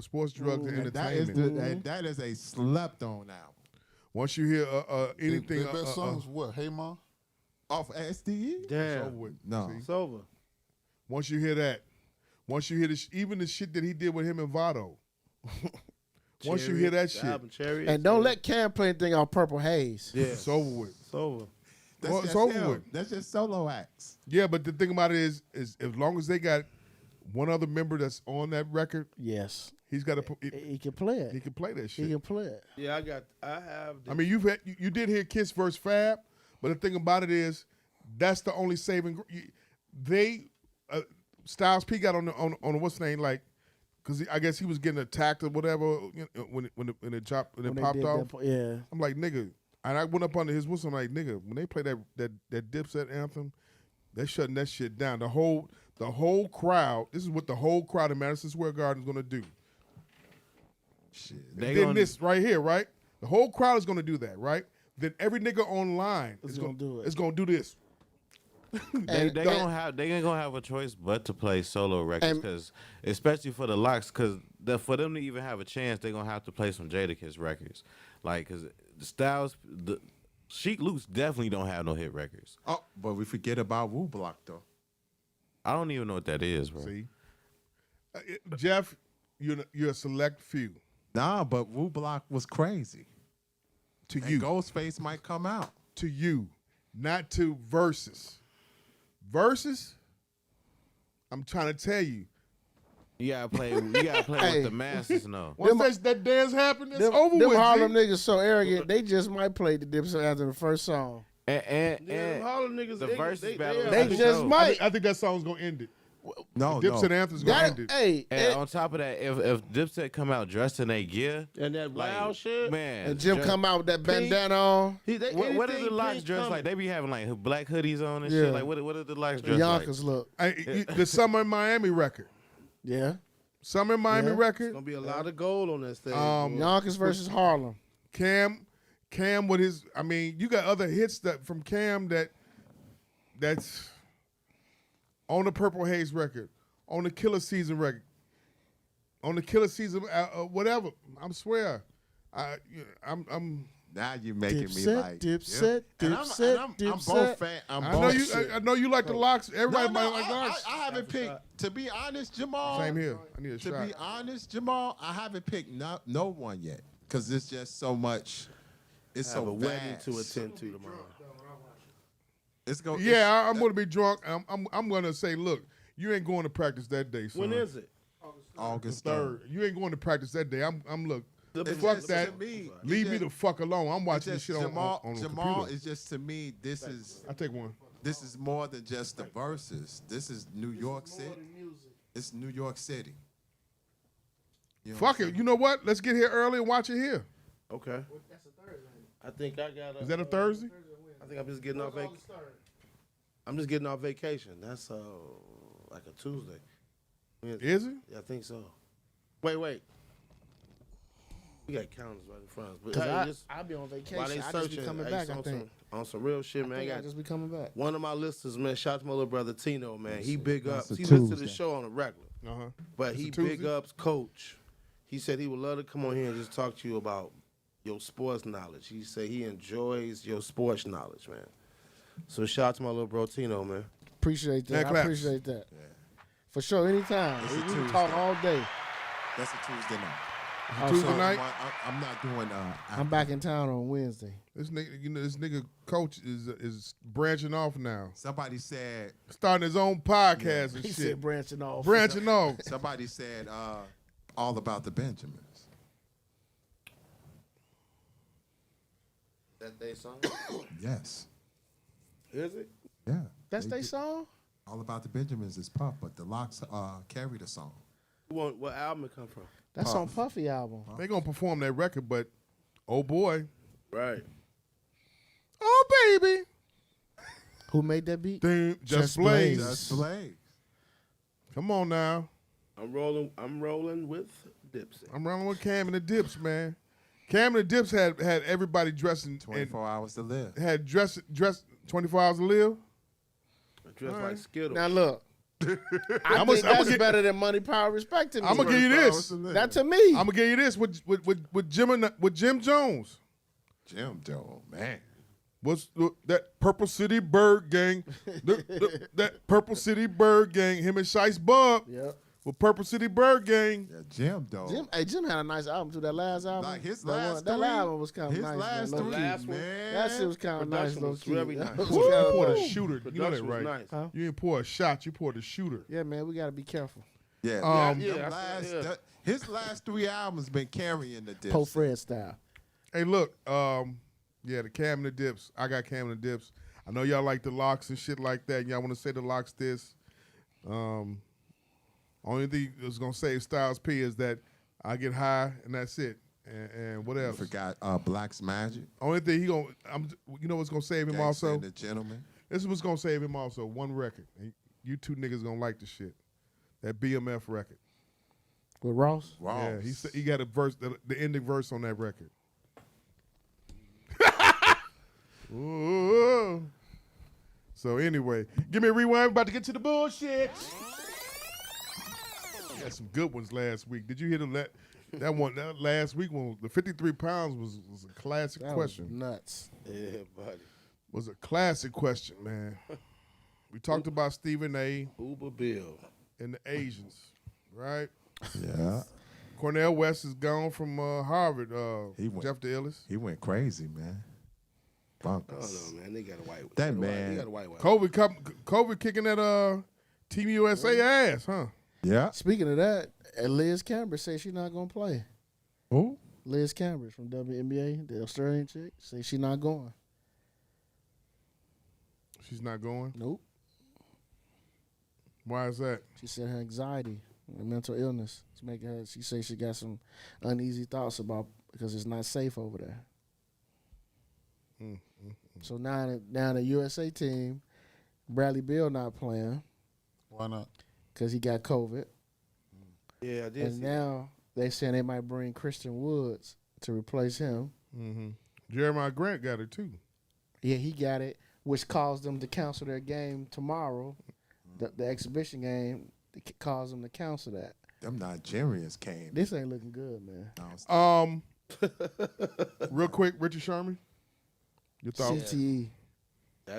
[SPEAKER 5] Sports, Drugs, and Entertainment.
[SPEAKER 10] That is a slept on album.
[SPEAKER 5] Once you hear anything,
[SPEAKER 8] Their best song was what? Hey Ma.
[SPEAKER 10] Off SDE?
[SPEAKER 5] it's over
[SPEAKER 9] Damn.
[SPEAKER 5] with.
[SPEAKER 10] No.
[SPEAKER 5] See?
[SPEAKER 9] It's over.
[SPEAKER 5] Once you hear that, once you hear even the shit that he did with him and Vado. Once you hear that
[SPEAKER 9] The
[SPEAKER 5] shit,
[SPEAKER 9] album Chariot,
[SPEAKER 7] And don't let Cam play anything on Purple Haze.
[SPEAKER 9] Yeah.
[SPEAKER 5] it's over with.
[SPEAKER 9] It's over.
[SPEAKER 10] That's
[SPEAKER 5] Well, it's
[SPEAKER 10] just
[SPEAKER 5] over
[SPEAKER 10] him.
[SPEAKER 5] with.
[SPEAKER 10] That's just solo acts.
[SPEAKER 5] Yeah, but the thing about it is as long as they got one other member that's on that record,
[SPEAKER 7] Yes.
[SPEAKER 5] he's got to.
[SPEAKER 7] He can play it.
[SPEAKER 5] He can play that shit.
[SPEAKER 7] He can play it.
[SPEAKER 9] Yeah, I have.
[SPEAKER 5] I mean, you did hear Kiss versus Fab, but the thing about it is that's the only saving. Styles P got on the what's the name, like, because I guess he was getting attacked or whatever when it
[SPEAKER 7] When they
[SPEAKER 5] popped
[SPEAKER 7] did
[SPEAKER 5] off.
[SPEAKER 7] that, yeah.
[SPEAKER 5] I'm like, nigga, and I went up under his whistle. I'm like, nigga, when they play that Dipset anthem, they're shutting that shit down. The whole crowd. This is what the whole crowd in Madison Square Garden is gonna do.
[SPEAKER 10] Shit.
[SPEAKER 11] They
[SPEAKER 5] Then
[SPEAKER 11] gonna-
[SPEAKER 5] this right here, right? The whole crowd is gonna do that, right? Then every nigga online is
[SPEAKER 7] gonna do it.
[SPEAKER 5] It's gonna do this.
[SPEAKER 11] They gonna have a choice but to play solo records, because especially for the locks, because for them to even have a chance, they're gonna have to play some Jadakiss records, like because the Styles, the Sheik Luke's definitely don't have no hit records.
[SPEAKER 10] Oh, but we forget about Wu Block though.
[SPEAKER 11] I don't even know what that is, bro.
[SPEAKER 5] See, Jeff, you're a select few.
[SPEAKER 10] Nah, but Wu Block was crazy.
[SPEAKER 5] To
[SPEAKER 10] And
[SPEAKER 5] you,
[SPEAKER 10] Ghostface might come out.
[SPEAKER 5] to you, not to Versus. Versus, I'm trying to tell you.
[SPEAKER 11] You gotta play. You gotta play
[SPEAKER 7] Hey.
[SPEAKER 11] with the masses now.
[SPEAKER 5] Once that dance happens, it's
[SPEAKER 7] Them,
[SPEAKER 5] over
[SPEAKER 7] them
[SPEAKER 5] with.
[SPEAKER 7] Harlem
[SPEAKER 5] G.
[SPEAKER 7] niggas so arrogant, they just might play the Dipset after the first song.
[SPEAKER 11] And
[SPEAKER 9] Harlem niggas,
[SPEAKER 11] the
[SPEAKER 9] they-
[SPEAKER 11] versus
[SPEAKER 9] they-
[SPEAKER 11] battle.
[SPEAKER 7] They
[SPEAKER 11] is
[SPEAKER 7] just
[SPEAKER 11] dope.
[SPEAKER 7] might.
[SPEAKER 5] I think that song's gonna end it.
[SPEAKER 10] No,
[SPEAKER 5] Dipset anthem's gonna end it.
[SPEAKER 7] Hey,
[SPEAKER 11] And on top of that, if Dipset come out dressed in their gear,
[SPEAKER 9] And that
[SPEAKER 11] like,
[SPEAKER 9] wild shit.
[SPEAKER 11] man,
[SPEAKER 7] and Jim
[SPEAKER 11] just-
[SPEAKER 7] come out with that
[SPEAKER 9] Pink.
[SPEAKER 7] bandana on.
[SPEAKER 11] What are the
[SPEAKER 9] anything
[SPEAKER 11] locks
[SPEAKER 9] Pink
[SPEAKER 11] dressed
[SPEAKER 9] coming.
[SPEAKER 11] like? They be having like black hoodies on and
[SPEAKER 7] Yeah.
[SPEAKER 11] shit. Like what are the locks
[SPEAKER 7] The
[SPEAKER 11] dressed like?
[SPEAKER 7] Yonkers look.
[SPEAKER 5] The Summer in Miami record.
[SPEAKER 7] Yeah.
[SPEAKER 5] Summer in Miami
[SPEAKER 7] Yeah.
[SPEAKER 5] record.
[SPEAKER 9] Gonna be a lot of gold on that stage.
[SPEAKER 7] Yonkers versus Harlem.
[SPEAKER 5] Cam with his. I mean, you got other hits that from Cam that's on the Purple Haze record, on the Killer Season record, on the Killer Season whatever. I swear, I'm.
[SPEAKER 10] Now you're making me
[SPEAKER 7] Dipset,
[SPEAKER 10] like
[SPEAKER 7] Dipset,
[SPEAKER 10] And
[SPEAKER 7] Dipset,
[SPEAKER 10] I'm
[SPEAKER 7] Dipset.
[SPEAKER 10] both fan. I'm
[SPEAKER 5] I
[SPEAKER 10] both
[SPEAKER 5] know you.
[SPEAKER 10] shit.
[SPEAKER 5] I know you like the locks. Everybody
[SPEAKER 10] No,
[SPEAKER 5] like locks.
[SPEAKER 10] I haven't picked. To be honest, Jamal.
[SPEAKER 5] Same here. I need a
[SPEAKER 10] To
[SPEAKER 5] shot.
[SPEAKER 10] be honest, Jamal, I haven't picked no one yet because it's just so much. It's
[SPEAKER 9] I have
[SPEAKER 10] so
[SPEAKER 9] a wedding
[SPEAKER 10] vast.
[SPEAKER 9] to attend to tomorrow.
[SPEAKER 10] It's go.
[SPEAKER 5] Yeah, I'm gonna be drunk. I'm gonna say, look, you ain't going to practice that day, son.
[SPEAKER 9] When is it?
[SPEAKER 10] August
[SPEAKER 5] 3rd. You ain't going to practice that day. I'm look.
[SPEAKER 10] It's
[SPEAKER 5] Fuck
[SPEAKER 10] just
[SPEAKER 5] that.
[SPEAKER 10] to me,
[SPEAKER 5] Leave
[SPEAKER 10] it's
[SPEAKER 5] me
[SPEAKER 10] just-
[SPEAKER 5] the fuck alone. I'm watching this
[SPEAKER 10] It's
[SPEAKER 5] shit
[SPEAKER 10] just
[SPEAKER 5] on the
[SPEAKER 10] Jamal
[SPEAKER 5] computer.
[SPEAKER 10] is just to me. This is.
[SPEAKER 5] I take one.
[SPEAKER 10] This is more than just the verses. This is New York City. It's New York City. You know what
[SPEAKER 5] Fuck
[SPEAKER 10] I'm
[SPEAKER 5] it. You know what? Let's get here early and watch it here.
[SPEAKER 9] Okay. I think I got.
[SPEAKER 5] Is that a Thursday?
[SPEAKER 9] I think I'm just getting off vacation. I'm just getting off vacation. That's like a Tuesday.
[SPEAKER 5] Is it?
[SPEAKER 9] Yeah, I think so. Wait. We got calendars right in front of us. But
[SPEAKER 7] Because I'll be on vacation.
[SPEAKER 9] while they
[SPEAKER 7] I just be
[SPEAKER 9] searching,
[SPEAKER 7] coming
[SPEAKER 9] hey,
[SPEAKER 7] back, I
[SPEAKER 9] on
[SPEAKER 7] think.
[SPEAKER 9] on some real shit, man.
[SPEAKER 7] I just be coming back.
[SPEAKER 9] One of my listeners, man, shout out to my little brother Tino, man. He big
[SPEAKER 10] That's
[SPEAKER 9] ups.
[SPEAKER 10] a
[SPEAKER 9] He listens to the
[SPEAKER 10] Tuesday.
[SPEAKER 9] show on a regular.
[SPEAKER 5] Uh-huh.
[SPEAKER 9] But
[SPEAKER 5] It's
[SPEAKER 9] he
[SPEAKER 5] a Tuesday?
[SPEAKER 9] big ups Coach. He said he would love to come on here and just talk to you about your sports knowledge. He said he enjoys your sports knowledge, man. So shout out to my little bro Tino, man.
[SPEAKER 7] Appreciate that.
[SPEAKER 5] Hand
[SPEAKER 7] I
[SPEAKER 5] claps.
[SPEAKER 7] appreciate that. For sure, anytime.
[SPEAKER 10] It's a
[SPEAKER 7] We can
[SPEAKER 10] Tuesday.
[SPEAKER 7] talk all day.
[SPEAKER 10] That's a Tuesday night.
[SPEAKER 5] Tuesday night.
[SPEAKER 10] I'm not doing.
[SPEAKER 7] I'm back in town on Wednesday.
[SPEAKER 5] This nigga coach is branching off now.
[SPEAKER 10] Somebody said
[SPEAKER 5] Starting his own podcast and
[SPEAKER 7] He
[SPEAKER 5] shit.
[SPEAKER 7] said branching off.
[SPEAKER 5] Branching off.
[SPEAKER 10] Somebody said all about the Benjamins.
[SPEAKER 9] That they song?
[SPEAKER 10] Yes.
[SPEAKER 9] Is it?
[SPEAKER 10] Yeah.
[SPEAKER 7] That's their song?
[SPEAKER 10] All about the Benjamins is Puff, but the Locks carry the song.
[SPEAKER 9] What album it come from?
[SPEAKER 7] That's on Puffy album.
[SPEAKER 5] They gonna perform that record, but oh boy.
[SPEAKER 9] Right.
[SPEAKER 5] Oh baby.
[SPEAKER 7] Who made that beat?
[SPEAKER 5] Just Blaze.
[SPEAKER 10] Just Blaze.
[SPEAKER 5] Come on now.
[SPEAKER 9] I'm rolling with Dipset.
[SPEAKER 5] I'm rolling with Cam and the Dips, man. Cam and the Dips had everybody dressing
[SPEAKER 10] 24 hours to live.
[SPEAKER 5] Had dressed 24 hours to live.
[SPEAKER 9] Dressed like Skittles.
[SPEAKER 7] Now look. I think that's better than Money, Power, Respect to me.
[SPEAKER 5] I'm gonna give you this.
[SPEAKER 7] That to me.
[SPEAKER 5] I'm gonna give you this with Jim Jones.
[SPEAKER 10] Jim Jones, man.
[SPEAKER 5] What's that Purple City Bird Gang? That Purple City Bird Gang. Him and Shice Bub.
[SPEAKER 7] Yep.
[SPEAKER 5] With Purple City Bird Gang.
[SPEAKER 10] Yeah, Jim though.
[SPEAKER 7] Jim had a nice album too. That last album.
[SPEAKER 10] Like his
[SPEAKER 7] that
[SPEAKER 10] last
[SPEAKER 7] that
[SPEAKER 10] three.
[SPEAKER 7] album was kind of
[SPEAKER 10] His
[SPEAKER 7] nice.
[SPEAKER 10] last
[SPEAKER 7] man,
[SPEAKER 10] three,
[SPEAKER 7] low-key.
[SPEAKER 10] man.
[SPEAKER 7] That shit was kind of nice.
[SPEAKER 9] Production
[SPEAKER 7] Low
[SPEAKER 9] was
[SPEAKER 7] key.
[SPEAKER 9] very
[SPEAKER 7] That
[SPEAKER 9] nice.
[SPEAKER 7] was
[SPEAKER 5] You
[SPEAKER 7] kinda
[SPEAKER 5] poured a
[SPEAKER 7] nice.
[SPEAKER 5] shooter. You know that,
[SPEAKER 9] Production was
[SPEAKER 5] right?
[SPEAKER 9] nice.
[SPEAKER 7] Huh?
[SPEAKER 5] You didn't pour a shot. You poured a shooter.
[SPEAKER 7] Yeah, man, we got to be careful.
[SPEAKER 10] Yeah.
[SPEAKER 9] Yeah.
[SPEAKER 10] His last three albums been carrying the Dips.
[SPEAKER 7] Po Fred style.
[SPEAKER 5] Hey, look. Yeah, the Cam and the Dips. I got Cam and the Dips. I know y'all like the Locks and shit like that. Y'all want to say the Locks this. Only thing that's gonna save Styles P is that I get high and that's it. And what else?
[SPEAKER 10] Forgot Black's Magic.
[SPEAKER 5] Only thing he gonna, you know what's gonna save him
[SPEAKER 10] Gangsta
[SPEAKER 5] also?
[SPEAKER 10] and the Gentleman.
[SPEAKER 5] This is what's gonna save him also. One record. And you two niggas gonna like the shit. That BMF record.
[SPEAKER 7] With Ross?
[SPEAKER 5] Yeah, he got a verse, the ending verse on that record. Ooh. So anyway, give me a rewind. We're about to get to the bullshit. We had some good ones last week. Did you hear that one? That last week one, the 53 pounds was a classic
[SPEAKER 7] That
[SPEAKER 5] question.
[SPEAKER 7] was nuts.
[SPEAKER 9] Yeah, buddy.
[SPEAKER 5] Was a classic question, man. We talked about Stephen A.
[SPEAKER 9] Uber Bill.
[SPEAKER 5] And the Asians, right?
[SPEAKER 10] Yeah.
[SPEAKER 5] Cornel West is gone from Harvard. Jeff the Illis.
[SPEAKER 10] He went crazy, man. Bonkers.
[SPEAKER 9] I don't know, man. They got a white.
[SPEAKER 10] That
[SPEAKER 9] they
[SPEAKER 10] man.
[SPEAKER 9] got a white.
[SPEAKER 5] COVID kicking that Team USA ass, huh?
[SPEAKER 10] Yeah.
[SPEAKER 7] Speaking of that, Liz Cambridge says she's not going to play.
[SPEAKER 10] Who?
[SPEAKER 7] Liz Cambridge from WNBA, the Australian chick, says she's not going.
[SPEAKER 5] She's not going?
[SPEAKER 7] Nope.
[SPEAKER 5] Why is that?
[SPEAKER 7] She said her anxiety and mental illness is making her. She says she got some uneasy thoughts about because it's not safe over there. So now the USA team, Bradley Beal not playing.
[SPEAKER 8] Why not?
[SPEAKER 7] Because he got COVID.
[SPEAKER 9] Yeah, I did.
[SPEAKER 7] And now they saying they might bring Christian Woods to replace him.
[SPEAKER 5] Mm-hmm. Jeremiah Grant got it too.
[SPEAKER 7] Yeah, he got it, which caused them to cancel their game tomorrow. The exhibition game caused them to cancel that.
[SPEAKER 10] Them Nigerians came.
[SPEAKER 7] This ain't looking good, man.
[SPEAKER 5] Real quick, Richard Sherman. Your thoughts?
[SPEAKER 7] CTE.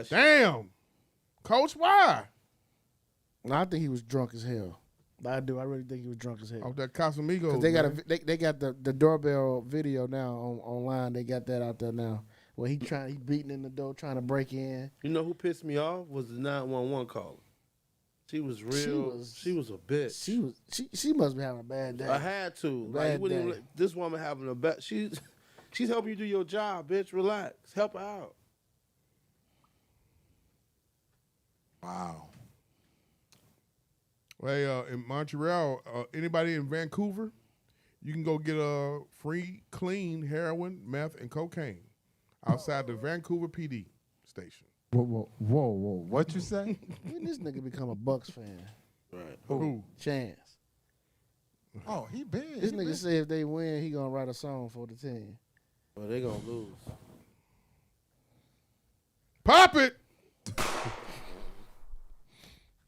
[SPEAKER 5] Damn, Coach, why?
[SPEAKER 7] I think he was drunk as hell. I do. I really think he was drunk as hell.
[SPEAKER 5] Off that Casamigos.
[SPEAKER 7] They got they got the doorbell video now online. They got that out there now. Where he beating in the door trying to break in.
[SPEAKER 9] You know who pissed me off was the 911 caller. She was real. She was a bitch.
[SPEAKER 7] She must be having a bad day.
[SPEAKER 9] I had to.
[SPEAKER 7] Bad day.
[SPEAKER 9] This woman having a bad. She's helping you do your job, bitch. Relax. Help her out.
[SPEAKER 10] Wow.
[SPEAKER 5] Hey, in Montreal, anybody in Vancouver, you can go get a free, clean heroin, meth, and cocaine outside the Vancouver PD station.
[SPEAKER 10] Whoa. What you say?
[SPEAKER 7] When this nigga become a Bucks fan?
[SPEAKER 9] Right.
[SPEAKER 5] Who?
[SPEAKER 7] Chance.
[SPEAKER 10] Oh, he big.
[SPEAKER 7] This nigga say if they win, he gonna write a song for the team.
[SPEAKER 9] Well, they gonna lose.
[SPEAKER 5] Pop it.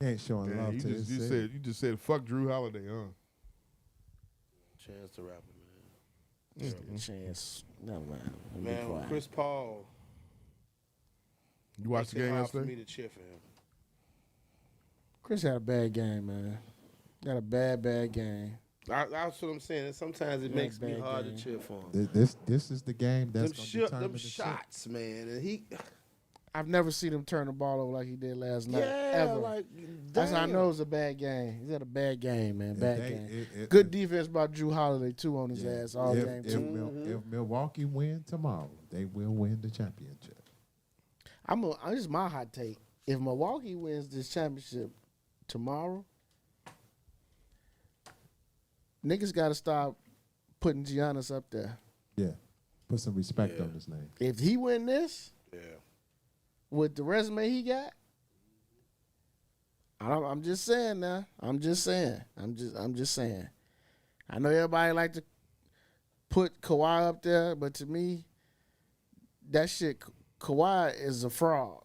[SPEAKER 10] He ain't showing
[SPEAKER 5] Damn,
[SPEAKER 10] love
[SPEAKER 5] you
[SPEAKER 10] to
[SPEAKER 5] just,
[SPEAKER 10] his
[SPEAKER 5] you
[SPEAKER 10] city.
[SPEAKER 5] said you just said fuck Drew Holiday, huh?
[SPEAKER 9] Chance the rapper, man.
[SPEAKER 7] Chance. Never mind.
[SPEAKER 9] Man, Chris Paul
[SPEAKER 5] You watched the
[SPEAKER 9] Makes it
[SPEAKER 5] game
[SPEAKER 9] hard for
[SPEAKER 5] yesterday?
[SPEAKER 9] me to cheer for him.
[SPEAKER 7] Chris had a bad game, man. Got a bad game.
[SPEAKER 9] That's what I'm saying. Sometimes it
[SPEAKER 7] Yeah,
[SPEAKER 9] makes me
[SPEAKER 7] bad
[SPEAKER 9] hard
[SPEAKER 7] game.
[SPEAKER 9] to cheer for him.
[SPEAKER 10] This is the game that's
[SPEAKER 9] Them,
[SPEAKER 10] going to
[SPEAKER 9] shit,
[SPEAKER 10] determine
[SPEAKER 9] them
[SPEAKER 10] the shit.
[SPEAKER 9] shots, man, and he.
[SPEAKER 7] I've never seen him turn the ball over like he did last night.
[SPEAKER 9] Yeah,
[SPEAKER 7] Ever.
[SPEAKER 9] like
[SPEAKER 7] That's how I
[SPEAKER 9] damn.
[SPEAKER 7] know it's a bad game. He's had a bad game, man. Bad
[SPEAKER 10] they-
[SPEAKER 7] game.
[SPEAKER 10] it-
[SPEAKER 7] Good defense by Drew Holiday too on his ass all game
[SPEAKER 10] If,
[SPEAKER 7] too.
[SPEAKER 10] if Milwaukee win tomorrow, they will win the championship.
[SPEAKER 7] This is my hot take. If Milwaukee wins this championship tomorrow, niggas got to stop putting Giannis up there.
[SPEAKER 10] Yeah. Put some respect on his name.
[SPEAKER 7] If he win this,
[SPEAKER 9] Yeah.
[SPEAKER 7] with the resume he got, I'm just saying now. I'm just saying. I know everybody like to put Kawhi up there, but to me, that shit, Kawhi is a fraud.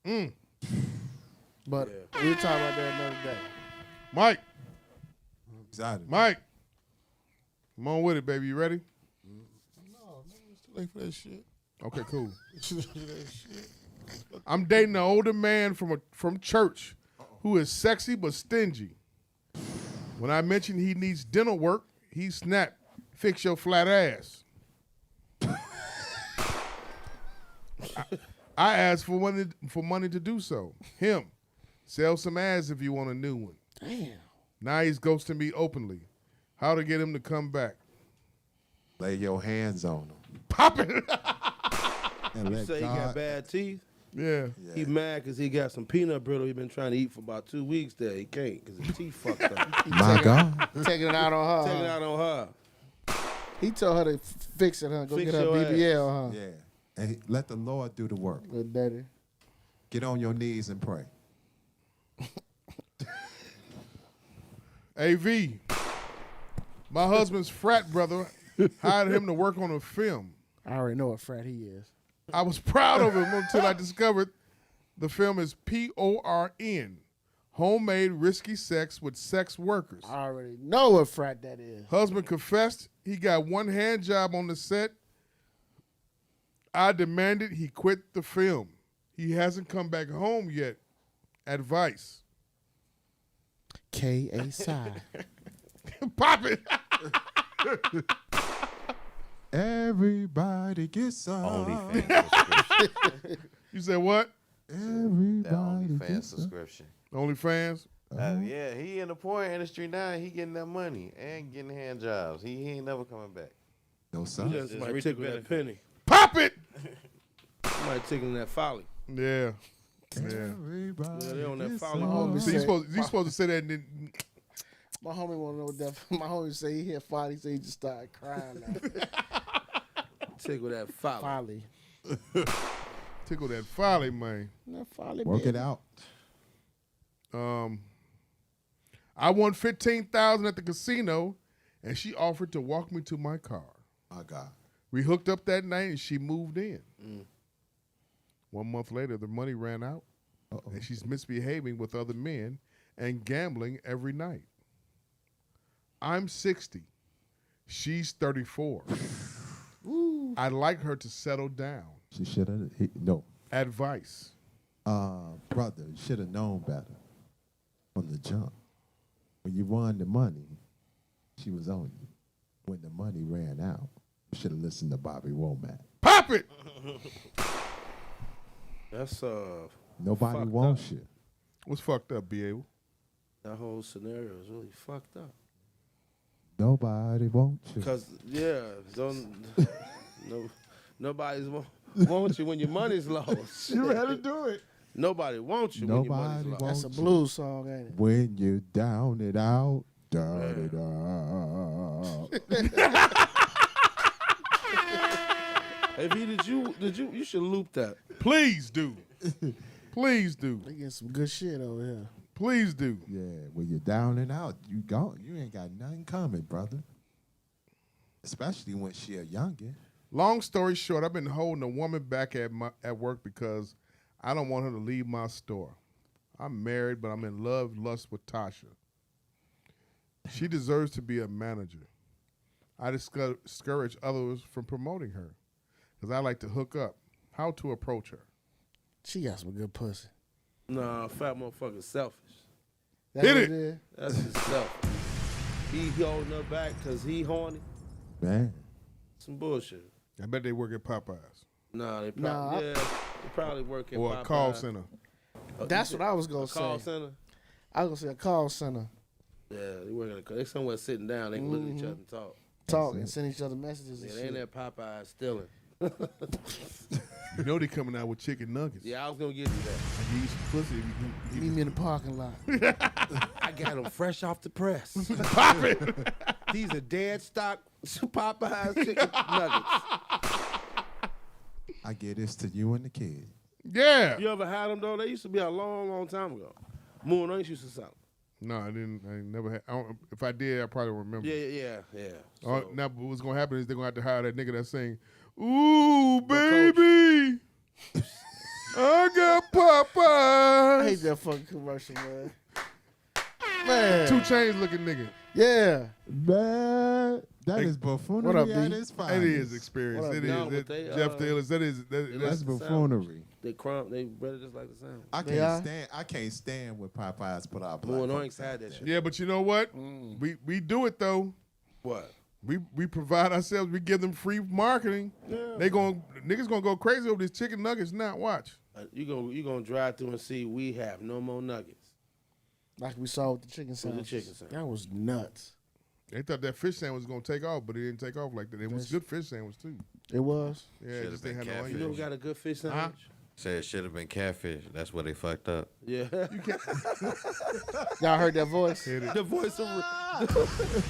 [SPEAKER 7] But we'll talk about that another day.
[SPEAKER 5] Mike.
[SPEAKER 10] I'm excited.
[SPEAKER 5] Mike. Come on with it, baby. You ready?
[SPEAKER 8] No, nigga, it's too late for that shit.
[SPEAKER 5] Okay, cool.
[SPEAKER 8] It's too late for that shit.
[SPEAKER 5] I'm dating an older man from church who is sexy but stingy. When I mentioned he needs dental work, he snapped, "Fix your flat ass." I asked for money to do so. Him, sell some ass if you want a new one.
[SPEAKER 7] Damn.
[SPEAKER 5] Now he's ghosting me openly. How to get him to come back?
[SPEAKER 10] Lay your hands on him.
[SPEAKER 5] Pop it.
[SPEAKER 10] And
[SPEAKER 9] You
[SPEAKER 10] let
[SPEAKER 9] say he got
[SPEAKER 10] God,
[SPEAKER 9] bad teeth?
[SPEAKER 5] Yeah.
[SPEAKER 9] He mad because he got some peanut brittle he been trying to eat for about 2 weeks there. He can't because his teeth fucked up.
[SPEAKER 10] my God.
[SPEAKER 7] Taking it out on her.
[SPEAKER 9] Taking it out on her.
[SPEAKER 7] He told her to fix it, huh? Go
[SPEAKER 9] Fix
[SPEAKER 7] get her
[SPEAKER 9] your
[SPEAKER 7] BBL, huh?
[SPEAKER 10] Yeah. And let the Lord do the work.
[SPEAKER 7] Good daddy.
[SPEAKER 10] Get on your knees and pray.
[SPEAKER 5] AV, my husband's frat brother hired him to work on a film.
[SPEAKER 7] I already know what frat he is.
[SPEAKER 5] I was proud of him until I discovered the film is PORN, homemade risky sex with sex workers.
[SPEAKER 7] I already know what frat that is.
[SPEAKER 5] Husband confessed he got one hand job on the set. I demanded he quit the film. He hasn't come back home yet. Advice.
[SPEAKER 7] K.A. Psy.
[SPEAKER 5] Pop it.
[SPEAKER 10] Everybody get some.
[SPEAKER 11] OnlyFans.
[SPEAKER 5] You said what?
[SPEAKER 10] Everybody
[SPEAKER 11] That OnlyFans
[SPEAKER 10] get some.
[SPEAKER 11] subscription.
[SPEAKER 5] OnlyFans?
[SPEAKER 11] Yeah, he in the porn industry now. He getting that money and getting hand jobs. He ain't never coming back.
[SPEAKER 10] No,
[SPEAKER 9] You
[SPEAKER 10] son.
[SPEAKER 9] just
[SPEAKER 11] Just
[SPEAKER 9] might
[SPEAKER 11] reap the
[SPEAKER 9] tickle that
[SPEAKER 11] benefit.
[SPEAKER 9] penny.
[SPEAKER 5] Pop it.
[SPEAKER 9] You might tickle that folly.
[SPEAKER 5] Yeah. Yeah.
[SPEAKER 10] Everybody
[SPEAKER 9] Yeah, they on that
[SPEAKER 10] get
[SPEAKER 9] follow
[SPEAKER 10] some.
[SPEAKER 7] home.
[SPEAKER 5] So you supposed to say that and then
[SPEAKER 7] My homie want to know what that. My homie say he hear folly, so he just started crying.
[SPEAKER 9] Tickle that folly.
[SPEAKER 7] Folly.
[SPEAKER 5] tickle that folly, man.
[SPEAKER 7] That folly.
[SPEAKER 10] Work
[SPEAKER 7] baby.
[SPEAKER 10] it out.
[SPEAKER 5] I won $15,000 at the casino, and she offered to walk me to my car.
[SPEAKER 10] My God.
[SPEAKER 5] We hooked up that night, and she moved in. 1 month later, the money ran out, and she's misbehaving with other men and gambling every night. I'm 60. She's 34. I'd like her to settle down.
[SPEAKER 10] She should have. No.
[SPEAKER 5] Advice.
[SPEAKER 10] Brother, you should have known better from the jump. When you won the money, she was on you. When the money ran out, you should have listened to Bobby Womack.
[SPEAKER 5] Pop it!
[SPEAKER 9] That's
[SPEAKER 10] Nobody
[SPEAKER 9] fucked
[SPEAKER 10] wants
[SPEAKER 9] up.
[SPEAKER 10] you.
[SPEAKER 5] What's fucked up, B.A.?
[SPEAKER 9] That whole scenario is really fucked up.
[SPEAKER 10] Nobody wants you.
[SPEAKER 9] Cause nobody's wants you when your money's lost.
[SPEAKER 10] You ready to do it?
[SPEAKER 9] Nobody wants you when your money's
[SPEAKER 10] Nobody
[SPEAKER 9] lost.
[SPEAKER 10] wants
[SPEAKER 7] That's a
[SPEAKER 10] you.
[SPEAKER 7] blues song, ain't it?
[SPEAKER 10] When you down it out, down it out.
[SPEAKER 9] Hey, V, did you should loop that.
[SPEAKER 5] Please do. Please do.
[SPEAKER 7] They getting some good shit over here.
[SPEAKER 5] Please do.
[SPEAKER 10] Yeah, when you're down and out, you gone. You ain't got nothing coming, brother. Especially when she a youngin.
[SPEAKER 5] Long story short, I've been holding a woman back at work because I don't want her to leave my store. I'm married, but I'm in lust with Tasha. She deserves to be a manager. I discourage others from promoting her because I like to hook up. How to approach her?
[SPEAKER 7] She got some good pussy.
[SPEAKER 9] Nah, fat motherfucker selfish.
[SPEAKER 7] That's
[SPEAKER 5] Hit
[SPEAKER 7] what
[SPEAKER 5] it.
[SPEAKER 7] is?
[SPEAKER 9] That's just selfish. He holding her back because he horny.
[SPEAKER 10] Man.
[SPEAKER 9] Some bullshit.
[SPEAKER 5] I bet they work at Popeyes
[SPEAKER 9] Nah, they
[SPEAKER 7] Nah,
[SPEAKER 9] probably they probably work at
[SPEAKER 5] or
[SPEAKER 9] Popeyes.
[SPEAKER 5] a call center.
[SPEAKER 7] That's what I was gonna
[SPEAKER 9] A
[SPEAKER 7] say.
[SPEAKER 9] call center.
[SPEAKER 7] I was gonna say a call center.
[SPEAKER 9] Yeah, they work at they somewhere sitting down. They can look at each other and talk.
[SPEAKER 7] Talk and send each other messages and
[SPEAKER 9] Yeah, they ain't
[SPEAKER 7] shit.
[SPEAKER 9] that Popeyes stealing.
[SPEAKER 5] You know they coming out with chicken nuggets.
[SPEAKER 9] Yeah, I was gonna get to that.
[SPEAKER 5] I give you some pussy. If you
[SPEAKER 7] Meet me in the parking lot.
[SPEAKER 9] I got them fresh off the press.
[SPEAKER 5] Pop it.
[SPEAKER 9] These are dead stock Popeyes chicken nuggets.
[SPEAKER 10] I get this to you and the kid.
[SPEAKER 5] Yeah.
[SPEAKER 9] You ever had them though? They used to be a long, long time ago. Moon Orange used to sell them.
[SPEAKER 5] No, I didn't. I never had. If I did, I probably don't remember.
[SPEAKER 9] Yeah.
[SPEAKER 5] Now, but what's gonna happen is they're gonna have to hire that nigga that's saying, "Ooh, baby, I got Popeyes."
[SPEAKER 7] I hate that fucking commercial, man. Man.
[SPEAKER 5] 2 Chainz looking nigga.
[SPEAKER 7] Yeah.
[SPEAKER 10] Man, that is buffoonery
[SPEAKER 7] What up,
[SPEAKER 10] at
[SPEAKER 7] B?
[SPEAKER 10] its
[SPEAKER 5] It
[SPEAKER 10] finest.
[SPEAKER 5] is experience.
[SPEAKER 7] What up,
[SPEAKER 5] It
[SPEAKER 7] no,
[SPEAKER 5] is.
[SPEAKER 9] but they,
[SPEAKER 5] Jeff Taylor. That's
[SPEAKER 10] That's buffoonery.
[SPEAKER 9] They crumb. They better just like the sound.
[SPEAKER 10] I
[SPEAKER 7] They are?
[SPEAKER 10] can't stand when Popeyes put out black
[SPEAKER 9] Moon
[SPEAKER 10] folks
[SPEAKER 9] Orange had
[SPEAKER 10] out
[SPEAKER 9] that
[SPEAKER 10] there.
[SPEAKER 9] shit.
[SPEAKER 5] Yeah, but you know what? We do it though.
[SPEAKER 9] What?
[SPEAKER 5] We provide ourselves. We give them free marketing.
[SPEAKER 9] Yeah.
[SPEAKER 5] Niggas gonna go crazy over these chicken nuggets. Now watch.
[SPEAKER 9] You gonna drive through and see we have no more nuggets.
[SPEAKER 7] Like we saw with the chicken
[SPEAKER 9] the
[SPEAKER 7] sandwich.
[SPEAKER 9] chicken sandwich.
[SPEAKER 7] That was nuts.
[SPEAKER 5] They thought that fish sandwich was gonna take off, but it didn't take off like that. It was a good fish sandwich too.
[SPEAKER 7] It was.
[SPEAKER 5] Yeah, it
[SPEAKER 11] Should've
[SPEAKER 5] just
[SPEAKER 11] been
[SPEAKER 5] ain't had no
[SPEAKER 11] catfish.
[SPEAKER 9] You
[SPEAKER 5] onions.
[SPEAKER 9] never got a good fish sandwich?
[SPEAKER 11] Said it should have been catfish. That's where they fucked up.
[SPEAKER 9] Yeah.
[SPEAKER 7] Y'all heard that voice?
[SPEAKER 5] Hit it.
[SPEAKER 9] The voice of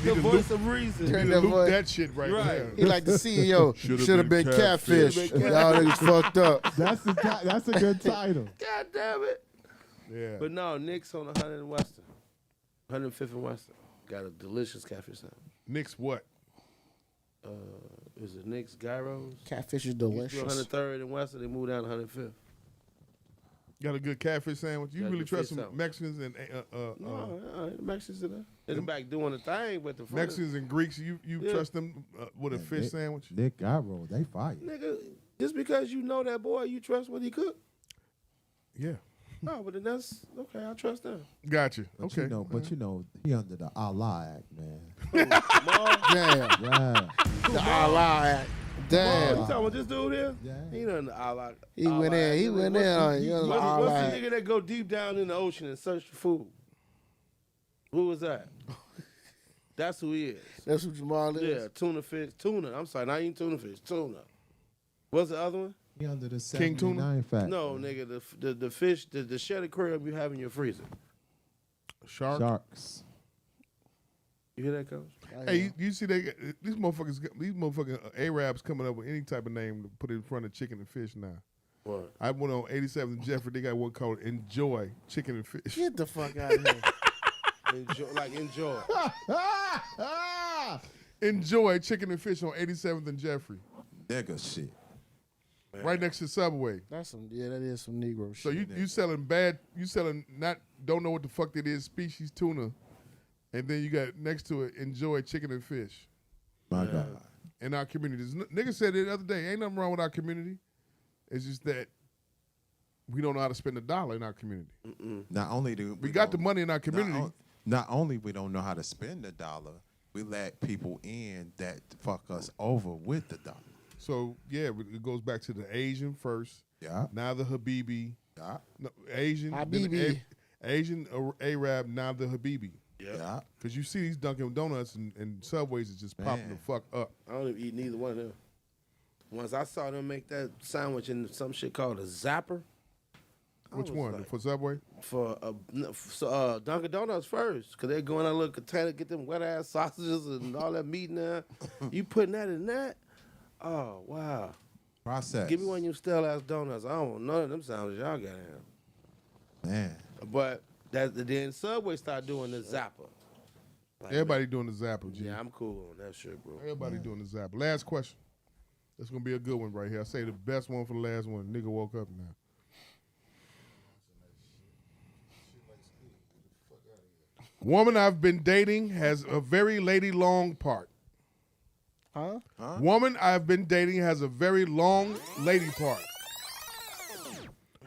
[SPEAKER 9] the voice of reason.
[SPEAKER 7] Heard
[SPEAKER 5] Need
[SPEAKER 7] that
[SPEAKER 5] to loop
[SPEAKER 7] voice?
[SPEAKER 5] that shit right there.
[SPEAKER 7] He like the CEO. Should have been catfish. Y'all niggas fucked up.
[SPEAKER 10] That's a good title.
[SPEAKER 9] God damn it.
[SPEAKER 5] Yeah.
[SPEAKER 9] But no, Nick's on 100 and Western. 105th and Western. Got a delicious catfish sandwich.
[SPEAKER 5] Nick's what?
[SPEAKER 9] Is it Nick's Gyros?
[SPEAKER 7] Catfish is
[SPEAKER 9] Used to be
[SPEAKER 7] delicious.
[SPEAKER 9] 103rd and Western. They moved down to 105th.
[SPEAKER 5] Got a good catfish sandwich. You
[SPEAKER 9] Got a
[SPEAKER 5] really
[SPEAKER 9] good
[SPEAKER 5] trust
[SPEAKER 9] fish
[SPEAKER 5] some
[SPEAKER 9] sandwich.
[SPEAKER 5] Mexicans and
[SPEAKER 9] No, the Mexicans in there. In the back doing the thing, but the front.
[SPEAKER 5] Mexicans and Greeks. You
[SPEAKER 9] Yeah.
[SPEAKER 5] trust them with a fish sandwich?
[SPEAKER 10] Nick Gyro, they fire.
[SPEAKER 9] Nigga, just because you know that boy, you trust what he cook?
[SPEAKER 5] Yeah.
[SPEAKER 9] No, but then that's okay. I trust them.
[SPEAKER 5] Gotcha.
[SPEAKER 10] But
[SPEAKER 5] Okay.
[SPEAKER 10] you know, he under the Allah Act, man.
[SPEAKER 7] Damn.
[SPEAKER 10] Yeah.
[SPEAKER 7] The Allah Act.
[SPEAKER 9] You
[SPEAKER 7] Damn.
[SPEAKER 9] talking about this dude here?
[SPEAKER 10] Yeah.
[SPEAKER 9] He done the Allah.
[SPEAKER 7] He went in. He went in on you.
[SPEAKER 9] What's
[SPEAKER 7] Allah
[SPEAKER 9] the
[SPEAKER 7] Act.
[SPEAKER 9] nigga that go deep down in the ocean and search for food? Who was that? That's who he is.
[SPEAKER 7] That's what Jamal is.
[SPEAKER 9] Yeah, tuna fish. Tuna. I'm sorry, not even tuna fish. Tuna. What's the other one?
[SPEAKER 10] He under the
[SPEAKER 5] King tuna?
[SPEAKER 10] 79 fact.
[SPEAKER 9] No, nigga, the fish, the shed aquarium you have in your freezer.
[SPEAKER 5] Shark.
[SPEAKER 10] Sharks.
[SPEAKER 9] You hear that, Coach?
[SPEAKER 5] Hey, you see these motherfucking Arabs coming up with any type of name to put in front of chicken and fish now.
[SPEAKER 9] What?
[SPEAKER 5] I went on 87th Jeffrey. They got one called Enjoy Chicken and Fish.
[SPEAKER 7] Get the fuck out of here.
[SPEAKER 9] Enjoy.
[SPEAKER 5] Enjoy Chicken and Fish on 87th and Jeffrey,
[SPEAKER 10] Nigga shit.
[SPEAKER 5] right next to Subway.
[SPEAKER 7] That's some. Yeah, that is some Negro shit.
[SPEAKER 5] So you selling bad? You selling don't know what the fuck that is species tuna, and then you got next to it Enjoy Chicken and Fish.
[SPEAKER 10] My God.
[SPEAKER 5] In our communities, nigga said it the other day. Ain't nothing wrong with our community. It's just that we don't know how to spend $1 in our community.
[SPEAKER 10] Not only do
[SPEAKER 5] We got the money in our community.
[SPEAKER 10] Not only we don't know how to spend $1, we let people in that fuck us over with the $1.
[SPEAKER 5] So yeah, it goes back to the Asian first.
[SPEAKER 10] Yeah.
[SPEAKER 5] Now the Habibi.
[SPEAKER 10] Yeah.
[SPEAKER 5] No, Asian. then
[SPEAKER 7] Habibi.
[SPEAKER 5] Asian Arab. Now the Habibi.
[SPEAKER 10] Yeah.
[SPEAKER 5] Because you see these Dunkin' Donuts and Subways is just popping the
[SPEAKER 10] Man.
[SPEAKER 5] fuck up.
[SPEAKER 9] I don't even eat neither one of them. Once I saw them make that sandwich in some shit called a zapper.
[SPEAKER 5] Which
[SPEAKER 9] was
[SPEAKER 5] one?
[SPEAKER 9] like-
[SPEAKER 5] For Subway?
[SPEAKER 9] For Dunkin' Donuts first, because they're going out a little container, get them wet ass sausages and all that meat in there. You putting that in that? Oh, wow.
[SPEAKER 10] Process.
[SPEAKER 9] Give me one of you stale ass donuts. I don't want none of them sandwiches y'all got in.
[SPEAKER 10] Man.
[SPEAKER 9] But then Subway started doing the zapper. Like,
[SPEAKER 5] Everybody doing the Zapper, G.
[SPEAKER 9] yeah, I'm cool on that shit, bro.
[SPEAKER 5] Everybody doing the Zapper. Last question. That's going to be a good one right here. I say the best one for the last one. Nigga woke up now. Woman I've been dating has a very lady long part.
[SPEAKER 7] Huh?
[SPEAKER 5] Woman I've been dating has a very long lady part.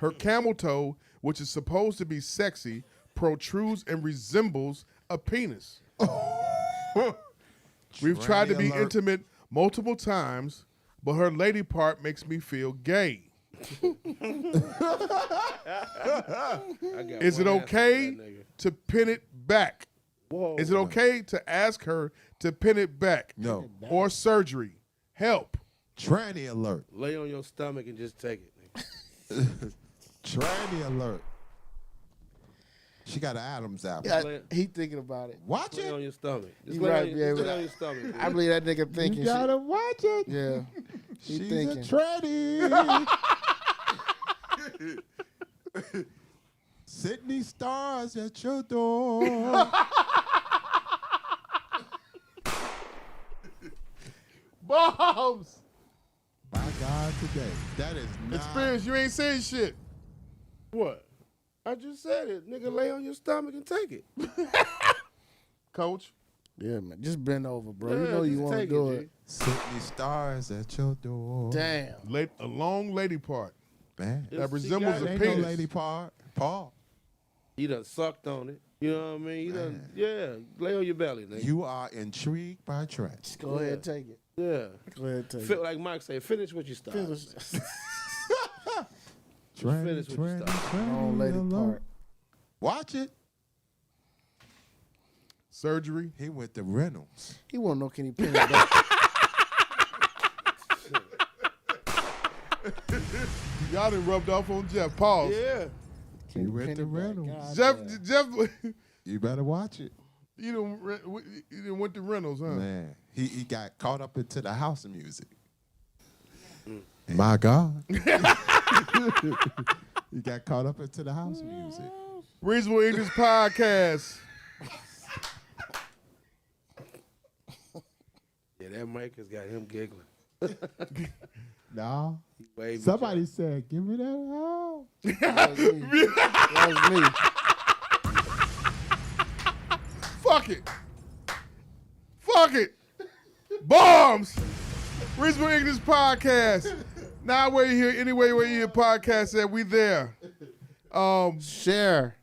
[SPEAKER 5] Her camel toe, which is supposed to be sexy, protrudes and resembles a penis. We've tried to be
[SPEAKER 10] Tranny alert.
[SPEAKER 5] intimate multiple times, but her lady part makes me feel gay. Is it okay to pin it back?
[SPEAKER 9] Whoa.
[SPEAKER 5] Is it okay to ask her to pin it back?
[SPEAKER 10] No.
[SPEAKER 5] Or surgery? Help.
[SPEAKER 10] Tranny alert.
[SPEAKER 9] Lay on your stomach and just take it. Nigga.
[SPEAKER 10] Tranny alert. She got an Adam's apple.
[SPEAKER 7] Yeah, he thinking about it.
[SPEAKER 10] Watch
[SPEAKER 9] Lay
[SPEAKER 10] it.
[SPEAKER 9] on your stomach. Just
[SPEAKER 7] You
[SPEAKER 9] lay,
[SPEAKER 7] right,
[SPEAKER 9] on,
[SPEAKER 7] yeah,
[SPEAKER 9] your, just
[SPEAKER 7] but
[SPEAKER 9] lay on your stomach.
[SPEAKER 7] I believe that nigga thinking.
[SPEAKER 10] You gotta watch it.
[SPEAKER 7] Yeah. He
[SPEAKER 10] She's
[SPEAKER 7] thinking.
[SPEAKER 10] a tranny. Sydney Stars at your door.
[SPEAKER 5] Bombs.
[SPEAKER 10] By God, today. That is not.
[SPEAKER 5] Experience, you ain't saying shit.
[SPEAKER 9] What? I just said it. Nigga, lay on your stomach and take it.
[SPEAKER 5] Coach.
[SPEAKER 7] Yeah, man. Just bend over, bro. you
[SPEAKER 9] Yeah,
[SPEAKER 7] know you
[SPEAKER 9] just
[SPEAKER 7] want to
[SPEAKER 9] take
[SPEAKER 7] do
[SPEAKER 9] it,
[SPEAKER 7] it.
[SPEAKER 10] Sydney Stars at your door.
[SPEAKER 7] Damn.
[SPEAKER 5] A long lady part
[SPEAKER 10] Man.
[SPEAKER 5] that
[SPEAKER 9] She
[SPEAKER 5] resembles
[SPEAKER 9] got
[SPEAKER 5] a
[SPEAKER 9] it.
[SPEAKER 10] Ain't
[SPEAKER 5] penis.
[SPEAKER 10] no lady part. Paul.
[SPEAKER 9] You done sucked on it. You know what I mean? You done, yeah. Lay on your belly, nigga.
[SPEAKER 10] You are intrigued by Trent.
[SPEAKER 7] Go ahead and take it.
[SPEAKER 9] Yeah.
[SPEAKER 7] Go ahead and take
[SPEAKER 9] Feel
[SPEAKER 7] it.
[SPEAKER 9] like Mike say, finish what you started.
[SPEAKER 7] Finish.
[SPEAKER 10] Tranny,
[SPEAKER 9] finish what you
[SPEAKER 10] tranny,
[SPEAKER 9] started.
[SPEAKER 7] Long lady
[SPEAKER 10] alert.
[SPEAKER 7] part.
[SPEAKER 10] Watch it.
[SPEAKER 5] Surgery.
[SPEAKER 10] He went to Reynolds.
[SPEAKER 7] He won't know can he pin it back.
[SPEAKER 5] Y'all done rubbed off on Jeff. Pause.
[SPEAKER 9] Yeah.
[SPEAKER 10] He went to Reynolds.
[SPEAKER 5] Jeff,
[SPEAKER 10] You better watch it.
[SPEAKER 5] you done went to Reynolds, huh?
[SPEAKER 10] Man, he got caught up into the house music. My God. He got caught up into the house music.
[SPEAKER 5] Reasonable English Podcast.
[SPEAKER 9] Yeah, that mic has got him giggling.
[SPEAKER 10] No.
[SPEAKER 9] Waving
[SPEAKER 10] Somebody said, give me that hoe.
[SPEAKER 7] That was me.
[SPEAKER 5] Fuck it. Fuck it. Bombs. Reasonable English Podcast. Now where you hear anyway where you hear podcasts at, we there.
[SPEAKER 7] Share.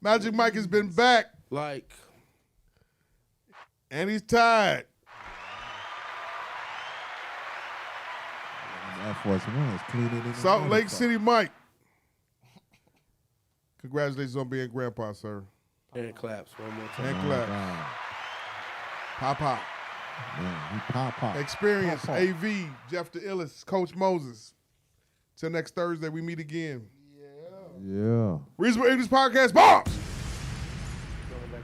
[SPEAKER 5] Magic Mike has been back.
[SPEAKER 9] Like.
[SPEAKER 5] And he's tired.
[SPEAKER 10] Air Force One is cleaner than
[SPEAKER 5] Salt Lake City Mike. Congratulations on being grandpa, sir.
[SPEAKER 9] And claps one more time.
[SPEAKER 5] And clap. Pop.
[SPEAKER 10] Man, he pop.
[SPEAKER 5] Experience,
[SPEAKER 10] Pop.
[SPEAKER 5] AV, Jeff the Illest, Coach Moses. Till next Thursday, we meet again.
[SPEAKER 10] Yeah.
[SPEAKER 5] Reasonable English Podcast, bombs!